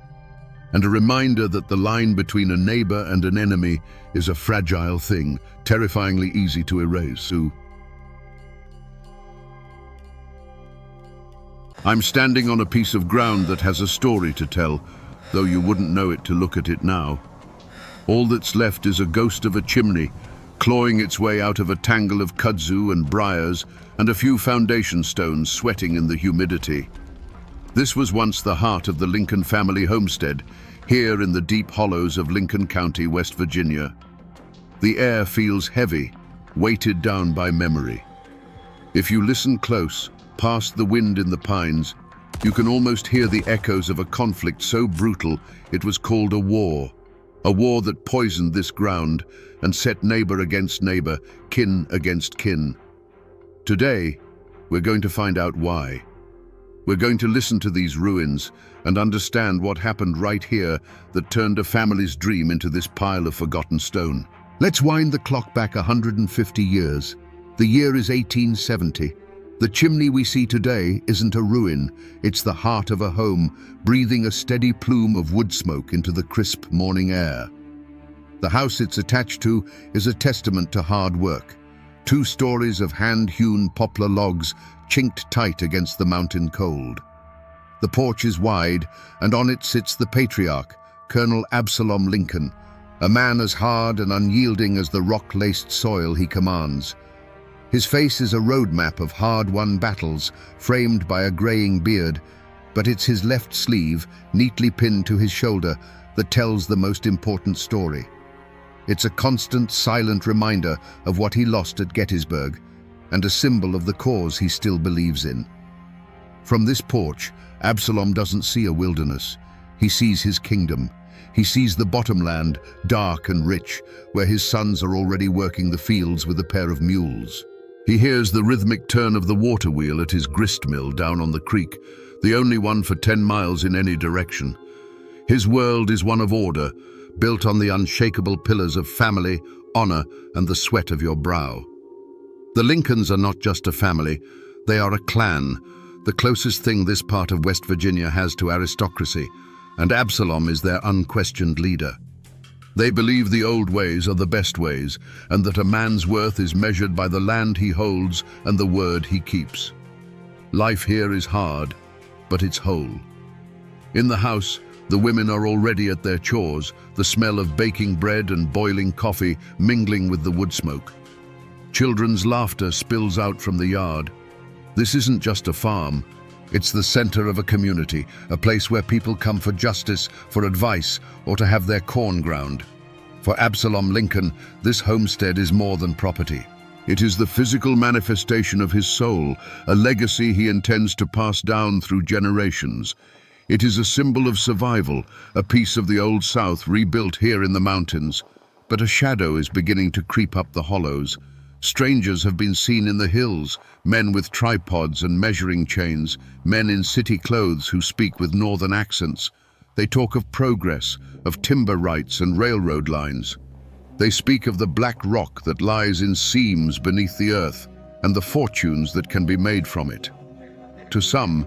S1: And a reminder that the line between a neighbor and an enemy is a fragile thing, terrifyingly easy to erase. I'm standing on a piece of ground that has a story to tell, though you wouldn't know it to look at it now. All that's left is a ghost of a chimney, clawing its way out of a tangle of kudzu and briars, and a few foundation stones sweating in the humidity. This was once the heart of the Lincoln family homestead, here in the deep hollows of Lincoln County, West Virginia. The air feels heavy, weighted down by memory. If you listen close, past the wind in the pines, you can almost hear the echoes of a conflict so brutal it was called a war that poisoned this ground and set neighbor against neighbor, kin against kin. Today, we're going to find out why. We're going to listen to these ruins and understand what happened right here that turned a family's dream into this pile of forgotten stone. Let's wind the clock back 150 years. The year is 1870. The chimney we see today isn't a ruin, it's the heart of a home, breathing a steady plume of wood smoke into the crisp morning air. The house it's attached to is a testament to hard work. 2 stories of hand-hewn poplar logs chinked tight against the mountain cold. The porch is wide, and on it sits the patriarch, Colonel Absalom Lincoln, a man as hard and unyielding as the rock-laced soil he commands. His face is a roadmap of hard-won battles, framed by a graying beard, but it's his left sleeve, neatly pinned to his shoulder, that tells the most important story. It's a constant, silent reminder of what he lost at Gettysburg, and a symbol of the cause he still believes in. From this porch, Absalom doesn't see a wilderness. He sees his kingdom. He sees the bottomland, dark and rich, where his sons are already working the fields with a pair of mules. He hears the rhythmic turn of the water wheel at his grist mill down on the creek, the only one for 10 miles in any direction. His world is one of order, built on the unshakable pillars of family, honor, and the sweat of your brow. The Lincolns are not just a family, they are a clan, the closest thing this part of West Virginia has to aristocracy, and Absalom is their unquestioned leader. They believe the old ways are the best ways, and that a man's worth is measured by the land he holds and the word he keeps. Life here is hard, but it's whole. In the house, the women are already at their chores, the smell of baking bread and boiling coffee mingling with the wood smoke. Children's laughter spills out from the yard. This isn't just a farm,
S2: It's the center of a community, a place where people come for justice, for advice, or to have their corn ground. For Absalom Lincoln, this homestead is more than property.
S1: It is the physical manifestation of his soul, a legacy he intends to pass down through generations. It is a symbol of survival, a piece of the Old South rebuilt here in the mountains. But a shadow is beginning to creep up the hollows. Strangers have been seen in the hills, men with tripods and measuring chains, men in city clothes who speak with northern accents. They talk of progress, of timber rights and railroad lines. They speak of the black rock that lies in seams beneath the earth and the fortunes that can be made from it. To some,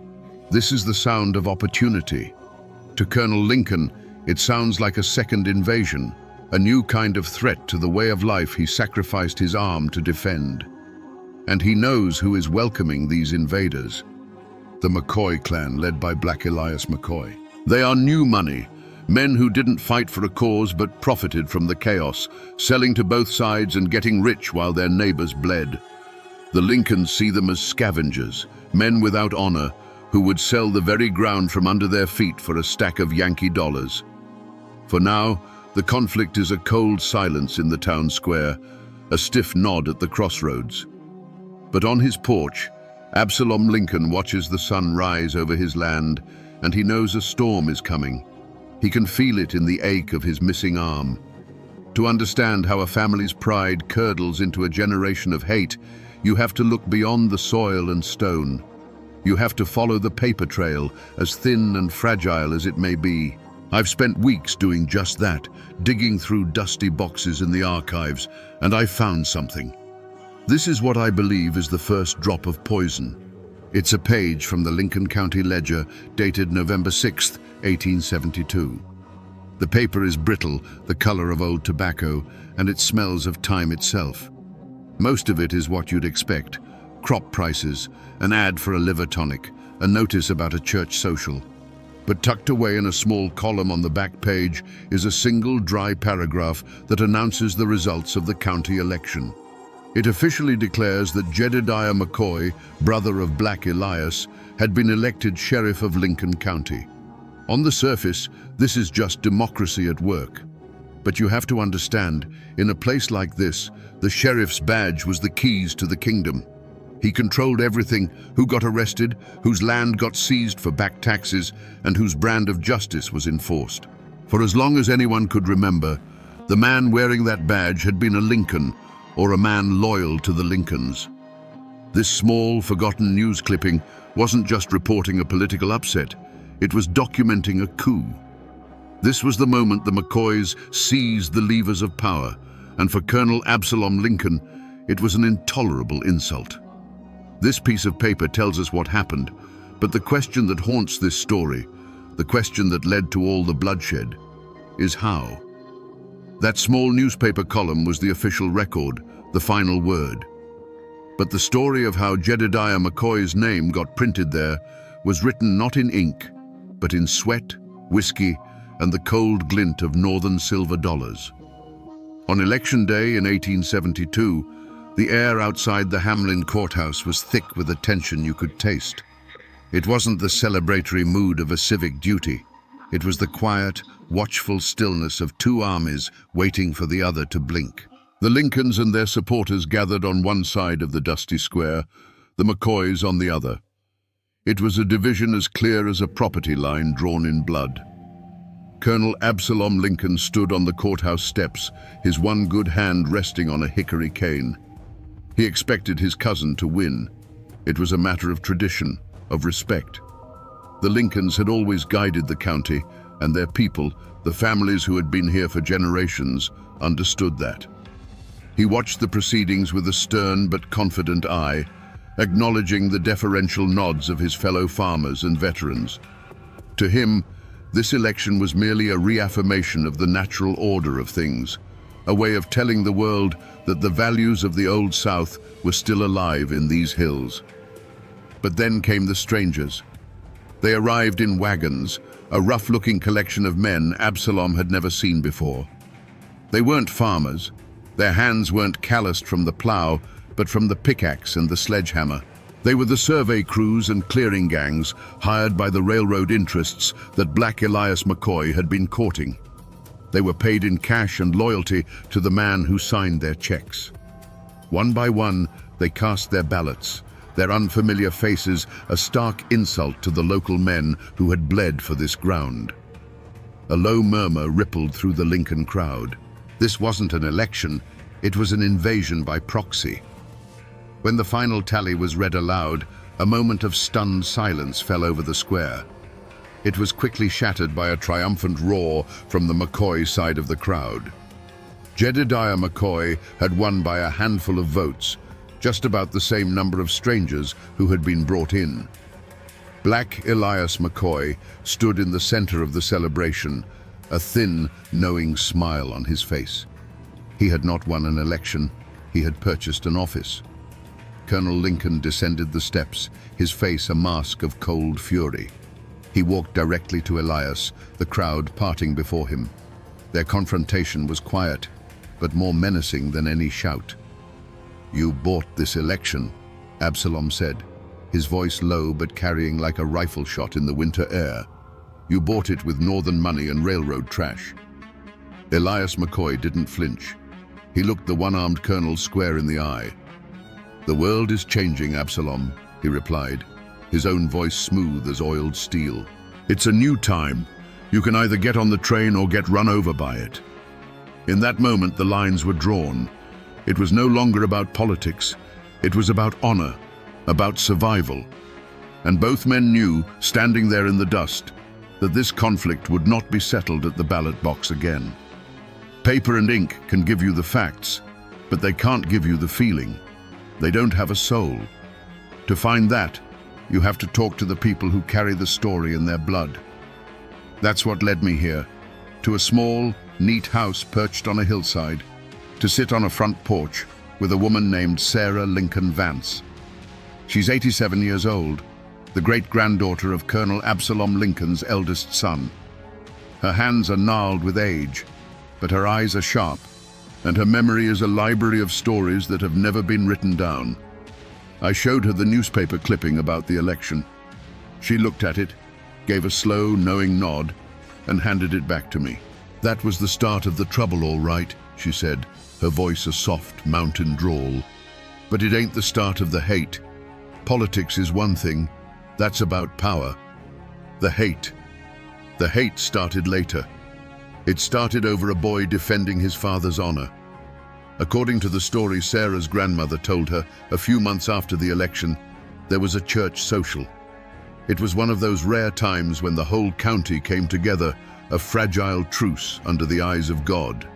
S1: this is the sound of opportunity. To Colonel Lincoln, it sounds like a second invasion, a new kind of threat to the way of life he sacrificed his arm to defend. And he knows who is welcoming these invaders. The McCoy clan, led by Black Elias McCoy. They are new money, men who didn't fight for a cause but profited from the chaos, selling to both sides and getting rich while their neighbors bled. The Lincolns see them as scavengers, men without honor, who would sell the very ground from under their feet for a stack of Yankee dollars. For now, the conflict is a cold silence in the town square, a stiff nod at the crossroads. But on his porch, Absalom Lincoln watches the sun rise over his land, and he knows a storm is coming. He can feel it in the ache of his missing arm. To understand how a family's pride curdles into a generation of hate, you have to look beyond the soil and stone. You have to follow the paper trail, as thin and fragile as it may be. I've spent weeks doing just that, digging through dusty boxes in the archives, and I found something. This is what I believe is the first drop of poison. It's a page from the Lincoln County Ledger, dated November 6, 1872. The paper is brittle, the color of old tobacco, and it smells of time itself. Most of it is what you'd expect: crop prices, an ad for a liver tonic, a notice about a church social. But tucked away in a small column on the back page is a single dry paragraph that announces the results of the county election. It officially declares that Jedediah McCoy, brother of Black Elias, had been elected sheriff of Lincoln County. On the surface, this is just democracy at work. But you have to understand, in a place like this, the sheriff's badge was the keys to the kingdom. He controlled everything: who got arrested, whose land got seized for back taxes, and whose brand of justice was enforced. For as long as anyone could remember, the man wearing that badge had been a Lincoln, or a man loyal to the Lincolns. This small, forgotten news clipping wasn't just reporting a political upset, it was documenting a coup. This was the moment the McCoys seized the levers of power, and for Colonel Absalom Lincoln, it was an intolerable insult. This piece of paper tells us what happened, but the question that haunts this story, the question that led to all the bloodshed, is how. That small newspaper column was the official record, the final word. But the story of how Jedediah McCoy's name got printed there was written not in ink, but in sweat, whiskey, and the cold glint of northern silver dollars. On Election Day in 1872, the air outside the Hamlin courthouse was thick with a tension you could taste. It wasn't the celebratory mood of a civic duty. It was the quiet, watchful stillness of two armies waiting for the other to blink. The Lincolns and their supporters gathered on one side of the dusty square, the McCoys on the other. It was a division as clear as a property line drawn in blood. Colonel Absalom Lincoln stood on the courthouse steps, his one good hand resting on a hickory cane. He expected his cousin to win. It was a matter of tradition, of respect. The Lincolns had always guided the county, and their people, the families who had been here for generations, understood that. He watched the proceedings with a stern but confident eye, acknowledging the deferential nods of his fellow farmers and veterans. To him, this election was merely a reaffirmation of the natural order of things, a way of telling the world that the values of the Old South were still alive in these hills. But then came the strangers. They arrived in wagons, a rough-looking collection of men Absalom had never seen before. They weren't farmers. Their hands weren't calloused from the plow, but from the pickaxe and the sledgehammer. They were the survey crews and clearing gangs hired by the railroad interests that Black Elias McCoy had been courting. They were paid in cash and loyalty to the man who signed their checks. One by one, they cast their ballots, their unfamiliar faces a stark insult to the local men who had bled for this ground. A low murmur rippled through the Lincoln crowd. This wasn't an election, it was an invasion by proxy. When the final tally was read aloud, a moment of stunned silence fell over the square. It was quickly shattered by a triumphant roar from the McCoy side of the crowd. Jedediah McCoy had won by a handful of votes, just about the same number of strangers who had been brought in. Black Elias McCoy stood in the center of the celebration, a thin, knowing smile on his face. He had not won an election, he had purchased an office. Colonel Lincoln descended the steps, his face a mask of cold fury. He walked directly to Elias, the crowd parting before him. Their confrontation was quiet, but more menacing than any shout. "You bought this election," Absalom said, his voice low but carrying like a rifle shot in the winter air. "You bought it with northern money and railroad trash." Elias McCoy didn't flinch. He looked the one-armed colonel square in the eye. "The world is changing, Absalom," he replied, his own voice smooth as oiled steel. "It's a new time. You can either get on the train or get run over by it." In that moment, the lines were drawn. It was no longer about politics. It was about honor, about survival. And both men knew, standing there in the dust, that this conflict would not be settled at the ballot box again. Paper and ink can give you the facts, but they can't give you the feeling. They don't have a soul. To find that, you have to talk to the people who carry the story in their blood. That's what led me here, to a small, neat house perched on a hillside, to sit on a front porch with a woman named Sarah Lincoln Vance. She's 87 years old, the great-granddaughter of Colonel Absalom Lincoln's eldest son. Her hands are gnarled with age, but her eyes are sharp, and her memory is a library of stories that have never been written down. I showed her the newspaper clipping about the election. She looked at it, gave a slow, knowing nod, and handed it back to me. "That was the start of the trouble, all right," she said, her voice a soft mountain drawl. "But it ain't the start of the hate. Politics is one thing, that's about power. The hate started later. It started over a boy defending his father's honor. According to the story Sarah's grandmother told her a few months after the election, there was a church social. It was one of those rare times when the whole county came together, a fragile truce under the eyes of God.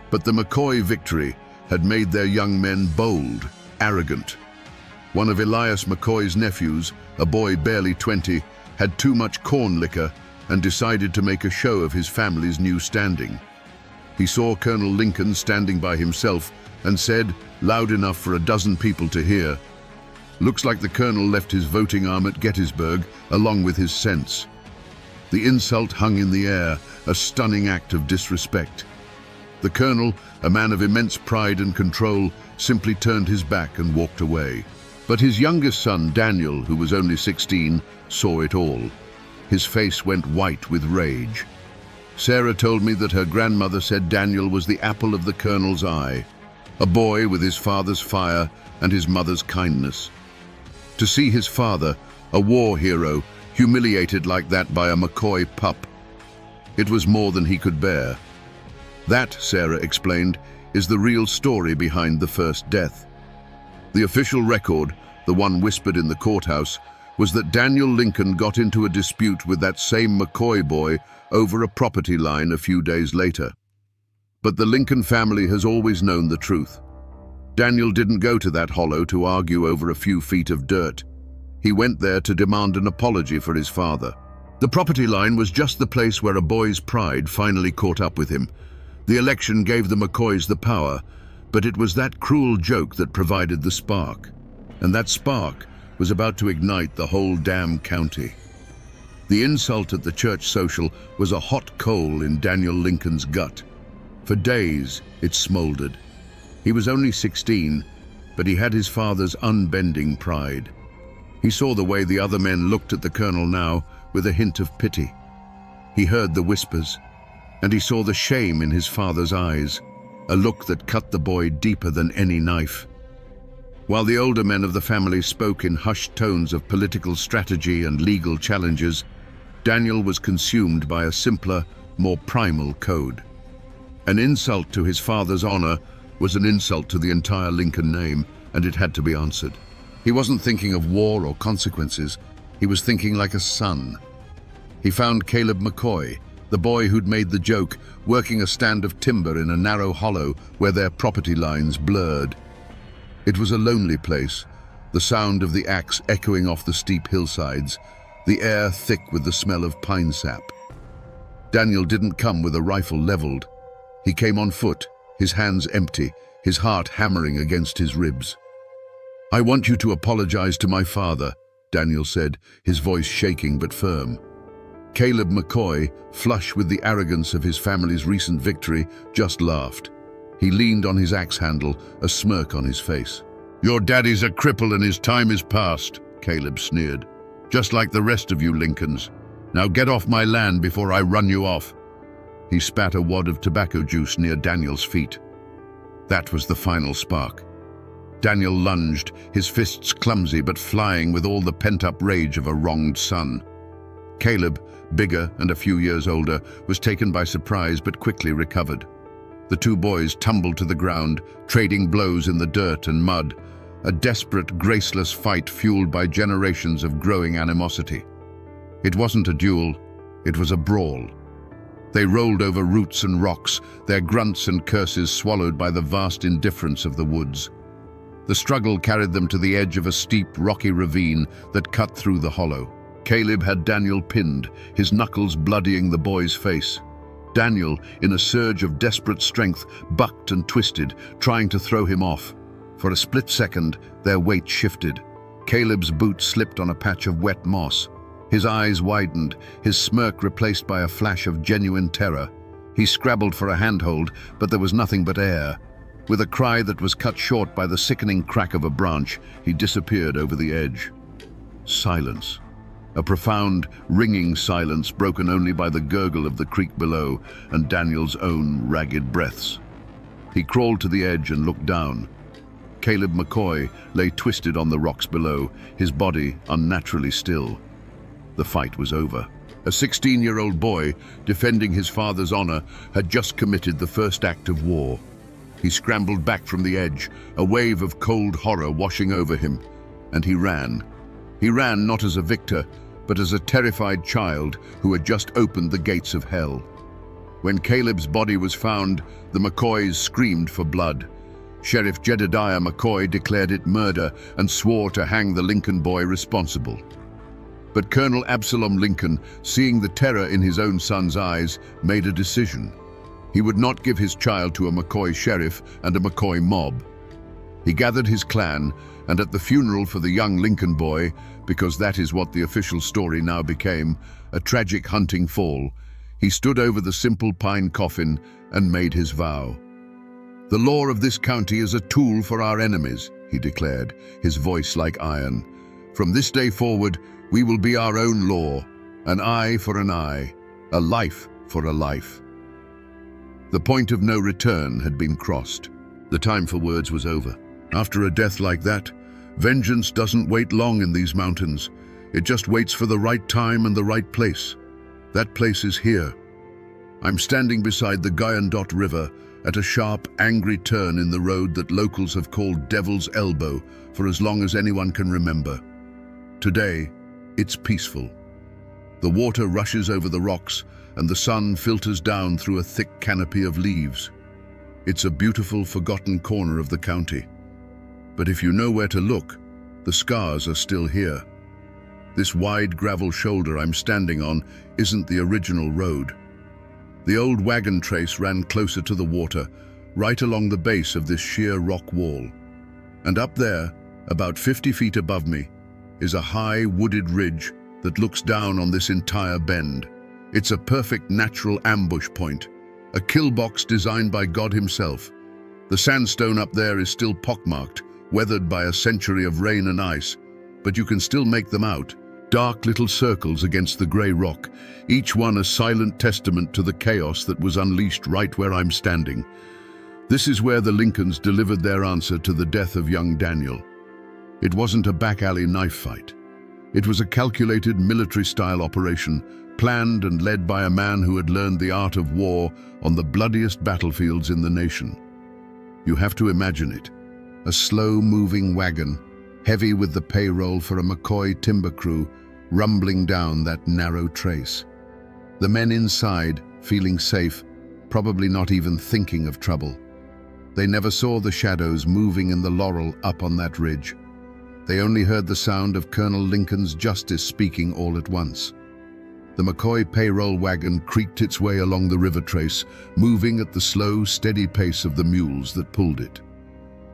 S1: But the McCoy victory had made their young men bold, arrogant. One of Elias McCoy's nephews, a boy barely 20, had too much corn liquor and decided to make a show of his family's new standing. He saw Colonel Lincoln standing by himself and said, loud enough for a dozen people to hear, "Looks like the colonel left his voting arm at Gettysburg along with his sense." The insult hung in the air, a stunning act of disrespect. The colonel, a man of immense pride and control, simply turned his back and walked away. But his youngest son, Daniel, who was only 16, saw it all. His face went white with rage. Sarah told me that her grandmother said Daniel was the apple of the colonel's eye, a boy with his father's fire and his mother's kindness. To see his father, a war hero, humiliated like that by a McCoy pup, it was more than he could bear. That, Sarah explained, is the real story behind the first death. The official record, the one whispered in the courthouse, was that Daniel Lincoln got into a dispute with that same McCoy boy over a property line a few days later. But the Lincoln family has always known the truth. Daniel didn't go to that hollow to argue over a few feet of dirt. He went there to demand an apology for his father. The property line was just the place where a boy's pride finally caught up with him. The election gave the McCoys the power, but it was that cruel joke that provided the spark. And that spark was about to ignite the whole damn county. The insult at the church social was a hot coal in Daniel Lincoln's gut. For days, it smoldered. He was only 16, but he had his father's unbending pride.
S2: He saw the way the other men looked at the colonel now with a hint of pity. He heard the whispers, and he saw the shame in his father's eyes, a look that cut the boy deeper than any knife. While the older men of the family spoke in hushed tones of political strategy and legal challenges, Daniel was consumed by a simpler, more primal code. An insult to his father's honor was an insult to the entire Lincoln name, and it had to be answered. He wasn't thinking of war or consequences. He was thinking like a son. He found Caleb McCoy, the boy who'd made the joke, working a stand of timber in a narrow hollow where their property lines blurred. It was a lonely place, the sound of the axe echoing off the steep hillsides, the air thick with the smell of pine sap. Daniel didn't come with a rifle leveled. He came on foot, his hands empty, his heart hammering against his ribs. "I want you to apologize to my father," Daniel said, his voice shaking but firm. Caleb McCoy, flush with the arrogance of his family's recent victory, just laughed. He leaned on his axe handle, a smirk on his face. "Your daddy's a cripple and his time is past," Caleb sneered. "Just like the rest of you Lincolns. Now get off my land before I run you off." He spat a wad of tobacco juice near Daniel's feet. That was the final spark. Daniel lunged, his fists clumsy but flying with all the pent-up rage of a wronged son. Caleb, bigger and a few years older, was taken by surprise but quickly recovered. The two boys tumbled to the ground, trading blows in the dirt and mud, a desperate, graceless fight fueled by generations of growing animosity. It wasn't a duel, it was a brawl. They rolled over roots and rocks, their grunts and curses swallowed by the vast indifference of the woods. The struggle carried them to the edge of a steep, rocky ravine that cut through the hollow. Caleb had Daniel pinned, his knuckles bloodying the boy's face. Daniel, in a surge of desperate strength, bucked and twisted, trying to throw him off. For a split second, their weight shifted. Caleb's boot slipped on a patch of wet moss. His eyes widened, his smirk replaced by a flash of genuine terror. He scrabbled for a handhold, but there was nothing but air. With a cry that was cut short by the sickening crack of a branch, he disappeared over the edge. Silence. A profound, ringing silence broken only by the gurgle of the creek below and Daniel's own ragged breaths. He crawled to the edge and looked down. Caleb McCoy lay twisted on the rocks below, his body unnaturally still. The fight was over. A 16-year-old boy, defending his father's honor, had just committed the first act of war. He scrambled back from the edge, a wave of cold horror washing over him, and he ran. He ran not as a victor, but as a terrified child who had just opened the gates of hell. When Caleb's body was found, the McCoys screamed for blood. Sheriff Jedediah McCoy declared it murder and swore to hang the Lincoln boy responsible. But Colonel Absalom Lincoln, seeing the terror in his own son's eyes, made a decision. He would not give his child to a McCoy sheriff and a McCoy mob. He gathered his clan, and at the funeral for the young Lincoln boy, because that is what the official story now became, a tragic hunting fall, he stood over the simple pine coffin and made his vow. "The law of this county is a tool for our enemies," he declared, his voice like iron. "From this day forward, we will be our own law, an eye for an eye, a life for a life." The point of no return had been crossed. The time for words was over. After a death like that, vengeance doesn't wait long in these mountains. It just waits for the right time and the right place. That place is here. I'm standing beside the Guyandotte River at a sharp, angry turn in the road that locals have called Devil's Elbow for as long as anyone can remember. Today, it's peaceful. The water rushes over the rocks and the sun filters down through a thick canopy of leaves. It's a beautiful, forgotten corner of the county. But if you know where to look, the scars are still here. This wide gravel shoulder I'm standing on isn't the original road. The old wagon trace ran closer to the water, right along the base of this sheer rock wall. And up there, about 50 feet above me, is a high wooded ridge that looks down on this entire bend. It's a perfect natural ambush point, a kill box designed by God himself. The sandstone up there is still pockmarked, weathered by a century of rain and ice,
S1: but you can still make them out. Dark little circles against the grey rock, each one a silent testament to the chaos that was unleashed right where I'm standing. This is where the Lincolns delivered their answer to the death of young Daniel. It wasn't a back-alley knife fight. It was a calculated military-style operation, planned and led by a man who had learned the art of war on the bloodiest battlefields in the nation. You have to imagine it. A slow-moving wagon, heavy with the payroll for a McCoy timber crew, rumbling down that narrow trace. The men inside, feeling safe, probably not even thinking of trouble. They never saw the shadows moving in the laurel up on that ridge. They only heard the sound of Colonel Lincoln's justice speaking all at once. The McCoy payroll wagon creaked its way along the river trace, moving at the slow, steady pace of the mules that pulled it.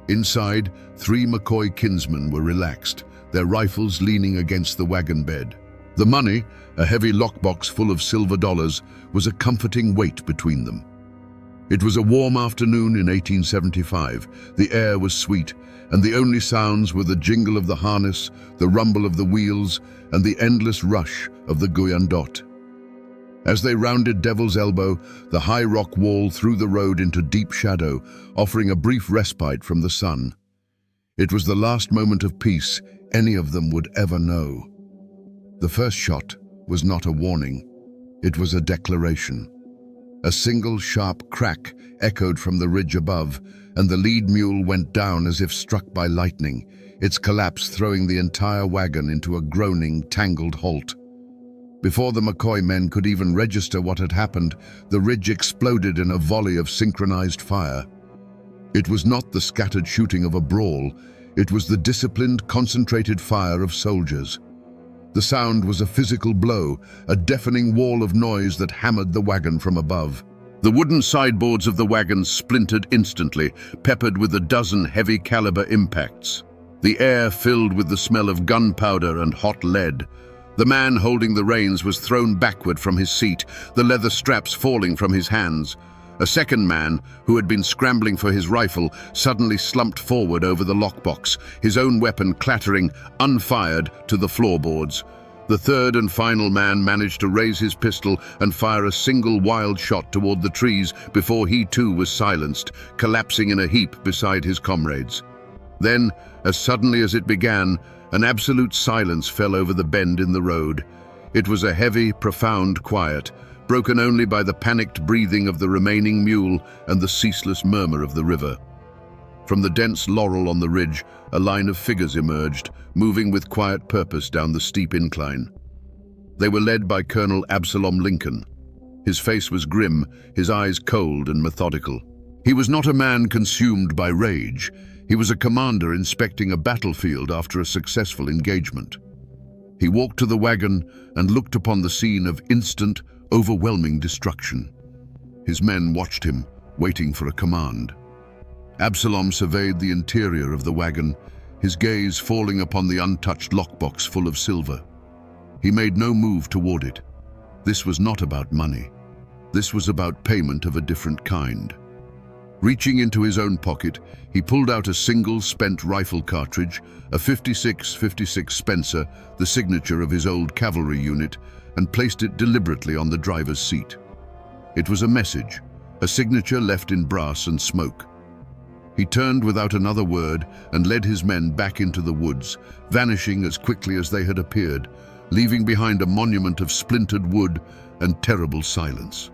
S1: Inside, 3 McCoy kinsmen were relaxed, their rifles leaning against the wagon bed. The money, a heavy lockbox full of silver dollars, was a comforting weight between them. It was a warm afternoon in 1875. The air was sweet, and the only sounds were the jingle of the harness, the rumble of the wheels, and the endless rush of the Guyandot. As they rounded Devil's Elbow, the high rock wall threw the road into deep shadow, offering a brief respite from the sun. It was the last moment of peace any of them would ever know. The first shot was not a warning. It was a declaration. A single sharp crack echoed from the ridge above, and the lead mule went down as if struck by lightning, its collapse throwing the entire wagon into a groaning, tangled halt. Before the McCoy men could even register what had happened, the ridge exploded in a volley of synchronized fire. It was not the scattered shooting of a brawl, it was the disciplined, concentrated fire of soldiers. The sound was a physical blow, a deafening wall of noise that hammered the wagon from above. The wooden sideboards of the wagon splintered instantly, peppered with a dozen heavy-caliber impacts. The air filled with the smell of gunpowder and hot lead. The man holding the reins was thrown backward from his seat, the leather straps falling from his hands. A second man, who had been scrambling for his rifle, suddenly slumped forward over the lockbox, his own weapon clattering, unfired, to the floorboards. The third and final man managed to raise his pistol and fire a single wild shot toward the trees before he too was silenced, collapsing in a heap beside his comrades. Then, as suddenly as it began, an absolute silence fell over the bend in the road. It was a heavy, profound quiet, broken only by the panicked breathing of the remaining mule and the ceaseless murmur of the river. From the dense laurel on the ridge, a line of figures emerged, moving with quiet purpose down the steep incline. They were led by Colonel Absalom Lincoln. His face was grim, his eyes cold and methodical. He was not a man consumed by rage. He was a commander inspecting a battlefield after a successful engagement. He walked to the wagon and looked upon the scene of instant, overwhelming destruction. His men watched him, waiting for a command. Absalom surveyed the interior of the wagon, his gaze falling upon the untouched lockbox full of silver. He made no move toward it. This was not about money. This was about payment of a different kind. Reaching into his own pocket, he pulled out a single spent rifle cartridge, a 56 Spencer, the signature of his old cavalry unit, and placed it deliberately on the driver's seat. It was a message, a signature left in brass and smoke. He turned without another word and led his men back into the woods, vanishing as quickly as they had appeared, leaving behind a monument of splintered wood and terrible silence.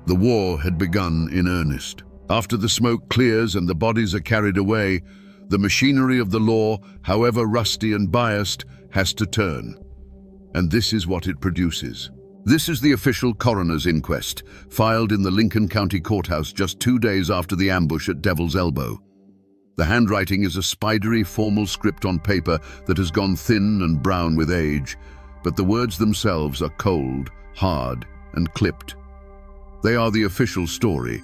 S1: The war had begun in earnest. After the smoke clears and the bodies are carried away, the machinery of the law, however rusty and biased, has to turn. And this is what it produces. This is the official coroner's inquest, filed in the Lincoln County Courthouse just 2 days after the ambush at Devil's Elbow. The handwriting is a spidery, formal script on paper that has gone thin and brown with age, but the words themselves are cold, hard, and clipped. They are the official story,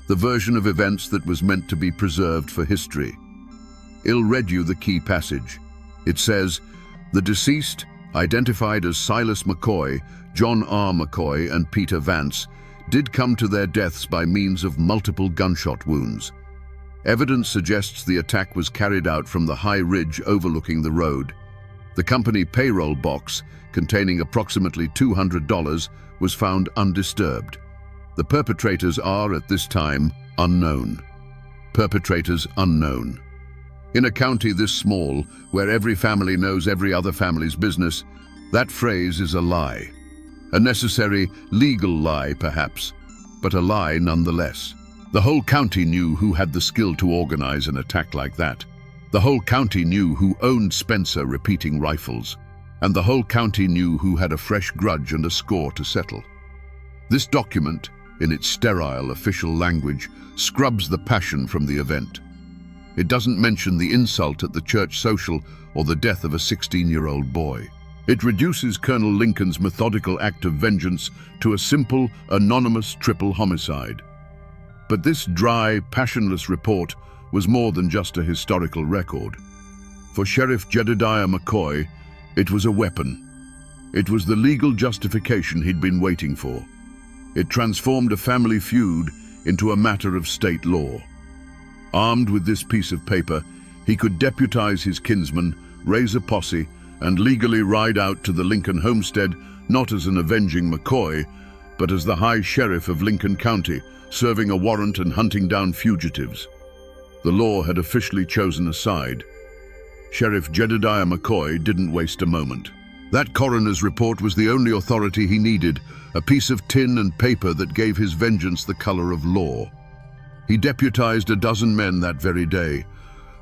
S1: the version of events that was meant to be preserved for history. I'll read you the key passage. It says, "The deceased, identified as Silas McCoy, John R. McCoy, and Peter Vance, did come to their deaths by means of multiple gunshot wounds. Evidence suggests the attack was carried out from the high ridge overlooking the road. The company payroll box, containing approximately $200, was found undisturbed. The perpetrators are, at this time, unknown. Perpetrators unknown. In a county this small, where every family knows every other family's business, that phrase is a lie. A necessary, legal lie, perhaps, but a lie nonetheless. The whole county knew who had the skill to organize an attack like that. The whole county knew who owned Spencer repeating rifles, and the whole county knew who had a fresh grudge and a score to settle. This document, in its sterile official language, scrubs the passion from the event. It doesn't mention the insult at the church social or the death of a 16-year-old boy. It reduces Colonel Lincoln's methodical act of vengeance to a simple, anonymous triple homicide. But this dry, passionless report was more than just a historical record. For Sheriff Jedediah McCoy, it was a weapon. It was the legal justification he'd been waiting for. It transformed a family feud into a matter of state law. Armed with this piece of paper, he could deputize his kinsmen, raise a posse, and legally ride out to the Lincoln homestead, not as an avenging McCoy, but as the High Sheriff of Lincoln County, serving a warrant and hunting down fugitives. The law had officially chosen a side. Sheriff Jedediah McCoy didn't waste a moment. That coroner's report was the only authority he needed, a piece of tin and paper that gave his vengeance the color of law. He deputized a dozen men that very day.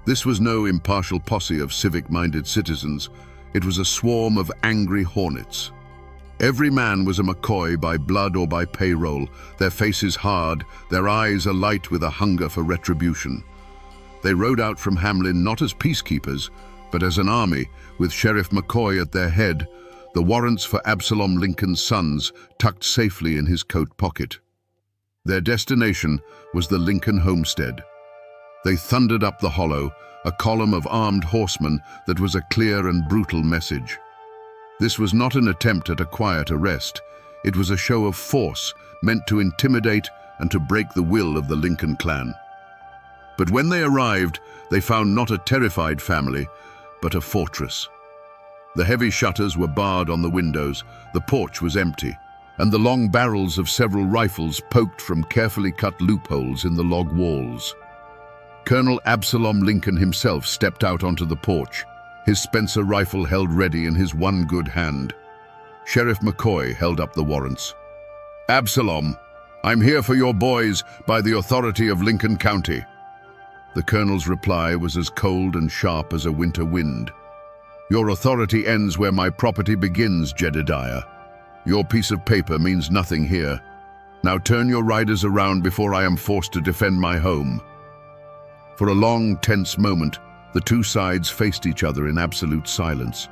S1: This was no impartial posse of civic-minded citizens. It was a swarm of angry hornets. Every man was a McCoy by blood or by payroll, their faces hard, their eyes alight with a hunger for retribution. They rode out from Hamlin not as peacekeepers, but as an army, with Sheriff McCoy at their head, the warrants for Absalom Lincoln's sons tucked safely in his coat pocket. Their destination was the Lincoln homestead. They thundered up the hollow, a column of armed horsemen that was a clear and brutal message. This was not an attempt at a quiet arrest. It was a show of force meant to intimidate and to break the will of the Lincoln clan. But when they arrived, they found not a terrified family, but a fortress. The heavy shutters were barred on the windows, the porch was empty, and the long barrels of several rifles poked from carefully cut loopholes in the log walls. Colonel Absalom Lincoln himself stepped out onto the porch, his Spencer rifle held ready in his one good hand. Sheriff McCoy held up the warrants. "Absalom, I'm here for your boys by the authority of Lincoln County." The colonel's reply was as cold and sharp as a winter wind. "Your authority ends where my property begins, Jedediah. Your piece of paper means nothing here. Now turn your riders around before I am forced to defend my home." For a long, tense moment, the two sides faced each other in absolute silence.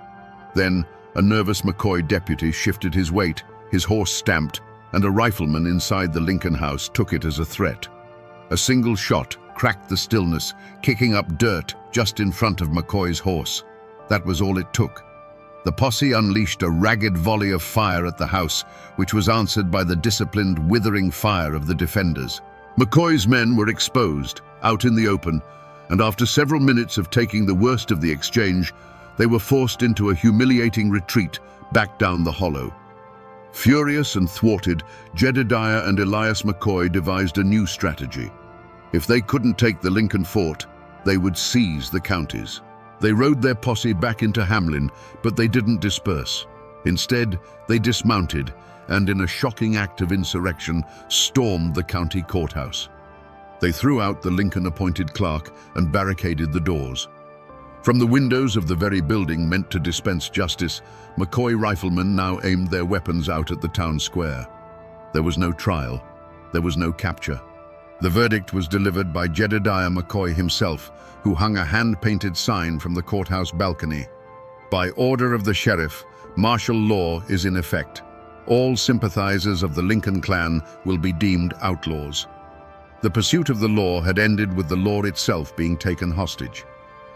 S1: Then, a nervous McCoy deputy shifted his weight, his horse stamped, and a rifleman inside the Lincoln house took it as a threat. A single shot cracked the stillness, kicking up dirt just in front of McCoy's horse. That was all it took. The posse unleashed a ragged volley of fire at the house, which was answered by the disciplined, withering fire of the defenders. McCoy's men were exposed, out in the open, and after several minutes of taking the worst of the exchange, they were forced into a humiliating retreat back down the hollow. Furious and thwarted, Jedediah and Elias McCoy devised a new strategy. If they couldn't take the Lincoln fort, they would seize the counties. They rode their posse back into Hamlin, but they didn't disperse. Instead, they dismounted and, in a shocking act of insurrection, stormed the county courthouse. They threw out the Lincoln-appointed clerk and barricaded the doors. From the windows of the very building meant to dispense justice, McCoy riflemen now aimed their weapons out at the town square. There was no trial. There was no capture. The verdict was delivered by Jedediah McCoy himself, who hung a hand-painted sign from the courthouse balcony. "By order of the sheriff, martial law is in effect. All sympathizers of the Lincoln clan will be deemed outlaws." The pursuit of the law had ended with the law itself being taken hostage.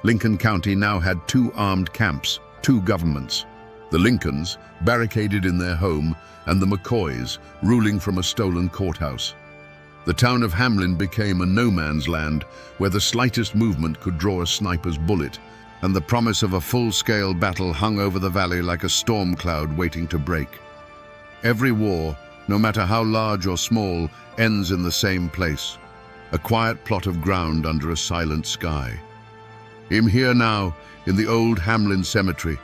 S1: Lincoln County now had two armed camps, two governments. The Lincolns, barricaded in their home, and the McCoys, ruling from a stolen courthouse. The town of Hamlin became a no-man's land where the slightest movement could draw a sniper's bullet,
S2: and the promise of a full-scale battle hung over the valley like a storm cloud waiting to break. Every war, no matter how large or small, ends in the same place, a quiet plot of ground under a silent sky. I'm here now, in the old Hamlin Cemetery,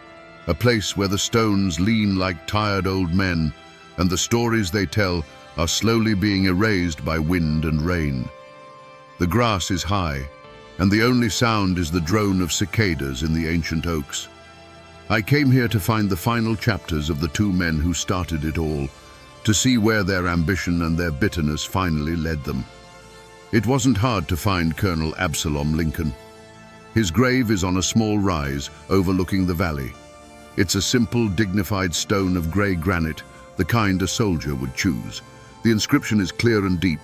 S2: a place where the stones lean like tired old men, and the stories they tell are slowly being erased by wind and rain. The grass is high, and the only sound is the drone of cicadas in the ancient oaks. I came here to find the final chapters of the two men who started it all, to see where their ambition and their bitterness finally led them. It wasn't hard to find Colonel Absalom Lincoln. His grave is on a small rise overlooking the valley. It's a simple, dignified stone of grey granite, the kind a soldier would choose. The inscription is clear and deep: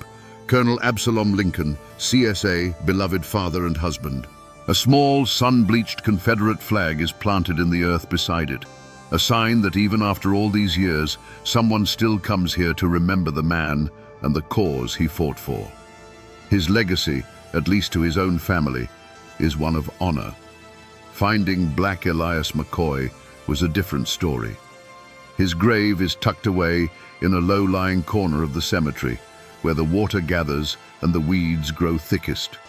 S2: Colonel Absalom Lincoln, CSA, beloved father and husband. A small, sun-bleached Confederate flag is planted in the earth beside it, a sign that even after all these years, someone still comes here to remember the man and the cause he fought for. His legacy, at least to his own family, is one of honor. Finding Black Elias McCoy was a different story. His grave is tucked away in a low-lying corner of the cemetery, where the water gathers and the weeds grow thickest.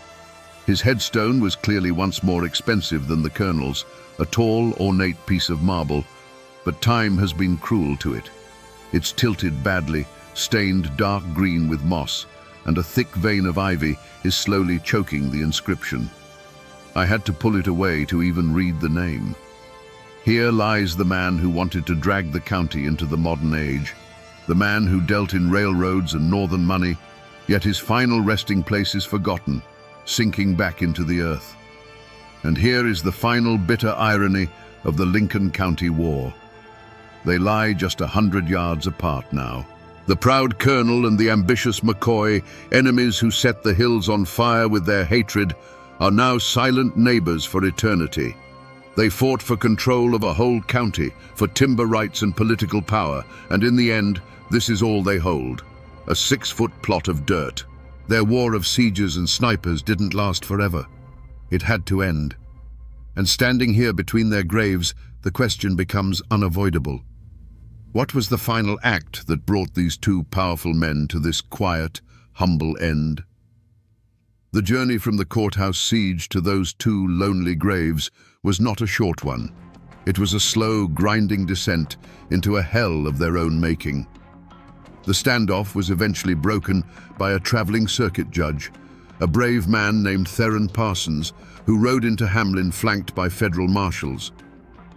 S2: His headstone was clearly once more expensive than the colonel's, a tall, ornate piece of marble, but time has been cruel to it. It's tilted badly, stained dark green with moss, and a thick vein of ivy is slowly choking the inscription. I had to pull it away to even read the name. Here lies the man who wanted to drag the county into the modern age, the man who dealt in railroads and northern money, yet his final resting place is forgotten, sinking back into the earth. And here is the final bitter irony of the Lincoln County War. They lie just 100 yards apart now. The proud colonel and the ambitious McCoy, enemies who set the hills on fire with their hatred, are now silent neighbors for eternity. They fought for control of a whole county, for timber rights and political power, and in the end, this is all they hold: a 6-foot plot of dirt. Their war of sieges and snipers didn't last forever. It had to end. And standing here between their graves, the question becomes unavoidable. What was the final act that brought these two powerful men to this quiet, humble end? The journey from the courthouse siege to those two lonely graves was not a short one. It was a slow, grinding descent into a hell of their own making. The standoff was eventually broken by a traveling circuit judge, a brave man named Theron Parsons, who rode into Hamlin flanked by federal marshals.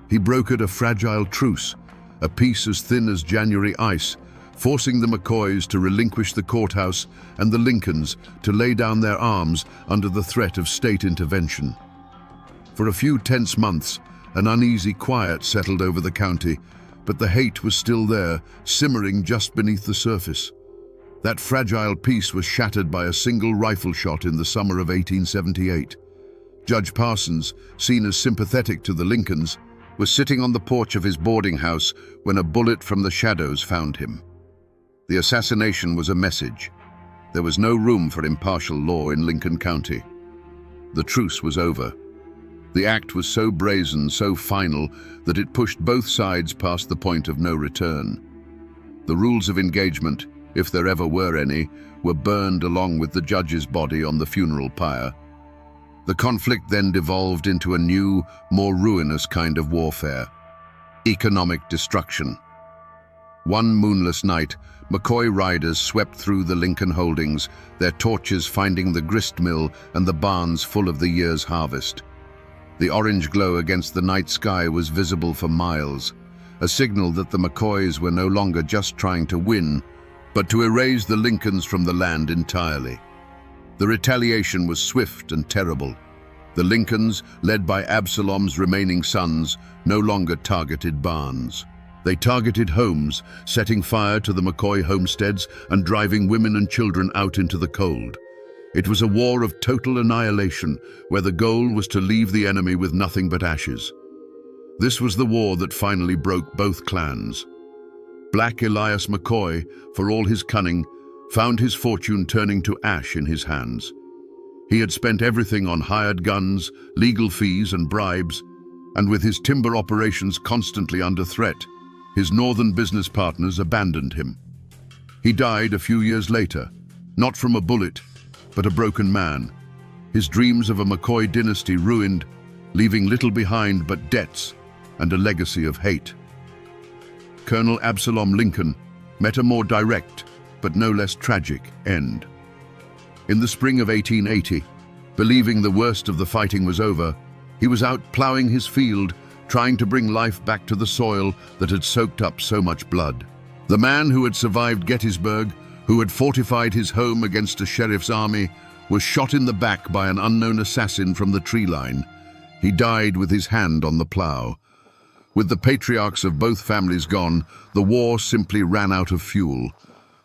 S2: He brokered a fragile truce, a peace as thin as January ice, forcing the McCoys to relinquish the courthouse and the Lincolns to lay down their arms under the threat of state intervention. For a few tense months, an uneasy quiet settled over the county, but the hate was still there, simmering just beneath the surface. That fragile peace was shattered by a single rifle shot in the summer of 1878. Judge Parsons, seen as sympathetic to the Lincolns, was sitting on the porch of his boarding house when a bullet from the shadows found him. The assassination was a message. There was no room for impartial law in Lincoln County. The truce was over. The act was so brazen, so final, that it pushed both sides past the point of no return. The rules of engagement, if there ever were any, were burned along with the judge's body on the funeral pyre. The conflict then devolved into a new, more ruinous kind of warfare: economic destruction. One moonless night, McCoy riders swept through the Lincoln holdings, their torches finding the grist mill and the barns full of the year's harvest. The orange glow against the night sky was visible for miles, a signal that the McCoys were no longer just trying to win, but to erase the Lincolns from the land entirely. The retaliation was swift and terrible. The Lincolns, led by Absalom's remaining sons, no longer targeted barns. They targeted homes, setting fire to the McCoy homesteads and driving women and children out into the cold. It was a war of total annihilation, where the goal was to leave the enemy with nothing but ashes. This was the war that finally broke both clans. Black Elias McCoy, for all his cunning, found his fortune turning to ash in his hands.
S1: He had spent everything on hired guns, legal fees and bribes, and with his timber operations constantly under threat, his northern business partners abandoned him. He died a few years later, not from a bullet, but a broken man. His dreams of a McCoy dynasty ruined, leaving little behind but debts and a legacy of hate. Colonel Absalom Lincoln met a more direct, but no less tragic, end. In the spring of 1880, believing the worst of the fighting was over, he was out plowing his field, trying to bring life back to the soil that had soaked up so much blood. The man who had survived Gettysburg, who had fortified his home against a sheriff's army, was shot in the back by an unknown assassin from the tree line. He died with his hand on the plow. With the patriarchs of both families gone, the war simply ran out of fuel.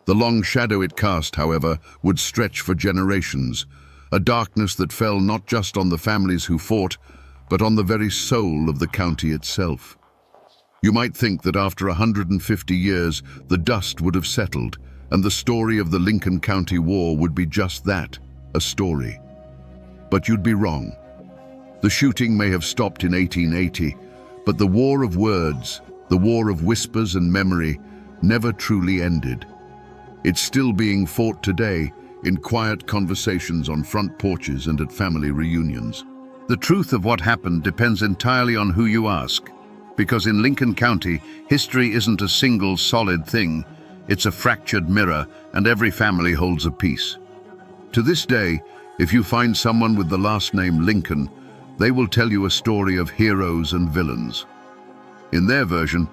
S1: The long shadow it cast, however, would stretch for generations, a darkness that fell not just on the families who fought, but on the very soul of the county itself. You might think that after 150 years, the dust would have settled, and the story of the Lincoln County War would be just that, a story. But you'd be wrong. The shooting may have stopped in 1880, but the war of words, the war of whispers and memory, never truly ended. It's still being fought today, in quiet conversations on front porches and at family reunions. The truth of what happened depends entirely on who you ask, because in Lincoln County, history isn't a single solid thing. It's a fractured mirror, and every family holds a piece. To this day, if you find someone with the last name Lincoln, they will tell you a story of heroes and villains. In their version,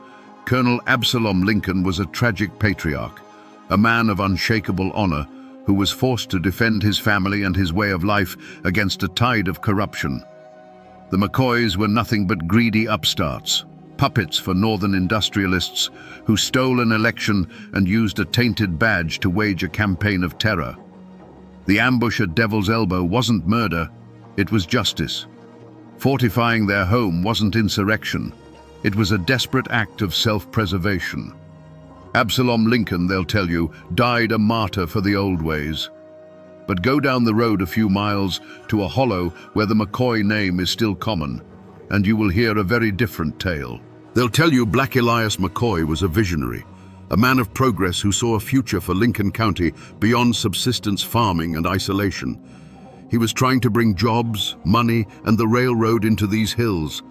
S1: Colonel Absalom Lincoln was a tragic patriarch, a man of unshakable honor who was forced to defend his family and his way of life against a tide of corruption. The McCoys were nothing but greedy upstarts, puppets for northern industrialists who stole an election and used a tainted badge to wage a campaign of terror. The ambush at Devil's Elbow wasn't murder, it was justice. Fortifying their home wasn't insurrection, it was a desperate act of self-preservation. Absalom Lincoln, they'll tell you, died a martyr for the old ways. But go down the road a few miles to a hollow where the McCoy name is still common, and you will hear a very different tale. They'll tell you Black Elias McCoy was a visionary, a man of progress who saw a future for Lincoln County beyond subsistence farming and isolation. He was trying to bring jobs, money, and the railroad into these hills,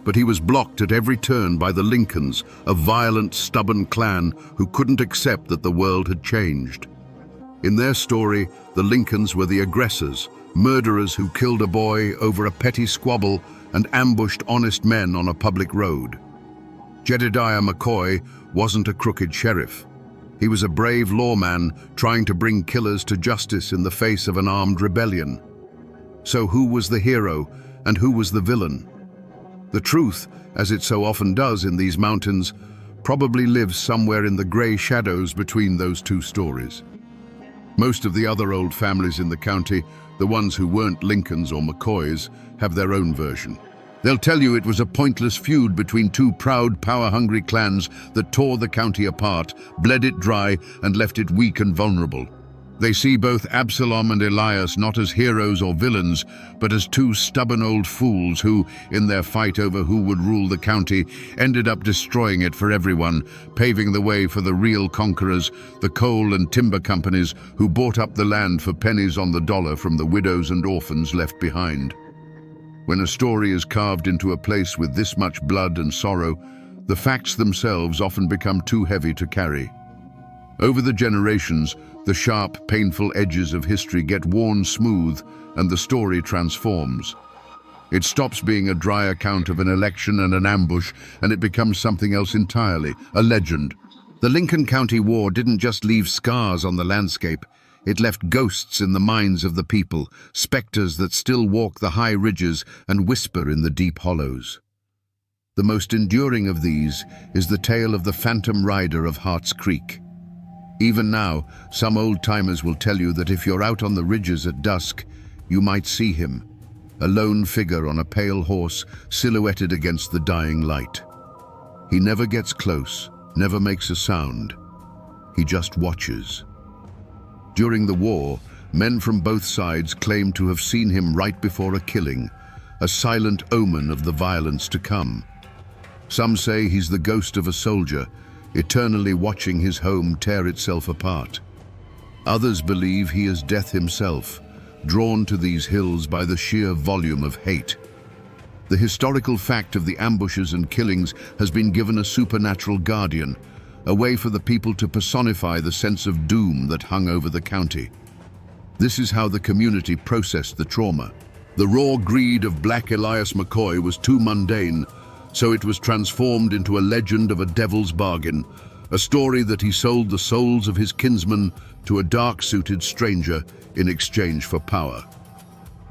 S1: but he was blocked at every turn by the Lincolns, a violent, stubborn clan who couldn't accept that the world had changed. In their story, the Lincolns were the aggressors, murderers who killed a boy over a petty squabble and ambushed honest men on a public road. Jedediah McCoy wasn't a crooked sheriff. He was a brave lawman trying to bring killers to justice in the face of an armed rebellion. So who was the hero and who was the villain? The truth, as it so often does in these mountains, probably lives somewhere in the grey shadows between those two stories. Most of the other old families in the county, the ones who weren't Lincolns or McCoys, have their own version. They'll tell you it was a pointless feud between two proud, power-hungry clans that tore the county apart, bled it dry, and left it weak and vulnerable. They see both Absalom and Elias not as heroes or villains, but as two stubborn old fools who, in their fight over who would rule the county, ended up destroying it for everyone, paving the way for the real conquerors, the coal and timber companies who bought up the land for pennies on the dollar from the widows and orphans left behind. When a story is carved into a place with this much blood and sorrow, the facts themselves often become too heavy to carry. Over the generations, the sharp, painful edges of history get worn smooth and the story transforms. It stops being a dry account of an election and an ambush, and it becomes something else entirely, a legend. The Lincoln County War didn't just leave scars on the landscape, it left ghosts in the minds of the people, specters that still walk the high ridges and whisper in the deep hollows. The most enduring of these is the tale of the phantom rider of Hart's Creek. Even now, some old-timers will tell you that if you're out on the ridges at dusk, you might see him, a lone figure on a pale horse silhouetted against the dying light. He never gets close, never makes a sound. He just watches. During the war,
S2: Men from both sides claim to have seen him right before a killing, a silent omen of the violence to come. Some say he's the ghost of a soldier, eternally watching his home tear itself apart. Others believe he is death himself, drawn to these hills by the sheer volume of hate. The historical fact of the ambushes and killings has been given a supernatural guardian, a way for the people to personify the sense of doom that hung over the county. This is how the community processed the trauma. The raw greed of Black Elias McCoy was too mundane, so it was transformed into a legend of a devil's bargain, a story that he sold the souls of his kinsmen to a dark-suited stranger in exchange for power.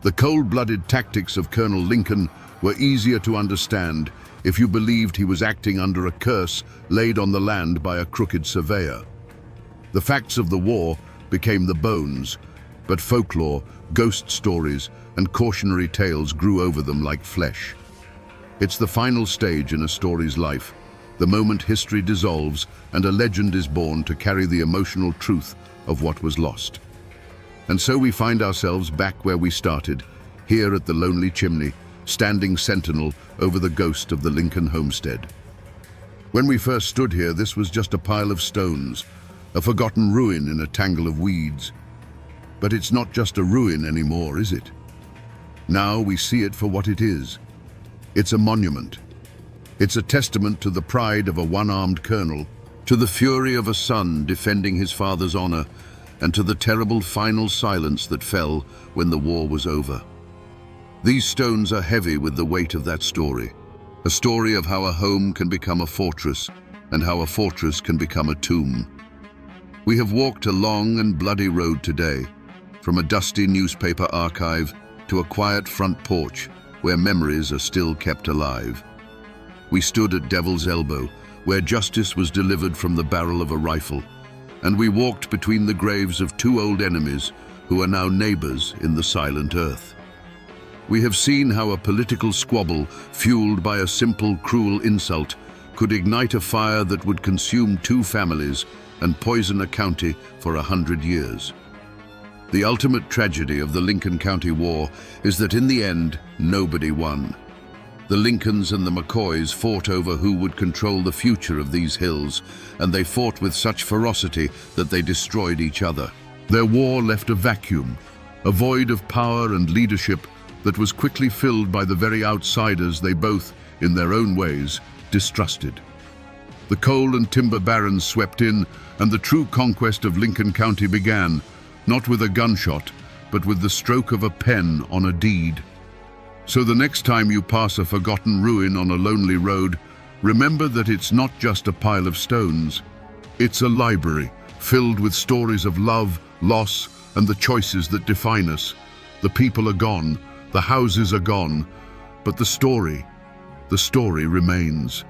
S2: The cold-blooded tactics of Colonel Lincoln were easier to understand if you believed he was acting under a curse laid on the land by a crooked surveyor. The facts of the war became the bones, but folklore, ghost stories, and cautionary tales grew over them like flesh. It's the final stage in a story's life, the moment history dissolves and a legend is born to carry the emotional truth of what was lost. And so we find ourselves back where we started, here at the lonely chimney, standing sentinel over the ghost of the Lincoln homestead. When we first stood here, this was just a pile of stones, a forgotten ruin in a tangle of weeds. But it's not just a ruin anymore, is it? Now we see it for what it is. It's a monument. It's a testament to the pride of a one-armed colonel, to the fury of a son defending his father's honor, and to the terrible final silence that fell when the war was over. These stones are heavy with the weight of that story, a story of how a home can become a fortress, and how a fortress can become a tomb. We have walked a long and bloody road today, from a dusty newspaper archive to a quiet front porch where memories are still kept alive. We stood at Devil's Elbow, where justice was delivered from the barrel of a rifle, and we walked between the graves of two old enemies who are now neighbors in the silent earth. We have seen how a political squabble, fueled by a simple, cruel insult, could ignite a fire that would consume two families and poison a county for 100 years. The ultimate tragedy of the Lincoln County War is that in the end, nobody won. The Lincolns and the McCoys fought over who would control the future of these hills, and they fought with such ferocity that they destroyed each other. Their war left a vacuum, a void of power and leadership that was quickly filled by the very outsiders they both, in their own ways, distrusted. The coal and timber barons swept in, and the true conquest of Lincoln County began, not with a gunshot, but with the stroke of a pen on a deed. So the next time you pass a forgotten ruin on a lonely road, remember that it's not just a pile of stones. It's a library filled with stories of love, loss, and the choices that define us. The people are gone, the houses are gone, but the story remains.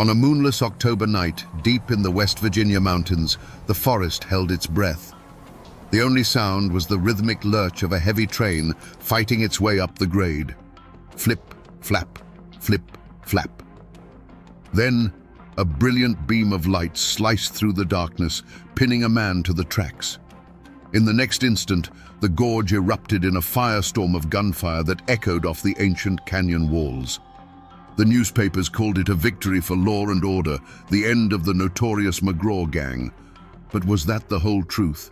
S2: On a moonless October night, deep in the West Virginia mountains, the forest held its breath. The only sound was the rhythmic lurch of a heavy train fighting its way up the grade. Flip, flap, flip, flap. Then, a brilliant beam of light sliced through the darkness, pinning a man to the tracks. In the next instant, the gorge erupted in a firestorm of gunfire that echoed off the ancient canyon walls. The newspapers called it a victory for law and order, the end of the notorious McGraw gang. But was that the whole truth?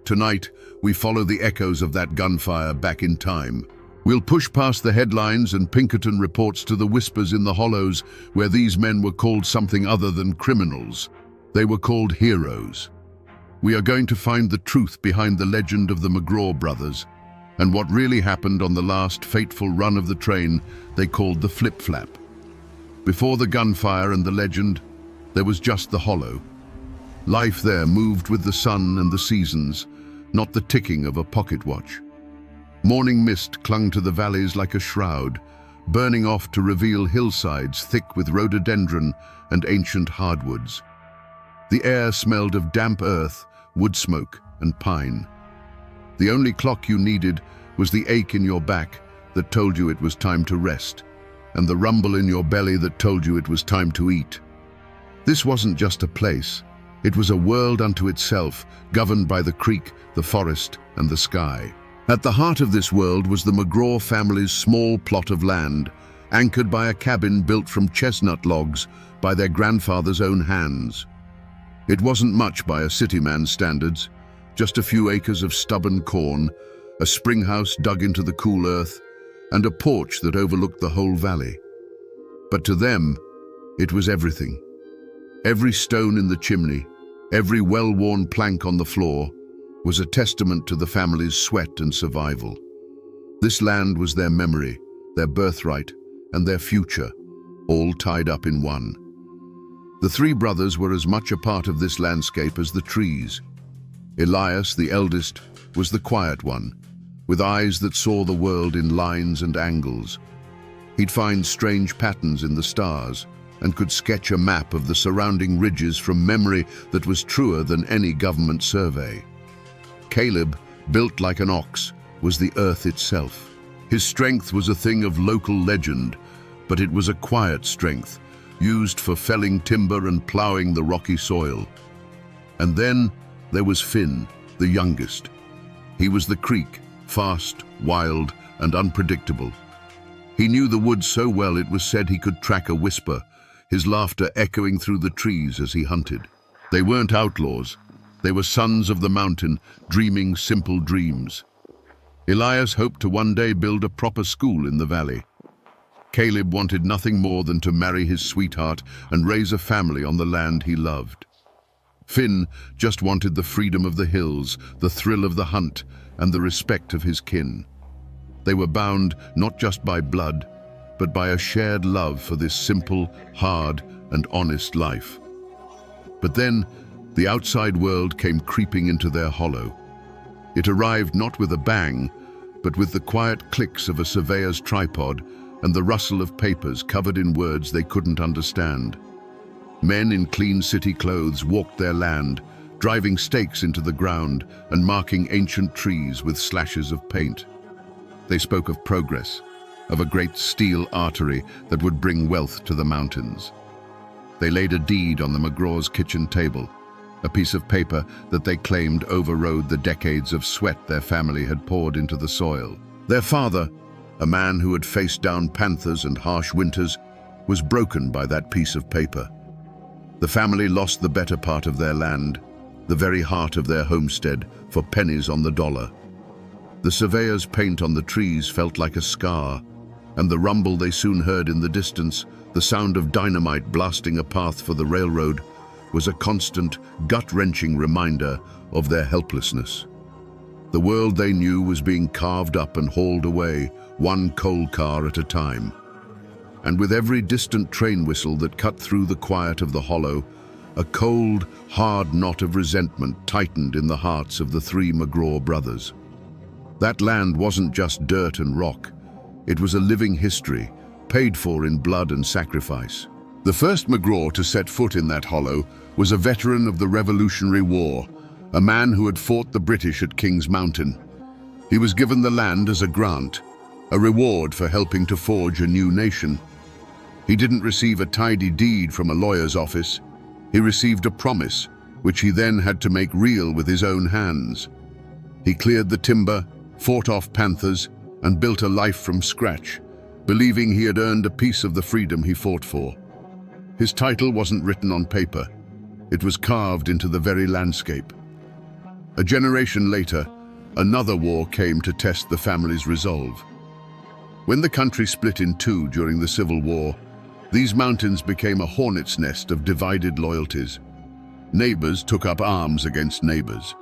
S2: Tonight, we follow the echoes of that gunfire back in time. We'll push past the headlines and Pinkerton reports to the whispers in the hollows where these men were called something other than criminals. They were called heroes. We are going to find the truth behind the legend of the McGraw brothers, and what really happened on the last fateful run of the train they called the flip-flap. Before the gunfire and the legend, there was just the hollow. Life there moved with the sun and the seasons, not the ticking of a pocket watch. Morning mist clung to the valleys like a shroud, burning off to reveal hillsides thick with rhododendron and ancient hardwoods. The air smelled of damp earth, wood smoke, and pine.
S1: The only clock you needed was the ache in your back that told you it was time to rest, and the rumble in your belly that told you it was time to eat. This wasn't just a place. It was a world unto itself, governed by the creek, the forest, and the sky. At the heart of this world was the McGraw family's small plot of land, anchored by a cabin built from chestnut logs by their grandfather's own hands. It wasn't much by a city man's standards, just a few acres of stubborn corn, a spring house dug into the cool earth, and a porch that overlooked the whole valley. But to them, it was everything. Every stone in the chimney, every well-worn plank on the floor, was a testament to the family's sweat and survival. This land was their memory, their birthright, and their future, all tied up in one. The three brothers were as much a part of this landscape as the trees. Elias, the eldest, was the quiet one, with eyes that saw the world in lines and angles. He'd find strange patterns in the stars and could sketch a map of the surrounding ridges from memory that was truer than any government survey. Caleb, built like an ox, was the earth itself. His strength was a thing of local legend, but it was a quiet strength, used for felling timber and ploughing the rocky soil. And then there was Finn, the youngest. He was the creek, fast, wild, and unpredictable. He knew the woods so well it was said he could track a whisper, his laughter echoing through the trees as he hunted. They weren't outlaws. They were sons of the mountain, dreaming simple dreams. Elias hoped to one day build a proper school in the valley. Caleb wanted nothing more than to marry his sweetheart and raise a family on the land he loved. Finn just wanted the freedom of the hills, the thrill of the hunt, and the respect of his kin. They were bound not just by blood, but by a shared love for this simple, hard, and honest life. But then, the outside world came creeping into their hollow. It arrived not with a bang, but with the quiet clicks of a surveyor's tripod and the rustle of papers covered in words they couldn't understand. Men in clean city clothes walked their land, driving stakes into the ground and marking ancient trees with slashes of paint. They spoke of progress, of a great steel artery that would bring wealth to the mountains. They laid a deed on the McGraw's kitchen table, a piece of paper that they claimed overrode the decades of sweat their family had poured into the soil. Their father, a man who had faced down panthers and harsh winters, was broken by that piece of paper. The family lost the better part of their land, the very heart of their homestead, for pennies on the dollar. The surveyor's paint on the trees felt like a scar, and the rumble they soon heard in the distance, the sound of dynamite blasting a path for the railroad, was a constant, gut-wrenching reminder of their helplessness. The world they knew was being carved up and hauled away, one coal car at a time. And with every distant train whistle that cut through the quiet of the hollow, a cold, hard knot of resentment tightened in the hearts of the three McGraw brothers. That land wasn't just dirt and rock. It was a living history, paid for in blood and sacrifice. The first McGraw to set foot in that hollow was a veteran of the Revolutionary War, a man who had fought the British at King's Mountain. He was given the land as a grant, a reward for helping to forge a new nation. He didn't receive a tidy deed from a lawyer's office. He received a promise, which he then had to make real with his own hands. He cleared the timber, fought off panthers, and built a life from scratch, believing he had earned a piece of the freedom he fought for. His title wasn't written on paper. It was carved into the very landscape. A generation later, another war came to test the family's resolve. When the country split in two during the Civil War, these mountains became a hornet's nest of divided loyalties. Neighbors took up arms against neighbors.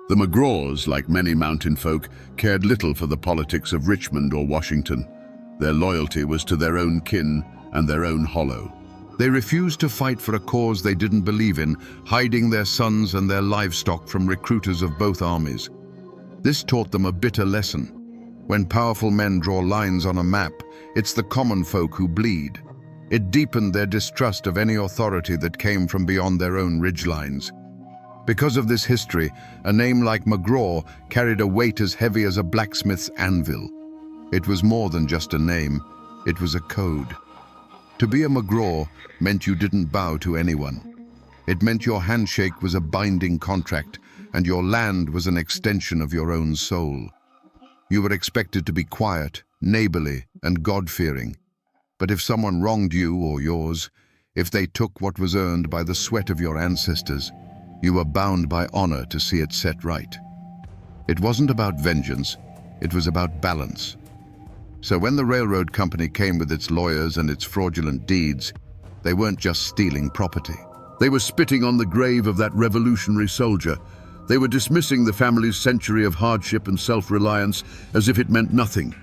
S1: The McGraws, like many mountain folk, cared little for the politics of Richmond or Washington. Their loyalty was to their own kin and their own hollow. They refused to fight for a cause they didn't believe in, hiding their sons and their livestock from recruiters of both armies. This taught them a bitter lesson. When powerful men draw lines on a map, it's the common folk who bleed. It deepened their distrust of any authority that came from beyond their own ridgelines.
S2: Because of this history, a name like McGraw carried a weight as heavy as a blacksmith's anvil. It was more than just a name, it was a code. To be a McGraw meant you didn't bow to anyone. It meant your handshake was a binding contract, and your land was an extension of your own soul. You were expected to be quiet, neighborly, and God-fearing. But if someone wronged you or yours, if they took what was earned by the sweat of your ancestors, you were bound by honor to see it set right. It wasn't about vengeance, it was about balance. So when the railroad company came with its lawyers and its fraudulent deeds, they weren't just stealing property.
S1: They were spitting on the grave of that revolutionary soldier. They were dismissing the family's century of hardship and self-reliance as if it meant nothing.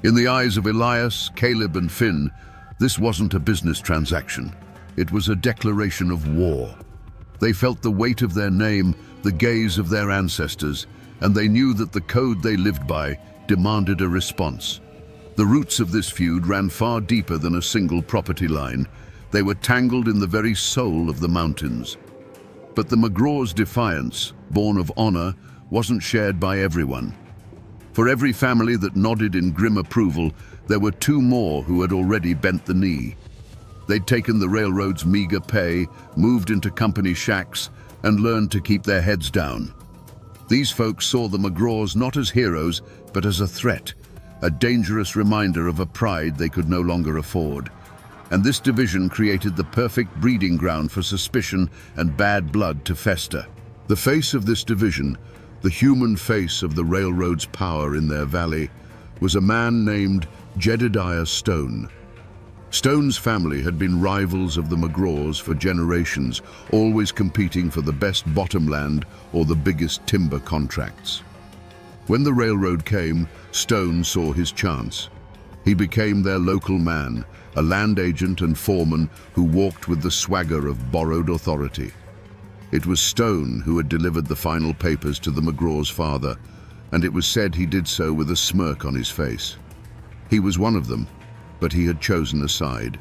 S1: In the eyes of Elias, Caleb, and Finn, this wasn't a business transaction. It was a declaration of war. They felt the weight of their name, the gaze of their ancestors, and they knew that the code they lived by demanded a response. The roots of this feud ran far deeper than a single property line. They were tangled in the very soul of the mountains. But the McGraw's defiance, born of honor, wasn't shared by everyone. For every family that nodded in grim approval, there were two more who had already bent the knee. They'd taken the railroad's meager pay, moved into company shacks, and learned to keep their heads down. These folks saw the McGraws not as heroes, but as a threat, a dangerous reminder of a pride they could no longer afford. And this division created the perfect breeding ground for suspicion and bad blood to fester. The face of this division, the human face of the railroad's power in their valley, was a man named Jedediah Stone. Stone's family had been rivals of the McGraws for generations, always competing for the best bottomland or the biggest timber contracts. When the railroad came, Stone saw his chance. He became their local man, a land agent and foreman who walked with the swagger of borrowed authority. It was Stone who had delivered the final papers to the McGraw's father, and it was said he did so with a smirk on his face. He was one of them, but he had chosen a side.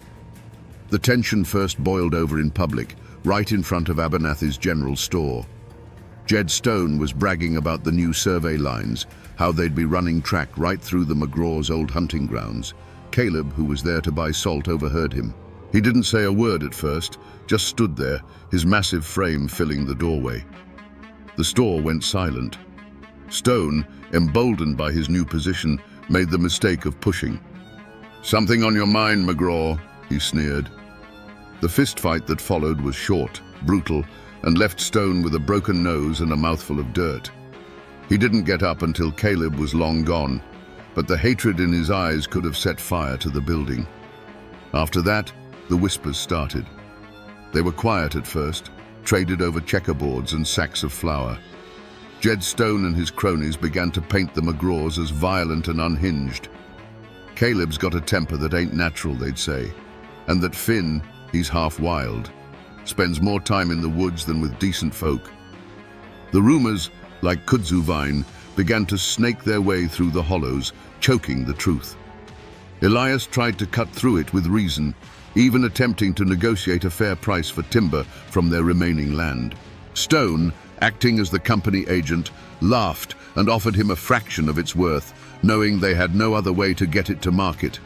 S1: The tension first boiled over in public, right in front of Abernathy's general store. Jed Stone was bragging about the new survey lines, how they'd be running track right through the McGraw's old hunting grounds. Caleb, who was there to buy salt, overheard him. He didn't say a word at first, just stood there, his massive frame filling the doorway. The store went silent. Stone, emboldened by his new position, made the mistake of pushing. "Something on your mind, McGraw," he sneered. The fistfight that followed was short, brutal, and left Stone with a broken nose and a mouthful of dirt. He didn't get up until Caleb was long gone, but the hatred in his eyes could have set fire to the building. After that, the whispers started. They were quiet at first, traded over checkerboards and sacks of flour. Jed Stone and his cronies began to paint the McGraws as violent and unhinged. Caleb's got a temper that ain't natural, they'd say, and that Finn, he's half wild, spends more time in the woods than with decent folk. The rumors, like kudzu vine, began to snake their way through the hollows, choking the truth. Elias tried to cut through it with reason, even attempting to negotiate a fair price for timber from their remaining land. Stone, acting as the company agent, laughed and offered him a fraction of its worth, knowing they had no other way to get it to market.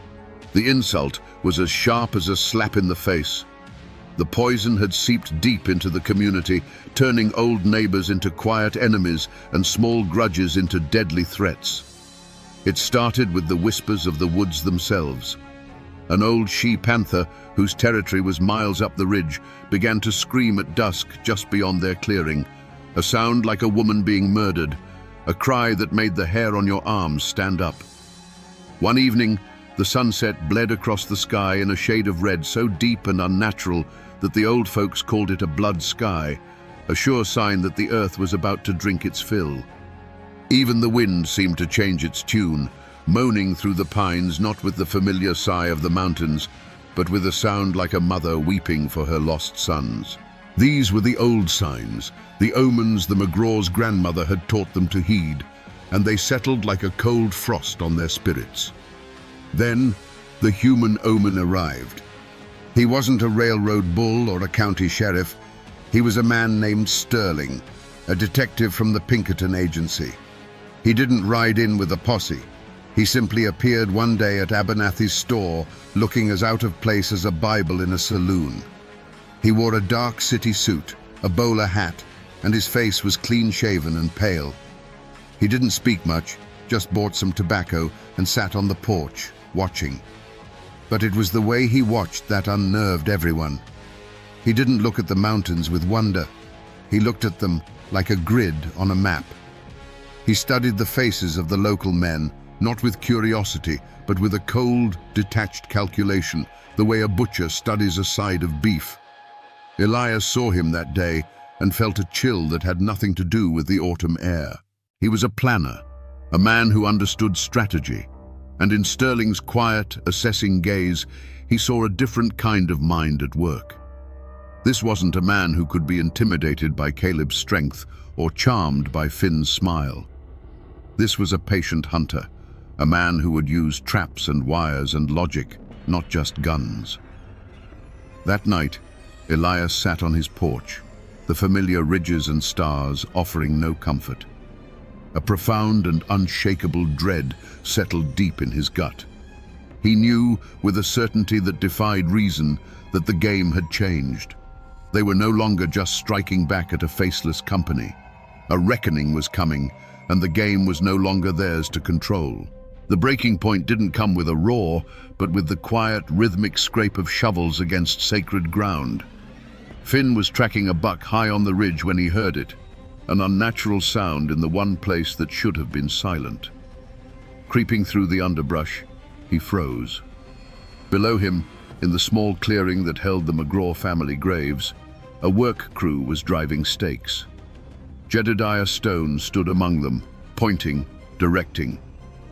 S1: The insult was as sharp as a slap in the face. The poison had seeped deep into the community, turning old neighbors into quiet enemies and small grudges into deadly threats. It started with the whispers of the woods themselves. An old she-panther, whose territory was miles up the ridge, began to scream at dusk just beyond their clearing, a sound like a woman being murdered, a cry that made the hair on your arms stand up. One evening, the sunset bled across the sky in a shade of red so deep and unnatural that the old folks called it a blood sky, a sure sign that the earth was about to drink its fill. Even the wind seemed to change its tune, moaning through the pines, not with the familiar sigh of the mountains, but with a sound like a mother weeping for her lost sons. These were the old signs, the omens the McGraw's grandmother had taught them to heed, and they settled like a cold frost on their spirits. Then, the human omen arrived. He wasn't a railroad bull or a county sheriff. He was a man named Sterling,
S2: a detective from the Pinkerton agency. He didn't ride in with a posse. He simply appeared one day at Abernathy's store, looking as out of place as a Bible in a saloon. He wore a dark city suit, a bowler hat, and his face was clean-shaven and pale. He didn't speak much, just bought some tobacco and sat on the porch, watching. But it was the way he watched that unnerved everyone. He didn't look at the mountains with wonder. He looked at them like a grid on a map. He studied the faces of the local men, not with curiosity, but with a cold, detached calculation, the way a butcher studies a side of beef. Elias saw him that day and felt a chill that had nothing to do with the autumn air. He was a planner, a man who understood strategy, and in Sterling's quiet, assessing gaze, he saw a different kind of mind at work. This wasn't a man who could be intimidated by Caleb's strength or charmed by Finn's smile. This was a patient hunter, a man who would use traps and wires and logic, not just guns. That night, Elias sat on his porch, the familiar ridges and stars offering no comfort. A profound and unshakable dread settled deep in his gut. He knew, with a certainty that defied reason, that the game had changed. They were no longer just striking back at a faceless company. A reckoning was coming, and the game was no longer theirs to control. The breaking point didn't come with a roar, but with the quiet, rhythmic scrape of shovels against sacred ground. Finn was tracking a buck high on the ridge when he heard it, an unnatural sound in the one place that should have been silent. Creeping through the underbrush, he froze. Below him, in the small clearing that held the McGraw family graves, a work crew was driving stakes. Jedediah Stone stood among them, pointing, directing.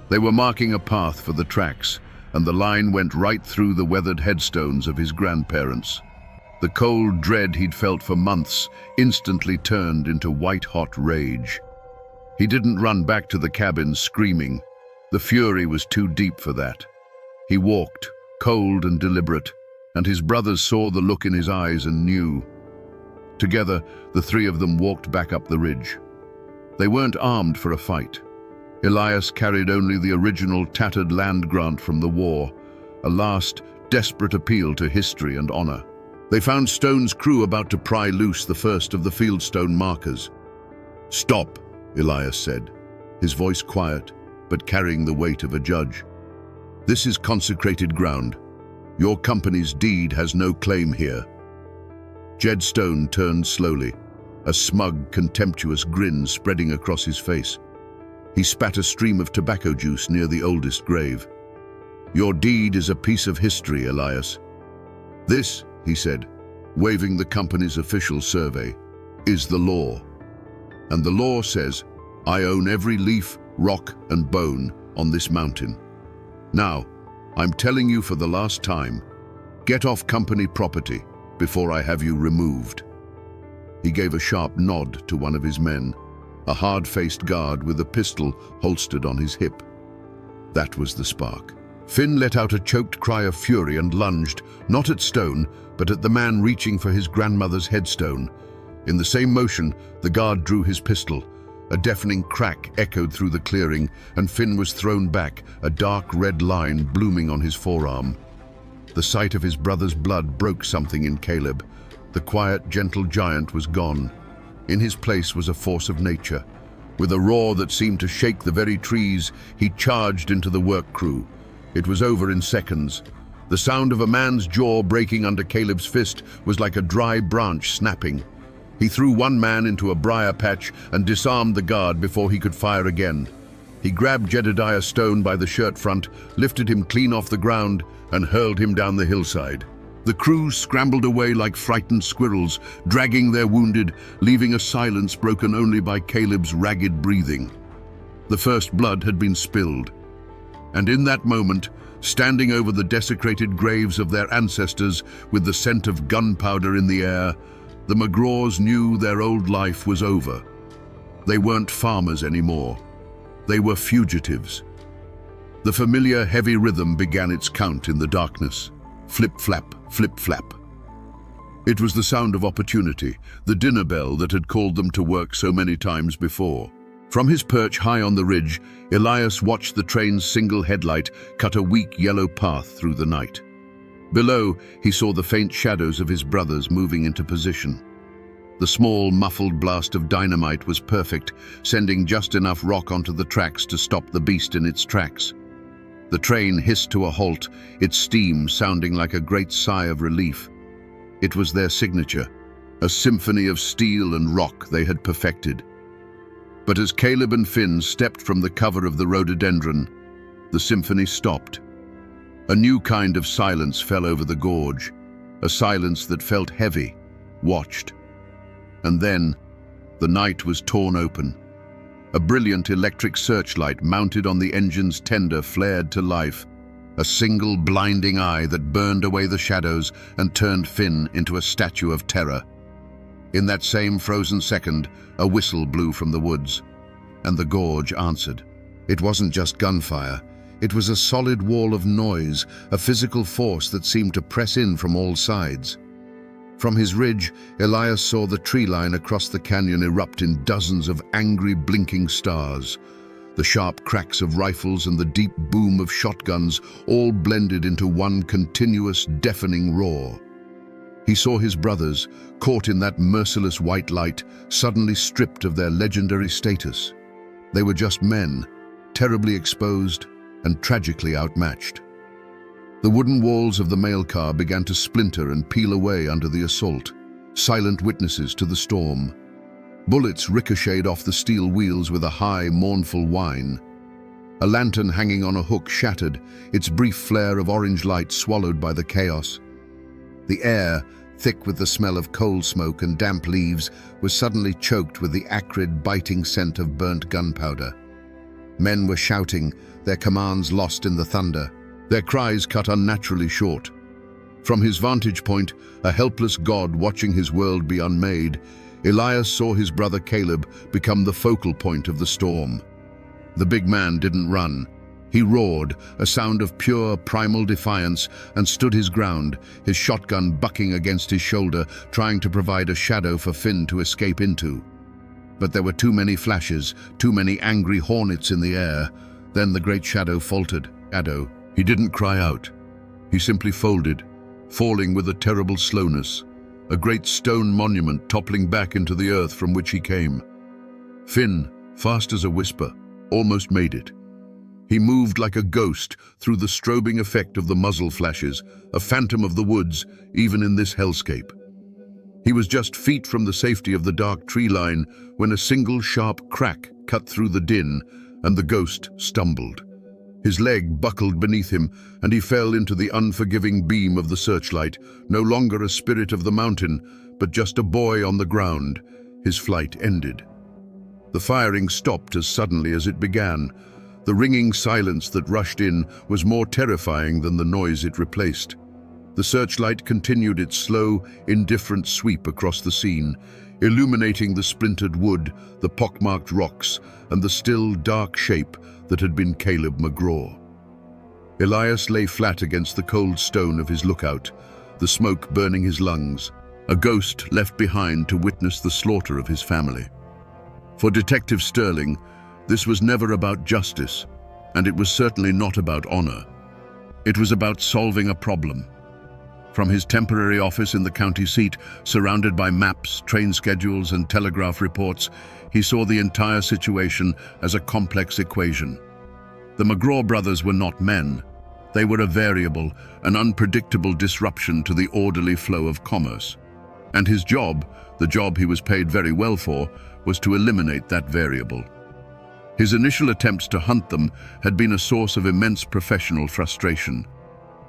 S2: They were marking a path for the tracks, and the line went right through the weathered headstones of his grandparents. The cold dread he'd felt for months instantly turned into white-hot rage. He didn't run back to the cabin screaming. The fury was too deep for that. He walked, cold and deliberate, and his brothers saw the look in his eyes and knew. Together, the three of them walked back up the ridge. They weren't armed for a fight. Elias carried only the original tattered land grant from the war, a last, desperate appeal to history and honor. They found Stone's crew about to pry loose the first of the fieldstone markers. "Stop," Elias said, his voice quiet, but carrying the weight of a judge. "This is consecrated ground. Your company's deed has no claim here." Jed Stone turned slowly, a smug, contemptuous grin spreading across his face. He spat a stream of tobacco juice near the oldest grave. "Your deed is a piece of history, Elias. This," he said, waving the company's official survey, "is the law. And the law says, I own every leaf, rock, and bone on this mountain. Now, I'm telling you for the last time, get off company property before I have you removed." He gave a sharp nod to one of his men, a hard-faced guard with a pistol holstered on his hip. That was the spark. Finn let out a choked cry of fury and lunged, not at Stone, but at the man reaching for his grandmother's headstone. In the same motion, the guard drew his pistol. A deafening crack echoed through the clearing, and Finn was thrown back, a dark red line blooming on his forearm. The sight of his brother's blood broke something in Caleb. The quiet, gentle giant was gone. In his place was a force of nature. With a roar that seemed to shake the very trees, he charged into the work crew. It was over in seconds. The sound of a man's jaw breaking under Caleb's fist was like a dry branch snapping. He threw one man into a briar patch and disarmed the guard before he could fire again. He grabbed Jedediah Stone by the shirt front, lifted him clean off the ground, and hurled him down the hillside. The crew scrambled away like frightened squirrels, dragging their wounded, leaving a silence broken only by Caleb's ragged breathing. The first blood had been spilled. And in that moment, standing over the desecrated graves of their ancestors with the scent of gunpowder in the air, the McGraws knew their old life was over. They weren't farmers anymore. They were fugitives. The familiar heavy rhythm began its count in the darkness. Flip-flap, flip-flap.
S1: It was the sound of opportunity, the dinner bell that had called them to work so many times before. From his perch high on the ridge, Elias watched the train's single headlight cut a weak yellow path through the night. Below, he saw the faint shadows of his brothers moving into position. The small, muffled blast of dynamite was perfect, sending just enough rock onto the tracks to stop the beast in its tracks. The train hissed to a halt, its steam sounding like a great sigh of relief. It was their signature, a symphony of steel and rock they had perfected. But as Caleb and Finn stepped from the cover of the rhododendron, the symphony stopped. A new kind of silence fell over the gorge, a silence that felt heavy, watched. And then, the night was torn open. A brilliant electric searchlight mounted on the engine's tender flared to life, a single blinding eye that burned away the shadows and turned Finn into a statue of terror. In that same frozen second, a whistle blew from the woods, and the gorge answered. It wasn't just gunfire. It was a solid wall of noise, a physical force that seemed to press in from all sides. From his ridge, Elias saw the tree line across the canyon erupt in dozens of angry, blinking stars. The sharp cracks of rifles and the deep boom of shotguns all blended into one continuous, deafening roar. He saw his brothers, caught in that merciless white light, suddenly stripped of their legendary status. They were just men, terribly exposed and tragically outmatched. The wooden walls of the mail car began to splinter and peel away under the assault, silent witnesses to the storm. Bullets ricocheted off the steel wheels with a high, mournful whine. A lantern hanging on a hook shattered, its brief flare of orange light swallowed by the chaos. The air, thick with the smell of coal smoke and damp leaves, was suddenly choked with the acrid, biting scent of burnt gunpowder. Men were shouting, their commands lost in the thunder, their cries cut unnaturally short. From his vantage point, a helpless god watching his world be unmade, Elias saw his brother Caleb become the focal point of the storm. The big man didn't run. He roared, a sound of pure, primal defiance, and stood his ground, his shotgun bucking against his shoulder, trying to provide a shadow for Finn to escape into. But there were too many flashes, too many angry hornets in the air. Then the great shadow faltered. He didn't cry out. He simply folded, falling with a terrible slowness, a great stone monument toppling back into the earth from which he came. Finn, fast as a whisper, almost made it. He moved like a ghost through the strobing effect of the muzzle flashes, a phantom of the woods, even in this hellscape. He was just feet from the safety of the dark tree line when a single sharp crack cut through the din, and the ghost stumbled. His leg buckled beneath him, and he fell into the unforgiving beam of the searchlight, no longer a spirit of the mountain, but just a boy on the ground. His flight ended. The firing stopped as suddenly as it began. The ringing silence that rushed in was more terrifying than the noise it replaced. The searchlight continued its slow, indifferent sweep across the scene, illuminating the splintered wood, the pockmarked rocks, and the still, dark shape that had been Caleb McGraw. Elias lay flat against the cold stone of his lookout, the smoke burning his lungs, a ghost left behind to witness the slaughter of his family. For Detective Sterling, this was never about justice, and it was certainly not about honor. It was about solving a problem. From his temporary office in the county seat, surrounded by maps, train schedules, and telegraph reports, he saw the entire situation as a complex equation. The McGraw brothers were not men. They were a variable, an unpredictable disruption to the orderly flow of commerce. And his job, the job he was paid very well for, was to eliminate that variable. His initial attempts to hunt them had been a source of immense professional frustration.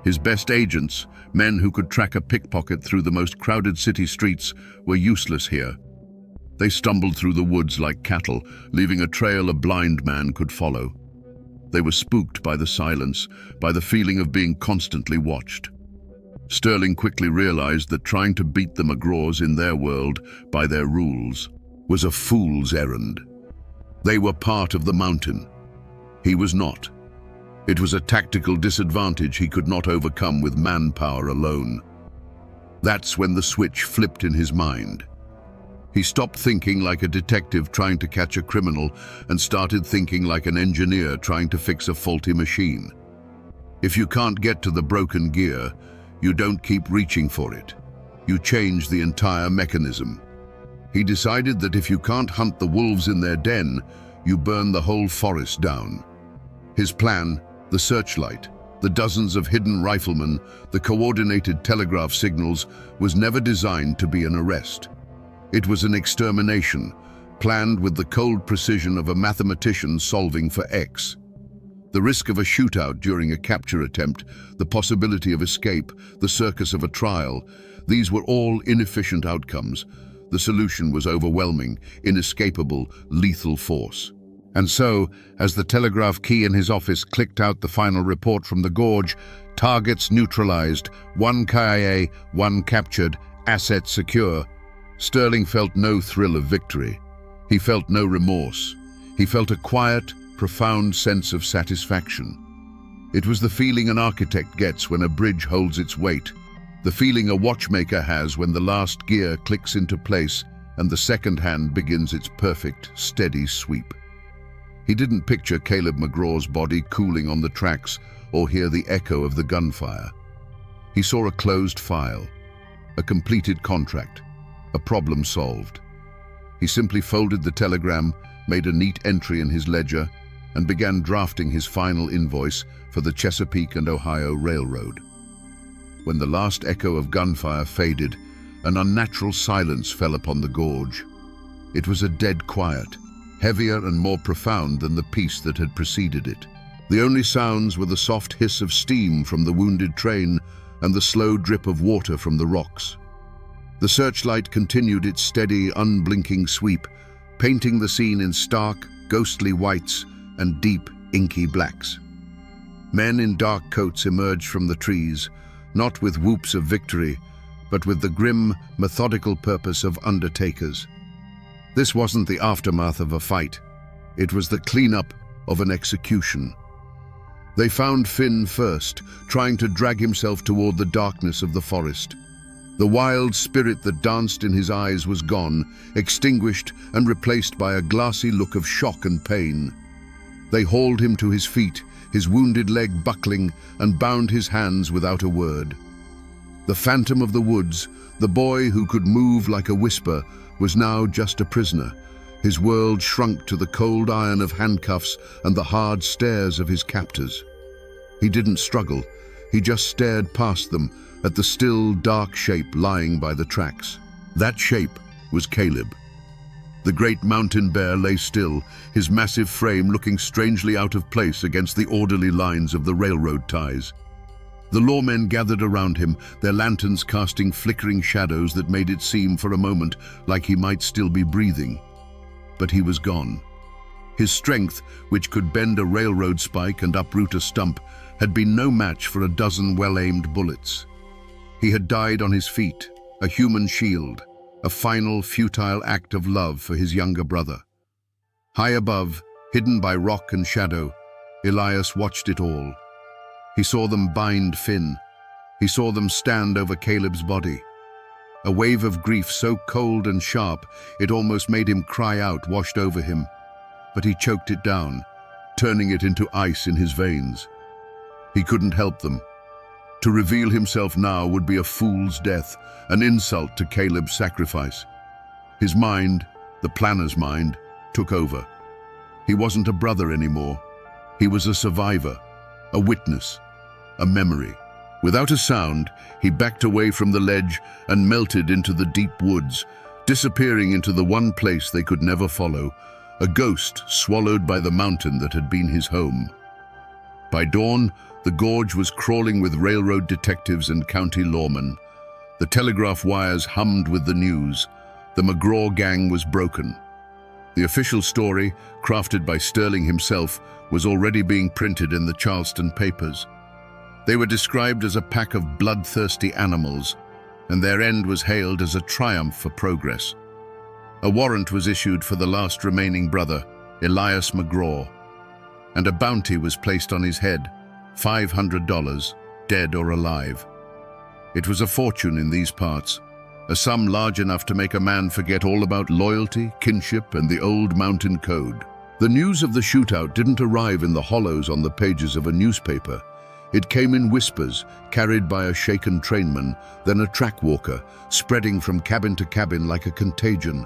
S1: His best agents, men who could track a pickpocket through the most crowded city streets, were useless here. They stumbled through the woods like cattle, leaving a trail a blind man could follow. They were spooked by the silence, by the feeling of being constantly watched. Sterling quickly realized that trying to beat the McGraws in their world by their rules was a fool's errand. They were part of the mountain. He was not. It was a tactical disadvantage he could not overcome with manpower alone. That's when the switch flipped in his mind. He stopped thinking like a detective trying to catch a criminal and started thinking like an engineer trying to fix a faulty machine. If you can't get to the broken gear, you don't keep reaching for it. You change the entire mechanism. He decided that if you can't hunt the wolves in their den, you burn the whole forest down. His plan, the searchlight, the dozens of hidden riflemen, the coordinated telegraph signals, was never designed to be an arrest. It was an extermination, planned with the cold precision of a mathematician solving for X. The risk of a shootout during a capture attempt, the possibility of escape, the circus of a trial, these were all inefficient outcomes. The solution was overwhelming, inescapable, lethal force. And so, as the telegraph key in his office clicked out the final report from the gorge, targets neutralized, 1 KIA, 1 captured, assets secure, Sterling felt no thrill of victory. He felt no remorse. He felt a quiet, profound sense of satisfaction. It was the feeling an architect gets when a bridge holds its weight, the feeling a watchmaker has when the last gear clicks into place and the second hand begins its perfect, steady sweep. He didn't picture Caleb McGraw's body cooling on the tracks or hear the echo of the gunfire. He saw a closed file, a completed contract, a problem solved. He simply folded the telegram, made a neat entry in his ledger, and began drafting his final invoice for the Chesapeake and Ohio Railroad. When the last echo of gunfire faded, an unnatural silence fell upon the gorge. It was a dead quiet, heavier and more profound than the peace that had preceded it. The only sounds were the soft hiss of steam from the wounded train and the slow drip of water from the rocks. The searchlight continued its steady, unblinking sweep, painting the scene in stark, ghostly whites and deep, inky blacks. Men in dark coats emerged from the trees, not with whoops of victory, but with the grim, methodical purpose of undertakers. This wasn't the aftermath of a fight. It was the cleanup of an execution. They found Finn first, trying to drag himself toward the darkness of the forest. The wild spirit that danced in his eyes was gone, extinguished and replaced by a glassy look of shock and pain. They hauled him to his feet, his wounded leg buckling, and bound his hands without a word. The phantom of the woods, the boy who could move like a whisper, was now just a prisoner. His world shrunk to the cold iron of handcuffs and the hard stares of his captors. He didn't struggle. He just stared past them, at the still, dark shape lying by the tracks. That shape was Caleb. The great mountain bear lay still, his massive frame looking strangely out of place against the orderly lines of the railroad ties. The lawmen gathered around him, their lanterns casting flickering shadows that made it seem for a moment like he might still be breathing. But he was gone. His strength, which could bend a railroad spike and uproot a stump, had been no match for a dozen well-aimed bullets. He had died on his feet, a human shield, a final, futile act of love for his younger brother. High above, hidden by rock and shadow, Elias watched it all. He saw them bind Finn. He saw them stand over Caleb's body. A wave of grief so cold and sharp, it almost made him cry out, washed over him. But he choked it down, turning it into ice in his veins. He couldn't help them. To reveal himself now would be a fool's death, an insult to Caleb's sacrifice. His mind, the planner's mind, took over. He wasn't a brother anymore. He was a survivor, a witness, a memory. Without a sound, he backed away from the ledge and melted into the deep woods, disappearing into the one place they could never follow, a ghost swallowed by the mountain that had been his home. By dawn, the gorge was crawling with railroad detectives and county lawmen. The telegraph wires hummed with the news. The McGraw gang was broken. The official story, crafted by Sterling himself, was already being printed in the Charleston papers. They were described as a pack of bloodthirsty animals, and their end was hailed as a triumph for progress. A warrant was issued for the last remaining brother, Elias McGraw, and a bounty was placed on his head, $500, dead or alive. It was a fortune in these parts, a sum large enough to make a man forget all about loyalty, kinship, and the old mountain code. The news of the shootout didn't arrive in the hollows on the pages of a newspaper. It came in whispers, carried by a shaken trainman, then a track walker, spreading from cabin to cabin like a contagion.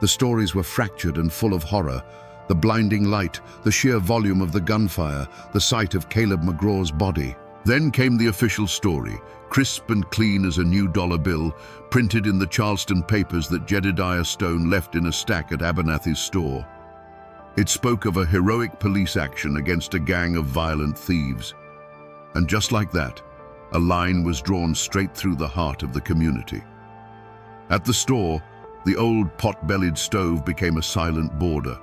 S1: The stories were fractured and full of horror. The blinding light, the sheer volume of the gunfire, the sight of Caleb McGraw's body. Then came the official story, crisp and clean as a new dollar bill, printed in the Charleston papers that Jedediah Stone left in a stack at Abernathy's store. It spoke of a heroic police action against a gang of violent thieves. And just like that, a line was drawn straight through the heart of the community. At the store, the old pot-bellied stove became a silent border.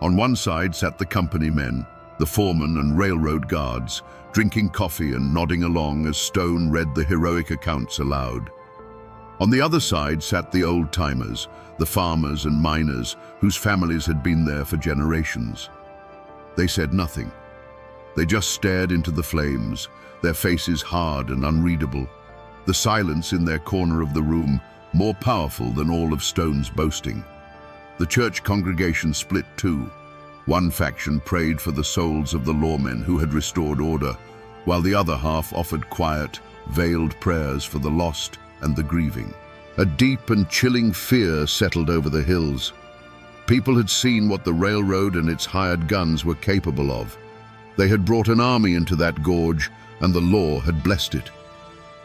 S1: On one side sat the company men, the foremen and railroad guards, drinking coffee and nodding along as Stone read the heroic accounts aloud. On the other side sat the old-timers, the farmers and miners whose families had been there for generations. They said nothing. They just stared into the flames, their faces hard and unreadable, the silence in their corner of the room more powerful than all of Stone's boasting. The church congregation split too. One faction prayed for the souls of the lawmen who had restored order, while the other half offered quiet, veiled prayers for the lost and the grieving. A deep and chilling fear settled over the hills. People had seen what the railroad and its hired guns were capable of. They had brought an army into that gorge, and the law had blessed it.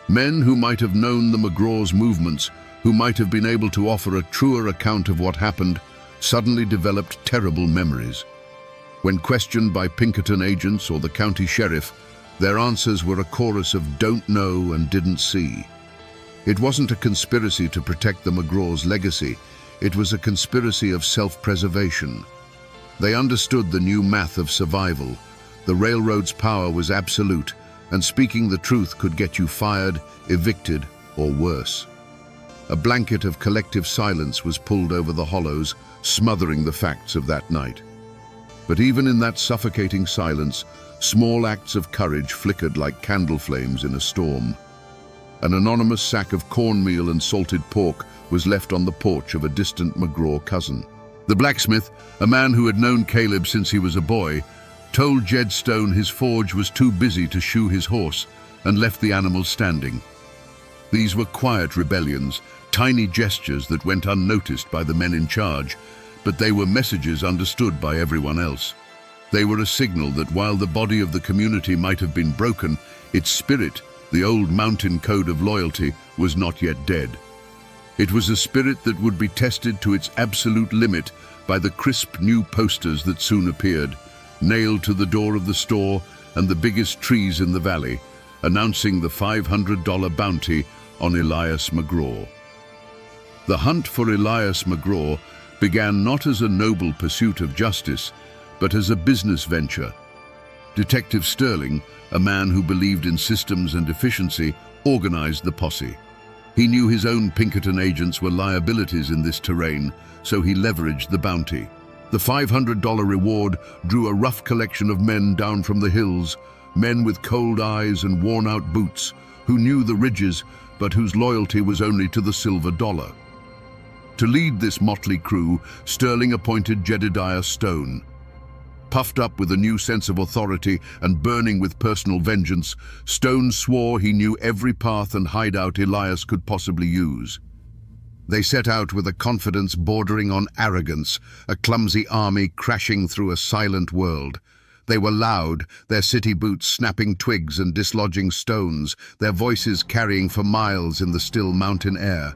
S1: Men who might have known the McGraw's movements, who might have been able to offer a truer account of what happened, suddenly developed terrible memories. When questioned by Pinkerton agents or the county sheriff, their answers were a chorus of "don't know" and "didn't see." It wasn't a conspiracy to protect the McGraw's legacy, it was a conspiracy of self-preservation. They understood the new math of survival. The railroad's power was absolute, and speaking the truth could get you fired, evicted, or worse. A blanket of collective silence was pulled over the hollows, smothering the facts of that night. But even in that suffocating silence, small acts of courage flickered like candle flames in a storm. An anonymous sack of cornmeal and salted pork was left on the porch of a distant McGraw cousin. The blacksmith, a man who had known Caleb since he was a boy, told Jed Stone his forge was too busy to shoe his horse and left the animal standing. These were quiet rebellions, tiny gestures that went unnoticed by the men in charge, but they were messages understood by everyone else. They were a signal that while the body of the community might have been broken, its spirit, the old mountain code of loyalty, was not yet dead. It was a spirit that would be tested to its absolute limit by the crisp new posters that soon appeared, nailed to the door of the store and the biggest trees in the valley, announcing the $500 bounty on Elias McGraw. The hunt for Elias McGraw began not as a noble pursuit of justice, but as a business venture. Detective Sterling, a man who believed in systems and efficiency, organized the posse. He knew his own Pinkerton agents were liabilities in this terrain, so he leveraged the bounty. The $500 reward drew a rough collection of men down from the hills, men with cold eyes and worn-out boots, who knew the ridges, but whose loyalty was only to the silver dollar. To lead this motley crew, Sterling appointed Jedediah Stone. Puffed up with a new sense of authority and burning with personal vengeance, Stone swore he knew every path and hideout Elias could possibly use. They set out with a confidence bordering on arrogance, a clumsy army crashing through a silent world. They were loud, their city boots snapping twigs and dislodging stones, their voices carrying for miles in the still mountain air.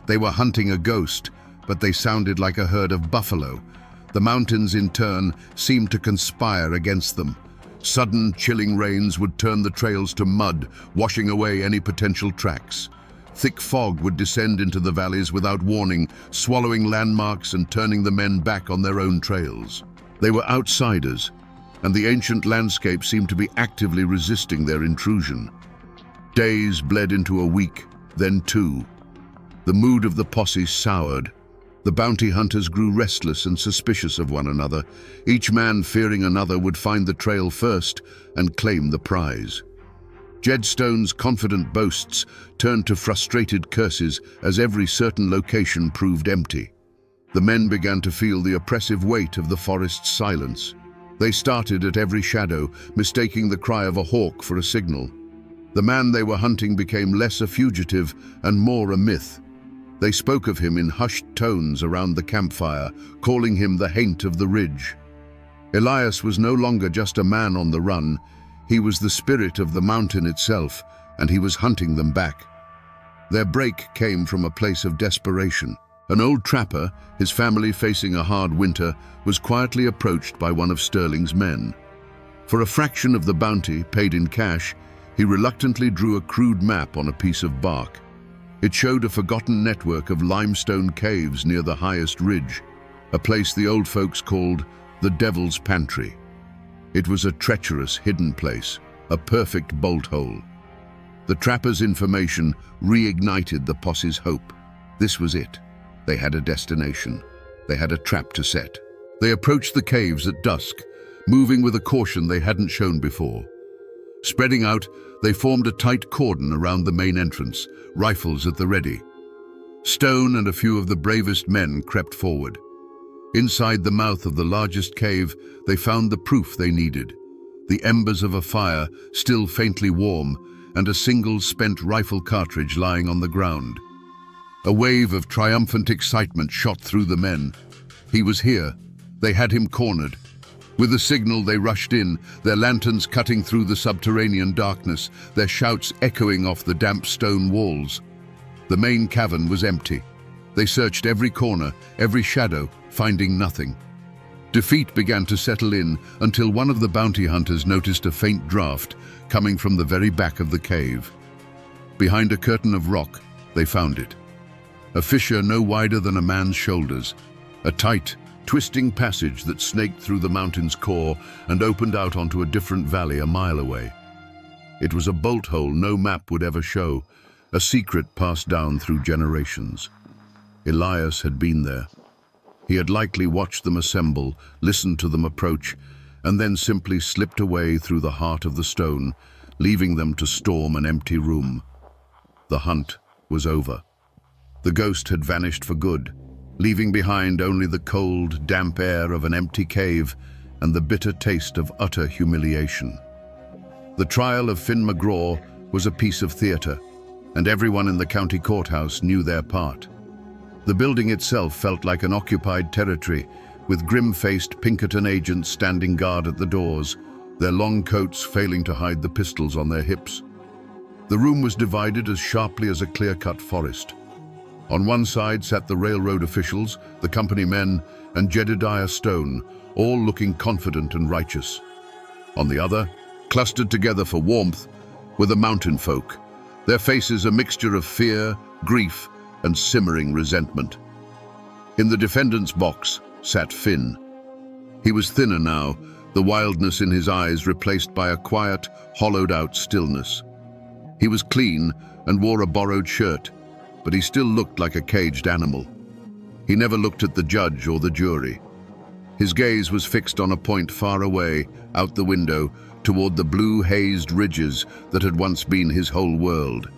S1: They were hunting a ghost, but they sounded like a herd of buffalo. The mountains, in turn, seemed to conspire against them. Sudden, chilling rains would turn the trails to mud, washing away any potential tracks. Thick fog would descend into the valleys without warning, swallowing landmarks and turning the men back on their own trails. They were outsiders, and the ancient landscape seemed to be actively resisting their intrusion. Days bled into a week, then two. The mood of the posse soured. The bounty hunters grew restless and suspicious of one another, each man fearing another would find the trail first and claim the prize. Jed Stone's confident boasts turned to frustrated curses as every certain location proved empty. The men began to feel the oppressive weight of the forest's silence. They started at every shadow, mistaking the cry of a hawk for a signal. The man they were hunting became less a fugitive and more a myth. They spoke of him in hushed tones around the campfire, calling him the Haint of the Ridge. Elias was no longer just a man on the run. He was the spirit of the mountain itself, and he was hunting them back. Their break came from a place of desperation. An old trapper, his family facing a hard winter, was quietly approached by one of Sterling's men. For a fraction of the bounty, paid in cash, he reluctantly drew a crude map on a piece of bark. It showed a forgotten network of limestone caves near the highest ridge, a place the old folks called the Devil's Pantry. It was a treacherous, hidden place, a perfect bolt hole. The trapper's information reignited the posse's hope. This was it. They had a destination. They had a trap to set. They approached the caves at dusk, moving with a caution they hadn't shown before. Spreading out, they formed a tight cordon around the main entrance, rifles at the ready. Stone and a few of the bravest men crept forward. Inside the mouth of the largest cave, they found the proof they needed. The embers of a fire, still faintly warm, and a single spent rifle cartridge lying on the ground. A wave of triumphant excitement shot through the men. He was here. They had him cornered. With a signal, they rushed in, their lanterns cutting through the subterranean darkness, their shouts echoing off the damp stone walls. The main cavern was empty. They searched every corner, every shadow, finding nothing. Defeat began to settle in until one of the bounty hunters noticed a faint draft coming from the very back of the cave. Behind a curtain of rock, they found it. A fissure no wider than a man's shoulders, a tight, twisting passage that snaked through the mountain's core and opened out onto a different valley a mile away. It was a bolt hole no map would ever show, a secret passed down through generations. Elias had been there. He had likely watched them assemble, listened to them approach, and then simply slipped away through the heart of the stone, leaving them to storm an empty room. The hunt was over. The ghost had vanished for good, leaving behind only the cold, damp air of an empty cave and the bitter taste of utter humiliation. The trial of Finn McGraw was a piece of theatre, and everyone in the county courthouse knew their part. The building itself felt like an occupied territory, with grim-faced Pinkerton agents standing guard at the doors, their long coats failing to hide the pistols on their hips. The room was divided as sharply as a clear-cut forest. On one side sat the railroad officials, the company men, and Jedediah Stone, all looking confident and righteous. On the other, clustered together for warmth, were the mountain folk, their faces a mixture of fear, grief, and simmering resentment. In the defendant's box sat Finn. He was thinner now, the wildness in his eyes replaced by a quiet, hollowed-out stillness. He was clean and wore a borrowed shirt, but he still looked like a caged animal. He never looked at the judge or the jury. His gaze was fixed on a point far away, out the window, toward the blue-hazed ridges that had once been his whole world.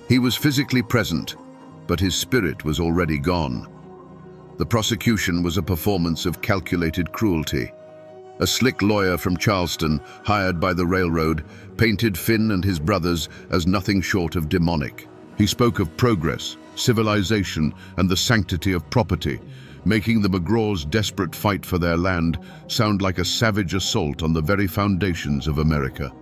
S1: He was physically present, but his spirit was already gone. The prosecution was a performance of calculated cruelty. A slick lawyer from Charleston, hired by the railroad, painted Finn and his brothers as nothing short of demonic. He spoke of progress, civilization, and the sanctity of property, making the McGraw's desperate fight for their land sound like a savage assault on the very foundations of America.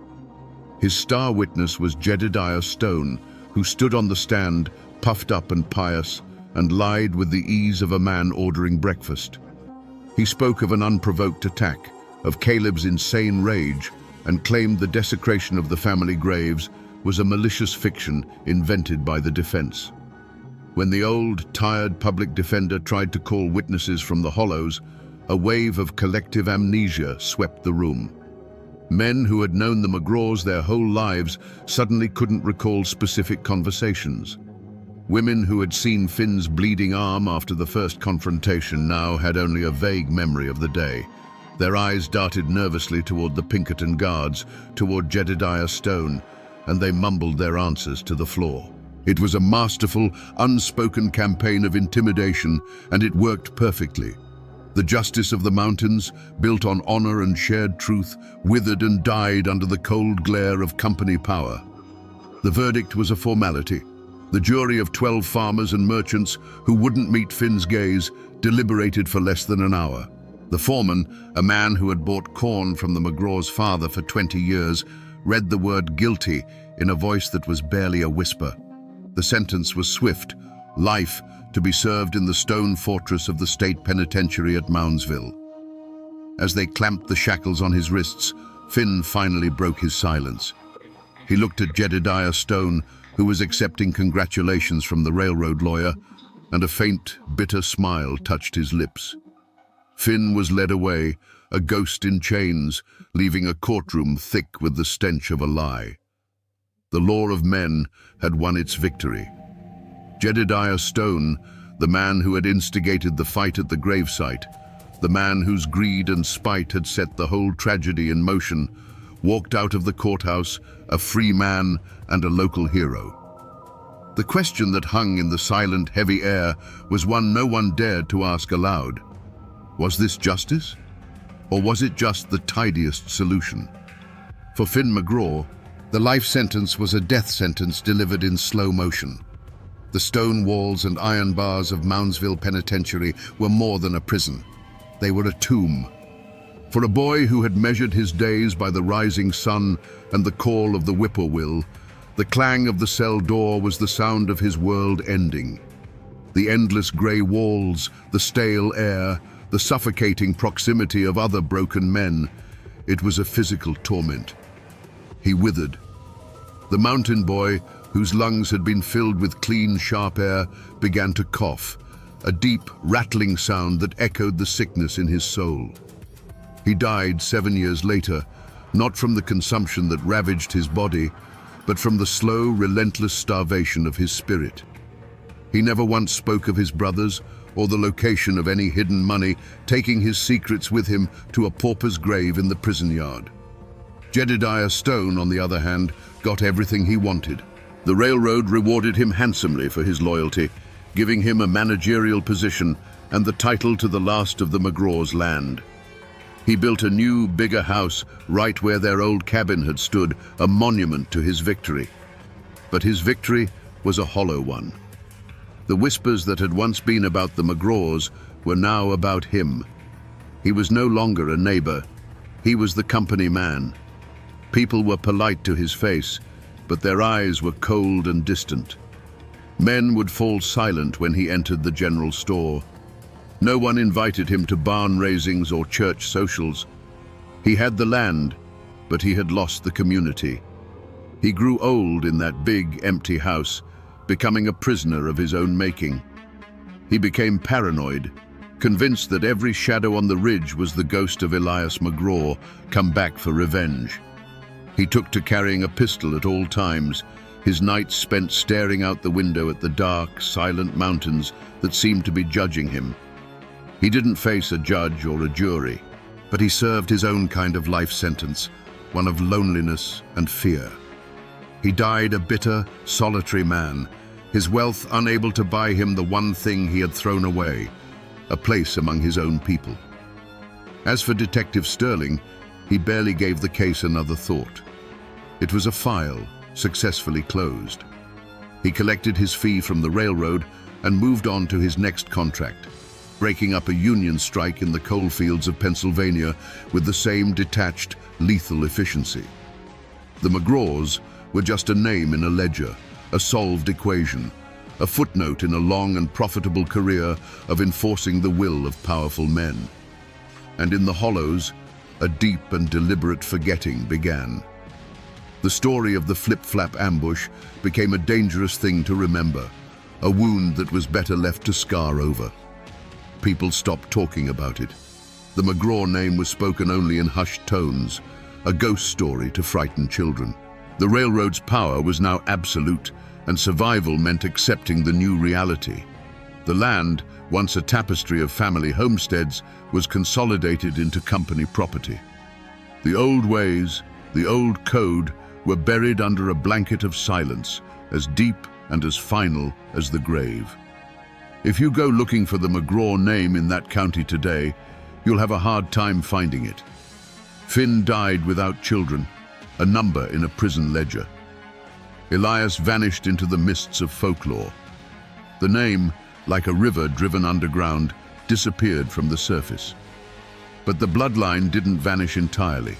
S1: His star witness was Jedediah Stone, who stood on the stand, puffed up and pious, and lied with the ease of a man ordering breakfast. He spoke of an unprovoked attack, of Caleb's insane rage, and claimed the desecration of the family graves was a malicious fiction invented by the defense. When the old, tired public defender tried to call witnesses from the hollows, a wave of collective amnesia swept the room. Men who had known the McGraws their whole lives suddenly couldn't recall specific conversations. Women who had seen Finn's bleeding arm after the first confrontation now had only a vague memory of the day. Their eyes darted nervously toward the Pinkerton guards, toward Jedediah Stone, and they mumbled their answers to the floor. It was a masterful, unspoken campaign of intimidation, and it worked perfectly. The justice of the mountains, built on honor and shared truth, withered and died under the cold glare of company power. The verdict was a formality. The jury of 12 farmers and merchants who wouldn't meet Finn's gaze deliberated for less than an hour. The foreman, a man who had bought corn from the McGraw's father for 20 years, read the word guilty in a voice that was barely a whisper. The sentence was swift: life, to be served in the stone fortress of the state penitentiary at Moundsville. As they clamped the shackles on his wrists, Finn finally broke his silence. He looked at Jedediah Stone, who was accepting congratulations from the railroad lawyer, and a faint, bitter smile touched his lips. Finn was led away, a ghost in chains, leaving a courtroom thick with the stench of a lie. The law of men had won its victory. Jedediah Stone, the man who had instigated the fight at the gravesite, the man whose greed and spite had set the whole tragedy in motion, walked out of the courthouse, a free man and a local hero. The question that hung in the silent, heavy air was one no one dared to ask aloud. Was this justice? Or was it just the tidiest solution? For Finn McGraw, the life sentence was a death sentence delivered in slow motion. The stone walls and iron bars of Moundsville Penitentiary were more than a prison. They were a tomb. For a boy who had measured his days by the rising sun and the call of the whippoorwill, the clang of the cell door was the sound of his world ending. The endless grey walls, the stale air, the suffocating proximity of other broken men, it was a physical torment. He withered. The mountain boy, whose lungs had been filled with clean, sharp air, began to cough, a deep, rattling sound that echoed the sickness in his soul. He died 7 years later, not from the consumption that ravaged his body, but from the slow, relentless starvation of his spirit. He never once spoke of his brothers or the location of any hidden money, taking his secrets with him to a pauper's grave in the prison yard. Jedediah Stone, on the other hand, got everything he wanted. The railroad rewarded him handsomely for his loyalty, giving him a managerial position and the title to the last of the McGraw's land. He built a new, bigger house right where their old cabin had stood, a monument to his victory. But his victory was a hollow one. The whispers that had once been about the McGraws were now about him. He was no longer a neighbor. He was the company man. People were polite to his face, but their eyes were cold and distant. Men would fall silent when he entered the general store. No one invited him to barn raisings or church socials. He had the land, but he had lost the community. He grew old in that big, empty house, becoming a prisoner of his own making. He became paranoid, convinced that every shadow on the ridge was the ghost of Elias McGraw, come back for revenge. He took to carrying a pistol at all times, his nights spent staring out the window at the dark, silent mountains that seemed to be judging him. He didn't face a judge or a jury, but he served his own kind of life sentence, one of loneliness and fear. He died a bitter, solitary man, his wealth unable to buy him the one thing he had thrown away, a place among his own people. As for Detective Sterling, he barely gave the case another thought. It was a file, successfully closed. He collected his fee from the railroad and moved on to his next contract, breaking up a union strike in the coalfields of Pennsylvania with the same detached, lethal efficiency. The McGraws were just a name in a ledger, a solved equation, a footnote in a long and profitable career of enforcing the will of powerful men. And in the hollows, a deep and deliberate forgetting began. The story of the flip-flap ambush became a dangerous thing to remember, a wound that was better left to scar over. People stopped talking about it. The McGraw name was spoken only in hushed tones, a ghost story to frighten children. The railroad's power was now absolute, and survival meant accepting the new reality. The land, once a tapestry of family homesteads, was consolidated into company property. The old ways, the old code, were buried under a blanket of silence, as deep and as final as the grave. If you go looking for the McGraw name in that county today, you'll have a hard time finding it. Finn died without children, a number in a prison ledger. Elias vanished into the mists of folklore. The name, like a river driven underground, disappeared from the surface. But the bloodline didn't vanish entirely.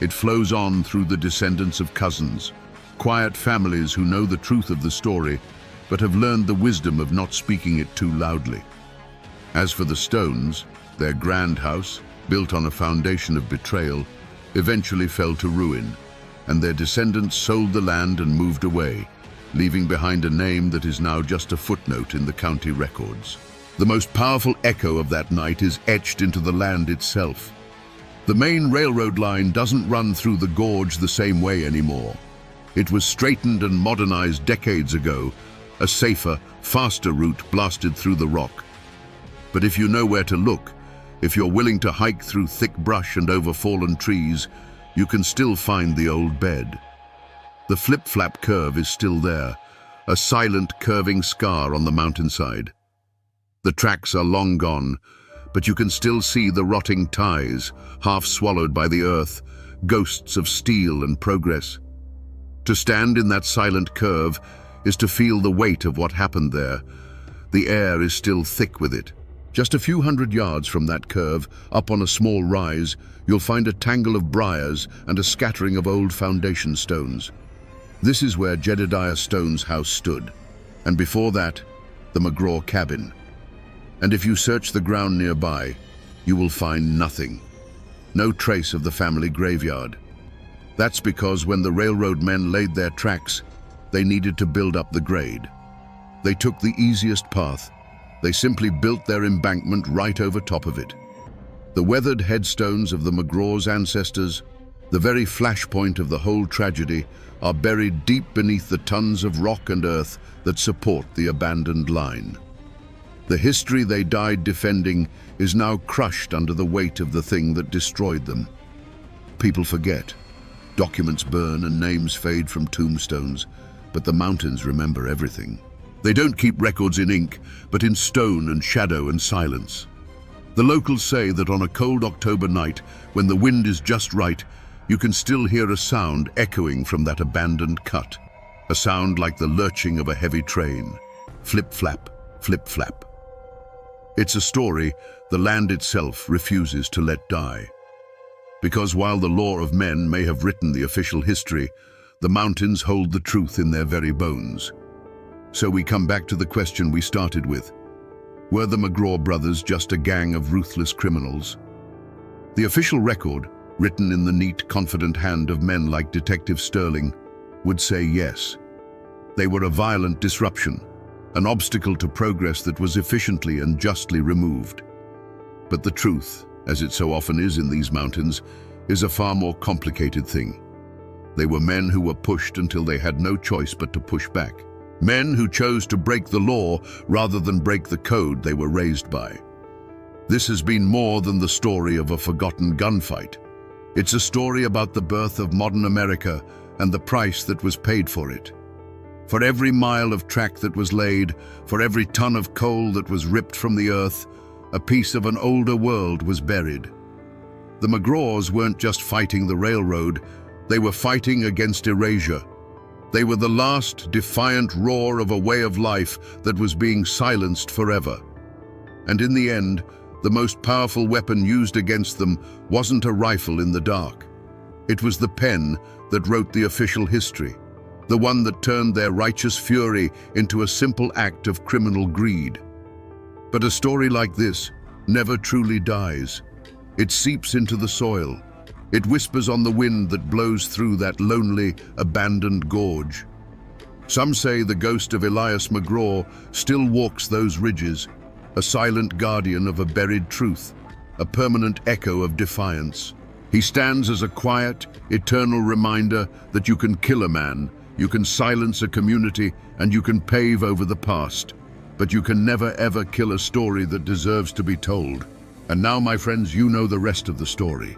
S1: It flows on through the descendants of cousins, quiet families who know the truth of the story, but have learned the wisdom of not speaking it too loudly. As for the Stones, their grand house, built on a foundation of betrayal, eventually fell to ruin, and their descendants sold the land and moved away, leaving behind a name that is now just a footnote in the county records. The most powerful echo of that night is etched into the land itself. The main railroad line doesn't run through the gorge the same way anymore. It was straightened and modernized decades ago, a safer, faster route blasted through the rock. But if you know where to look, if you're willing to hike through thick brush and over fallen trees, you can still find the old bed. The flip-flap curve is still there, a silent curving scar on the mountainside. The tracks are long gone, but you can still see the rotting ties, half swallowed by the earth, ghosts of steel and progress. To stand in that silent curve is to feel the weight of what happened there. The air is still thick with it. Just a few hundred yards from that curve, up on a small rise, you'll find a tangle of briars and a scattering of old foundation stones. This is where Jedediah Stone's house stood, and before that, the McGraw cabin. And if you search the ground nearby, you will find nothing. No trace of the family graveyard. That's because when the railroad men laid their tracks, they needed to build up the grade. They took the easiest path. They simply built their embankment right over top of it. The weathered headstones of the McGraw's ancestors, the very flashpoint of the whole tragedy, are buried deep beneath the tons of rock and earth that support the abandoned line. The history they died defending is now crushed under the weight of the thing that destroyed them. People forget. Documents burn and names fade from tombstones, but the mountains remember everything. They don't keep records in ink, but in stone and shadow and silence. The locals say that on a cold October night, when the wind is just right, you can still hear a sound echoing from that abandoned cut. A sound like the lurching of a heavy train. Flip-flap, flip-flap. It's a story the land itself refuses to let die. Because while the law of men may have written the official history, the mountains hold the truth in their very bones. So we come back to the question we started with. Were the McGraw brothers just a gang of ruthless criminals? The official record, written in the neat, confident hand of men like Detective Sterling, would say yes. They were a violent disruption, an obstacle to progress that was efficiently and justly removed. But the truth, as it so often is in these mountains, is a far more complicated thing. They were men who were pushed until they had no choice but to push back. Men who chose to break the law rather than break the code they were raised by. This has been more than the story of a forgotten gunfight. It's a story about the birth of modern America and the price that was paid for it. For every mile of track that was laid, for every ton of coal that was ripped from the earth, a piece of an older world was buried. The McGraws weren't just fighting the railroad, they were fighting against erasure. They were the last defiant roar of a way of life that was being silenced forever. And in the end, the most powerful weapon used against them wasn't a rifle in the dark. It was the pen that wrote the official history, the one that turned their righteous fury into a simple act of criminal greed. But a story like this never truly dies. It seeps into the soil. It whispers on the wind that blows through that lonely, abandoned gorge. Some say the ghost of Elias McGraw still walks those ridges, a silent guardian of a buried truth, a permanent echo of defiance. He stands as a quiet, eternal reminder that you can kill a man, you can silence a community, and you can pave over the past. But you can never ever kill a story that deserves to be told. And now, my friends, you know the rest of the story.